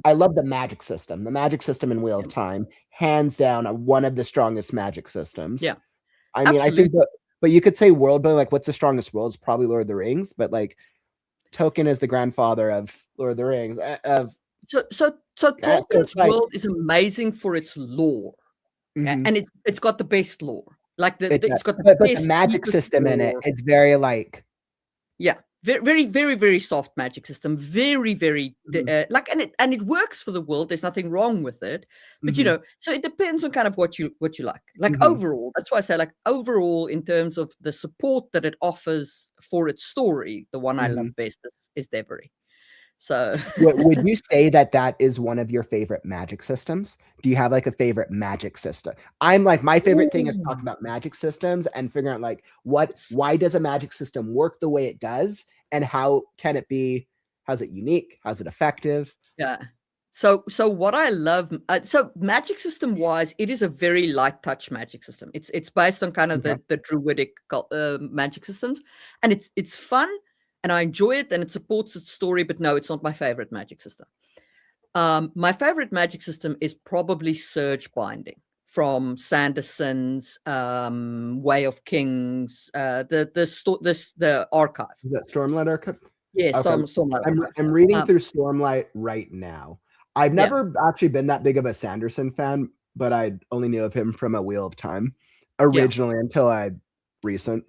I love the magic system. The magic system in Wheel of Time, hands down, one of the strongest magic systems. Yeah, I mean, I think but you could say world building, like what's the strongest world? It's probably Lord of the Rings, but like Tolkien is the grandfather of Lord of the Rings. So Tolkien's world is amazing for its lore, and it's got the best lore. Like it's got the best the magic system lore. in it. It's very like very, very, very soft magic system. Very, very like, and it works for the world. There's nothing wrong with it, but you know, so it depends on kind of what you like. Like overall, that's why I say like overall in terms of the support that it offers for its story, the one I love best is Devery. So would you say that is one of your favorite magic systems? Do you have like a favorite magic system? I'm like, my favorite thing is talking about magic systems and figuring out like why does a magic system work the way it does and how can it be, how's it unique? How's it effective? Yeah. So what I love, so magic system wise, it is a very light touch magic system. It's based on kind of the druidic magic systems, and it's fun. And I enjoy it, and it supports its story, but no, it's not my favorite magic system. My favorite magic system is probably Surge Binding from Sanderson's Way of Kings, the archive. Is that Stormlight Archive? Yeah, okay. Stormlight Archive. I'm reading through Stormlight right now. I've never actually been that big of a Sanderson fan, but I only knew of him from A Wheel of Time originally until recent.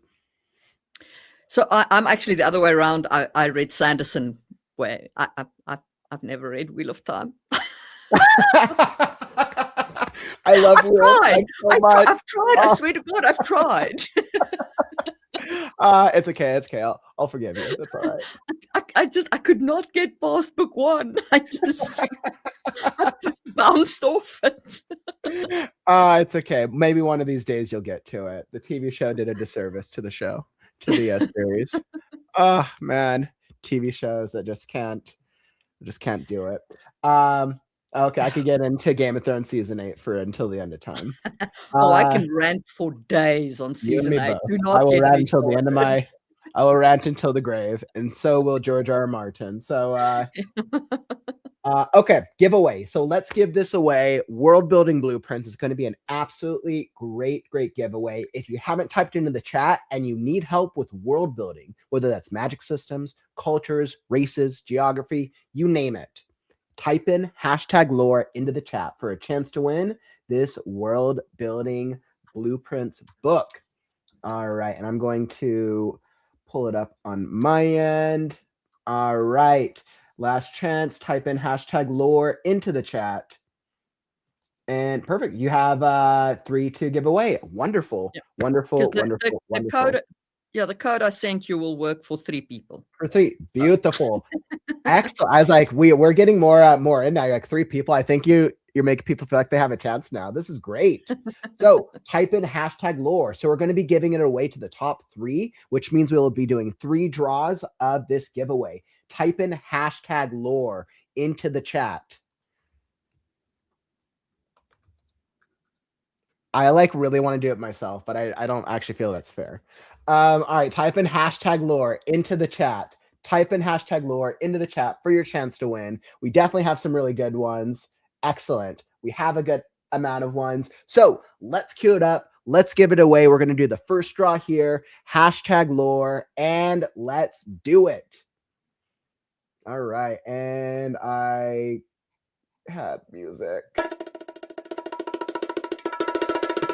So I'm actually the other way around. I read Sanderson where I've never read Wheel of Time. I love I've tried. I've tried. I swear to God, I've tried. It's okay. I'll forgive you. That's all right. I could not get past book one. I just bounced off it. It's okay. Maybe one of these days you'll get to it. The TV show did a disservice to the show. To the series. Oh man, TV shows that just can't do it. Okay, I could get into Game of Thrones season 8 until the end of time. I can rant for days on season 8. I will rant until the end of I will rant until the grave, and so will George R. R. Martin. So okay, giveaway. So let's give this away. World Building Blueprints is going to be an absolutely great giveaway. If you haven't typed into the chat and you need help with world building, whether that's magic systems, cultures, races, geography, you name it, type in #lore into the chat for a chance to win this World Building Blueprints book. All right, and I'm going to pull it up on my end. All right. Last chance, type in #lore into the chat. And perfect. You have 3 to give away. Wonderful. Yeah. Wonderful. The code I sent you will work for 3 people. For 3. Beautiful. Excellent. I was like, we're getting more in now. Like 3 people. I think you're making people feel like they have a chance now. This is great. So type in #lore. So we're going to be giving it away to the top 3, which means we will be doing 3 draws of this giveaway. Type in #lore into the chat. I like really want to do it myself, but I don't actually feel that's fair. All right, type in #lore into the chat. Type in #lore into the chat for your chance to win. We definitely have some really good ones. Excellent. We have a good amount of ones. So let's queue it up. Let's give it away. We're going to do the first draw here. #lore, and let's do it. All right, and I had music.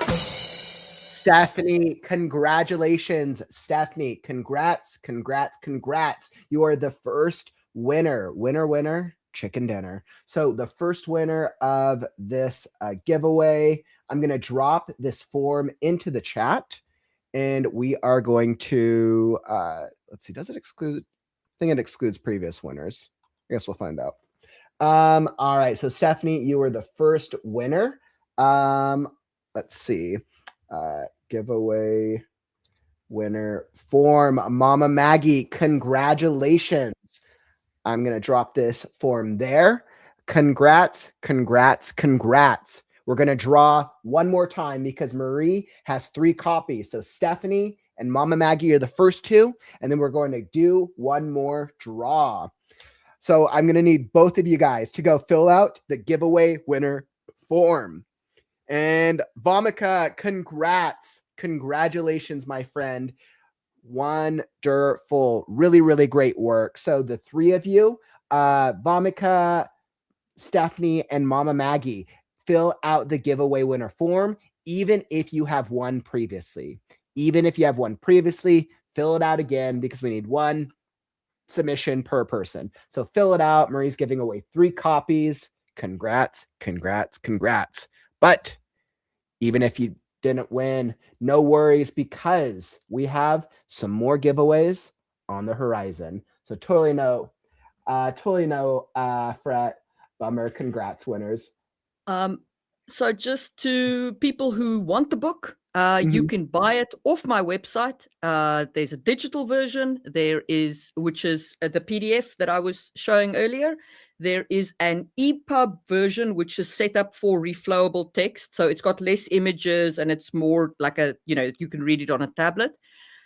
Stephanie, congratulations. Stephanie, congrats. You are the first winner. Winner, chicken dinner. So the first winner of this giveaway, I'm going to drop this form into the chat, and we are going to, let's see, does it exclude? I think it excludes previous winners. I guess we'll find out. All right. So Stephanie, you were the first winner. Let's see. Giveaway winner form. Mama Maggie, congratulations. I'm going to drop this form there. Congrats, congrats, congrats. We're going to draw one more time because Marie has 3 copies. So Stephanie and Mama Maggie are the first 2, and then we're going to do one more draw. So I'm going to need both of you guys to go fill out the giveaway winner form. And Vomika, congrats. Congratulations, my friend. Wonderful. Really, really great work. So the 3 of you, Vomika, Stephanie, and Mama Maggie, fill out the giveaway winner form, even if you have won previously. Even if you have won previously, fill it out again because we need 1 submission per person. So fill it out. Marie's giving away 3 copies. Congrats, congrats, congrats. But even if you didn't win, no worries, because we have some more giveaways on the horizon. So totally no fret, bummer. Congrats, winners. So just to people who want the book, you can buy it off my website. There's a digital version. There is, which is the PDF that I was showing earlier. There is an EPUB version, which is set up for reflowable text. So it's got less images and it's more like you can read it on a tablet.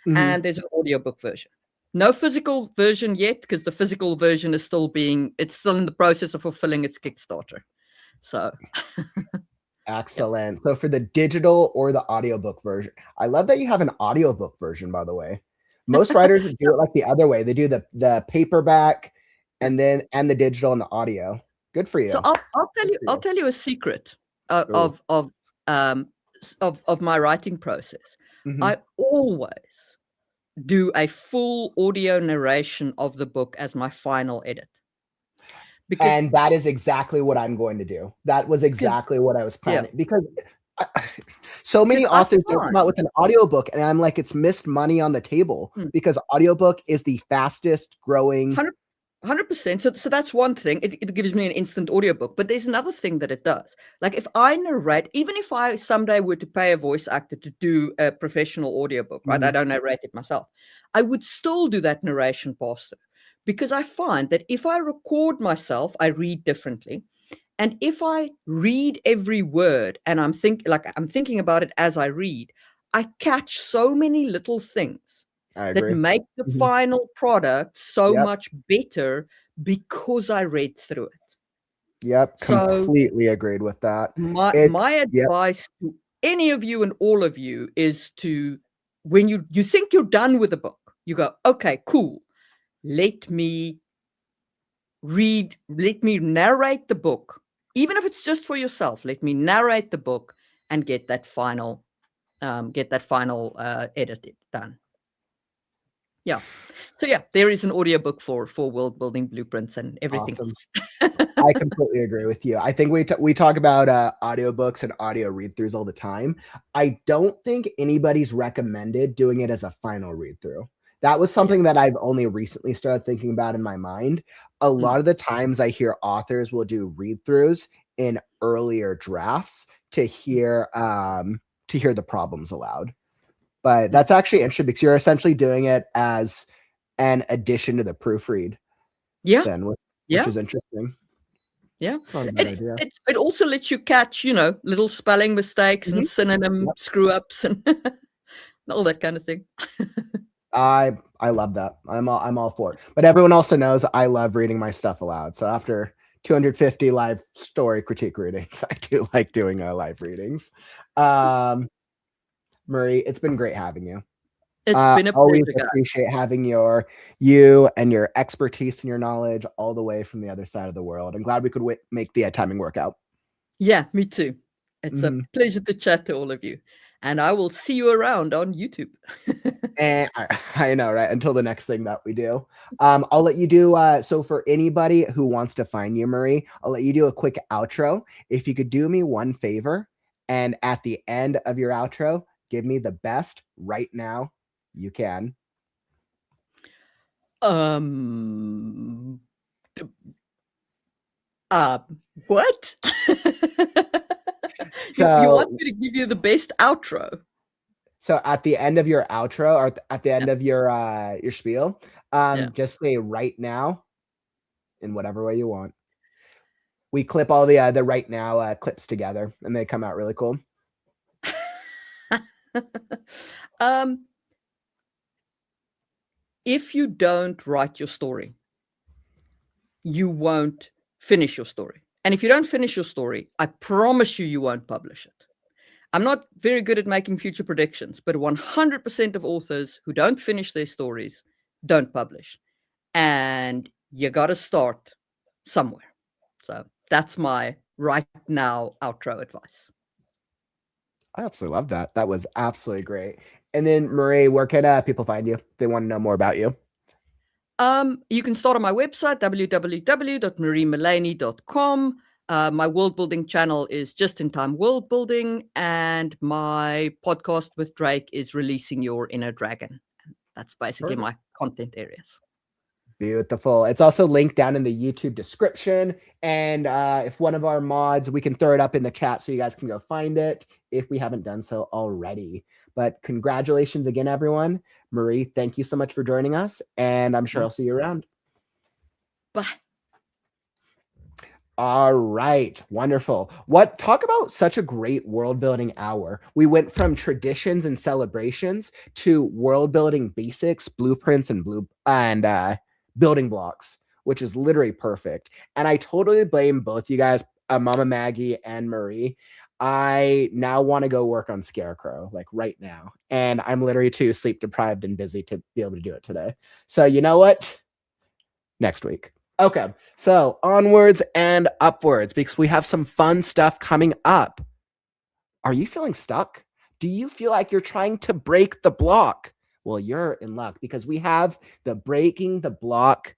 And there's an audiobook version. No physical version yet, because the physical version is it's still in the process of fulfilling its Kickstarter. So excellent. So for the digital or the audiobook version, I love that you have an audiobook version, by the way. Most writers do it like the other way. They do the paperback and the digital and the audio. Good for you. So I'll tell you a secret of my writing process. I always do a full audio narration of the book as my final edit. And that is exactly what I'm going to do. That was exactly what I was planning, because so many authors don't come out with an audiobook, and I'm like, it's missed money on the table because audiobook is the fastest growing. 100%. So that's one thing. It gives me an instant audiobook. But there's another thing that it does. Like if I narrate, even if I someday were to pay a voice actor to do a professional audiobook, right? I don't narrate it myself. I would still do that narration pass-through, because I find that if I record myself, I read differently. And if I read every word and I'm thinking about it as I read, I catch so many little things that make the final product so much better because I read through it. Yep, completely agreed with that. My advice to any of you and all of you is to, when you think you're done with a book, you go, okay, cool. Let me narrate the book. Even if it's just for yourself, let me narrate the book and get that final edit done. Yeah. So there is an audiobook for world building blueprints and everything else. I completely agree with you. I think we talk about audiobooks and audio read-throughs all the time. I don't think anybody's recommended doing it as a final read-through. That was something that I've only recently started thinking about in my mind. A lot of the times I hear authors will do read-throughs in earlier drafts to hear the problems aloud. But that's actually interesting because you're essentially doing it as an addition to the proofread. Yeah. Then, which is interesting. Yeah. It's not a bad idea. It also lets you catch, little spelling mistakes and synonym screw-ups and all that kind of thing. I love that. I'm all for it. But everyone also knows I love reading my stuff aloud. So after 250 live story critique readings, I do like doing live readings. Marie, it's been great having you. It's been a always pleasure. Appreciate having you and your expertise and your knowledge all the way from the other side of the world. I'm glad we could make the timing work out. Yeah, me too. It's a pleasure to chat to all of you. And I will see you around on YouTube. And I know, right? Until the next thing that we do. I'll let you do, so for anybody who wants to find you, Marie, I'll let you do a quick outro. If you could do me one favor, and at the end of your outro, give me the best right now you can. What? You want me to give you the best outro? So at the end of your outro, or at the end of your spiel, just say right now in whatever way you want. We clip all the right now clips together, and they come out really cool. If you don't write your story, you won't finish your story. And if you don't finish your story, I promise you won't publish it. I'm not very good at making future predictions, but 100% of authors who don't finish their stories don't publish. And you got to start somewhere. So that's my right now outro advice. I absolutely love that. That was absolutely great. And then Marie, where can people find you? They want to know more about you. You can start on my website, www.mariemullany.com. My world building channel is Just in Time World Building, and my podcast with Drake is Releasing Your Inner Dragon. That's basically my content areas. Beautiful. It's also linked down in the YouTube description. And if one of our mods, we can throw it up in the chat so you guys can go find it if we haven't done so already. But congratulations again, everyone. Marie, thank you so much for joining us. And I'm sure I'll see you around. Bye. All right. Wonderful. Talk about such a great world building hour. We went from traditions and celebrations to world building basics, blueprints, and building blocks, which is literally perfect. And I totally blame both you guys, Mama Maggie and Marie. I now want to go work on Scarecrow, like right now. And I'm literally too sleep deprived and busy to be able to do it today. So you know what? Next week. Okay, so onwards and upwards, because we have some fun stuff coming up. Are you feeling stuck? Do you feel like you're trying to break the block? Well, you're in luck, because we have the Breaking the Block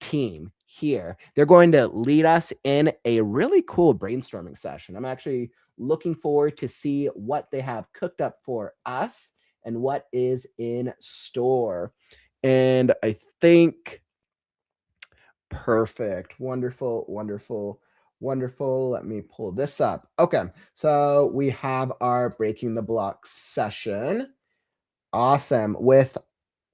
team here. They're going to lead us in a really cool brainstorming session. I'm actually looking forward to see what they have cooked up for us and what is in store. And I think... Perfect. Wonderful, wonderful, wonderful. Let me pull this up. Okay, so we have our Breaking the Block session. Awesome. With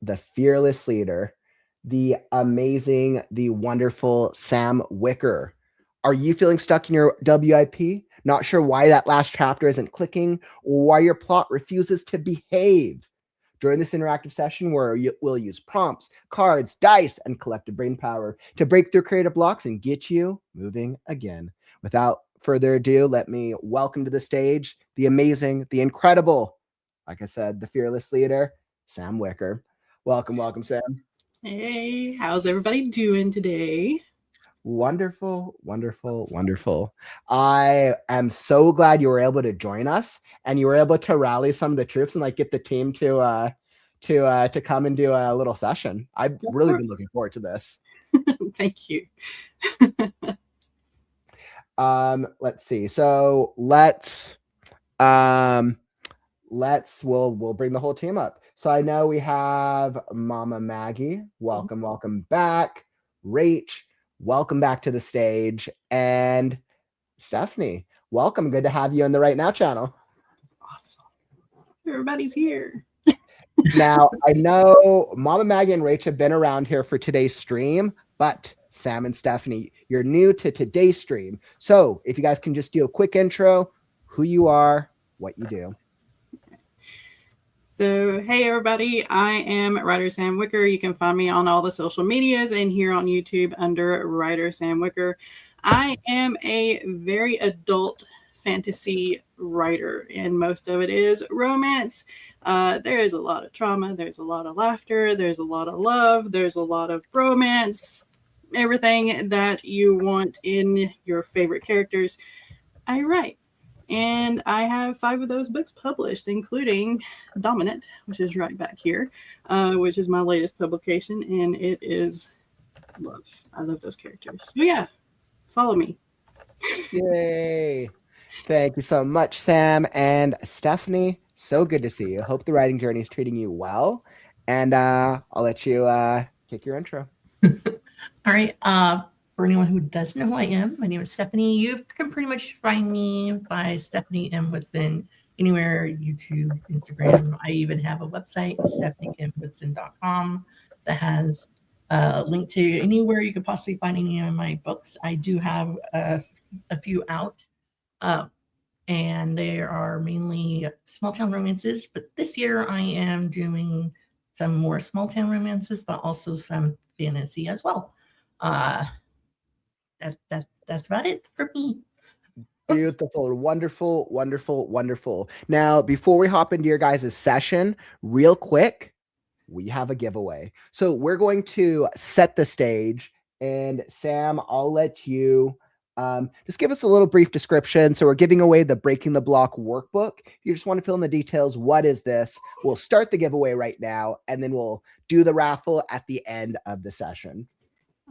the fearless leader, the amazing, the wonderful Sam Wicker. Are you feeling stuck in your WIP? Not sure why that last chapter isn't clicking, or why your plot refuses to behave? During this interactive session, where we'll use prompts, cards, dice, and collective brain power to break through creative blocks and get you moving again. Without further ado, let me welcome to the stage the amazing, the incredible, like I said, the fearless leader, Sam Wicker. Welcome, Sam. Hey, how's everybody doing today? Wonderful, wonderful, wonderful. I am so glad you were able to join us, and you were able to rally some of the troops and like get the team to come and do a little session. I've really been looking forward to this. Thank you. Let's see. So we'll bring the whole team up. So I know we have Mama Maggie. Welcome back. Rach, welcome back to the stage. And Stephanie, welcome. Good to have you on the Right Now channel. Awesome. Everybody's here. Now, I know Mama Maggie and Rach have been around here for today's stream, but Sam and Stephanie, you're new to today's stream. So if you guys can just do a quick intro, who you are, what you do. So, hey everybody, I am writer Sam Wicker. You can find me on all the social medias and here on YouTube under writer Sam Wicker. I am a very adult fantasy writer, and most of it is romance. There is a lot of trauma, there's a lot of laughter, there's a lot of love, there's a lot of romance, everything that you want in your favorite characters, I write. And I have 5 of those books published, including Dominant, which is right back here, which is my latest publication, and it is love. I love those characters. So yeah, follow me. Yay. Thank you so much, Sam and Stephanie. So good to see you. Hope the writing journey is treating you well. And I'll let you kick your intro. All right. for anyone who doesn't know who I am, my name is Stephanie. You can pretty much find me by Stephanie M. Woodson anywhere, YouTube, Instagram. I even have a website, stephaniemwoodson.com, that has a link to anywhere you could possibly find any of my books. I do have a few out, and they are mainly small town romances. But this year I am doing some more small town romances, but also some fantasy as well. That's about it for me. Beautiful, wonderful, wonderful, wonderful. Now, before we hop into your guys' session, real quick, we have a giveaway. So we're going to set the stage, and Sam, I'll let you just give us a little brief description. So we're giving away the Breaking the Block workbook. If you just want to fill in the details, what is this? We'll start the giveaway right now, and then we'll do the raffle at the end of the session.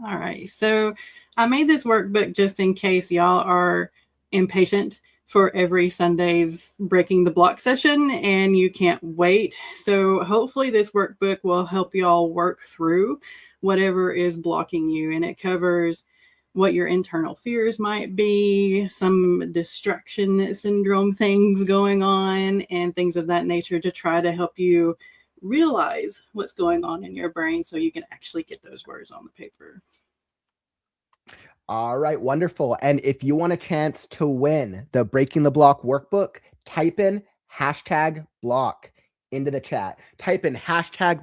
All right. So I made this workbook just in case y'all are impatient for every Sunday's Breaking the Block session and you can't wait. So hopefully this workbook will help y'all work through whatever is blocking you, and it covers what your internal fears might be, some distraction syndrome things going on, and things of that nature to try to help you realize what's going on in your brain so you can actually get those words on the paper. All right, wonderful. And if you want a chance to win the Breaking the Block workbook, type in #block into the chat. Type in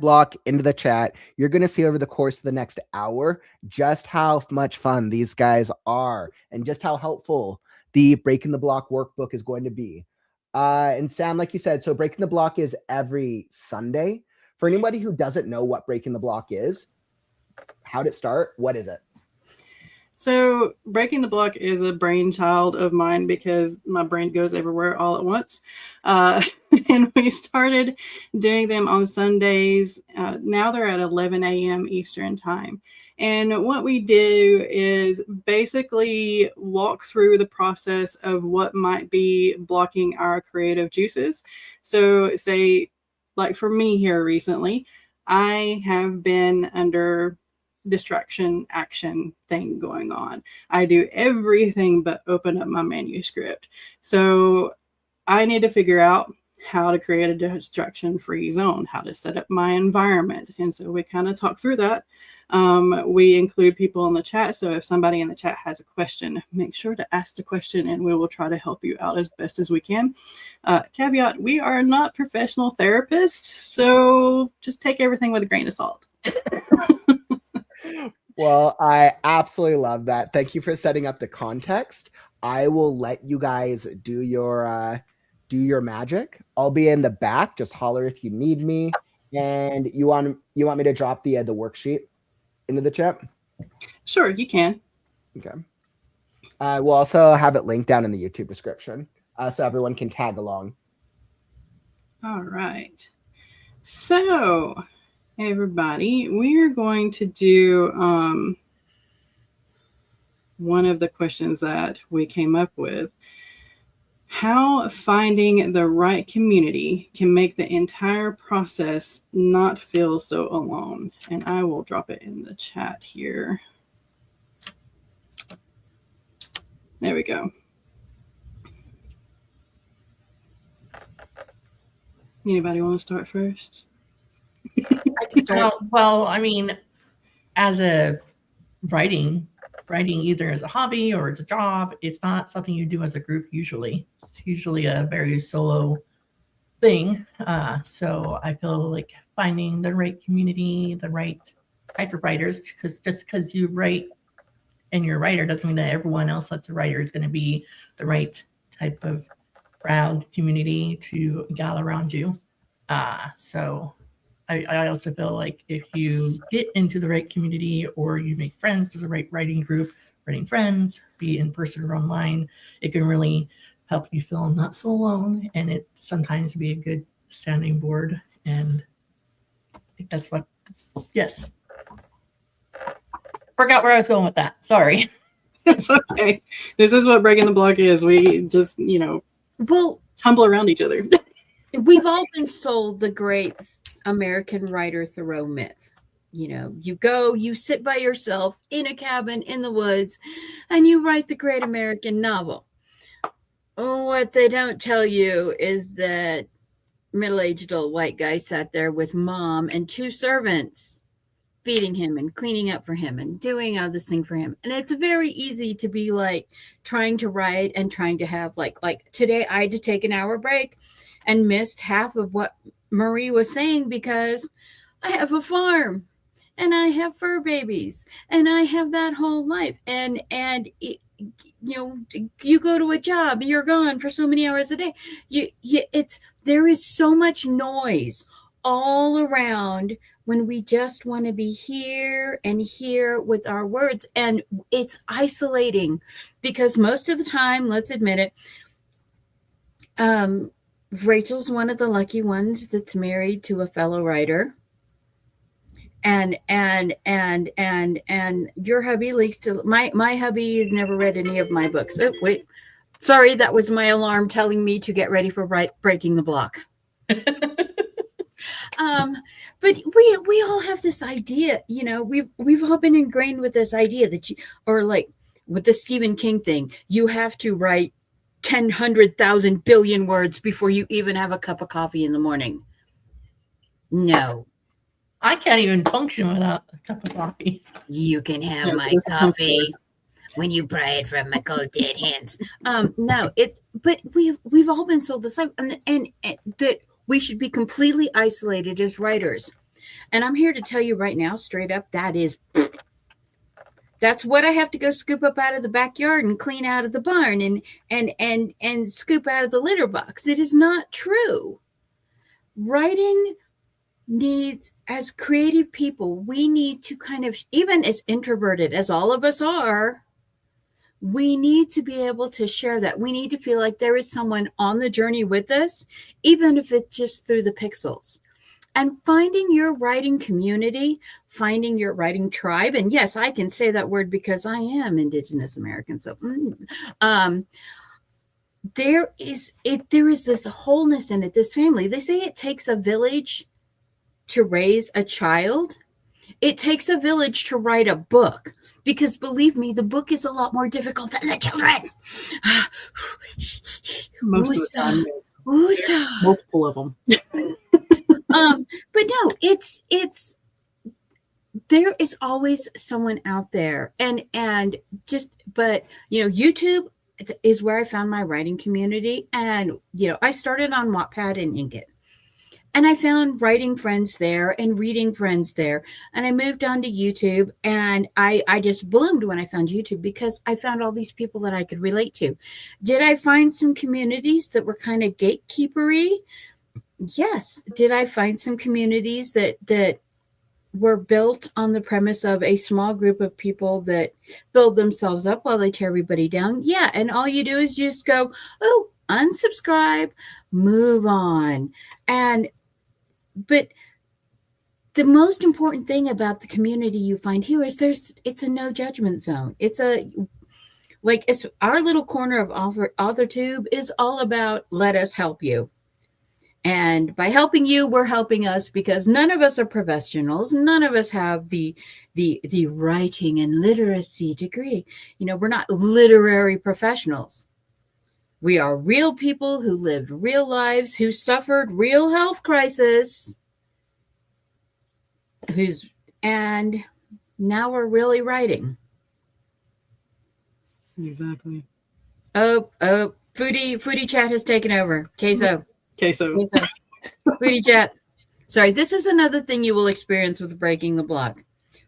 #block into the chat. You're going to see over the course of the next hour just how much fun these guys are and just how helpful the Breaking the Block workbook is going to be. And Sam, like you said, so Breaking the Block is every Sunday. For anybody who doesn't know what Breaking the Block is, how'd it start? What is it? So Breaking the Block is a brainchild of mine because my brain goes everywhere all at once. And we started doing them on Sundays. Now they're at 11 a.m. Eastern time. And what we do is basically walk through the process of what might be blocking our creative juices. So say, like for me here recently, I have been under distraction action thing going on. I do everything but open up my manuscript. So I need to figure out how to create a distraction-free zone, how to set up my environment. And so we kind of talk through that. We include people in the chat. So if somebody in the chat has a question, make sure to ask the question and we will try to help you out as best as we can. Caveat, we are not professional therapists, so just take everything with a grain of salt. Well, I absolutely love that. Thank you for setting up the context. I will let you guys do your magic. I'll be in the back. Just holler if you need me. And you want me to drop the worksheet into the chat? Sure, you can. Okay. We'll also have it linked down in the YouTube description, so everyone can tag along. All right. So everybody, we're going to do one of the questions that we came up with. How finding the right community can make the entire process not feel so alone. And I will drop it in the chat here. There we go. Anybody want to start first? Well, I mean, as a writing either as a hobby or as a job, it's not something you do as a group usually. It's usually a very solo thing. So I feel like finding the right community, the right type of writers, because just because you write and you're a writer doesn't mean that everyone else that's a writer is going to be the right type of crowd community to gather around you. So I also feel like if you get into the right community or you make friends to the right writing group, writing friends, be it in person or online, it can really help you feel not so alone, and it sometimes be a good sounding board. And I think that's what, yes. Forgot where I was going with that. Sorry. It's okay. This is what Breaking the Block is. We just, tumble around each other. We've all been sold the great American writer Thoreau myth. You go, you sit by yourself in a cabin in the woods, and you write the great American novel. What they don't tell you is that middle-aged old white guy sat there with mom and 2 servants, feeding him and cleaning up for him and doing all this thing for him. And it's very easy to be like trying to write and trying to have like today I had to take an hour break and missed half of what Marie was saying because I have a farm and I have fur babies and I have that whole life. And you go to a job, you're gone for so many hours a day. There is so much noise all around when we just want to be here and here with our words. And it's isolating because most of the time, let's admit it, Rachel's one of the lucky ones that's married to a fellow writer. And your hubby likes to, my hubby has never read any of my books. Oh, wait. Sorry, that was my alarm telling me to get ready for breaking the block. But we all have this idea, we've all been ingrained with this idea that or like with the Stephen King thing, you have to write 100,000 billion words before you even have a cup of coffee in the morning. No. I can't even function without a cup of coffee. You can have my coffee when you pry it from my cold dead hands. No, but we've all been sold this life, and that we should be completely isolated as writers. And I'm here to tell you right now, straight up, that's what I have to go scoop up out of the backyard and clean out of the barn and scoop out of the litter box. It is not true. Writing needs, as creative people, we need to kind of, even as introverted as all of us are, we need to be able to share that. We need to feel like there is someone on the journey with us, even if it's just through the pixels. And finding your writing community, finding your writing tribe. And yes, I can say that word because I am Indigenous American. So there is this wholeness in it, this family. They say it takes a village to raise a child. It takes a village to write a book, because believe me, the book is a lot more difficult than the children. Most of the time, multiple of them. But no, it's there is always someone out there, and but YouTube is where I found my writing community, and I started on Wattpad and Inkitt. And I found writing friends there and reading friends there. And I moved on to YouTube, and I just bloomed when I found YouTube because I found all these people that I could relate to. Did I find some communities that were kind of gatekeepery? Yes. Did I find some communities that were built on the premise of a small group of people that build themselves up while they tear everybody down? Yeah. And all you do is just go, oh, unsubscribe, move on. But the most important thing about the community you find here is it's a no judgment zone. It's our little corner of AuthorTube is all about let us help you. And by helping you, we're helping us, because none of us are professionals. None of us have the writing and literacy degree. We're not literary professionals. We are real people who lived real lives, who suffered real health crisis, and now we're really writing. Exactly. Oh, foodie chat has taken over. Queso. Foodie chat. Sorry, this is another thing you will experience with breaking the block.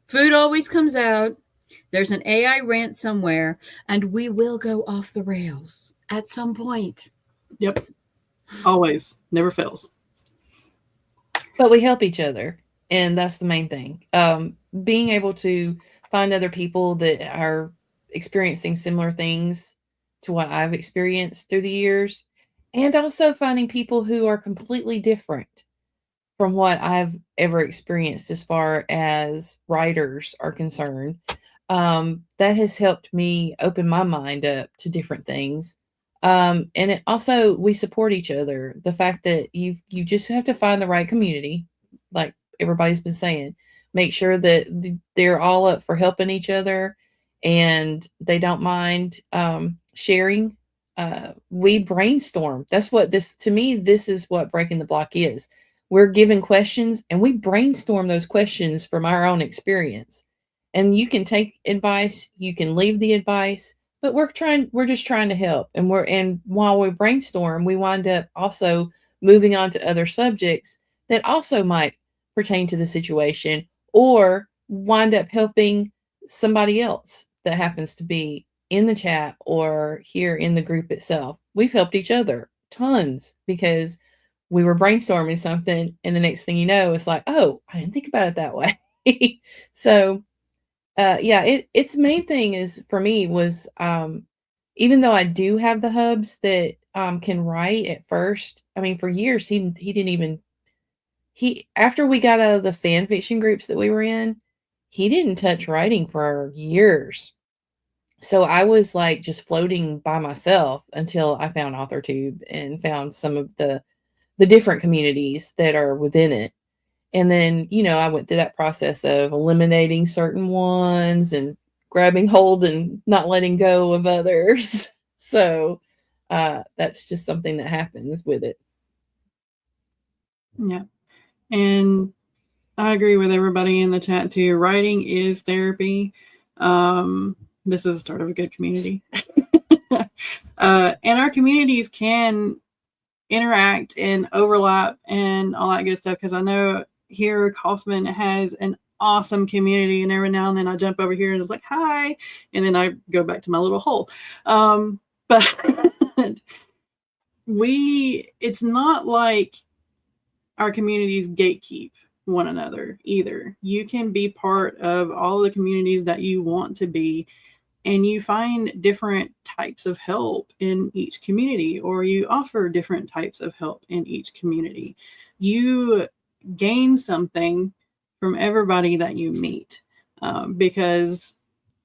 Food always comes out. There's an AI rant somewhere, and we will go off the rails at some point. Yep. Always. Never fails. But we help each other, and that's the main thing. Being able to find other people that are experiencing similar things to what I've experienced through the years, and also finding people who are completely different from what I've ever experienced as far as writers are concerned. That has helped me open my mind up to different things. And it also, we support each other. The fact that you just have to find the right community, like everybody's been saying. make sure that they're all up for helping each other and they don't mind sharing. We brainstorm. That's what to me, this is what breaking the block is. We're given questions and we brainstorm those questions from our own experience. And you can take advice, you can leave the advice, but we're just trying to help. And while we brainstorm, we wind up also moving on to other subjects that also might pertain to the situation or wind up helping somebody else that happens to be in the chat or here in the group itself. We've helped each other tons because we were brainstorming something and the next thing you know, it's like, oh, I didn't think about it that way. So its main thing is for me was even though I do have the hubs that can write at first, I mean, for years he didn't even after we got out of the fan fiction groups that we were in, he didn't touch writing for years. So I was like just floating by myself until I found AuthorTube and found some of the different communities that are within it. And then, I went through that process of eliminating certain ones and grabbing hold and not letting go of others. So that's just something that happens with it. Yeah. And I agree with everybody in the chat too. Writing is therapy. This is the start of a good community. And our communities can interact and overlap and all that good stuff. Because I know here Kaufman has an awesome community, and every now and then I jump over here and it's like, hi, and then I go back to my little hole. But it's not like our communities gatekeep one another either. You can be part of all the communities that you want to be, and you find different types of help in each community, or you offer different types of help in each community. You gain something from everybody that you meet, because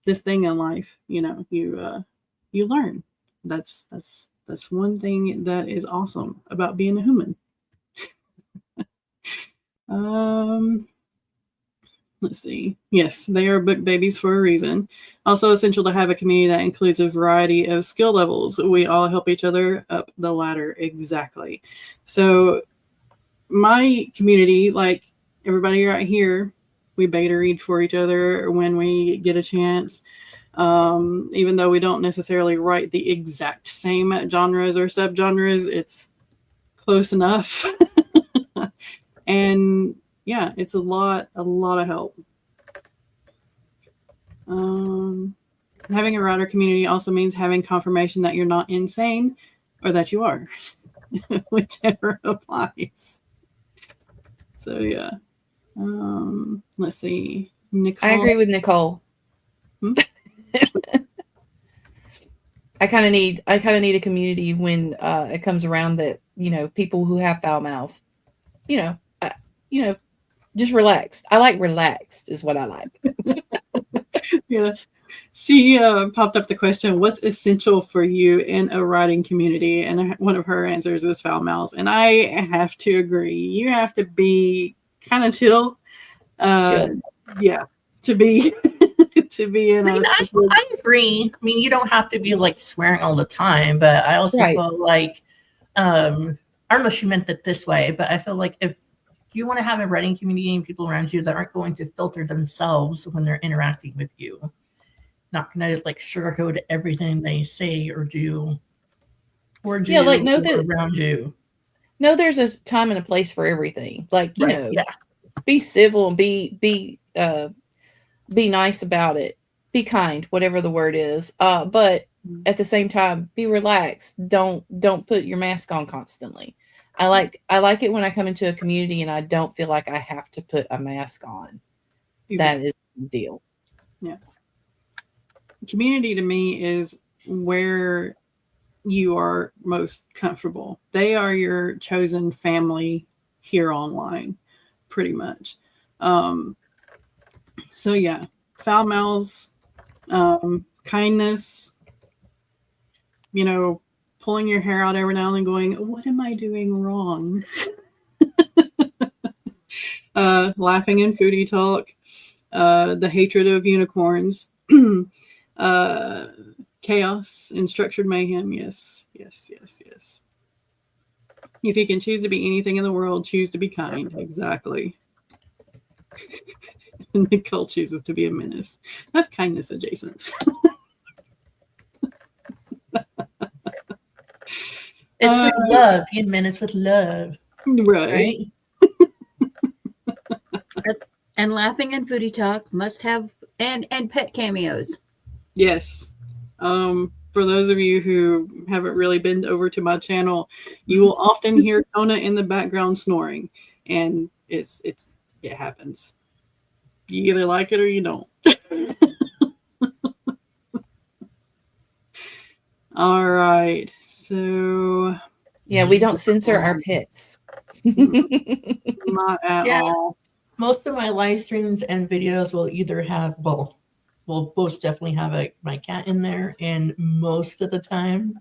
this thing in life, you learn. That's one thing that is awesome about being a human. Let's see. Yes, they are book babies for a reason. Also essential to have a community that includes a variety of skill levels. We all help each other up the ladder. Exactly. So my community, like everybody right here, we beta read for each other when we get a chance. Even though we don't necessarily write the exact same genres or subgenres, it's close enough. And yeah, it's a lot of help. Having a writer community also means having confirmation that you're not insane or that you are, whichever applies. So yeah. Let's see. Nicole. I agree with Nicole. I kind of need a community when it comes around that, people who have foul mouths, just relaxed. I like relaxed is what I like. Yeah. She popped up the question, what's essential for you in a writing community? And one of her answers is foul mouths. And I have to agree. You have to be kind of chill. Yeah. To be in I agree. I mean, you don't have to be like swearing all the time, but I also feel like I don't know if she meant it this way, but I feel like if you want to have a writing community and people around you that aren't going to filter themselves when they're interacting with you, not going to like sugarcoat everything they say or do, or do around you. No, there's a time and a place for everything. Like, be civil and be nice about it. Be kind, whatever the word is. But at the same time, be relaxed. Don't put your mask on constantly. I like it when I come into a community and I don't feel like I have to put a mask on. Exactly. That is the deal. Yeah. Community to me is where you are most comfortable. They are your chosen family here online, pretty much. So yeah, foul mouths, kindness, pulling your hair out every now and then going, what am I doing wrong? Laughing in foodie talk. the hatred of unicorns, chaos and structured mayhem. Yes. If you can choose to be anything in the world, choose to be kind. Exactly. And Nicole chooses to be a menace. That's kindness adjacent. It's with love. Be a menace with love. Right. And laughing and foodie talk must have and pet cameos. Yes. For those of you who haven't really been over to my channel, you will often hear Kona in the background snoring, and it happens. You either like it or you don't. All right. So Yeah, we don't censor our pets. not at all. Most of my live streams and videos will either have, well, we'll most definitely have my cat in there, and most of the time,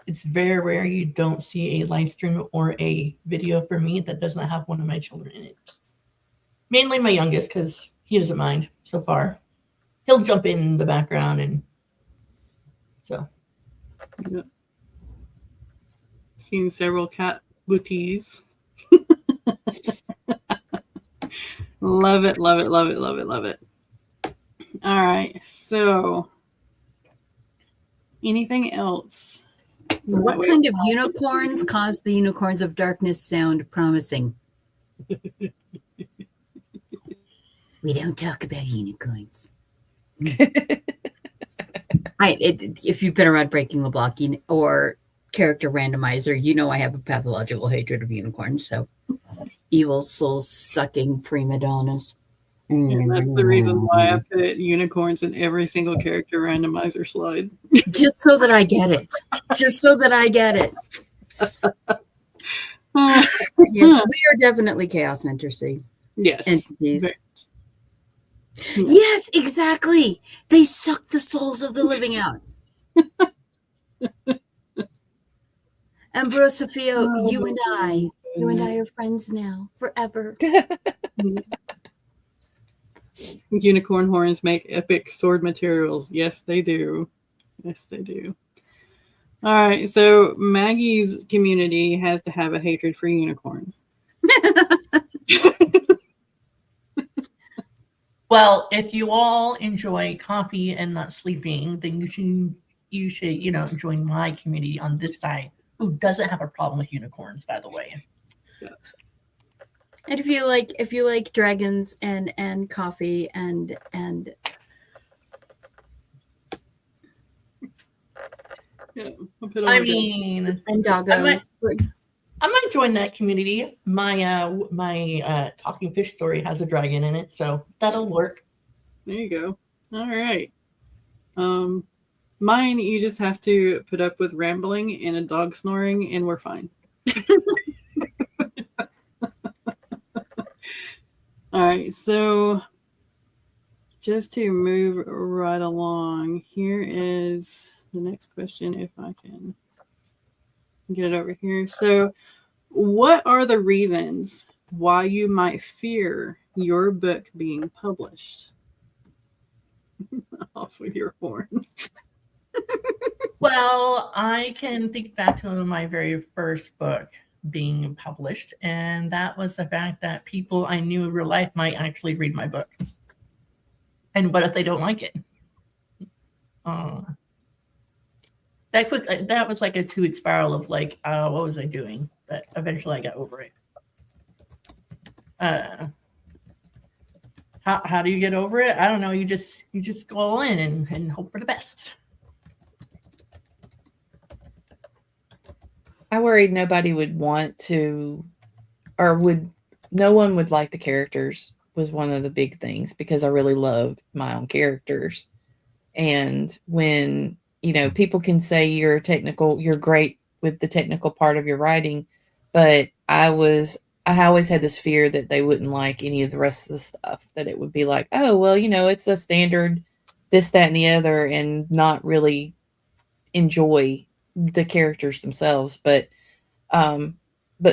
it's very rare you don't see a live stream or a video for me that does not have one of my children in it. Mainly my youngest, because he doesn't mind so far. He'll jump in the background, and so. Yep. Seen several cat booties. Love it. All right, so anything else? What kind of unicorns cause the unicorns of darkness sound promising? We don't talk about unicorns. If you've been around Breaking the Block or Character Randomizer, you know I have a pathological hatred of unicorns. So evil soul sucking prima donnas. And that's the reason why I put unicorns in every single Character Randomizer slide. Just so that I get it. Yes, we are definitely Chaos Entity. Yes. Entities. Yes, exactly. They suck the souls of the living out. Ambrosifio, you and I are friends now, forever. Unicorn horns make epic sword materials. Yes, they do. All right, so Maggie's community has to have a hatred for unicorns. Well, if you all enjoy coffee and not sleeping, then you should join my community on this side, who doesn't have a problem with unicorns, by the way. Yeah. And if you like dragons and coffee and yeah, and doggos. I might join that community. My talking fish story has a dragon in it, so that'll work. There you go. All right. Mine, you just have to put up with rambling and a dog snoring, and we're fine. All right, so just to move right along, here is the next question, if I can get it over here. So, what are the reasons why you might fear your book being published? Off with your horns. Well, I can think back to my very first book being published, and that was the fact that people I knew in real life might actually read my book. And what if they don't like it? That was like a 2-week spiral of like, what was I doing? But eventually I got over it. How do you get over it? I don't know. You just go all in and hope for the best. I worried nobody would want to, no one would like the characters was one of the big things, because I really love my own characters. And when, people can say you're great with the technical part of your writing, but I always had this fear that they wouldn't like any of the rest of the stuff, that it would be like, oh, well, it's a standard this, that, and the other, and not really enjoy the characters themselves. But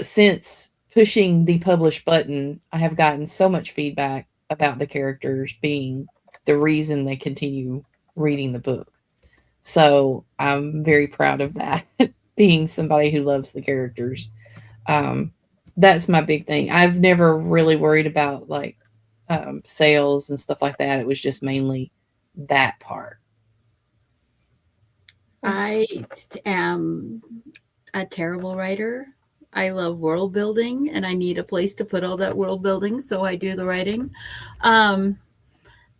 since pushing the publish button, I have gotten so much feedback about the characters being the reason they continue reading the book. So I'm very proud of that, being somebody who loves the characters. That's my big thing. I've never really worried about like sales and stuff like that. It was just mainly that part. I am a terrible writer. I love world building, and I need a place to put all that world building, so I do the writing.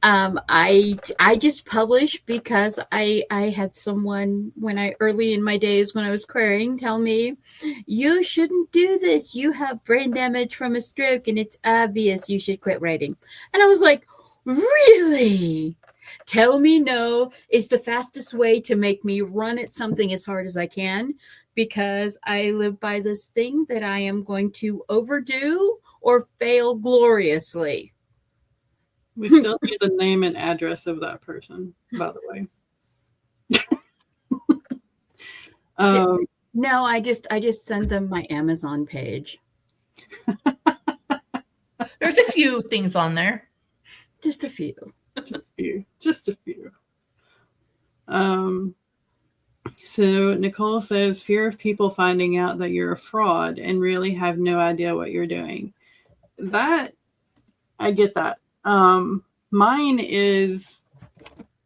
I just published because I had someone early in my days when I was querying tell me, you shouldn't do this. You have brain damage from a stroke and it's obvious you should quit writing. And I was like, really? Tell me no is the fastest way to make me run at something as hard as I can, because I live by this thing that I am going to overdo or fail gloriously. We still need the name and address of that person, by the way. No, I just sent them my Amazon page. There's a few things on there. Just a few. Just a few. So Nicole says, fear of people finding out that you're a fraud and really have no idea what you're doing. That, I get that. Mine is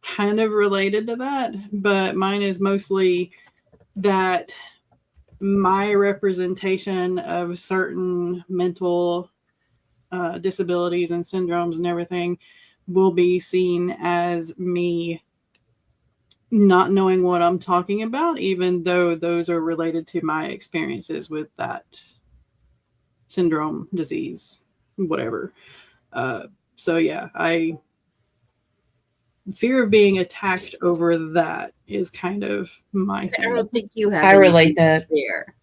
kind of related to that, but mine is mostly that my representation of certain mental disabilities and syndromes and everything will be seen as me not knowing what I'm talking about, even though those are related to my experiences with that syndrome, disease, whatever. So yeah, fear of being attacked over that is kind of my thing. I don't think you have. I relate that. Fear.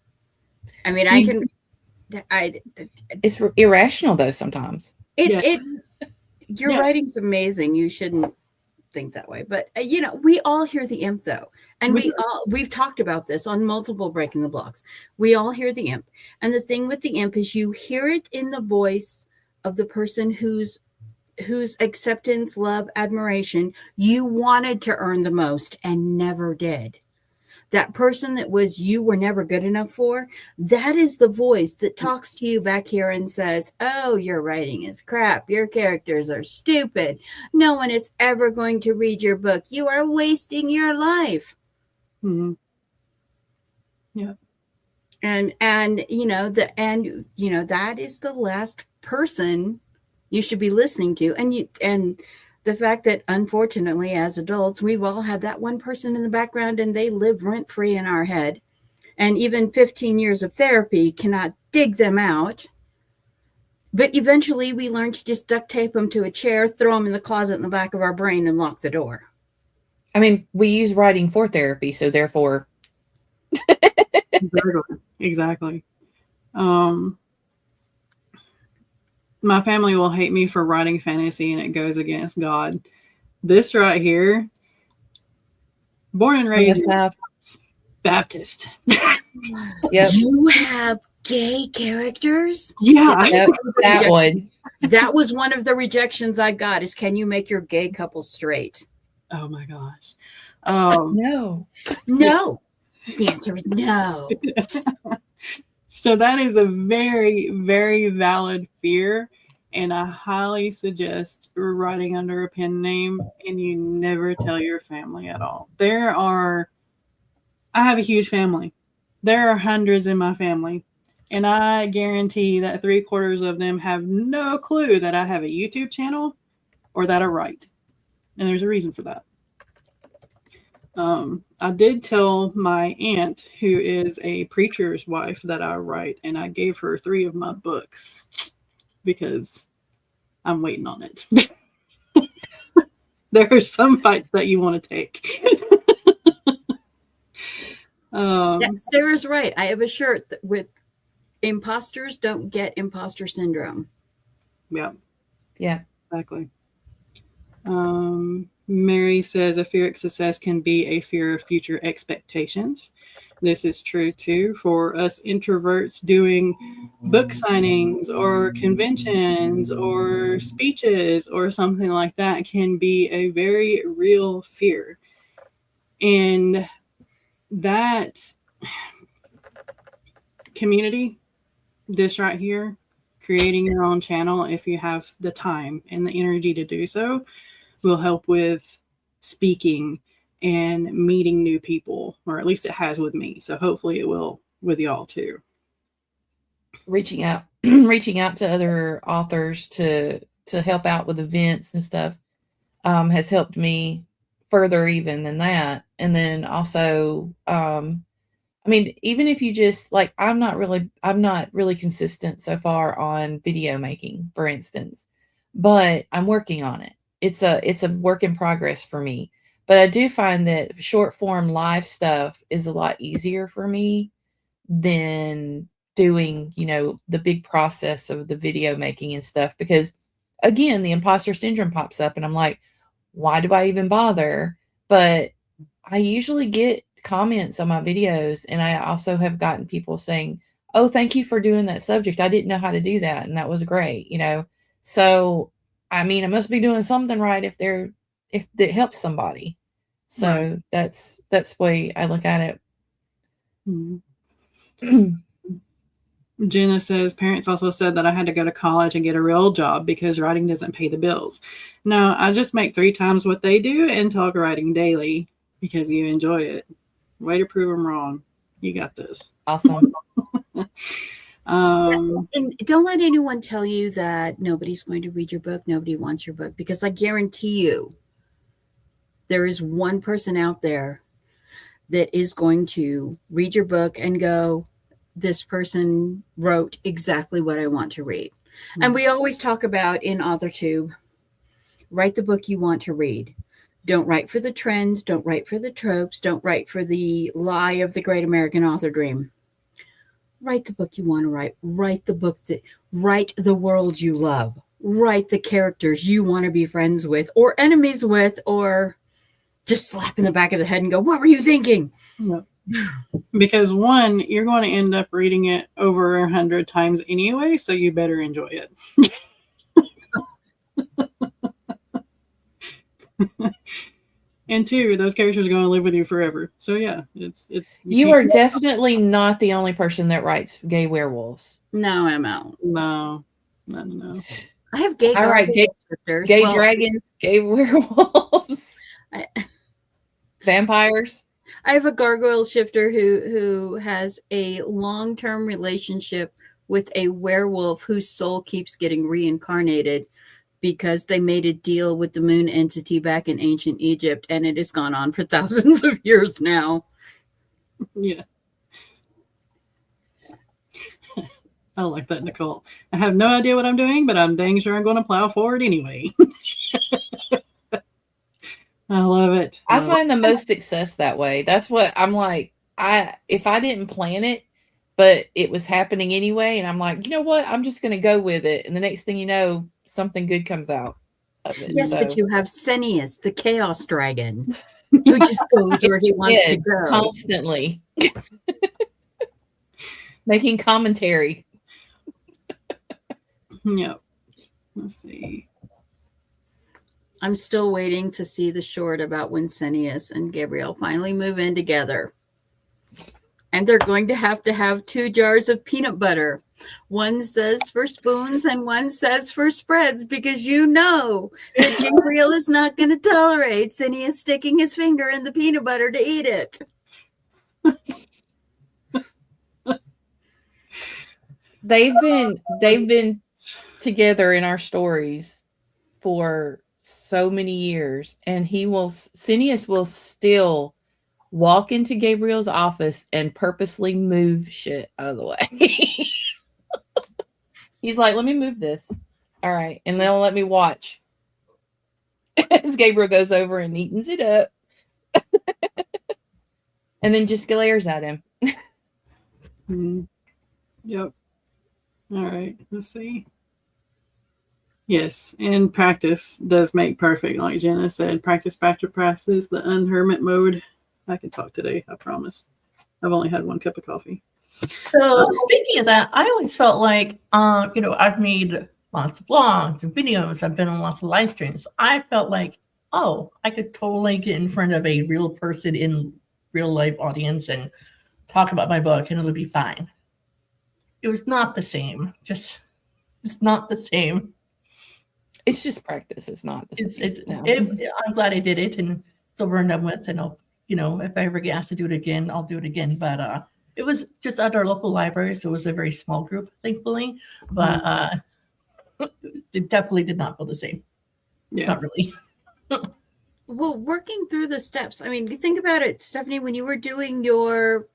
I mean, It's irrational though sometimes. Your writing's amazing. You shouldn't think that way, but we all hear the imp though, and we've talked about this on multiple Breaking the Blocks. We all hear the imp, and the thing with the imp is you hear it in the voice of the person whose acceptance, love, admiration you wanted to earn the most and never did. That person that you were never good enough for, that is the voice that talks to you back here and says, oh, your writing is crap. Your characters are stupid. No one is ever going to read your book. You are wasting your life. Mm-hmm. Yeah. And that is the last person you should be listening to. And the fact that, unfortunately, as adults, we've all had that one person in the background and they live rent-free in our head. And even 15 years of therapy cannot dig them out. But eventually we learn to just duct tape them to a chair, throw them in the closet in the back of our brain, and lock the door. I mean, we use writing for therapy, so therefore. Exactly. My family will hate me for writing fantasy and it goes against God. This right here, born and raised Baptist. Yep. You have gay characters? Yeah. Yep, that one. That was one of the rejections I got, is can you make your gay couple straight? Oh my gosh. No. No. The answer is no. So that is a very, very valid fear. And I highly suggest writing under a pen name, and you never tell your family at all. I have a huge family. There are hundreds in my family. And I guarantee that 3/4 of them have no clue that I have a YouTube channel or that I write. And there's a reason for that. I did tell my aunt, who is a preacher's wife, that I write, and I gave her 3 of my books because I'm waiting on it. There are some fights that you want to take. Sarah's right. I have a shirt with imposters don't get imposter syndrome. Yeah. Yeah. Exactly. Mary says a fear of success can be a fear of future expectations. this is true too for us introverts doing book signings or conventions or speeches or something like that can be a very real fear. And that community, this right here, creating your own channel, if you have the time and the energy to do so, will help with speaking and meeting new people, or at least it has with me. So hopefully it will with y'all too. Reaching out to other authors to help out with events and stuff has helped me further even than that. And then also, I mean, even if you just like, I'm not really consistent so far on video making, for instance, but I'm working on it. It's a work in progress for me. But I do find that short form live stuff is a lot easier for me than doing, the big process of the video making and stuff, because again, the imposter syndrome pops up and I'm like, why do I even bother? But I usually get comments on my videos, and I also have gotten people saying, oh, thank you for doing that subject. I didn't know how to do that, and that was great, So, I mean, I must be doing something right if it helps somebody. So Right. that's the way I look at it. Mm-hmm. Jenna says, parents also said that I had to go to college and get a real job because writing doesn't pay the bills. No, I just make 3 times what they do and talk writing daily because you enjoy it. Way to prove them wrong. You got this. Awesome. And don't let anyone tell you that nobody's going to read your book, nobody wants your book, because I guarantee you there is one person out there that is going to read your book and go, this person wrote exactly what I want to read. Mm-hmm. And we always talk about in AuthorTube, write the book you want to read. Don't write for the trends. Don't write for the tropes. Don't write for the lie of the great American author dream. Write the book you want to write. Write the world you love. Write the characters you want to be friends with or enemies with, or just slap in the back of the head and go, what were you thinking? Yep. Because one, you're going to end up reading it over 100 times anyway, so you better enjoy it. And 2, those characters are going to live with you forever. So yeah, it's. You are definitely not the only person that writes gay werewolves. No, I'm out. No. I have gay. I write gay dragons, gay werewolves, vampires. I have a gargoyle shifter who has a long-term relationship with a werewolf whose soul keeps getting reincarnated because they made a deal with the moon entity back in ancient Egypt, and it has gone on for thousands of years now. Yeah. I like that, Nicole. I have no idea what I'm doing, but I'm dang sure I'm going to plow forward anyway. I love it. I find the most success that way. That's what I'm like. If I didn't plan it, but it was happening anyway, and I'm like, you know what? I'm just going to go with it. And the next thing you know, something good comes out of it. Yes, but you have Senius, the Chaos Dragon, who just goes where he wants to go. Constantly. Making commentary. Yep. Let's see. I'm still waiting to see the short about when Senius and Gabrielle finally move in together. And they're going to have 2 jars of peanut butter. One says for spoons and one says for spreads, because you know that Gabrielle is not going to tolerate Senius sticking his finger in the peanut butter to eat it. They've been together in our stories for so many years, and Senius will still walk into Gabriel's office and purposely move shit out of the way. He's like, let me move this. All right. And they'll let me watch as Gabriel goes over and neatens it up. And then just glares at him. Mm-hmm. Yep. All right. Let's see. Yes, and practice does make perfect. Like Jenna said, practice, the unhermit mode. I can talk today, I promise. I've only had 1 cup of coffee. So speaking of that, I always felt like, I've made lots of blogs and videos. I've been on lots of live streams. I felt like, oh, I could totally get in front of a real person in real life audience and talk about my book and it'll be fine. It was not the same. It's not the same. It's just practice. It's not the same. I'm glad I did it and it's over and done with. And I'll, if I ever get asked to do it again, I'll do it again. But it was just at our local library, so it was a very small group, thankfully. But it definitely did not feel the same. Yeah. Not really. Well, working through the steps, I mean, you think about it, Stephanie, when you were doing your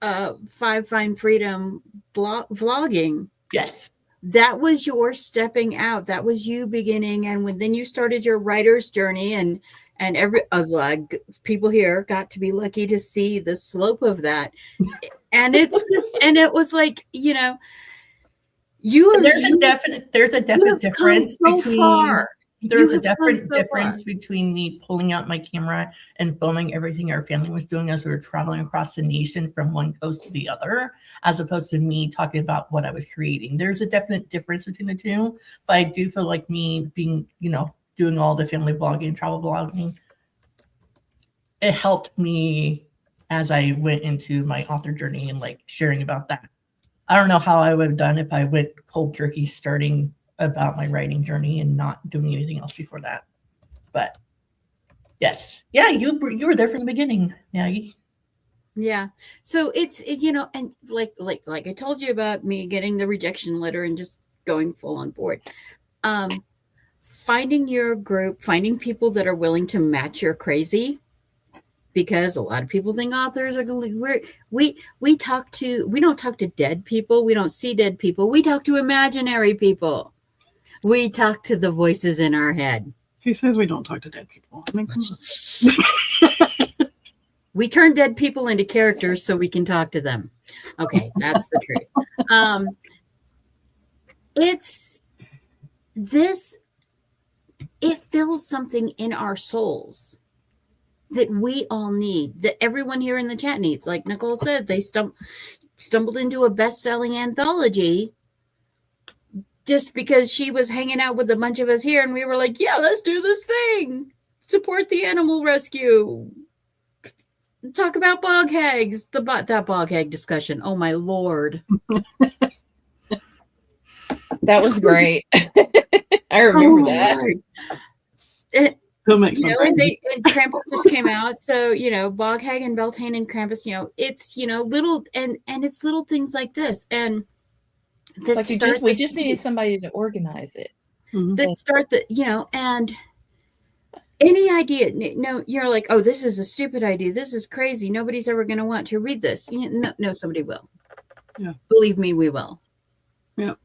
Find Freedom vlogging. Yes. That was your stepping out. That was you beginning. And then you started your writer's journey and every people here got to be lucky to see the slope of that. And it's just, and it was like, there's a definite difference between there's a difference between me pulling out my camera and filming everything our family was doing as we were traveling across the nation from one coast to the other, as opposed to me talking about what I was creating. There's a definite difference between the two, but I do feel like me being, doing all the family vlogging, travel vlogging, it helped me as I went into my author journey and like sharing about that. I don't know how I would have done if I went cold turkey starting about my writing journey and not doing anything else before that. But yes, yeah, you were there from the beginning, Maggie. Yeah. So it's, and like I told you about me getting the rejection letter and just going full on board. Finding your group, finding people that are willing to match your crazy, because a lot of people think authors are going to, we don't talk to dead people. We don't see dead people. We talk to imaginary people. We talk to the voices in our head. Who says we don't talk to dead people? I mean, we turn dead people into characters so we can talk to them. Okay, that's the truth. It fills something in our souls that we all need, that everyone here in the chat needs. Like Nicole said, they stumbled into a best-selling anthology just because she was hanging out with a bunch of us here and we were like, yeah, let's do this thing. Support the animal rescue. Talk about bog hags. That bog hag discussion. Oh my Lord. That was great. I remember that. And Krampus just came out. So, bog hag and Beltane and Krampus, it's, little, and it's little things like this. And it's like we just needed somebody to organize it. That start the, and any idea, no, you're like, oh, this is a stupid idea. This is crazy. Nobody's ever going to want to read this. No, somebody will. Yeah. Believe me, we will. Yeah.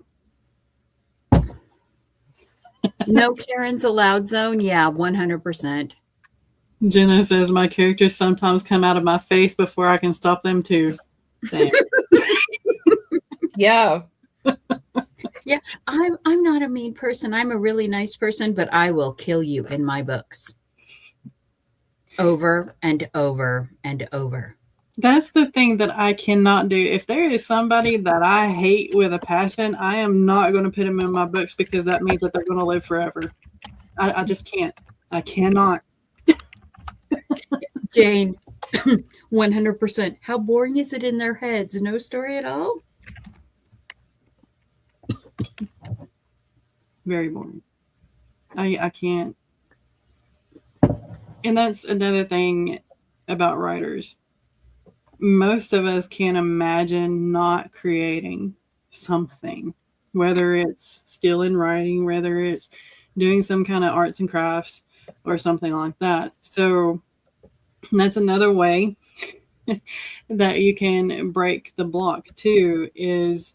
No Karen's allowed zone. Yeah, 100%. Jenna says my characters sometimes come out of my face before I can stop them too. Yeah. Yeah, I'm not a mean person. I'm a really nice person, but I will kill you in my books. Over and over and over. That's the thing that I cannot do. If there is somebody that I hate with a passion, I am not going to put them in my books because that means that they're going to live forever. I just can't. I cannot. Jane, 100%. How boring is it in their heads? No story at all? Very boring. I can't. And that's another thing about writers. Most of us can't imagine not creating something, whether it's still in writing, whether it's doing some kind of arts and crafts or something like that. So that's another way that you can break the block too, is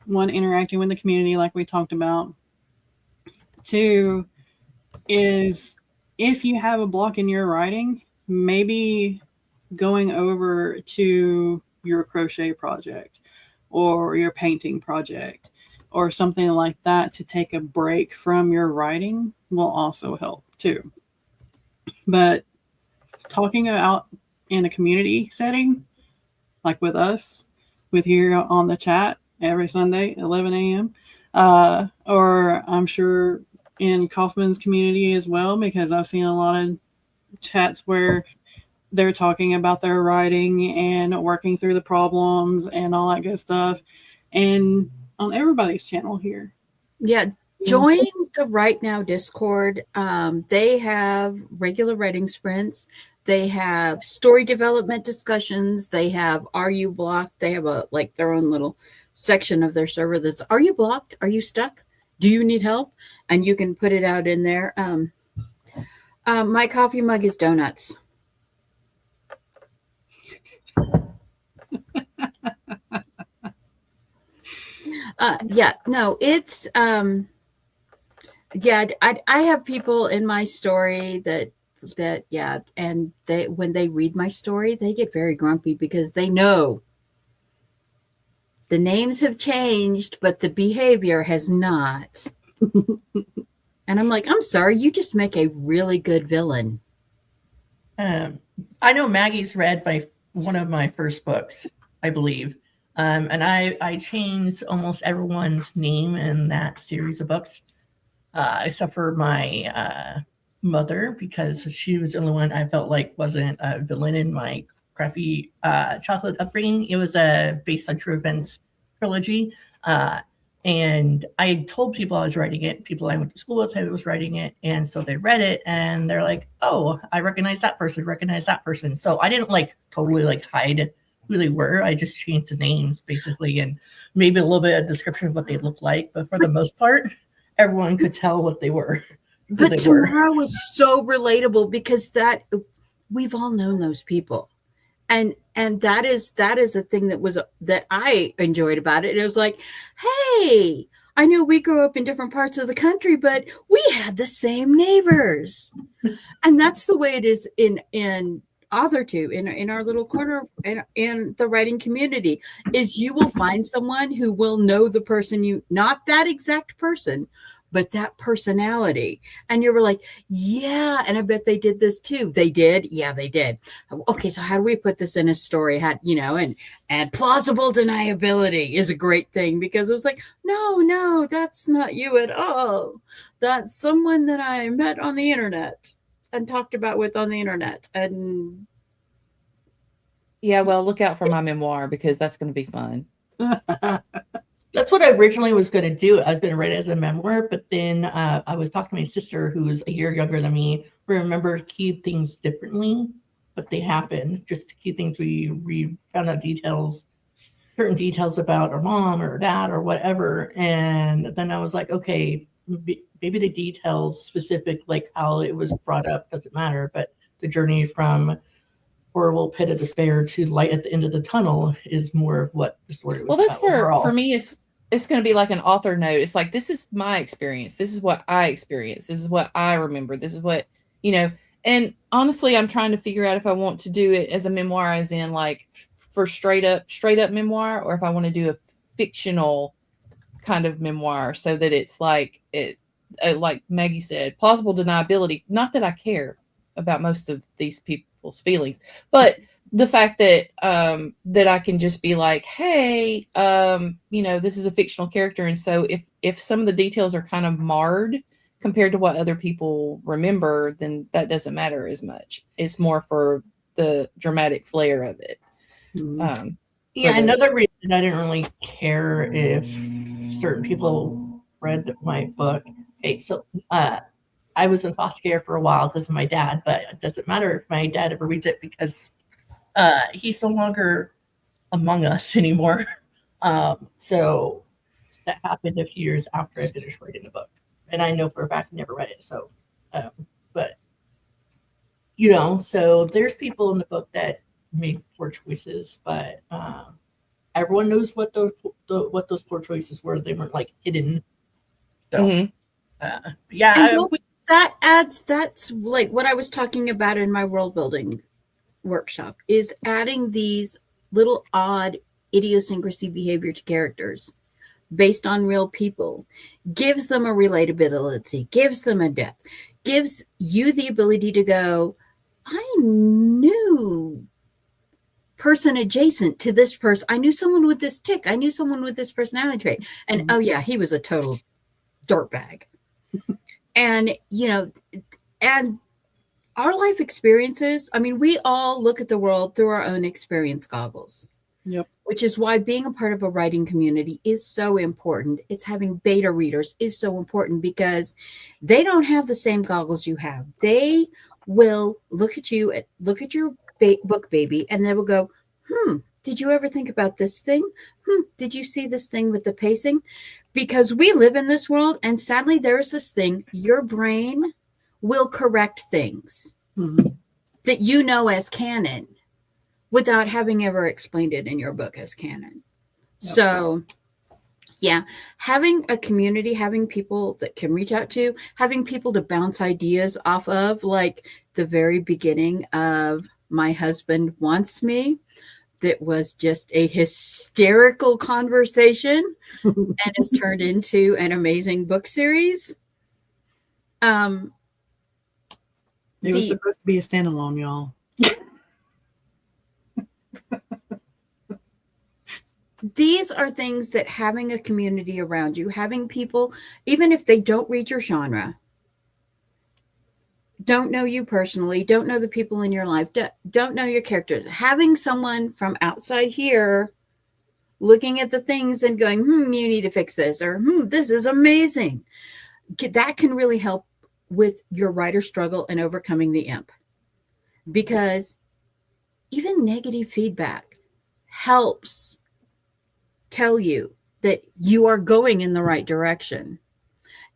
one, interacting with the community like we talked about. Two is, if you have a block in your writing, maybe going over to your crochet project or your painting project or something like that to take a break from your writing will also help too. But talking out in a community setting, like with us, with here on the chat every Sunday, 11 a.m. Or I'm sure in Kaufman's community as well, because I've seen a lot of chats where they're talking about their writing and working through the problems and all that good stuff. And on everybody's channel here. Yeah. Join the Right Now Discord. They have regular writing sprints. They have story development discussions. They have Are You Blocked? They have their own little section of their server that's Are you blocked? Are you stuck? Do you need help? And you can put it out in there. My coffee mug is donuts. It's I have people in my story that and when they read my story, they get very grumpy because they know the names have changed, but the behavior has not. And I'm like, I'm sorry, you just make a really good villain. I know Maggie's read one of my first books, I believe. And I changed almost everyone's name in that series of books, except for my mother, because she was the only one I felt like wasn't a villain in my crappy chocolate upbringing. It was based on true events trilogy. And I told people I was writing it, people I went to school with, I was writing it. And so they read it and they're like, oh, I recognize that person. So I didn't totally hide who they were. I just changed the names basically, and maybe a little bit of description of what they looked like. But for the most part, everyone could tell what they were. But tomorrow was so relatable because we've all known those people. And that is a thing that I enjoyed about it. It was like, hey, I know we grew up in different parts of the country, but we had the same neighbors. And that's the way it is in Author2, in our little corner in the writing community, is you will find someone who will know the person not that exact person, but that personality. And you were like, yeah, and I bet they did this too. They did? Yeah, they did. Okay, so how do we put this in a story? And plausible deniability is a great thing, because it was like, no, that's not you at all. That's someone that I met on the internet and talked about with on the internet. And yeah, well, look out for my memoir, because that's going to be fun. That's what I originally was going to do. I was going to write it as a memoir, but then I was talking to my sister, who's a year younger than me. We remember key things differently, but they happened. Just key things we found out certain details about our mom or dad or whatever. And then I was like, okay, maybe the details specific, like how it was brought up, doesn't matter, but the journey from horrible pit of despair to light at the end of the tunnel is more of what the story was. Well, that's about for me. It's going to be like an author note. It's like, this is my experience. This is what I experienced. This is what I remember. This is what, and honestly, I'm trying to figure out if I want to do it as a memoir, as in like for straight up memoir, or if I want to do a fictional kind of memoir, so that it's like like Maggie said, plausible deniability. Not that I care about most of these people's feelings, but the fact that that I can just be like, hey, this is a fictional character, and so if some of the details are kind of marred compared to what other people remember, then that doesn't matter as much. It's more for the dramatic flair of it. Another reason I didn't really care if certain people read my book. Okay, so I was in foster care for a while because of my dad, but it doesn't matter if my dad ever reads it, because he's no longer among us anymore. So that happened a few years after I finished writing the book, and I know for a fact he never read it. So, but so there's people in the book that made poor choices, but everyone knows what those poor choices were. They weren't hidden. So, that's like what I was talking about in my world building workshop, is adding these little odd idiosyncrasy behavior to characters based on real people, gives them a relatability, gives them a depth, gives you the ability to go, I knew person adjacent to this person. I knew someone with this tick. I knew someone with this personality trait. And oh yeah, he was a total dirtbag. And, you know, and our life experiences, I mean, we all look at the world through our own experience goggles. Yep. Which is why being a part of a writing community is so important. It's having beta readers is so important because they don't have the same goggles you have. They will look at you, look at your book baby, and they will go, did you ever think about this thing? Did you see this thing with the pacing? Because we live in this world, and sadly, there's this thing, your brain will correct things that you know as canon without having ever explained it in your book as canon. Yep. So, yeah, having a community, having people that can reach out to, having people to bounce ideas off of, like the very beginning of My Husband Wants Me, that was just a hysterical conversation and has turned into an amazing book series. It was supposed to be a standalone, y'all. These are things that having a community around you, having people, even if they don't read your genre, don't know you personally, don't know the people in your life, don't know your characters, having someone from outside here looking at the things and going, you need to fix this, or this is amazing. That can really help with your writer struggle and overcoming the imp. Because even negative feedback helps tell you that you are going in the right direction.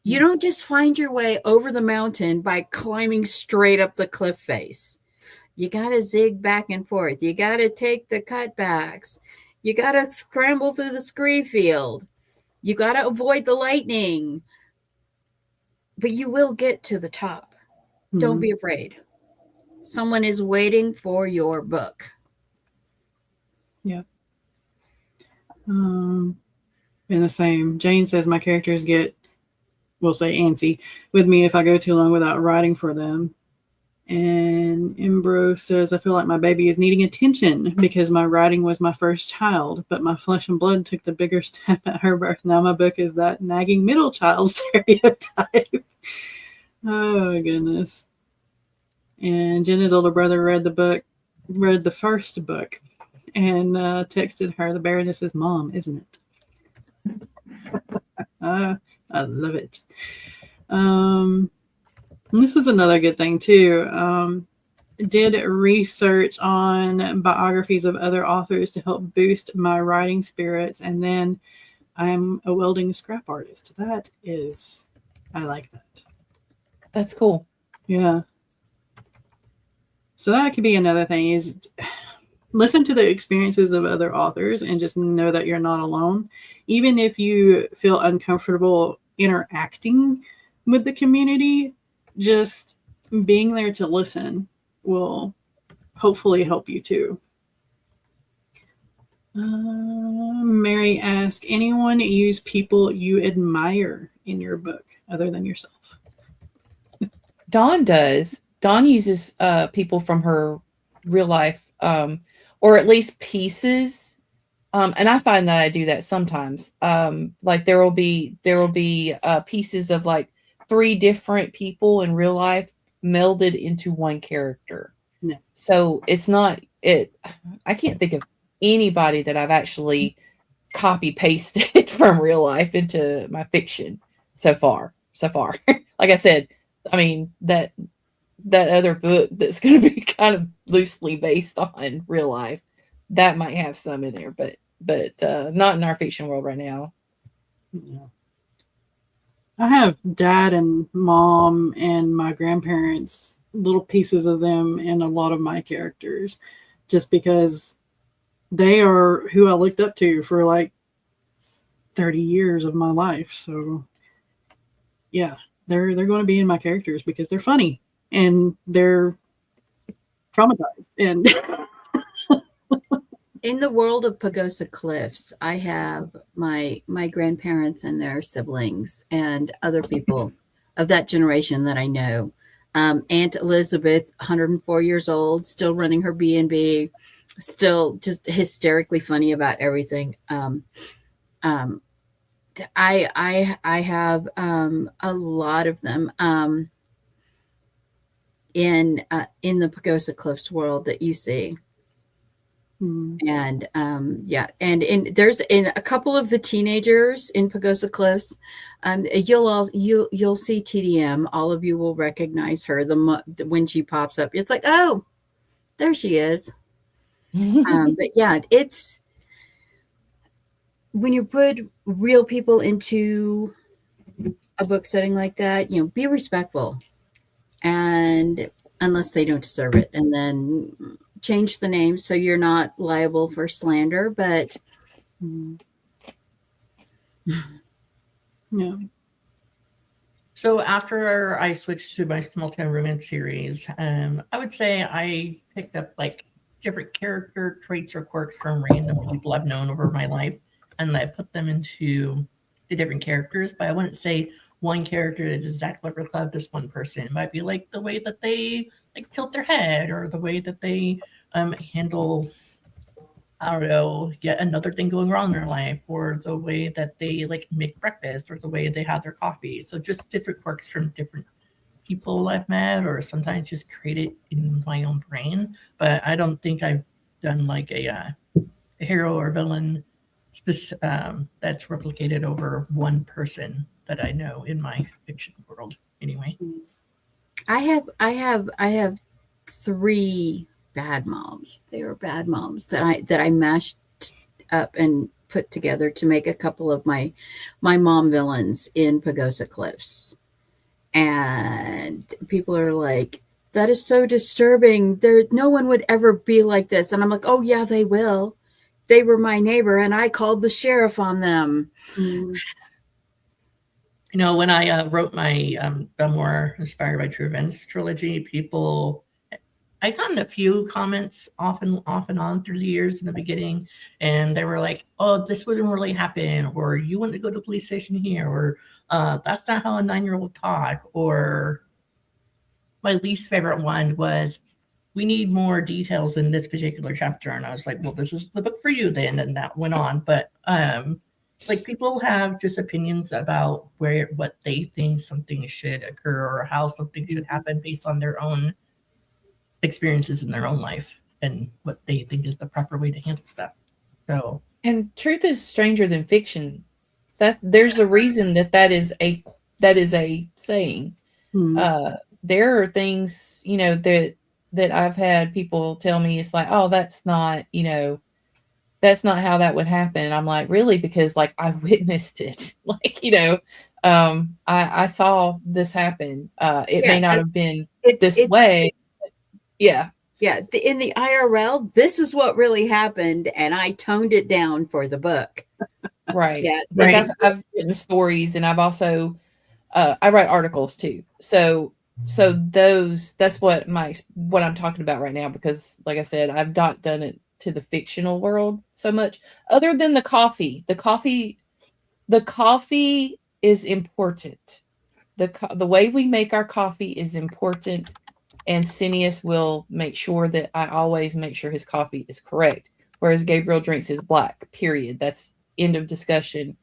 You don't just find your way over the mountain by climbing straight up the cliff face. You got to zig back and forth. You got to take the cutbacks. You got to scramble through the scree field. You got to avoid the lightning. But you will get to the top. Don't be afraid. Someone is waiting for your book. Yeah. And the same. Jane says my characters get, we'll say, antsy with me if I go too long without writing for them. And Embro says I feel like my baby is needing attention because my writing was my first child, but my flesh and blood took the bigger step at her birth. Now my book is that nagging middle child stereotype. Oh goodness. And Jenna's older brother read the first book and texted her, the Baroness's mom, isn't it? I love it. This is another good thing too. Did research on biographies of other authors to help boost my writing spirits, and then I'm a welding scrap artist. I like that. That's cool. Yeah. So that could be another thing, is listen to the experiences of other authors and just know that you're not alone. Even if you feel uncomfortable interacting with the community, just being there to listen will hopefully help you too. Mary asked, anyone use people you admire in your book other than yourself? Dawn does. Dawn uses people from her real life, or at least pieces. And I find that I do that sometimes. Like there will be pieces of like 3 different people in real life melded into one character. No. So it's not it. I can't think of anybody that I've actually copy pasted from real life into my fiction so far. Like I said, I mean, that other book that's going to be kind of loosely based on real life, that might have some in there, but not in our fiction world right now. Yeah. I have dad and mom and my grandparents, little pieces of them in a lot of my characters, just because they are who I looked up to for like 30 years of my life. So yeah, they're going to be in my characters because they're funny and they're traumatized. And in the world of Pagosa Cliffs, I have my grandparents and their siblings and other people of that generation that I know. Aunt Elizabeth, 104 years old, still running her B&B. still just hysterically funny about everything. I have a lot of them in the Pagosa Cliffs world that you see. And there's in a couple of the teenagers in Pagosa Cliffs, you'll see TDM. All of you will recognize her when she pops up. It's like, oh, there she is. But yeah, it's when you put real people into a book setting like that, be respectful, and unless they don't deserve it, and then change the name so you're not liable for slander. But yeah. So after I switched to my small town romance series, I would say I picked up like different character traits or quirks from random people I've known over my life, and I put them into the different characters. But I wouldn't say one character is exactly like this one person. It might be like the way that they like tilt their head, or the way that they handle, I don't know, yet another thing going wrong in their life, or the way that they like make breakfast, or the way they have their coffee. So just different quirks from different people I've met, or sometimes just create it in my own brain. But I don't think I've done like a hero or villain that's replicated over one person that I know in my fiction world. Anyway, I have 3 bad moms. They were bad moms that I mashed up and put together to make a couple of my mom villains in Pagosa Cliffs. And people are like, that is so disturbing. No one would ever be like this. And I'm like, oh yeah, they will. They were my neighbor, and I called the sheriff on them. You know, when I wrote my Belmore Inspired by True Events trilogy, I gotten a few comments off and on through the years in the beginning, and they were like, oh, this wouldn't really happen, or you wouldn't go to the police station here, or that's not how a 9-year-old talk. Or my least favorite one was, we need more details in this particular chapter. And I was like, well, this is the book for you then. And that went on. But like, people have just opinions about what they think something should occur, or how something should happen based on their own experiences in their own life and what they think is the proper way to handle stuff. So, and truth is stranger than fiction. That there's a reason that is a saying. There are things, that I've had people tell me, it's like, oh, that's not how that would happen. And I'm like, really? Because like, I witnessed it. Like, I saw this happen. It may not have been this way. Yeah. Yeah. In the IRL, this is what really happened, and I toned it down for the book. Right. Yeah. Like I've written stories, and I've also I write articles too. So that's what I'm talking about right now, because like I said, I've not done it to the fictional world so much, other than the coffee. The coffee is important. The way we make our coffee is important, and Cineas will make sure that I always make sure his coffee is correct, whereas Gabriel drinks his black, period. That's end of discussion.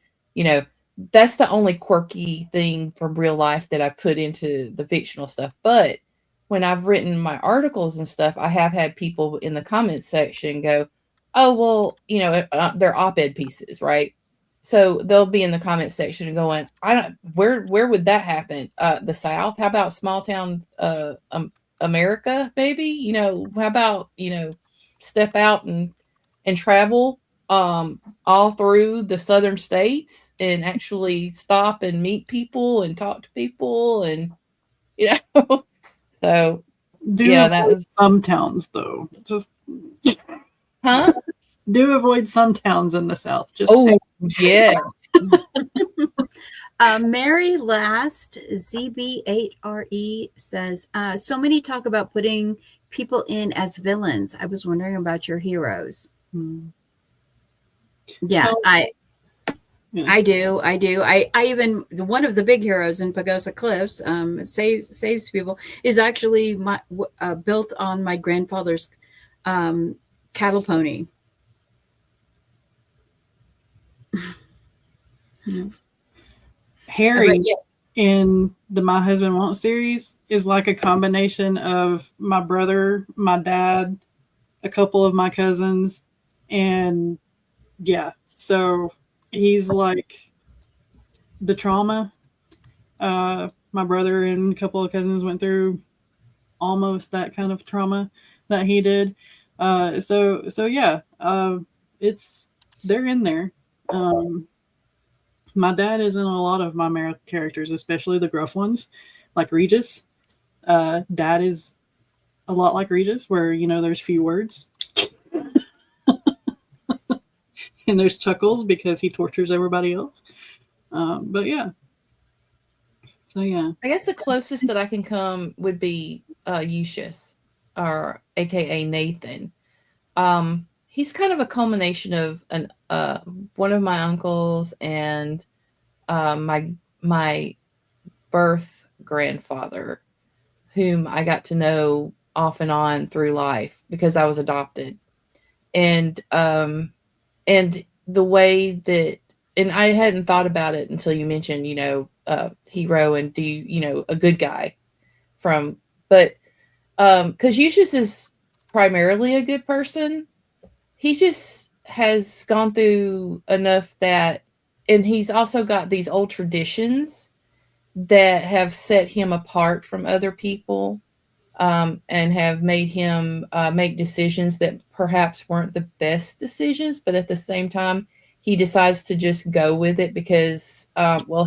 That's the only quirky thing from real life that I put into the fictional stuff. But when I've written my articles and stuff, I have had people in the comments section go, oh, well, they're op-ed pieces, right? So they'll be in the comments section and going, where would that happen? The South? How about small town America, maybe? How about, step out and travel all through the southern states and actually stop and meet people and talk to people, and so that was some towns though. Just do avoid some towns in the South. Just yes. Mary Last ZB8RE says, so many talk about putting people in as villains. I was wondering about your heroes. Yeah, so, I do. I even, one of the big heroes in Pagosa Cliffs, saves people, is actually built on my grandfather's Cattle pony. Harry Yeah. in the My Husband Won't series is like a combination of my brother, my dad, a couple of my cousins, and yeah. So he's like the trauma. My brother and a couple of cousins went through almost that kind of trauma that he did. So yeah, it's they're in there. My dad is in a lot of my male characters, especially the gruff ones, like Regis. Dad is a lot like Regis, where there's few words. And there's chuckles because he tortures everybody else. But yeah. So yeah. I guess the closest that I can come would be Eustace, or AKA Nathan. He's kind of a culmination of one of my uncles and my birth grandfather, whom I got to know off and on through life because I was adopted. And the way that, and I hadn't thought about it until you mentioned, hero and a good guy but because Eustace is primarily a good person. He just has gone through enough and he's also got these old traditions that have set him apart from other people, and have made him make decisions that perhaps weren't the best decisions, but at the same time, he decides to just go with it because,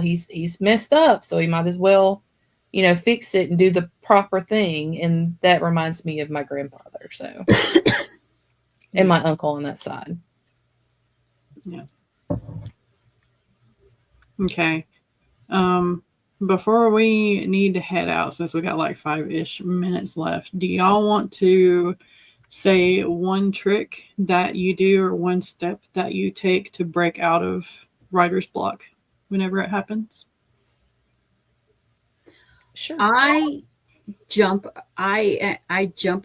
he's messed up, so he might as well, fix it and do the proper thing. And that reminds me of my grandfather, so, and my uncle on that side. Yeah. Okay. Before we need to head out, since we got like 5-ish minutes left, do y'all want to say one trick that you do or one step that you take to break out of writer's block whenever it happens? Sure. I jump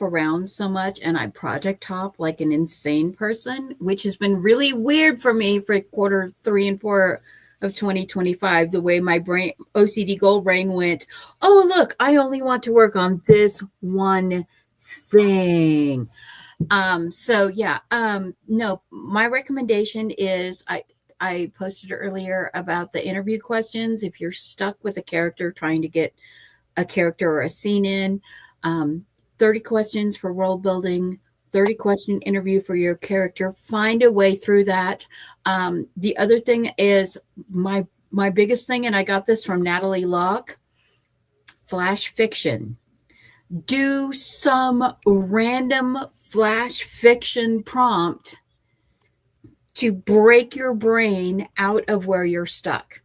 around so much, and I project hop like an insane person, which has been really weird for me for quarter 3 and 4 of 2025. The way my brain, OCD gold brain, went, oh look, I only want to work on this one thing. So yeah, no, my recommendation is I posted earlier about the interview questions. If you're stuck with a character trying to get a character or a scene in, 30 questions for world building, 30 question interview for your character. Find a way through that. The other thing is my biggest thing, and I got this from Natalie Locke, flash fiction. Do some random flash fiction prompt to break your brain out of where you're stuck.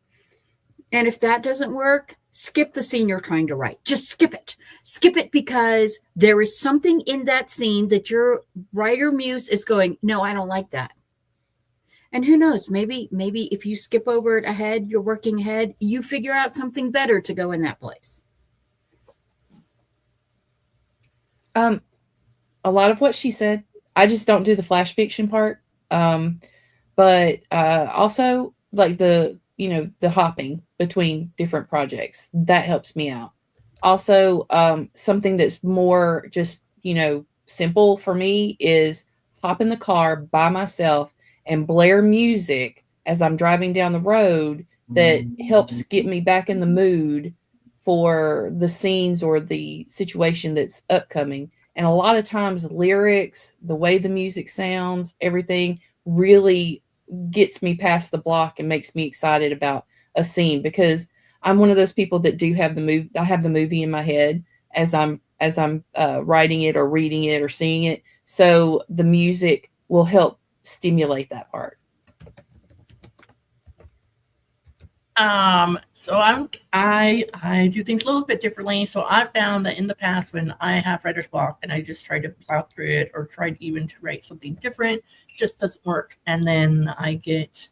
And if that doesn't work, skip the scene you're trying to write. Just skip it. Skip it, because there is something in that scene that your writer muse is going, no, I don't like that. And who knows, maybe if you skip over it ahead, you're working ahead, you figure out something better to go in that place. A lot of what she said, I just don't do the flash fiction part. But also like the hopping between different projects, that helps me out. Also, something that's more just, simple for me is hop in the car by myself and blare music as I'm driving down the road that helps get me back in the mood for the scenes or the situation that's upcoming. And a lot of times lyrics, the way the music sounds, everything really gets me past the block and makes me excited about a scene, because I'm one of those people that do have I have the movie in my head as I'm writing it or reading it or seeing it. So the music will help stimulate that part. So I do things a little bit differently. So I found that in the past, when I have writer's block and I just try to plow through it or tried even to write something different, it just doesn't work. And then I get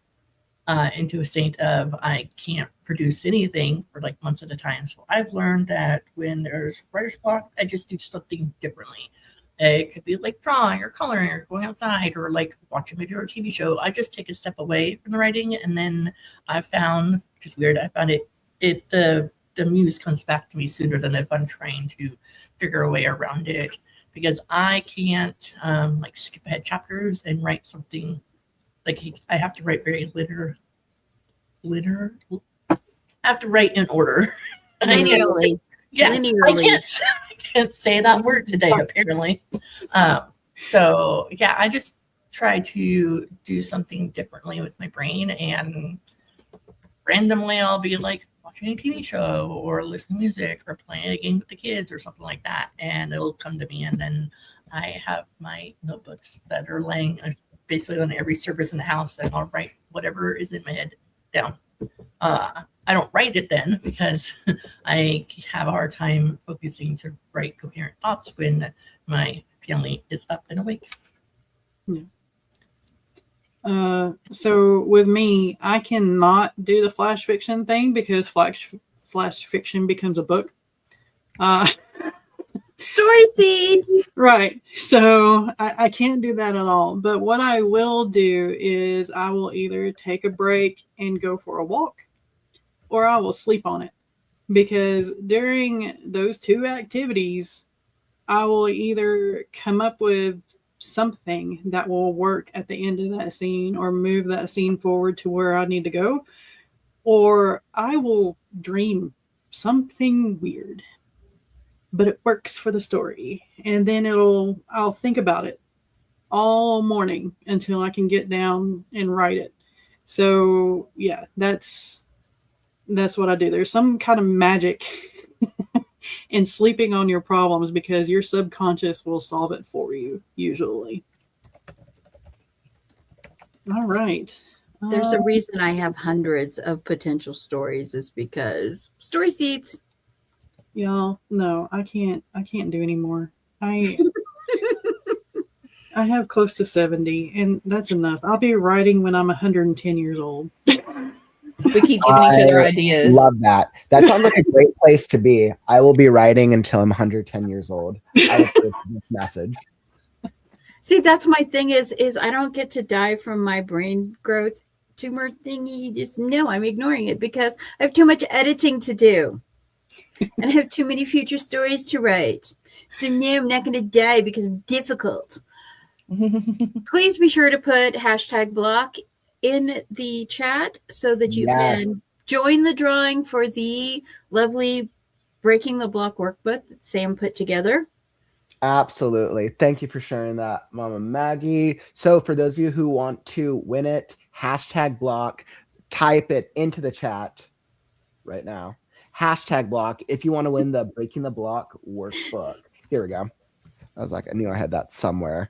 into a state of I can't produce anything for like months at a time. So I've learned that when there's writer's block, I just do something differently. It could be like drawing or coloring or going outside or like watching a video or a TV show. I just take a step away from the writing, and then I found, which is weird, I found the muse comes back to me sooner than if I'm trying to figure a way around it, because I can't like skip ahead chapters and write something like I have to write very I have to write in order. Linearly. Yeah, Linearly. I can't say that word today, apparently. So yeah, I just try to do something differently with my brain, and randomly I'll be like watching a TV show or listening to music or playing a game with the kids or something like that, and it'll come to me. And then I have my notebooks that are laying basically on every surface in the house, and I'll write whatever is in my head down. I don't write it then because I have a hard time focusing to write coherent thoughts when my family is up and awake. So with me, I cannot do the flash fiction thing because flash fiction becomes a book. Story seed. Right. So I can't do that at all. But what I will do is I will either take a break and go for a walk, or I will sleep on it. Because during those two activities, I will either come up with something that will work at the end of that scene or move that scene forward to where I need to go, or I will dream something weird, but it works for the story. And then I'll think about it all morning until I can get down and write it. So yeah, that's what I do. There's some kind of magic in sleeping on your problems because your subconscious will solve it for you, usually. All right. There's a reason I have hundreds of potential stories, is because story seeds. Y'all, no, I can't do anymore. I have close to 70, and that's enough. I'll be writing when I'm 110 years old. We keep giving each other ideas. Love that. That sounds like a great place to be. I will be writing until I'm 110 years old. I will post this message. See, that's my thing is I don't get to die from my brain growth tumor thingy. Just no, I'm ignoring it because I have too much editing to do. And I have too many future stories to write. So no, I'm not going to die because I'm difficult. Please be sure to put #block in the chat so that you can join the drawing for the lovely Breaking the Block workbook that Sam put together. Absolutely. Thank you for sharing that, Mama Maggie. So for those of you who want to win it, #block, type it into the chat right now. #block if you want to win the Breaking the Block workbook. Here we go. I was like, I knew I had that somewhere.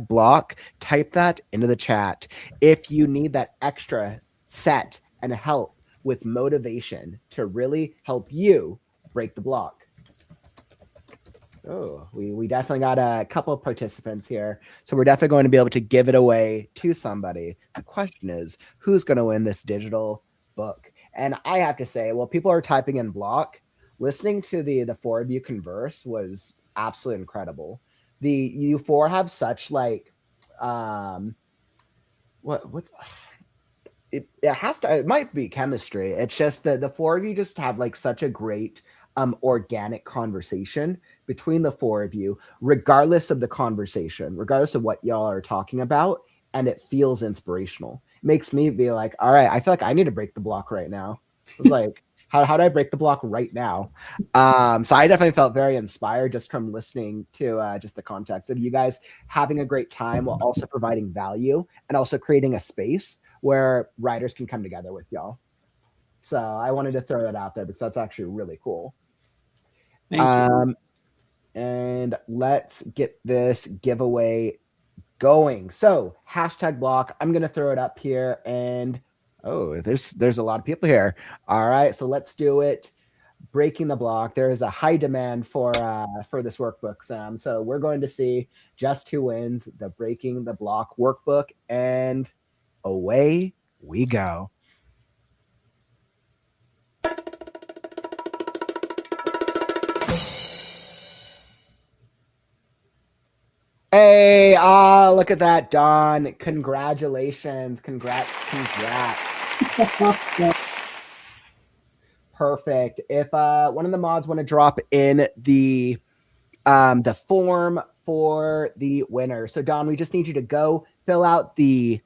#block, type that into the chat. If you need that extra set and help with motivation to really help you break the block. Oh, we definitely got a couple of participants here. So we're definitely going to be able to give it away to somebody. The question is, who's going to win this digital book? And I have to say, well, people are typing in block. Listening to the four of you converse was absolutely incredible. You four have such like it might be chemistry. It's just that the four of you just have like such a great organic conversation between the four of you, regardless of the conversation, regardless of what y'all are talking about, and it feels inspirational. It makes me be like, all right, I feel like I need to break the block right now. It's like, how do I break the block right now? So I definitely felt very inspired just from listening to just the context of you guys having a great time while also providing value and also creating a space where writers can come together with y'all. So I wanted to throw that out there because that's actually really cool. Thank you. And let's get this giveaway going. So #block, I'm going to throw it up here, and oh, there's a lot of people here. All right, so let's do it. Breaking the block. There is a high demand for this workbook, Sam. So we're going to see just who wins the Breaking the Block workbook, and away we go. Hey, look at that, Dawn. Congratulations. Congrats. Perfect. If one of the mods want to drop in the form for the winner. So Dawn, we just need you to go fill out the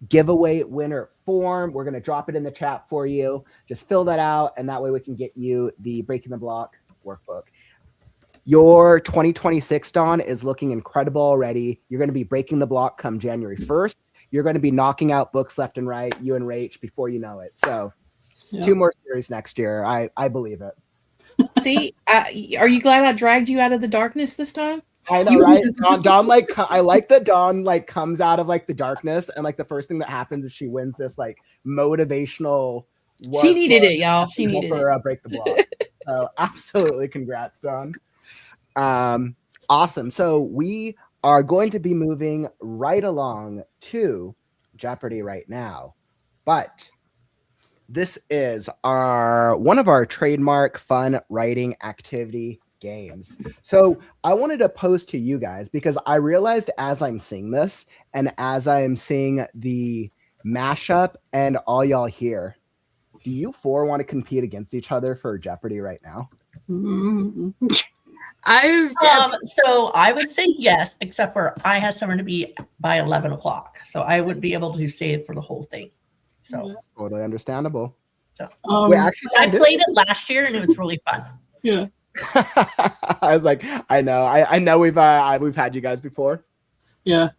giveaway winner form. We're going to drop it in the chat for you. Just fill that out, and that way we can get you the Breaking the Block workbook. Your 2026, Dawn, is looking incredible already. You're going to be breaking the block come January 1st. You're going to be knocking out books left and right, you and Rach, before you know it. So 2 more series next year. I believe it. See, are you glad I dragged you out of the darkness this time? I know, right? Dawn, like, I like that Dawn, like, comes out of, like, the darkness, and, like, the first thing that happens is she wins this, like, motivational. She needed it, y'all. She needed it. Break the block. So, absolutely, congrats, Dawn. Awesome. So we are going to be moving right along to Jeopardy right now, but this is one of our trademark fun writing activity games. So I wanted to pose to you guys, because I realized as I'm seeing this and as I am seeing the mashup and all y'all here, do you 4 want to compete against each other for Jeopardy right now? So I would say yes, except for I have somewhere to be by 11 o'clock. So I would be able to stay for the whole thing. So totally understandable. So I played it last year and it was really fun. Yeah. I was like, I know we've had you guys before. Yeah.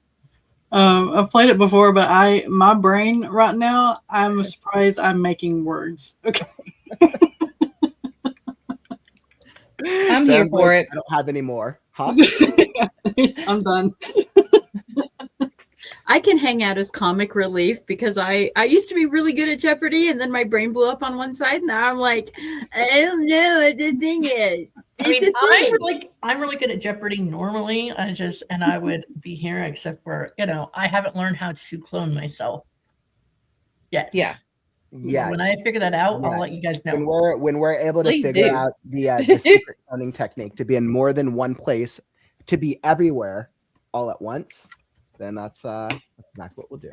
I've played it before, but my brain right now, I'm surprised I'm making words. Okay. I'm here for it. I don't have any more. Huh? I'm done. I can hang out as comic relief because I used to be really good at Jeopardy, and then my brain blew up on one side. Now I'm like, I don't know what the thing is. I'm really good at Jeopardy normally. I would be here, except for I haven't learned how to clone myself yet. Yeah. Yeah. When I figure that out, I'll let you guys know. When we're able to figure out the secret cloning technique to be in more than one place, to be everywhere all at once, then that's exactly what we'll do.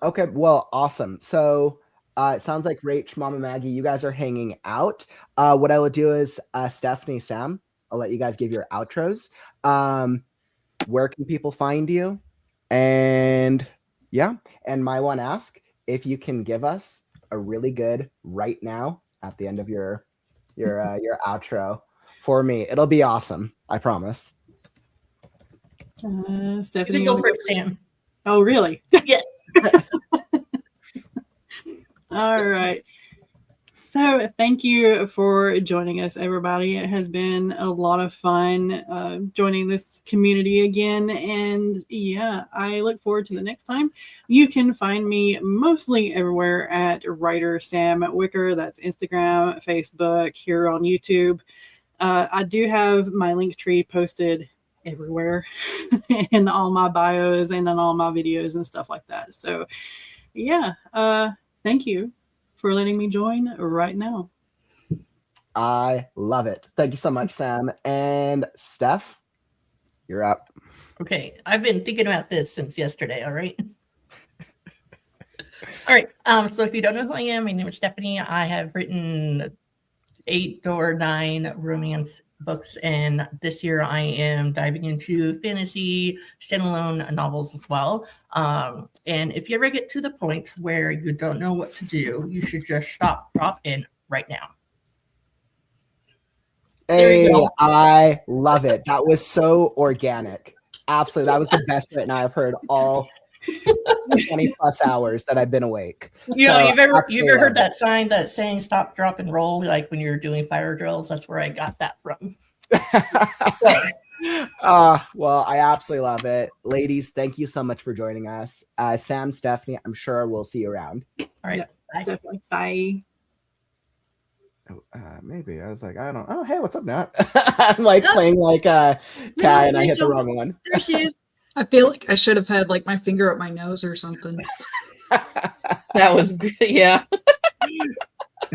Okay, well, awesome. So it sounds like Rach, Mama Maggie, you guys are hanging out. What I will do is Stephanie, Sam, I'll let you guys give your outros. Where can people find you? And yeah, and my one ask, if you can give us a really good right now at the end of your outro for me, it'll be awesome. I promise. Stephanie, you can go first, Sam. Oh, really? Yes. All right. So thank you for joining us, everybody. It has been a lot of fun joining this community again. And yeah, I look forward to the next time. You can find me mostly everywhere at Writer Sam Wicker. That's Instagram, Facebook, here on YouTube. I do have my Linktree posted everywhere in all my bios and on all my videos and stuff like that. So yeah, thank you for letting me join right now. I love it. Thank you so much, Sam. And Steph, you're up. Okay, I've been thinking about this since yesterday, all right? All right, so if you don't know who I am, my name is Stephanie. I have written 8 or 9 romance books, and this year I am diving into fantasy standalone novels as well. And if you ever get to the point where you don't know what to do, you should just stop, drop in right now. Hey, I love it. That was so organic. Absolutely. That was the best written I've heard all 20 plus hours that I've been awake. You know, you've ever heard that sign that's saying stop, drop, and roll, like when you're doing fire drills? That's where I got that from. Well, I absolutely love it. Ladies, thank you so much for joining us. Sam, Stephanie, I'm sure we'll see you around. All right. Yeah, bye. Definitely. Bye. Oh, maybe I was like, I don't. Oh, hey, what's up, Nat? I'm like playing like Ty, and I hit the wrong one. There she is. I feel like I should have had like my finger up my nose or something. That was good. Yeah.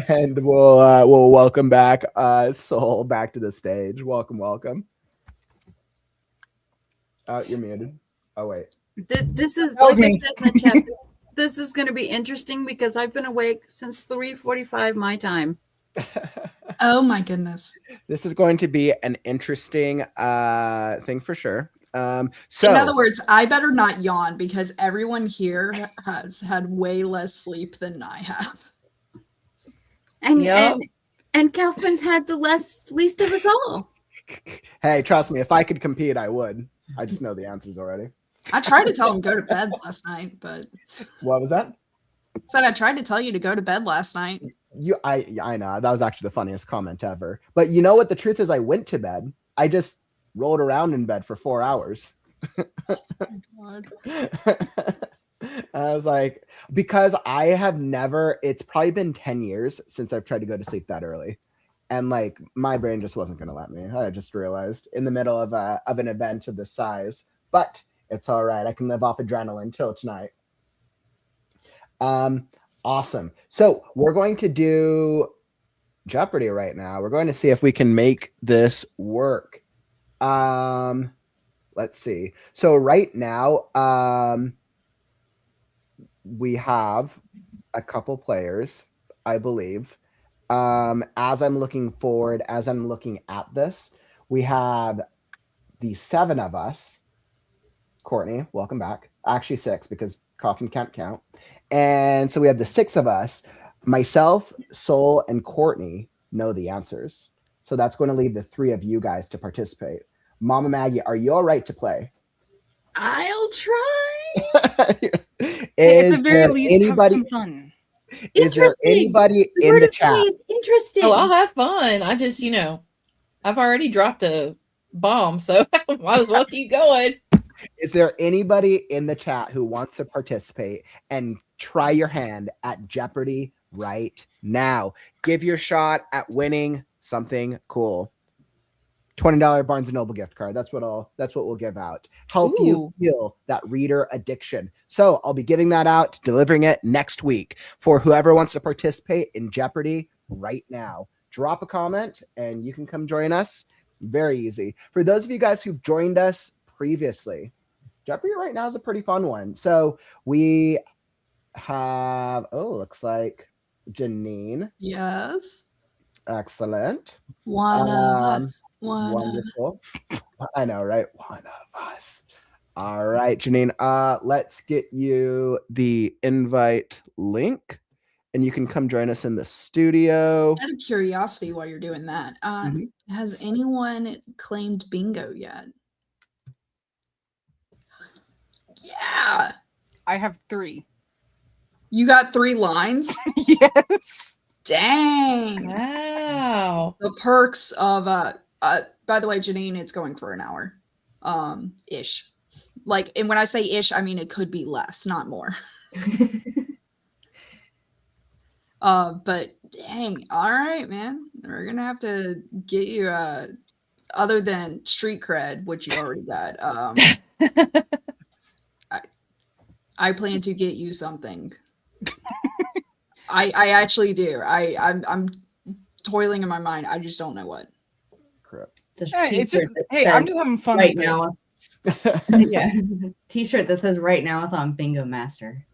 And we'll welcome back Soul back to the stage. Welcome. You're muted. Oh wait. This is That was like I me. said in the chat. This is going to be interesting because I've been awake since 3:45 my time. Oh my goodness. This is going to be an interesting thing for sure. In So other words, I better not yawn because everyone here has had way less sleep than I have. And Kaufman's had the least of us all. hey, trust me, if I could compete, I would. I just know the answers already. I tried to tell him go to bed last night, but What was that? said I tried to tell you to go to bed last night. I know that was actually the funniest comment ever. But you know what? The truth is, I went to bed. I just rolled around in bed for 4 hours. Oh my God. I was like, because I have never. It's probably been 10 years since I've tried to go to sleep that early, and like my brain just wasn't going to let me. I just realized in the middle of an event of this size, but it's all right. I can live off adrenaline till tonight. Awesome. So we're going to do Jeopardy right now. We're going to see if we can make this work. Let's see. So right now, we have a couple players, I believe. As I'm looking forward, as I'm looking at this, we have the 7 of us. Courtney, welcome back. Actually 6 because Kaufman can't count. And so we have the 6 of us. Myself, Sol, and Courtney know the answers. So that's going to leave the 3 of you guys to participate. Mama Maggie, are you all right to play? I'll try. At the very least, have some fun. Is there anybody in the chat? Is interesting. Oh, I'll have fun. I just, I've already dropped a bomb, so I might as well keep going. Is there anybody in the chat who wants to participate and try your hand at Jeopardy right now? Give your shot at winning something cool. $20 Barnes & Noble gift card. That's what we'll give out. Help you heal that reader addiction. So I'll be giving that out, delivering it next week for whoever wants to participate in Jeopardy right now. Drop a comment and you can come join us. Very easy. For those of you guys who've joined us previously, Jeopardy right now is a pretty fun one. So we have, looks like Janine. Yes. Excellent. One of us. Wonderful. I know, right? One of us. All right, Janine. Let's get you the invite link, and you can come join us in the studio. Out of curiosity, while you're doing that, has anyone claimed bingo yet? Yeah. I have 3. You got 3 lines? Yes. Dang. Wow. The perks of by the way, Janine, it's going for an hour. Ish. Like, and when I say ish, I mean it could be less, not more. But dang, all right, man. We're gonna have to get you other than street cred, which you already got. I plan to get you something. I actually do. I'm toiling in my mind. I just don't know what. Correct. I'm just having fun right with now. Yeah, T-shirt that says "WriteNow-athon Bingo Master."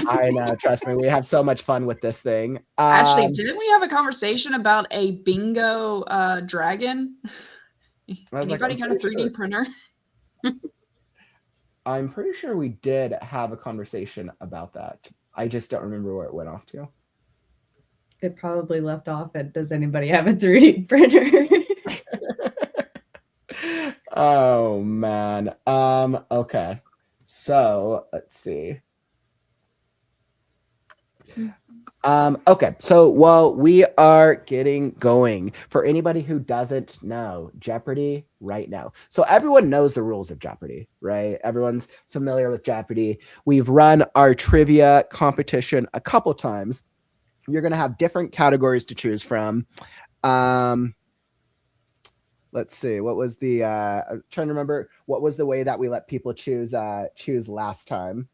I know. Trust me, we have so much fun with this thing. Actually, didn't we have a conversation about a bingo dragon? Anybody got a 3D printer? I'm pretty sure we did have a conversation about that. I just don't remember where it went off to. It probably left off at, does anybody have a 3D printer? Oh man. Okay. So let's see. Okay, so while we are getting going, for anybody who doesn't know, Jeopardy right now. So everyone knows the rules of Jeopardy, right? Everyone's familiar with Jeopardy. We've run our trivia competition a couple times. You're going to have different categories to choose from. Let's see. What was the I'm trying to remember what was the way that we let people choose last time?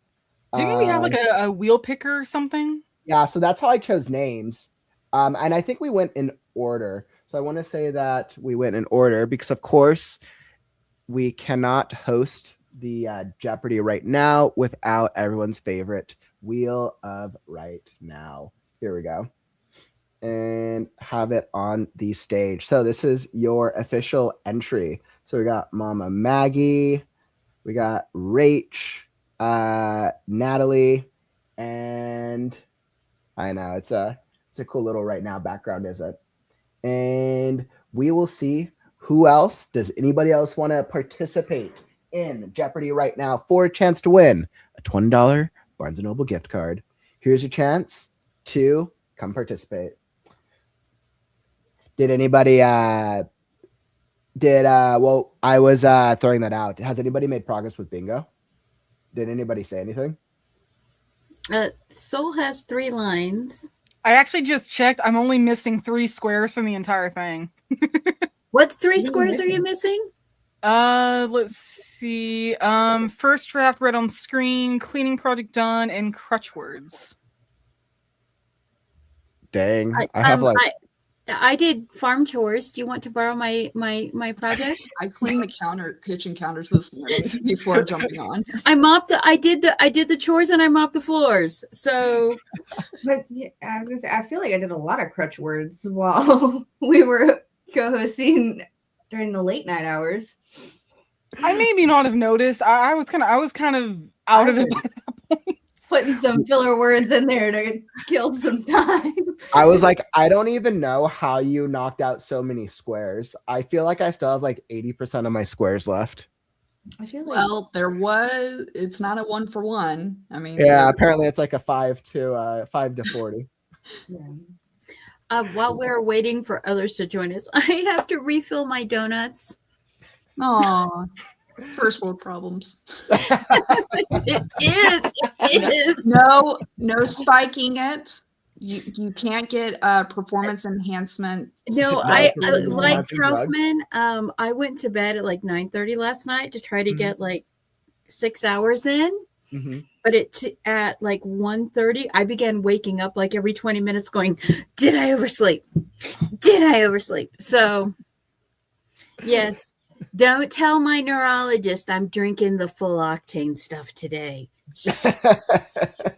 Didn't we have like a wheel picker or something? Yeah, so that's how I chose names. And I think we went in order. So I want to say that we went in order because, of course, we cannot host the Jeopardy right now without everyone's favorite Wheel of Right Now. Here we go. And have it on the stage. So this is your official entry. So we got Mama Maggie, we got Rach, Natalie, and I know it's a cool little right now background, isn't it? And we will see who else. Does anybody else want to participate in Jeopardy right now for a chance to win a $20 Barnes & Noble gift card? Here's your chance to come participate. Did anybody well, I was throwing that out. Has anybody made progress with bingo? Did anybody say anything? Soul has 3 lines. I actually just checked. I'm only missing 3 squares from the entire thing. What 3 squares are you missing? Let's see. First draft read on screen, cleaning project done, and crutch words. Dang. I have I did farm chores. Do you want to borrow my project? I cleaned the kitchen counters this morning before jumping on. I did the chores and I mopped the floors. So, but yeah, I was gonna say, I feel like I did a lot of crutch words while we were co-hosting during the late night hours. I maybe not have noticed. I was kind of out of it by that point. Putting some filler words in there to kill some time. I was like, I don't even know how you knocked out so many squares. I feel like I still have like 80% of my squares left. I feel like It's not a 1 for 1. I mean, yeah, apparently it's like a 5 to 40. Yeah. While we're waiting for others to join us, I have to refill my donuts. Aw. First world problems. It is. No spiking it. You can't get performance enhancement. No, I like Kaufman. I went to bed at like 9:30 last night to try to get like 6 hours in. Mm-hmm. But at like 1:30, I began waking up like every 20 minutes going, did I oversleep? Did I oversleep? So yes. Don't tell my neurologist I'm drinking the full octane stuff today.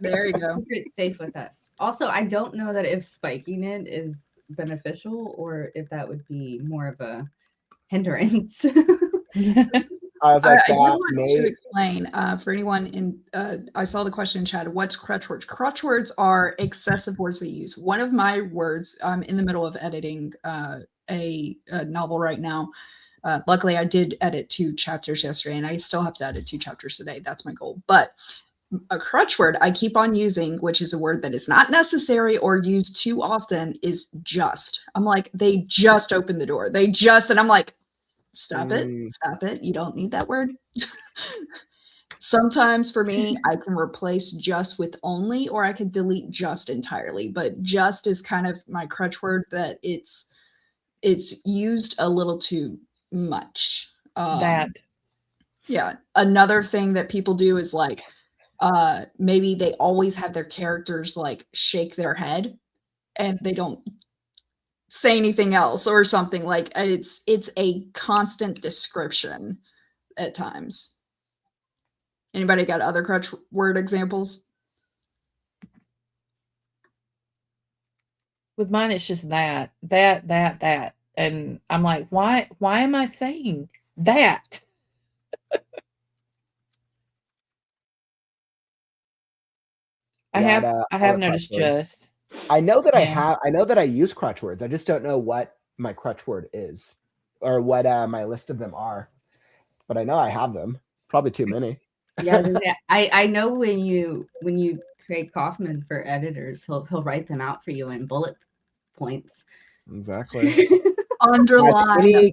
There you go. It's safe with us. Also, I don't know that if spiking it is beneficial or if that would be more of a hindrance. I was like, I do want to explain for anyone in. I saw the question in chat. What's crutch words? Crutch words are excessive words that you use. One of my words. I'm in the middle of editing a novel right now. Luckily, I did edit 2 chapters yesterday, and I still have to edit 2 chapters today. That's my goal. But a crutch word I keep on using, which is a word that is not necessary or used too often, is just. I'm like, they just opened the door. And I'm like, stop it. You don't need that word. Sometimes for me, I can replace just with only, or I could delete just entirely. But just is kind of my crutch word that it's used a little too much. Yeah. Another thing that people do is like maybe they always have their characters like shake their head and they don't say anything else or something. Like it's a constant description at times. Anybody got other crutch word examples? With mine, it's just that. And I'm like, why am I saying that? I have noticed just. I know that I know that I use crutch words. I just don't know what my crutch word is or what my list of them are. But I know I have them. Probably too many. Yeah, I know when you create Kaufman for editors, he'll write them out for you in bullet points. Exactly. Underline.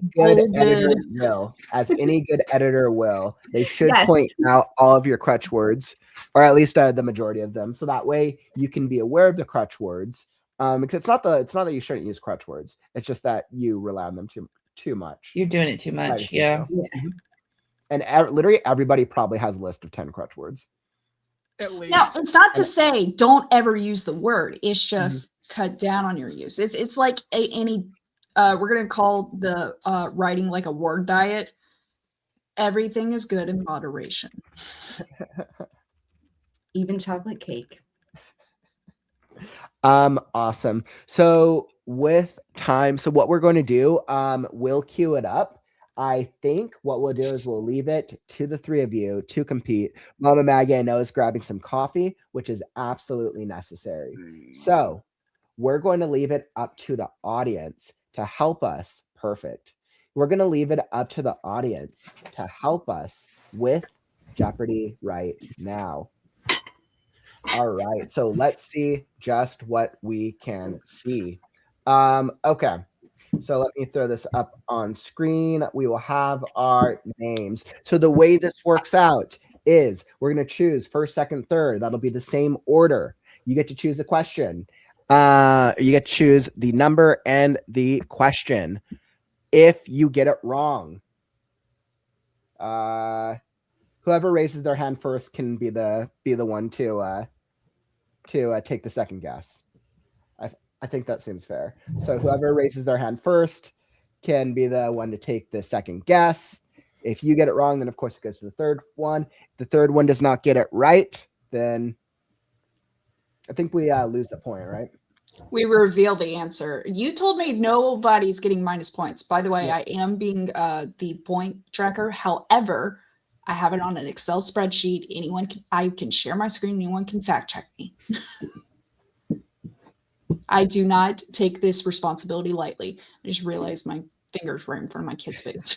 As any good editor will, they should point out all of your crutch words, or at least the majority of them, so that way you can be aware of the crutch words. Because it's not that you shouldn't use crutch words; it's just that you rely on them too much. You're doing it too much, yeah. And literally everybody probably has a list of 10 crutch words. At least. Now, it's not to say don't ever use the word. It's just cut down on your use. It's like any. We're going to call the writing like a word diet. Everything is good in moderation. Even chocolate cake. Awesome. So with time, so what we're going to do, we'll queue it up. I think what we'll do is we'll leave it to the three of you to compete. Mama Maggie, I know, is grabbing some coffee, which is absolutely necessary. So we're going to leave it up to the audience to help us. Perfect. We're going to leave it up to the audience to help us with Jeopardy right now. All right, so let's see just what we can see. Okay, so let me throw this up on screen. We will have our names. So the way this works out is we're going to choose first, second, third. That'll be the same order. You get to choose the question. You get to choose the number and the question. If you get it wrong, whoever raises their hand first can be the one to take the second guess. I think that seems fair. So whoever raises their hand first can be the one to take the second guess. If you get it wrong, then of course it goes to the third one. If the third one does not get it right, then I think we lose the point, right? We reveal the answer. You told me nobody's getting minus points. By the way, Yeah. I am being the point tracker. However, I have it on an Excel spreadsheet. I can share my screen. Anyone can fact check me. I do not take this responsibility lightly. I just realized my fingers right in front of my kid's face.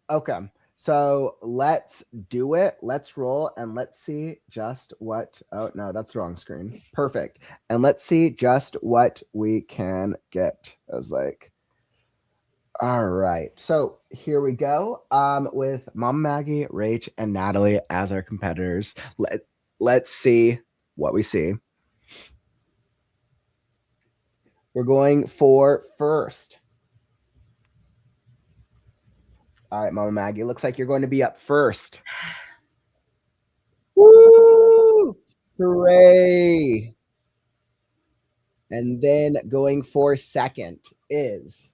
Okay. So let's do it. Let's roll and let's see just what. Oh, no, that's the wrong screen. Perfect. And let's see just what we can get. I was like, all right. So here we go with Mama Maggie, Rach, and Natalie as our competitors. Let's see what we see. We're going for first. All right, Mama Maggie, looks like you're going to be up first. Woo! Hooray! And then going for second is...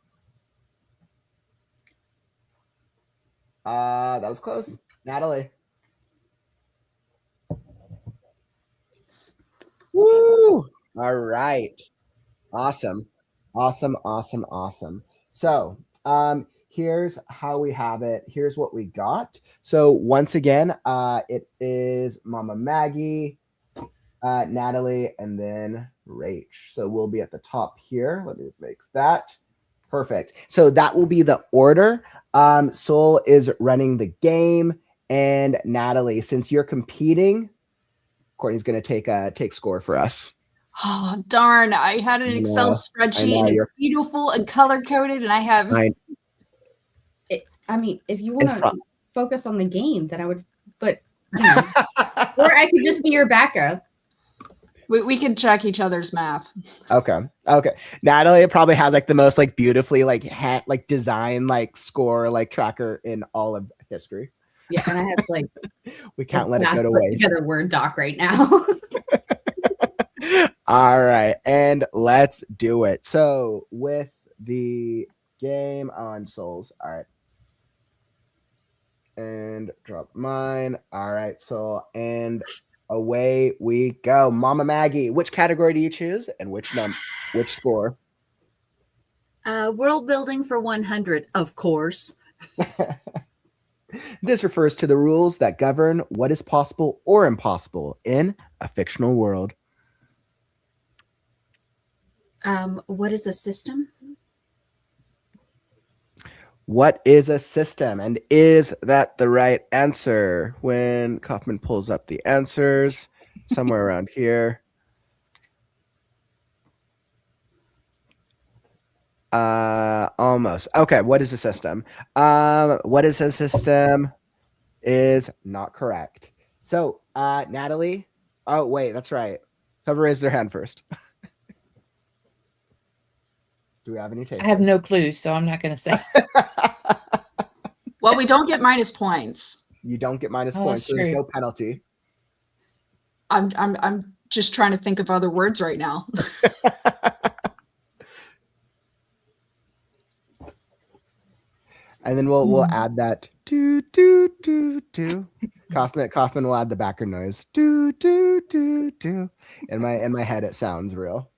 that was close. Natalie. Woo! All right. Awesome. Awesome. So, here's how we have it. Here's what we got. So once again, it is Mama Maggie, Natalie, and then Rach. So we'll be at the top here. Let me make that. Perfect. So that will be the order. Sol is running the game, and Natalie, since you're competing, Courtney's going to take score for us. Oh, darn. I had an Excel spreadsheet, and it's beautiful and color-coded, and I have... I mean, if you want to focus on the game, then I would, but, you know, or I could just be your backup. We can check each other's math. Okay. Natalie probably has like the most like beautifully like design like score like tracker in all of history. Yeah, and I have like we can't let it go to waste. Together Word doc right now. All right, and let's do it. So with the game on Souls, all right, and drop mine. All right, so and away we go. Mama Maggie, which category do you choose, and which score? World building for 100, of course. This refers to the rules that govern what is possible or impossible in a fictional world. What is a system? What is a system? And is that the right answer? When Kaufman pulls up the answers, somewhere around here. Almost. Okay, what is a system? What is a system is not correct. So, Natalie. Oh, wait, that's right. Whoever raised their hand first. Do we have any takers? I have no clue, so I'm not going to say. Well, we don't get minus points. You don't get minus points, so there's no penalty. I'm just trying to think of other words right now. And then we'll add that do do do do. Kaufman will add the background noise. Do do do do. In my head, it sounds real.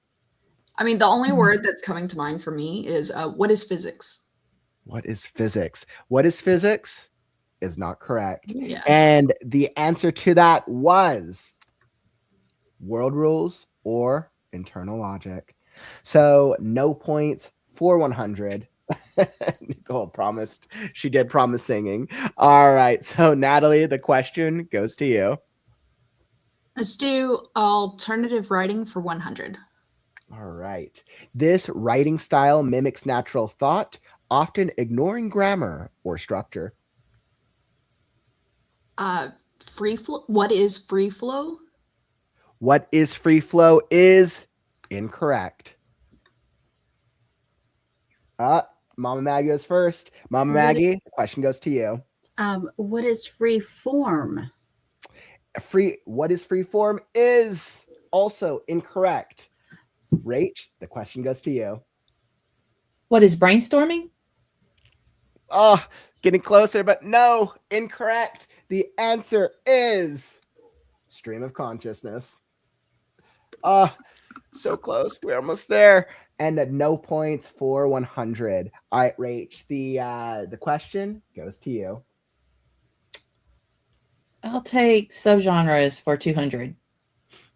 I mean, the only word that's coming to mind for me is what is physics? What is physics? What is physics? Is not correct. Yeah. And the answer to that was world rules or internal logic. So no points for 100. Nicole promised. She did promise singing. All right. So Natalie, the question goes to you. Let's do alternative writing for 100. All right. This writing style mimics natural thought, often ignoring grammar or structure. Free flow. What is free flow? What is free flow is incorrect. Mama Maggie goes first. Mama Maggie, the question goes to you. What is free form? What is free form is also incorrect. Rach, the question goes to you. What is brainstorming? Oh, getting closer, but no, incorrect. The answer is stream of consciousness. So close. We're almost there. And no points for 100. All right, Rach, the question goes to you. I'll take subgenres for 200.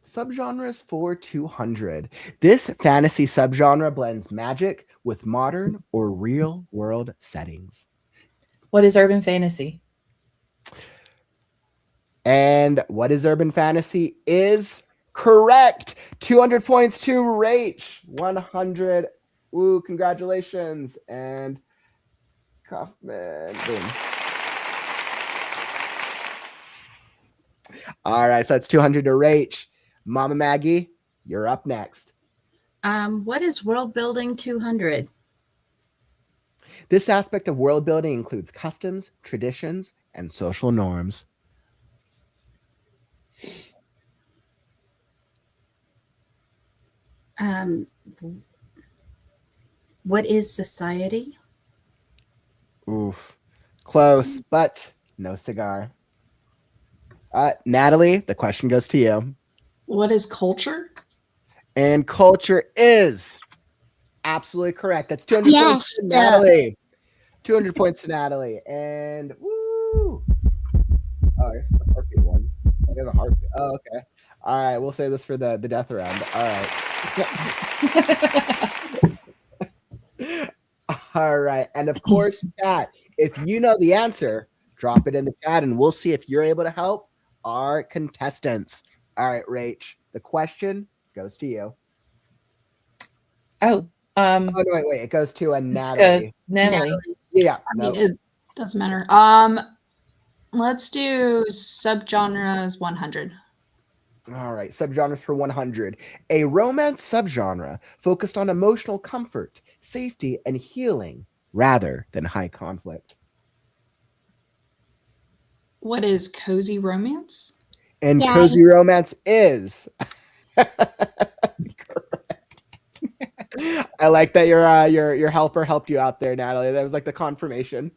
Subgenres for 200. This fantasy subgenre blends magic with modern or real world settings. What is urban fantasy? And what is urban fantasy is correct. 200 points to Rach. 100. Ooh, congratulations. And Kaufman. Boom. All right, so that's 200 to Rach. Mama Maggie, you're up next. What is world building 200? This aspect of world building includes customs, traditions, and social norms. What is society? Oof. Close, but no cigar. Natalie, the question goes to you. What is culture? And culture is absolutely correct. That's 200 points to Natalie. 200 points to Natalie. And woo! Oh, it's the heartbeat one. We have a heartbeat. Oh, okay. All right, we'll say this for the death round. All right. All right. And of course, chat, if you know the answer, drop it in the chat and we'll see if you're able to help our contestants. All right, Rach, the question goes to you. Oh, no, wait. It goes to Natalie. Natalie. Yeah. I mean, it doesn't matter. Let's do subgenres 100. All right, subgenres for 100. A romance subgenre focused on emotional comfort, safety, and healing rather than high conflict. What is cozy romance? And cozy romance is correct. I like that your helper helped you out there, Natalie. That was like the confirmation.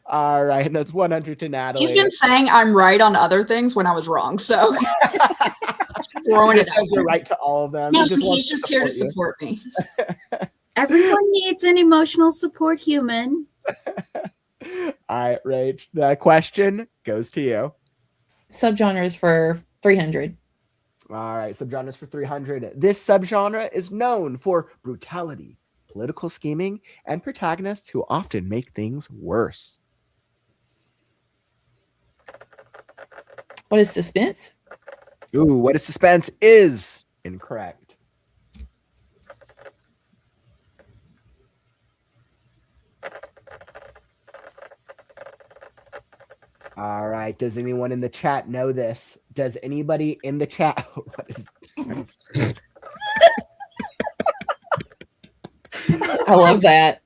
All right, and that's 100 to Natalie. He's been saying I'm right on other things when I was wrong, so throwing it says you're right to all of them. No, he's just here to support me. Everyone needs an emotional support human. All right, Rach, the question goes to you. Subgenres for 300. All right, subgenres for 300. This subgenre is known for brutality, political scheming, and protagonists who often make things worse. What is suspense? Ooh, what is suspense is incorrect. All right. Does anyone in the chat know this? Does anybody in the chat? What is I love that.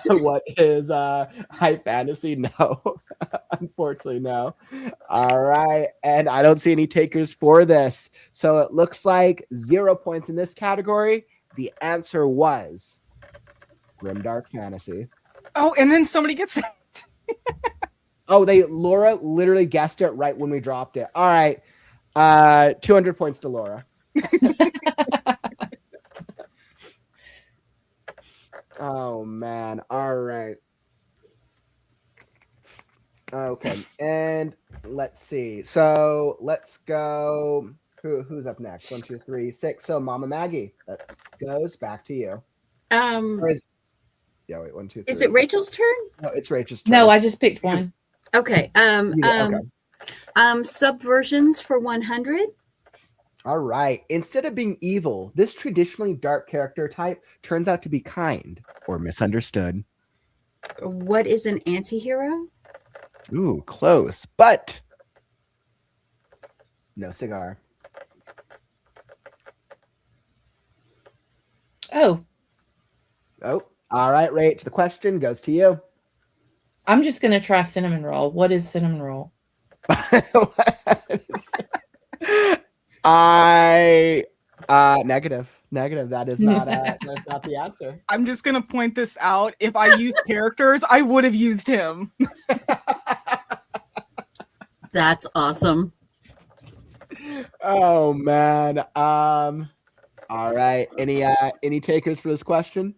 What is high fantasy? No. Unfortunately, no. All right. And I don't see any takers for this. So it looks like 0 points in this category. The answer was Grimdark Fantasy. Oh, and then somebody gets it. Oh, Laura literally guessed it right when we dropped it. All right. 200 points to Laura. Oh, man. All right. Okay. And let's see. So let's go. Who's up next? 1, 2, 3, 6. So Mama Maggie, that goes back to you. Yeah, wait, 1, 2, 3. Is it Rachel's turn? No, it's Rachel's turn. No, I just picked one. Okay. Okay. Subversions for 100. All right. Instead of being evil, this traditionally dark character type turns out to be kind or misunderstood. What is an anti-hero? Ooh, close, but no cigar. Oh, all right, Rach. The question goes to you. I'm just going to try cinnamon roll. What is cinnamon roll? Negative. That is not that's not the answer. I'm just gonna point this out. If I used characters, I would have used him. That's awesome. Oh man. All right. Any takers for this question?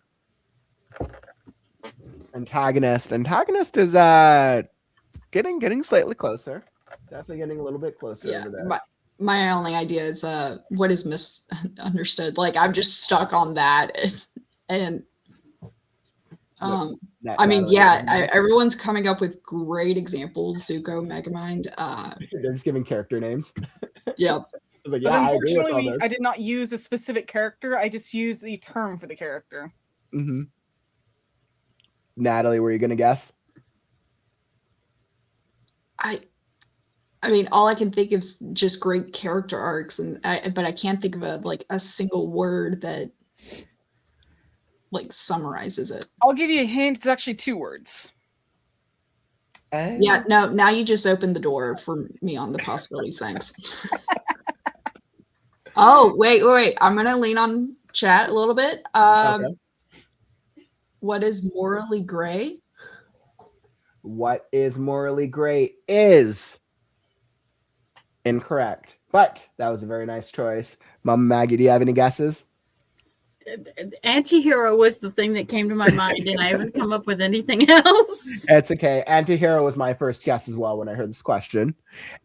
Antagonist. Antagonist is getting slightly closer. Definitely getting a little bit closer over there. My only idea is what is misunderstood. Like I'm just stuck on that, and I mean, yeah, everyone's coming up with great examples. Zuko, Megamind. They're just giving character names. Yep. I was like, yeah, I agree with all this. I did not use a specific character. I just used the term for the character. Mm-hmm. Natalie, were you gonna guess? I mean, all I can think of is just great character arcs, but I can't think of a single word that like summarizes it. I'll give you a hint. It's actually 2 words. Yeah, no, now you just opened the door for me on the possibilities. Thanks. Oh, wait. I'm gonna lean on chat a little bit. Okay. What is morally gray? What is morally gray is incorrect, but that was a very nice choice. Mama Maggie, do you have any guesses? Anti-hero was the thing that came to my mind, and I haven't come up with anything else. It's okay. Anti-hero was my first guess as well when I heard this question.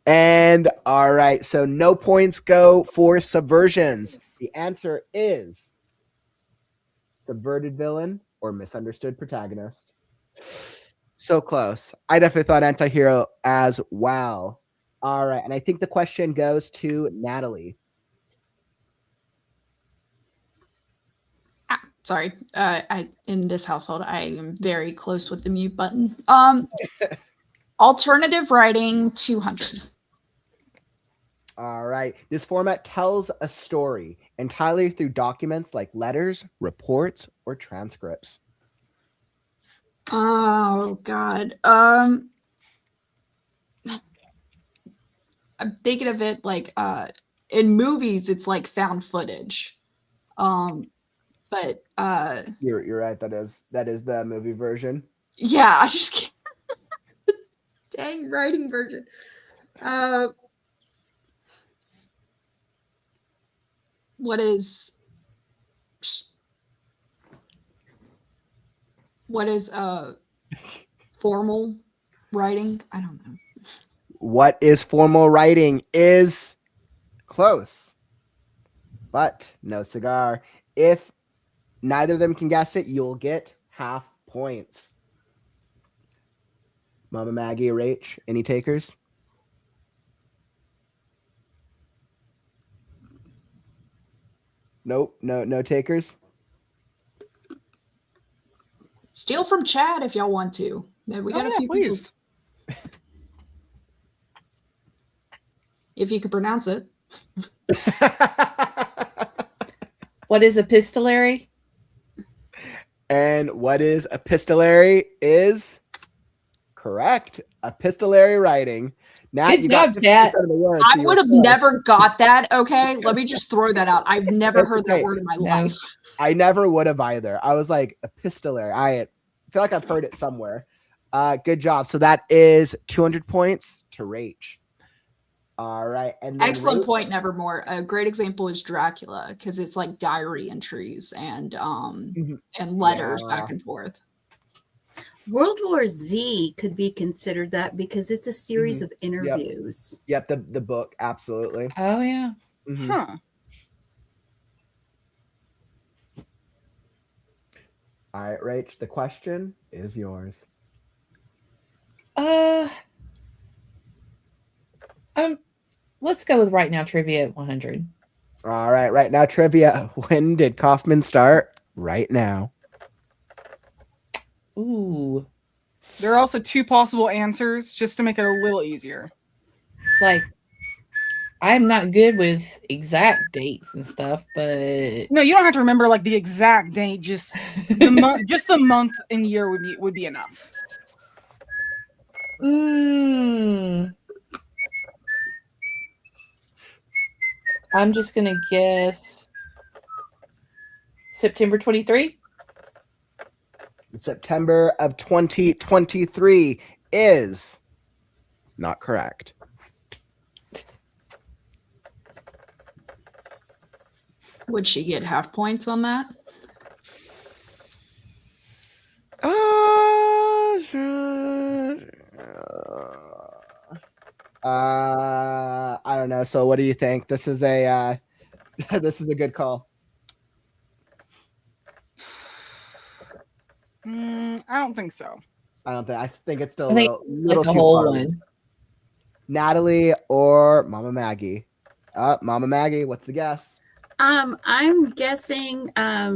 And all right, so no points go for subversions. The answer is subverted villain or misunderstood protagonist. So close. I definitely thought anti-hero as well. All right, and I think the question goes to Natalie. Sorry, in this household, I am very close with the mute button. Alternative writing 200. All right. This format tells a story entirely through documents like letters, reports, or transcripts. Oh God. I'm thinking of it like in movies, it's like found footage. But You're right. That is the movie version. yeah, I just can't. Dang writing version. What is formal writing? I don't know. What is formal writing is close, but no cigar. If neither of them can guess it, you'll get half points. Mama Maggie, Rach, any takers? Nope, no takers. Steal from chat if y'all want to. We got a few please. people. If you could pronounce it. What is epistolary? And what is epistolary is correct. epistolary writing. Nat, Good you got job, Kat. 50% of the words. I so would have you're never got that. Okay, let me just throw that out. I've never It's heard okay. that word in my No. life. I never would have either. I was like, epistolary. I feel like I've heard it somewhere. Good job. So that is 200 points to Rach. All right. And then Excellent Rach, point, Nevermore. A great example is Dracula because it's like diary entries and letters Yeah. back and forth. World War Z could be considered that because it's a series of interviews. Yep, the book, absolutely. Oh yeah. Huh. All right, Rach, the question is yours. Let's go with right now trivia at 100. All right, right now trivia. When did Kaufman start? Right now. Ooh. There are also 2 possible answers just to make it a little easier. Like, I'm not good with exact dates and stuff, but No, you don't have to remember like the exact date. Just the month, just the month and year would be enough. I'm just gonna guess September 23. September of 2023 is not correct. Would she get half points on that? I don't know. So what do you think? This is a this is a good call. I don't think so. I think it's still I think a little like too a whole far. one. Natalie or Mama Maggie? Mama Maggie, what's the guess? I'm guessing I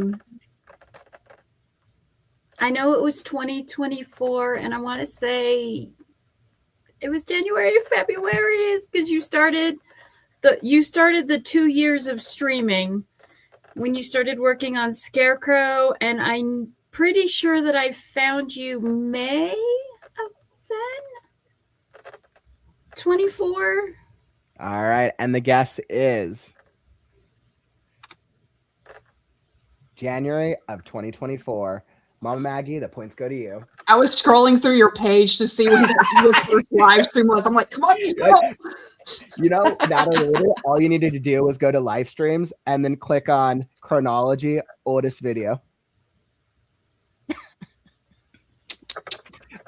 know it was 2024 and I want to say it was January or February because you started the 2 years of streaming when you started working on Scarecrow, and I'm pretty sure that I found you May of then 24. All right, and the guess is January of 2024. Mama Maggie, the points go to you. I was scrolling through your page to see when your first live stream was. I'm like, come on, scroll. You know, Natalie, all you needed to do was go to live streams and then click on chronology, oldest video.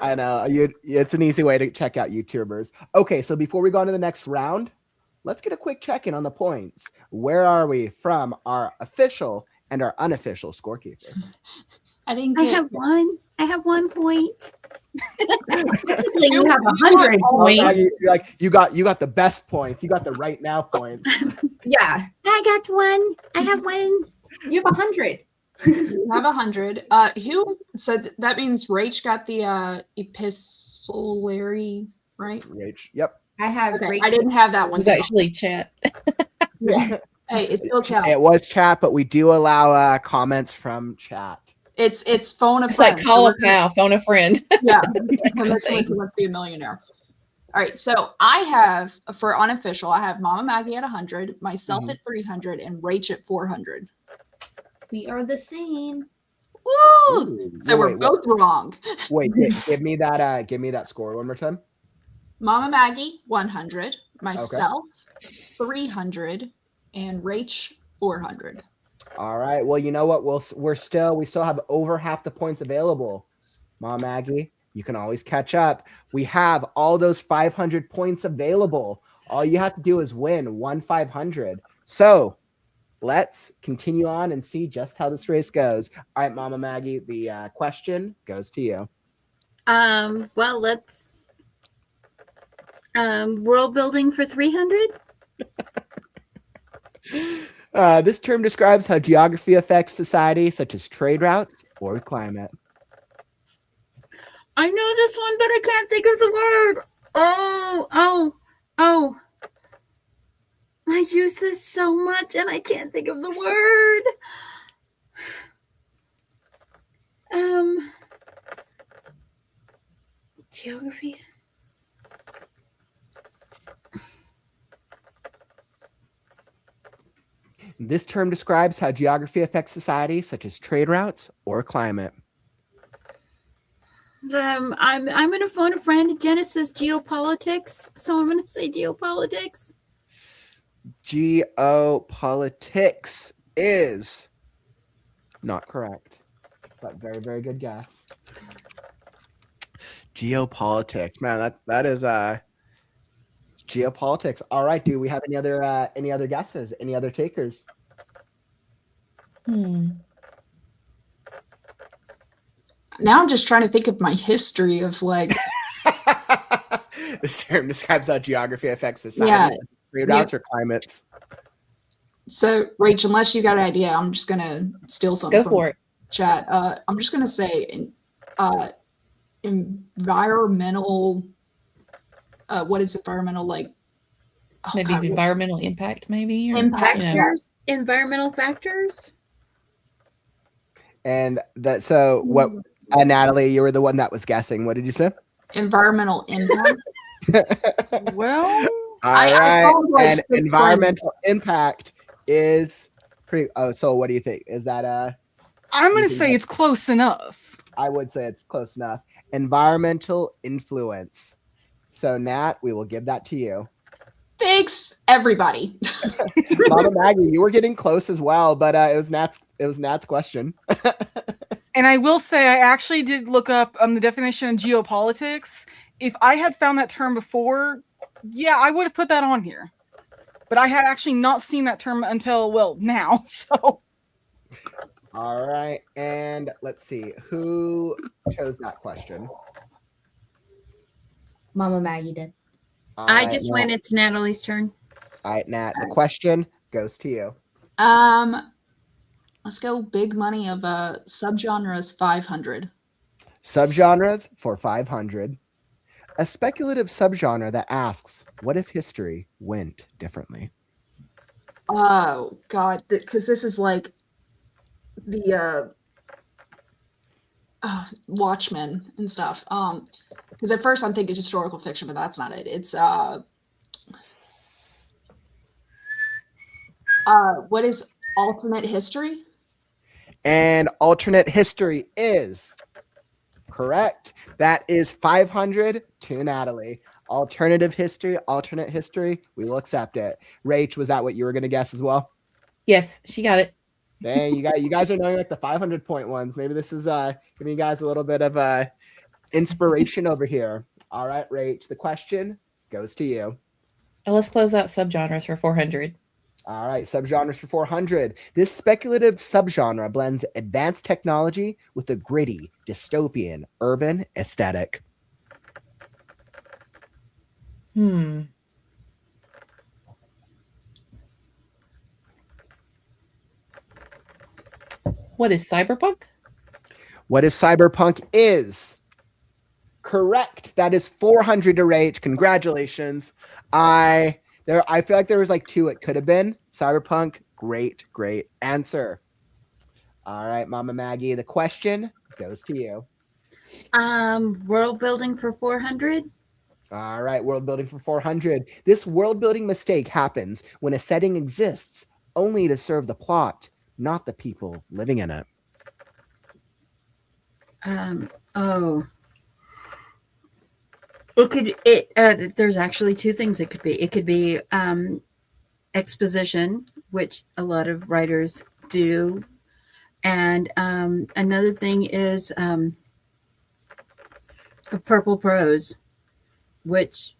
I know it's an easy way to check out YouTubers. Okay, so before we go on to the next round, let's get a quick check-in on the points. Where are we from our official and our unofficial scorekeeper? I have 1 point. Technically, you have 100 points. You got the best points. You got the right now points. Yeah, I got 1. I have 1. you have 100. You have 100. Who said that means Rach got the epistolary, right? Rach, yep. I have. Okay, I didn't have that It one. was actually chat. Yeah. Hey, it's still chat. It was chat, but we do allow comments from chat. It's phone a It's friend. like call a pal, phone a friend. Yeah. And that's like, who wants to be a millionaire. All right. So I have, for unofficial, I have Mama Maggie at 100, myself at 300, and Rach at 400. We are the same. Woo! So we're both wrong. Wait, give me that score one more time. Mama Maggie 100, myself 300, and Rach 400. All right. Well, you know what? We still have over half the points available. Mom Maggie, you can always catch up. We have all those 500 points available. All you have to do is win 1/500. So let's continue on and see just how this race goes. All right, Mama Maggie, the question goes to you. Well, let's world building for 300. This term describes how geography affects society, such as trade routes or climate. I know this one, but I can't think of the word. Oh. I use this so much and I can't think of the word. Geography. This term describes how geography affects society, such as trade routes or climate. I'm going to phone a friend. Jenna says geopolitics, so I'm going to say geopolitics. Geopolitics is not correct, but very, very good guess. Geopolitics, man, that is geopolitics. All right, do we have any other guesses? Any other takers? Now I'm just trying to think of my history of like. This term describes how geography affects society, trade routes, or climates. So, Rach, unless you got an idea, I'm just gonna steal something Go for it. Chat. I'm just gonna say, environmental. What is environmental like? Oh, Maybe God, environmental impact, maybe. Or, Impact, you know. Environmental factors. And that. So what? Natalie, you were the one that was guessing. What did you say? Environmental impact. Well, All right. like And environmental impact is pretty. Oh, so what do you think? Is that I'm going to say it's close enough. I would say it's close enough. Environmental influence. So Nat, we will give that to you. Thanks, everybody. Mama Maggie, you were getting close as well, but it was Nat's question. And I will say, I actually did look up the definition of geopolitics. If I had found that term before, yeah, I would have put that on here. But I had actually not seen that term until, well, now. So. All right, and let's see who chose that question. Mama Maggie did. I just went. It's Natalie's turn. All right, Nat, the question goes to you. Let's go big money of subgenres 500. Subgenres for 500. A speculative subgenre that asks, what if history went differently? Oh, God, because this is like the Watchmen and stuff. Because at first I'm thinking historical fiction, but that's not it. It's what is alternate history? And alternate history is correct. That is 500 to Natalie. Alternative history, alternate history, we will accept it. Rach, was that what you were going to guess as well? Yes, she got it. Dang, you guys are knowing like the 500-point ones. Maybe this is giving you guys a little bit of inspiration over here. All right, Rach, the question goes to you. And let's close out subgenres for 400. All right, subgenres for 400. This speculative subgenre blends advanced technology with a gritty, dystopian, urban aesthetic. What is cyberpunk? What is cyberpunk is correct. That is 400 to Rach. Congratulations. I feel like there was like two it could have been. Cyberpunk, great answer. All right, Mama Maggie, the question goes to you. World building for 400. All right, world building for 400. This world building mistake happens when a setting exists only to serve the plot, not the people living in it. There's actually two things it could be. It could be exposition, which a lot of writers do. And another thing is purple prose, which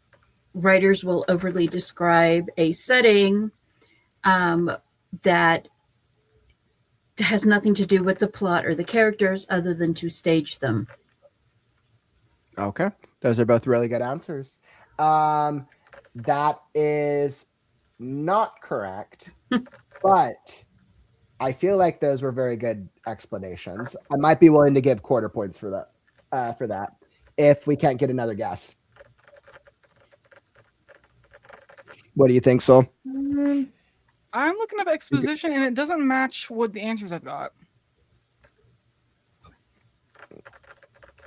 writers will overly describe a setting that has nothing to do with the plot or the characters other than to stage them. Okay. Those are both really good answers. That is not correct, but I feel like those were very good explanations. I might be willing to give quarter points for that if we can't get another guess. What do you think, Sol? I'm looking up exposition and it doesn't match what the answers I've got.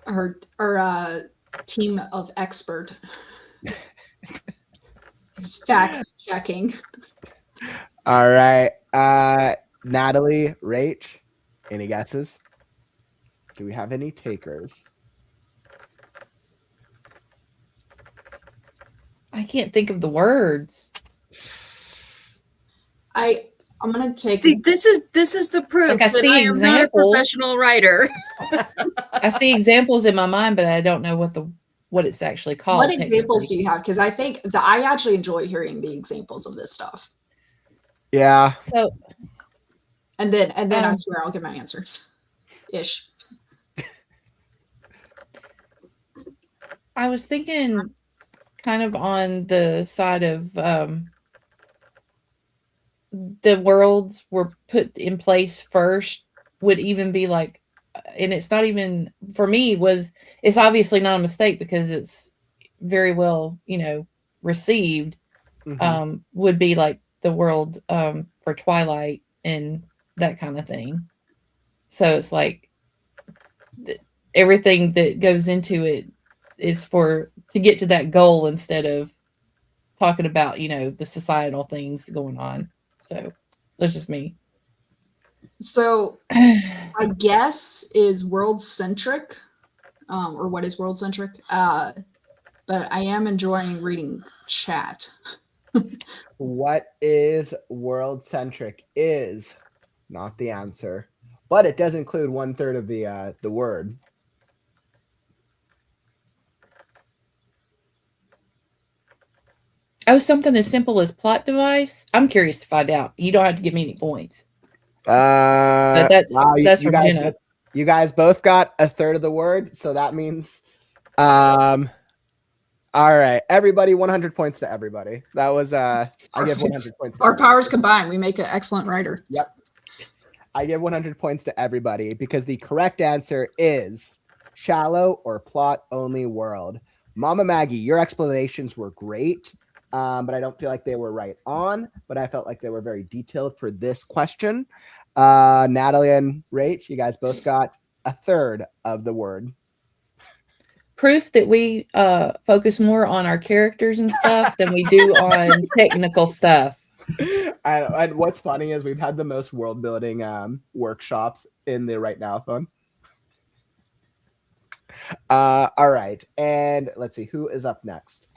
Our team of expert is fact checking. All right. Natalie, Rach, any guesses? Do we have any takers? I can't think of the words. I'm gonna take. See, this is the proof Like, I that see I am not a examples. professional writer. I see examples in my mind, but I don't know what it's actually called. What examples do you have? Because I think that I actually enjoy hearing the examples of this stuff. Yeah. So, and then I swear I'll give my answer. Ish. I was thinking kind of on the side of the worlds were put in place first would even be like, and it's not even, for me, it's obviously not a mistake because it's very well, received, would be like the world for Twilight and that kind of thing. So it's like everything that goes into it is to get to that goal instead of talking about, the societal things going on. So that's just me. So I guess is world centric, or what is world centric? But I am enjoying reading chat. What is world centric is not the answer, but it does include 1/3 of the word. Oh, something as simple as plot device. I'm curious to find out. You don't have to give me any points. But that's from Jenna. You guys both got 1/3 of the word, so that means, all right, everybody, 100 points to everybody. That was I give 100 points. Our powers combined, we make an excellent writer. Yep. I give 100 points to everybody because the correct answer is shallow or plot only world. Mama Maggie, your explanations were great, but I don't feel like they were right on, but I felt like they were very detailed for this question. Natalie and Rach, you guys both got 1/3 of the word. Proof that we focus more on our characters and stuff than we do on technical stuff. And what's funny is we've had the most world building workshops in the WriteNow-athon. All right, and let's see who is up next.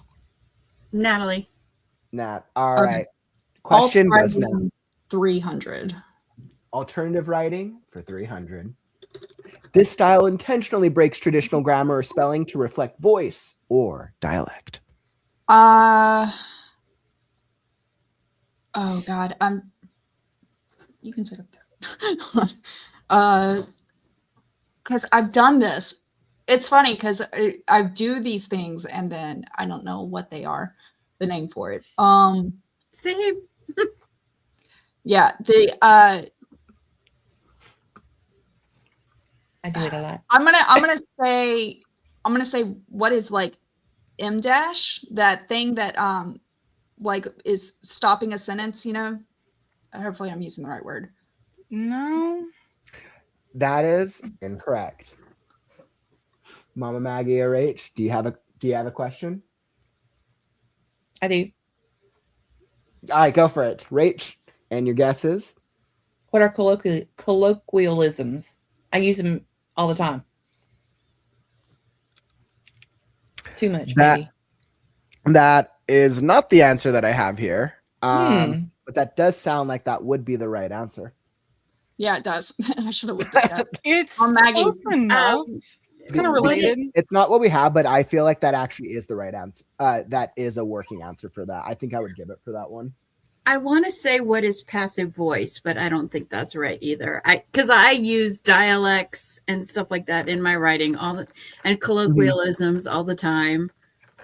Natalie. Nat. All right. Question was now 300. Alternative writing for 300. This style intentionally breaks traditional grammar or spelling to reflect voice or dialect. Oh God, you can sit up there. Because I've done this. It's funny because I do these things and then I don't know what they are, the name for it. Same. Yeah, I do it a lot. I'm gonna say what is like M dash, that thing that like is stopping a sentence, Hopefully I'm using the right word. No. That is incorrect. Mama Maggie or H, do you have a question? I do. All right, go for it. Rach, and your guesses? What are colloquialisms? I use them all the time. Too much, maybe. That is not the answer that I have here. But that does sound like that would be the right answer. Yeah, it does. I should have looked at that. It's Maggie's close enough. It's kind of related. It's not what we have, but I feel like that actually is the right answer. That is a working answer for that. I think I would give it for that one. I want to say what is passive voice, but I don't think that's right either. Because I use dialects and stuff like that in my writing and colloquialisms all the time.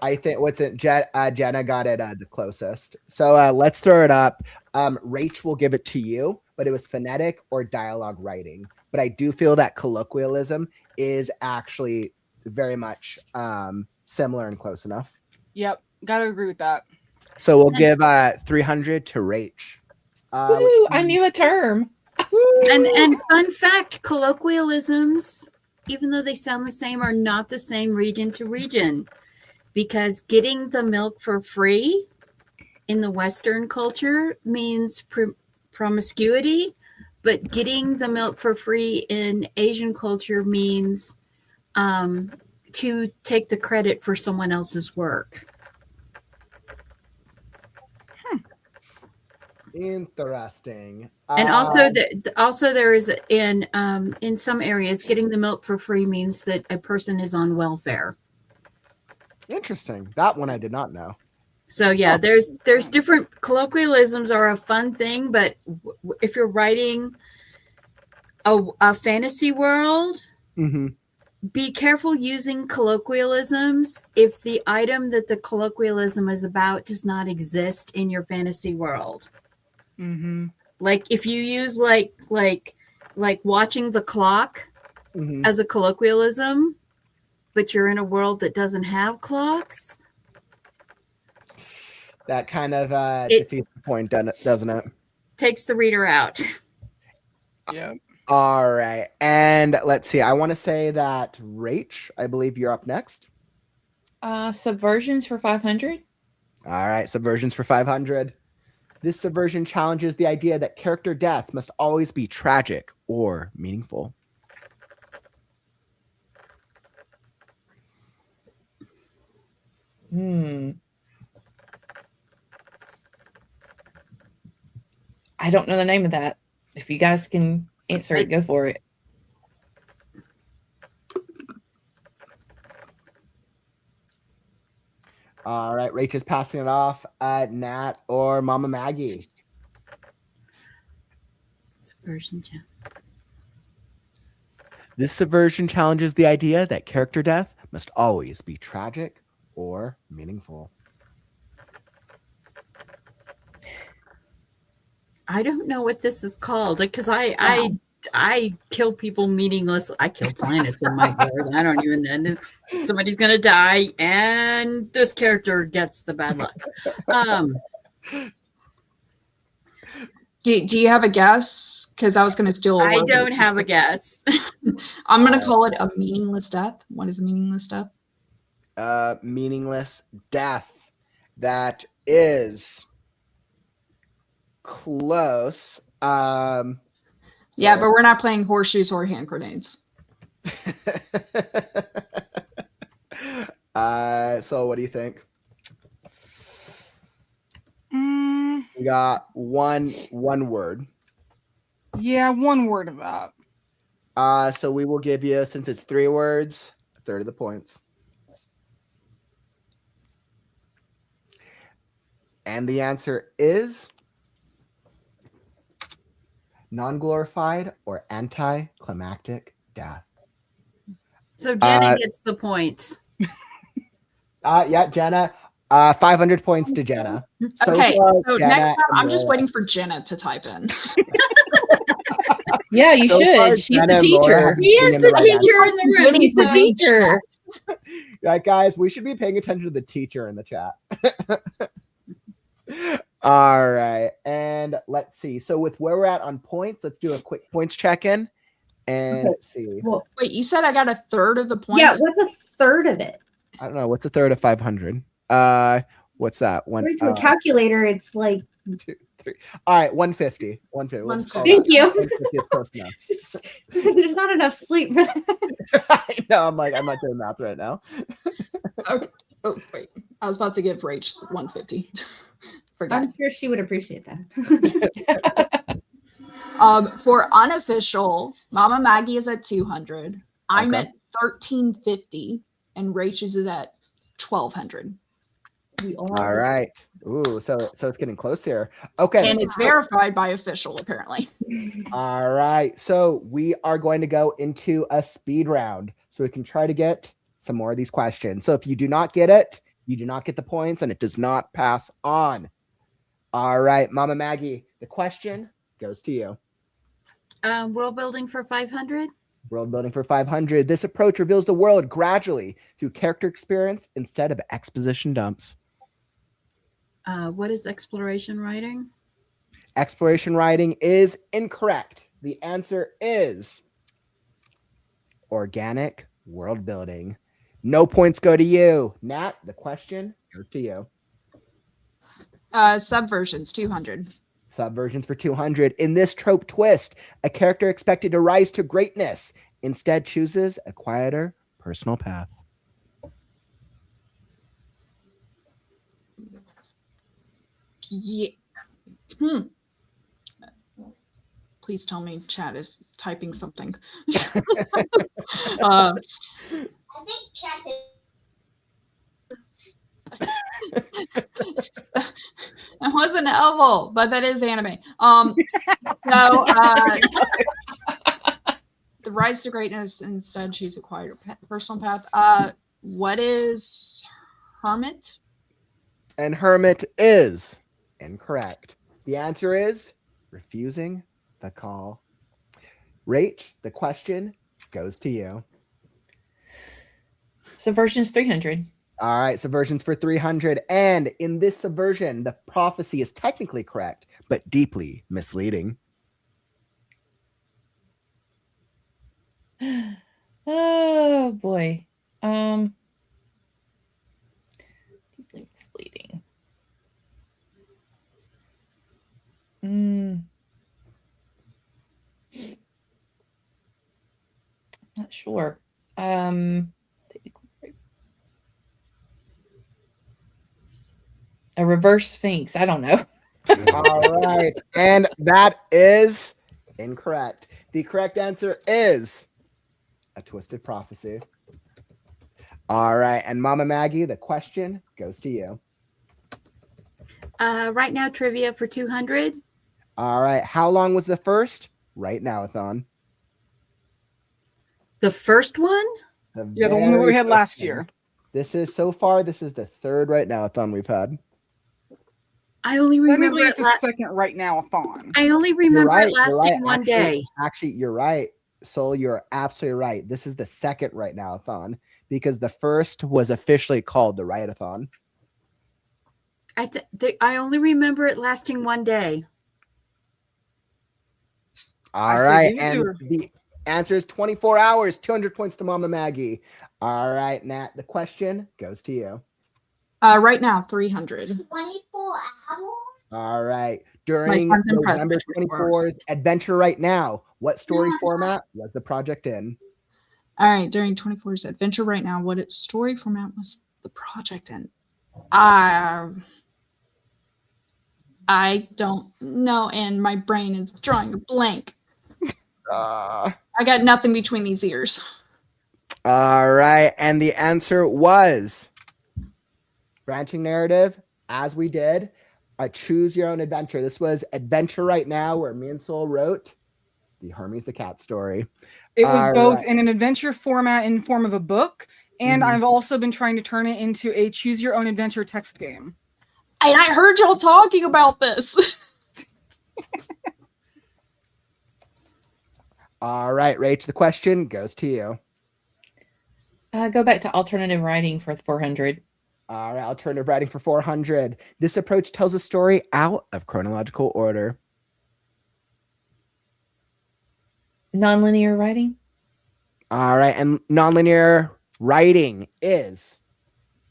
I think Jenna got it the closest. So let's throw it up. Rach will give it to you, but it was phonetic or dialogue writing. But I do feel that colloquialism is actually very much similar and close enough. Yep, gotta agree with that. So we'll give 300 to Rach. Woo, I knew a term. And fun fact, colloquialisms, even though they sound the same, are not the same region to region. Because getting the milk for free in the Western culture means promiscuity, but getting the milk for free in Asian culture means to take the credit for someone else's work. Interesting. And also, there is in some areas, getting the milk for free means that a person is on welfare. Interesting. That one I did not know. So yeah, there's different colloquialisms are a fun thing, but if you're writing a fantasy world, be careful using colloquialisms if the item that the colloquialism is about does not exist in your fantasy world. Like if you use like watching the clock as a colloquialism, but you're in a world that doesn't have clocks. That kind of defeats the point, doesn't it? Takes the reader out. Yeah. All right. And let's see. I want to say that Rach, I believe you're up next. Subversions for 500. All right. Subversions for 500. This subversion challenges the idea that character death must always be tragic or meaningful. I don't know the name of that. If you guys can answer it, go for it. All right, Rach is passing it off at Nat or Mama Maggie. Subversion. This subversion challenges the idea that character death must always be tragic or meaningful. I don't know what this is called because I kill people meaningless. I kill planets in my world. I don't even know. Somebody's gonna die, and this character gets the bad luck. Do you have a guess? Because I was going to steal. I don't have a guess. I'm going to call it a meaningless death. What is a meaningless death? Meaningless death. That is close. Yeah, but we're not playing horseshoes or hand grenades. So what do you think? We got one word. Yeah, one word of that. So we will give you, since it's 3 words, a third of the points. And the answer is non-glorified or anticlimactic death. So Jenna gets the points. Yeah, Jenna. 500 points to Jenna. Okay, so Jenna next time I'm just waiting for Jenna to type in. Yeah, you should. She's the teacher. He is the teacher in the room. He's the teacher. Right, guys, we should be paying attention to the teacher in the chat. All right, and let's see. So with where we're at on points, let's do a quick points check-in and see. Well, wait, you said I got a third of the points? Yeah, what's a third of it? I don't know. What's a third of 500? What's that? According to a calculator, it's like 2, 3. All right, 150. 150. Thank you. 150 is close enough. There's not enough sleep for that. I know. I'm not doing math right now. Okay. Oh, wait. I was about to give Rach 150. Forget. I'm sure she would appreciate that. For unofficial, Mama Maggie is at 200. I'm at 1350, and Rach is at 1200. All right. Ooh, so it's getting close here. Okay. And it's verified by official, apparently. All right. So we are going to go into a speed round so we can try to get some more of these questions. So if you do not get it, you do not get the points and it does not pass on. All right, Mama Maggie, the question goes to you. World building for 500. World building for 500. This approach reveals the world gradually through character experience instead of exposition dumps. What is exploration writing? Exploration writing is incorrect. The answer is organic world building. No points go to you. Nat, the question goes to you. Subversions, 200. Subversions for 200. In this trope twist, a character expected to rise to greatness instead chooses a quieter personal path. Yeah. Please tell me chat is typing something. I think chat That wasn't Elvel, but that is anime. The rise to greatness instead choose a quieter personal path. What is hermit? And hermit is incorrect. The answer is refusing the call. Rach, the question goes to you. Subversion's 300. All right, subversions for 300. And in this subversion, the prophecy is technically correct, but deeply misleading. Oh boy. Deeply misleading. Not sure. A reverse sphinx. I don't know. All right. And that is incorrect. The correct answer is a twisted prophecy. All right. And Mama Maggie, the question goes to you. Right now, trivia for 200. All right. How long was the first WriteNow-athon? The first one? The one that we had last year. This is the third WriteNow-athon we've had. I only remember Technically, it's a second WriteNow-athon. I only remember it lasting one Actually, day. Actually, you're right. Soul, you're absolutely right. This is the second WriteNow-athon because the first was officially called the Write-a-thon. I only remember it lasting one day. All right. And the answer is 24 hours, 200 points to Mama Maggie. All right, Nat, the question goes to you. Right now, 300. 24 hours? All right. During November 24's Adventure Right Now, what story format was the project in? All right. During 24's Adventure Right Now, what story format was the project in? I don't know, and my brain is drawing a blank. I got nothing between these ears. All right. And the answer was branching narrative, as we did. Choose your own adventure. This was Adventure Right Now, where me and Soul wrote the Hermes the Cat story. It was both in an adventure format in form of a book, and I've also been trying to turn it into a choose your own adventure text game. And I heard y'all talking about this. All right, Rach, the question goes to you. Go back to alternative writing for 400. All right, alternative writing for 400. This approach tells a story out of chronological order. Nonlinear writing. All right, and nonlinear writing is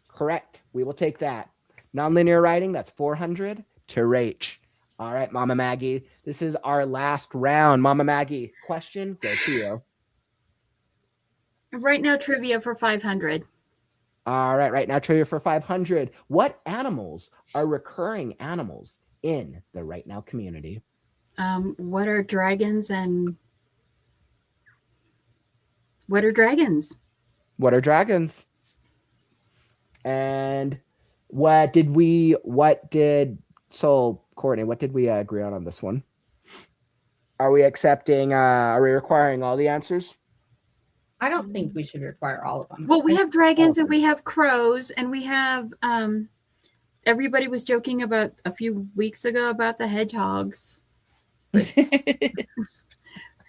correct. We will take that. Nonlinear writing, that's 400 to Rach. All right, Mama Maggie, this is our last round. Mama Maggie, question goes to you. Right now, trivia for 500. All right, right now, trivia for 500. What animals are recurring animals in the Right Now community? What are dragons and what are dragons? What are dragons? And what did Courtney, what did we agree on this one? Are we requiring all the answers? I don't think we should require all of them. Well, we have dragons and we have crows and we have everybody was joking about a few weeks ago about the hedgehogs. But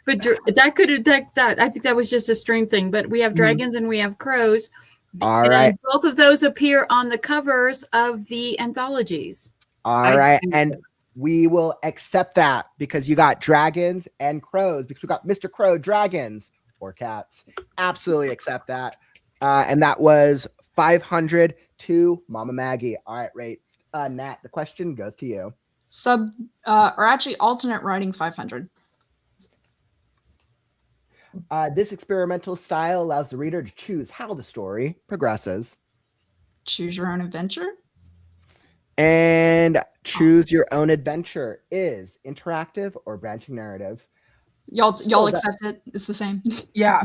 that could affect that. I think that was just a string thing, but we have dragons and we have crows. All right. Both of those appear on the covers of the anthologies. All right. And we will accept that because you got dragons and crows because we got Mr. Crow dragons or cats. Absolutely accept that. And that was 500 to Mama Maggie. All right, Nat, the question goes to you. or actually alternate writing 500. This experimental style allows the reader to choose how the story progresses. Choose your own adventure. And choose your own adventure is interactive or branching narrative. Y'all accept it? It's the same. Yeah.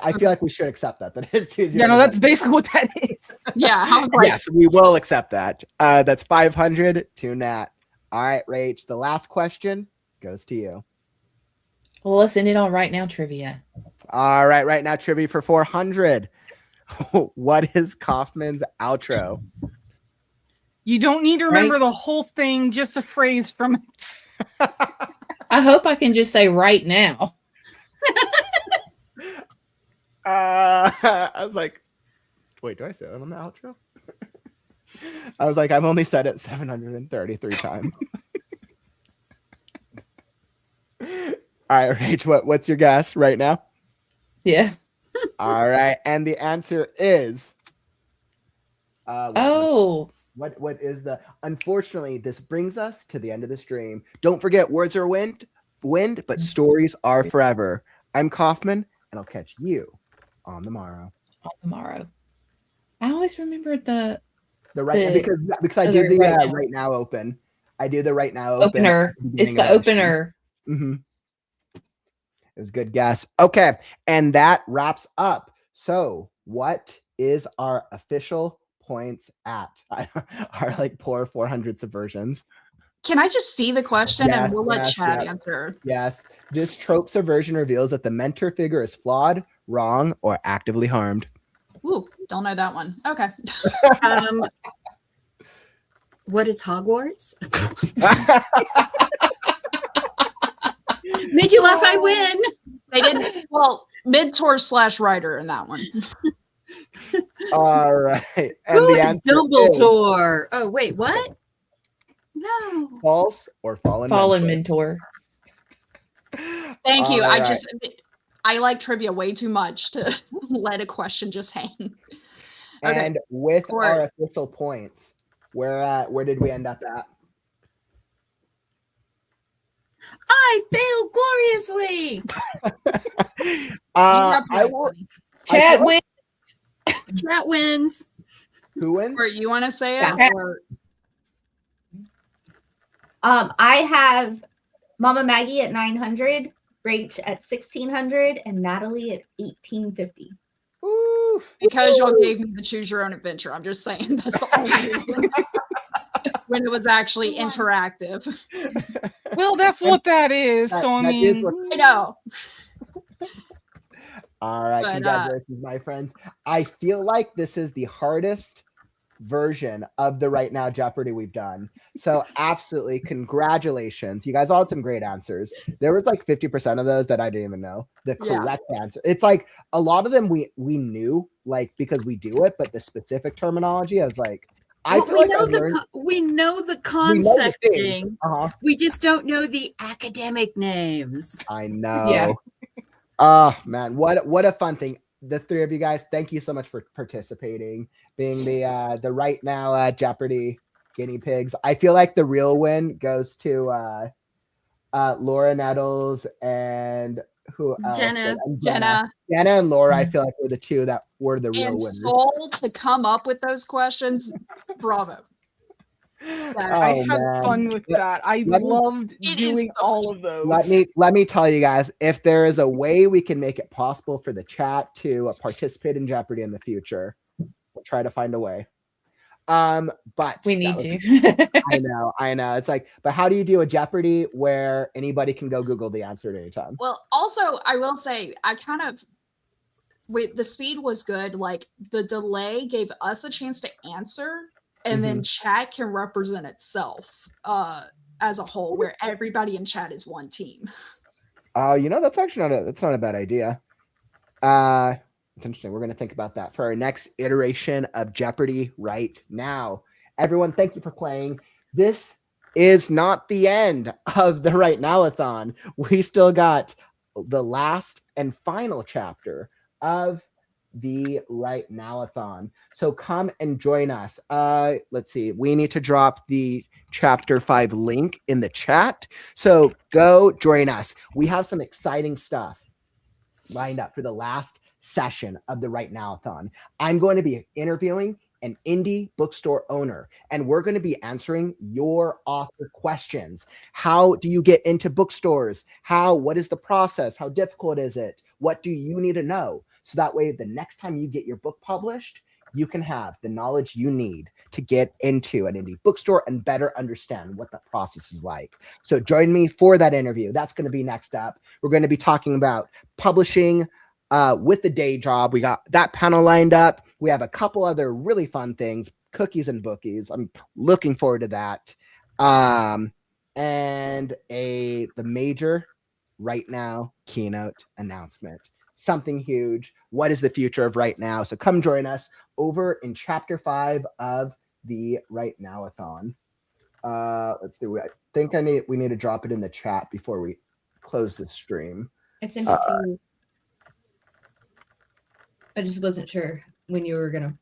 I feel like we should accept that. That is choose your Yeah, own no, that's adventure. basically what that is. Yeah, I was like, Yes, we will accept that. That's 500 to Nat. All right, Rach, the last question goes to you. Well, let's end it on right now trivia. All right, right now trivia for 400. What is Kaufman's outro? You don't need to remember the whole thing, just a phrase from it. I hope I can just say right now. I was like, wait, do I say that on the outro? I was like, I've only said it 733 times. All right, Rach, what's your guess right now? Yeah. All right, and the answer is what is the unfortunately this brings us to the end of the stream. Don't forget, words are wind, but stories are forever. I'm Kaufman, and I'll catch you on the morrow. I always remember the right because I do the right now open. I do the right now opener. It's the opener. Mm-hmm. It was a good guess. Okay, and that wraps up. So, what is our official points at? Our like poor 400 subversions. Can I just see the question and we'll let Chad answer? Yes. This trope subversion reveals that the mentor figure is flawed, wrong, or actively harmed. Ooh, don't know that one. Okay. What is Hogwarts? Made you laugh, I win. They didn't. Well, mentor / writer in that one. All right. And Who the is Dumbledore? Oh, wait, what? No. False or fallen mentor. Thank you. I like trivia way too much to let a question just hang. Okay. And with our official points, where did we end up at? I failed gloriously. I will. Chad wins. Chat wins. Who wins? Or you want to say it? Yeah. Or... I have Mama Maggie at 900, Rach at 1600, and Natalie at 1850. Ooh, because y'all gave me the choose your own adventure. I'm just saying that's the only reason. When it was actually interactive. Well, that's what that is. So I mean, I know. All right, congratulations, my friends. I feel like this is the hardest version of the Right Now Jeopardy we've done. So absolutely, congratulations. You guys all had some great answers. There was like 50% of those that I didn't even know the correct answer. It's like a lot of them we knew, like, because we do it, but the specific terminology, I was like, we know the concept thing. We just don't know the academic names. I know. Yeah. Oh man, what a fun thing. The three of you guys, thank you so much for participating, being the Right Now Jeopardy guinea pigs. I feel like the real win goes to Laura Nettles and who else? Jenna and Laura. I feel like were the two that were the real winners. Soul to come up with those questions. Bravo. I had fun with that. I loved doing all of those. Let me tell you guys, if there is a way we can make it possible for the chat to participate in Jeopardy in the future, we'll try to find a way. But we need to. I know. It's like, but how do you do a Jeopardy where anybody can go Google the answer at any time? Well, also I will say the speed was good. Like the delay gave us a chance to answer. And then chat can represent itself as a whole, where everybody in chat is one team. That's actually not a bad idea. It's interesting. We're going to think about that for our next iteration of Jeopardy right now. Everyone, thank you for playing. This is not the end of the Right Now-athon. We still got the last and final chapter of the Right Now-athon. So come and join us. Let's see. We need to drop the chapter 5 link in the chat. So go join us. We have some exciting stuff lined up for the last session of the WriteNow-athon. I'm going to be interviewing an indie bookstore owner, and we're going to be answering your author questions. How do you get into bookstores? What is the process? How difficult is it? What do you need to know? So that way, the next time you get your book published, you can have the knowledge you need to get into an indie bookstore and better understand what the process is like. So join me for that interview. That's going to be next up. We're going to be talking about publishing with the day job. We got that panel lined up. We have a couple other really fun things, cookies and bookies. I'm looking forward to that. And the major Right Now keynote announcement. Something huge. What is the future of Right Now? So come join us over in chapter 5 of the WriteNow-athon. Let's do it. I think we need to drop it in the chat before we close the stream. I sent it to you. I just wasn't sure when you were gonna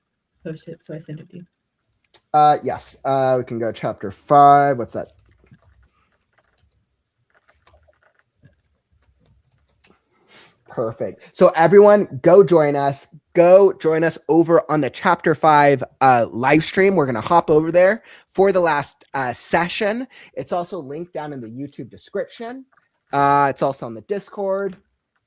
post it, so I sent it to you. Yes. We can go chapter 5. What's that? Perfect. So everyone, go join us. Go join us over on the chapter 5 live stream. We're going to hop over there for the last session. It's also linked down in the YouTube description. It's also on the Discord.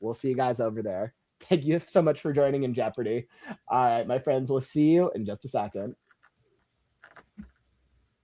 We'll see you guys over there. Thank you so much for joining in Jeopardy. All right, my friends, we'll see you in just a second.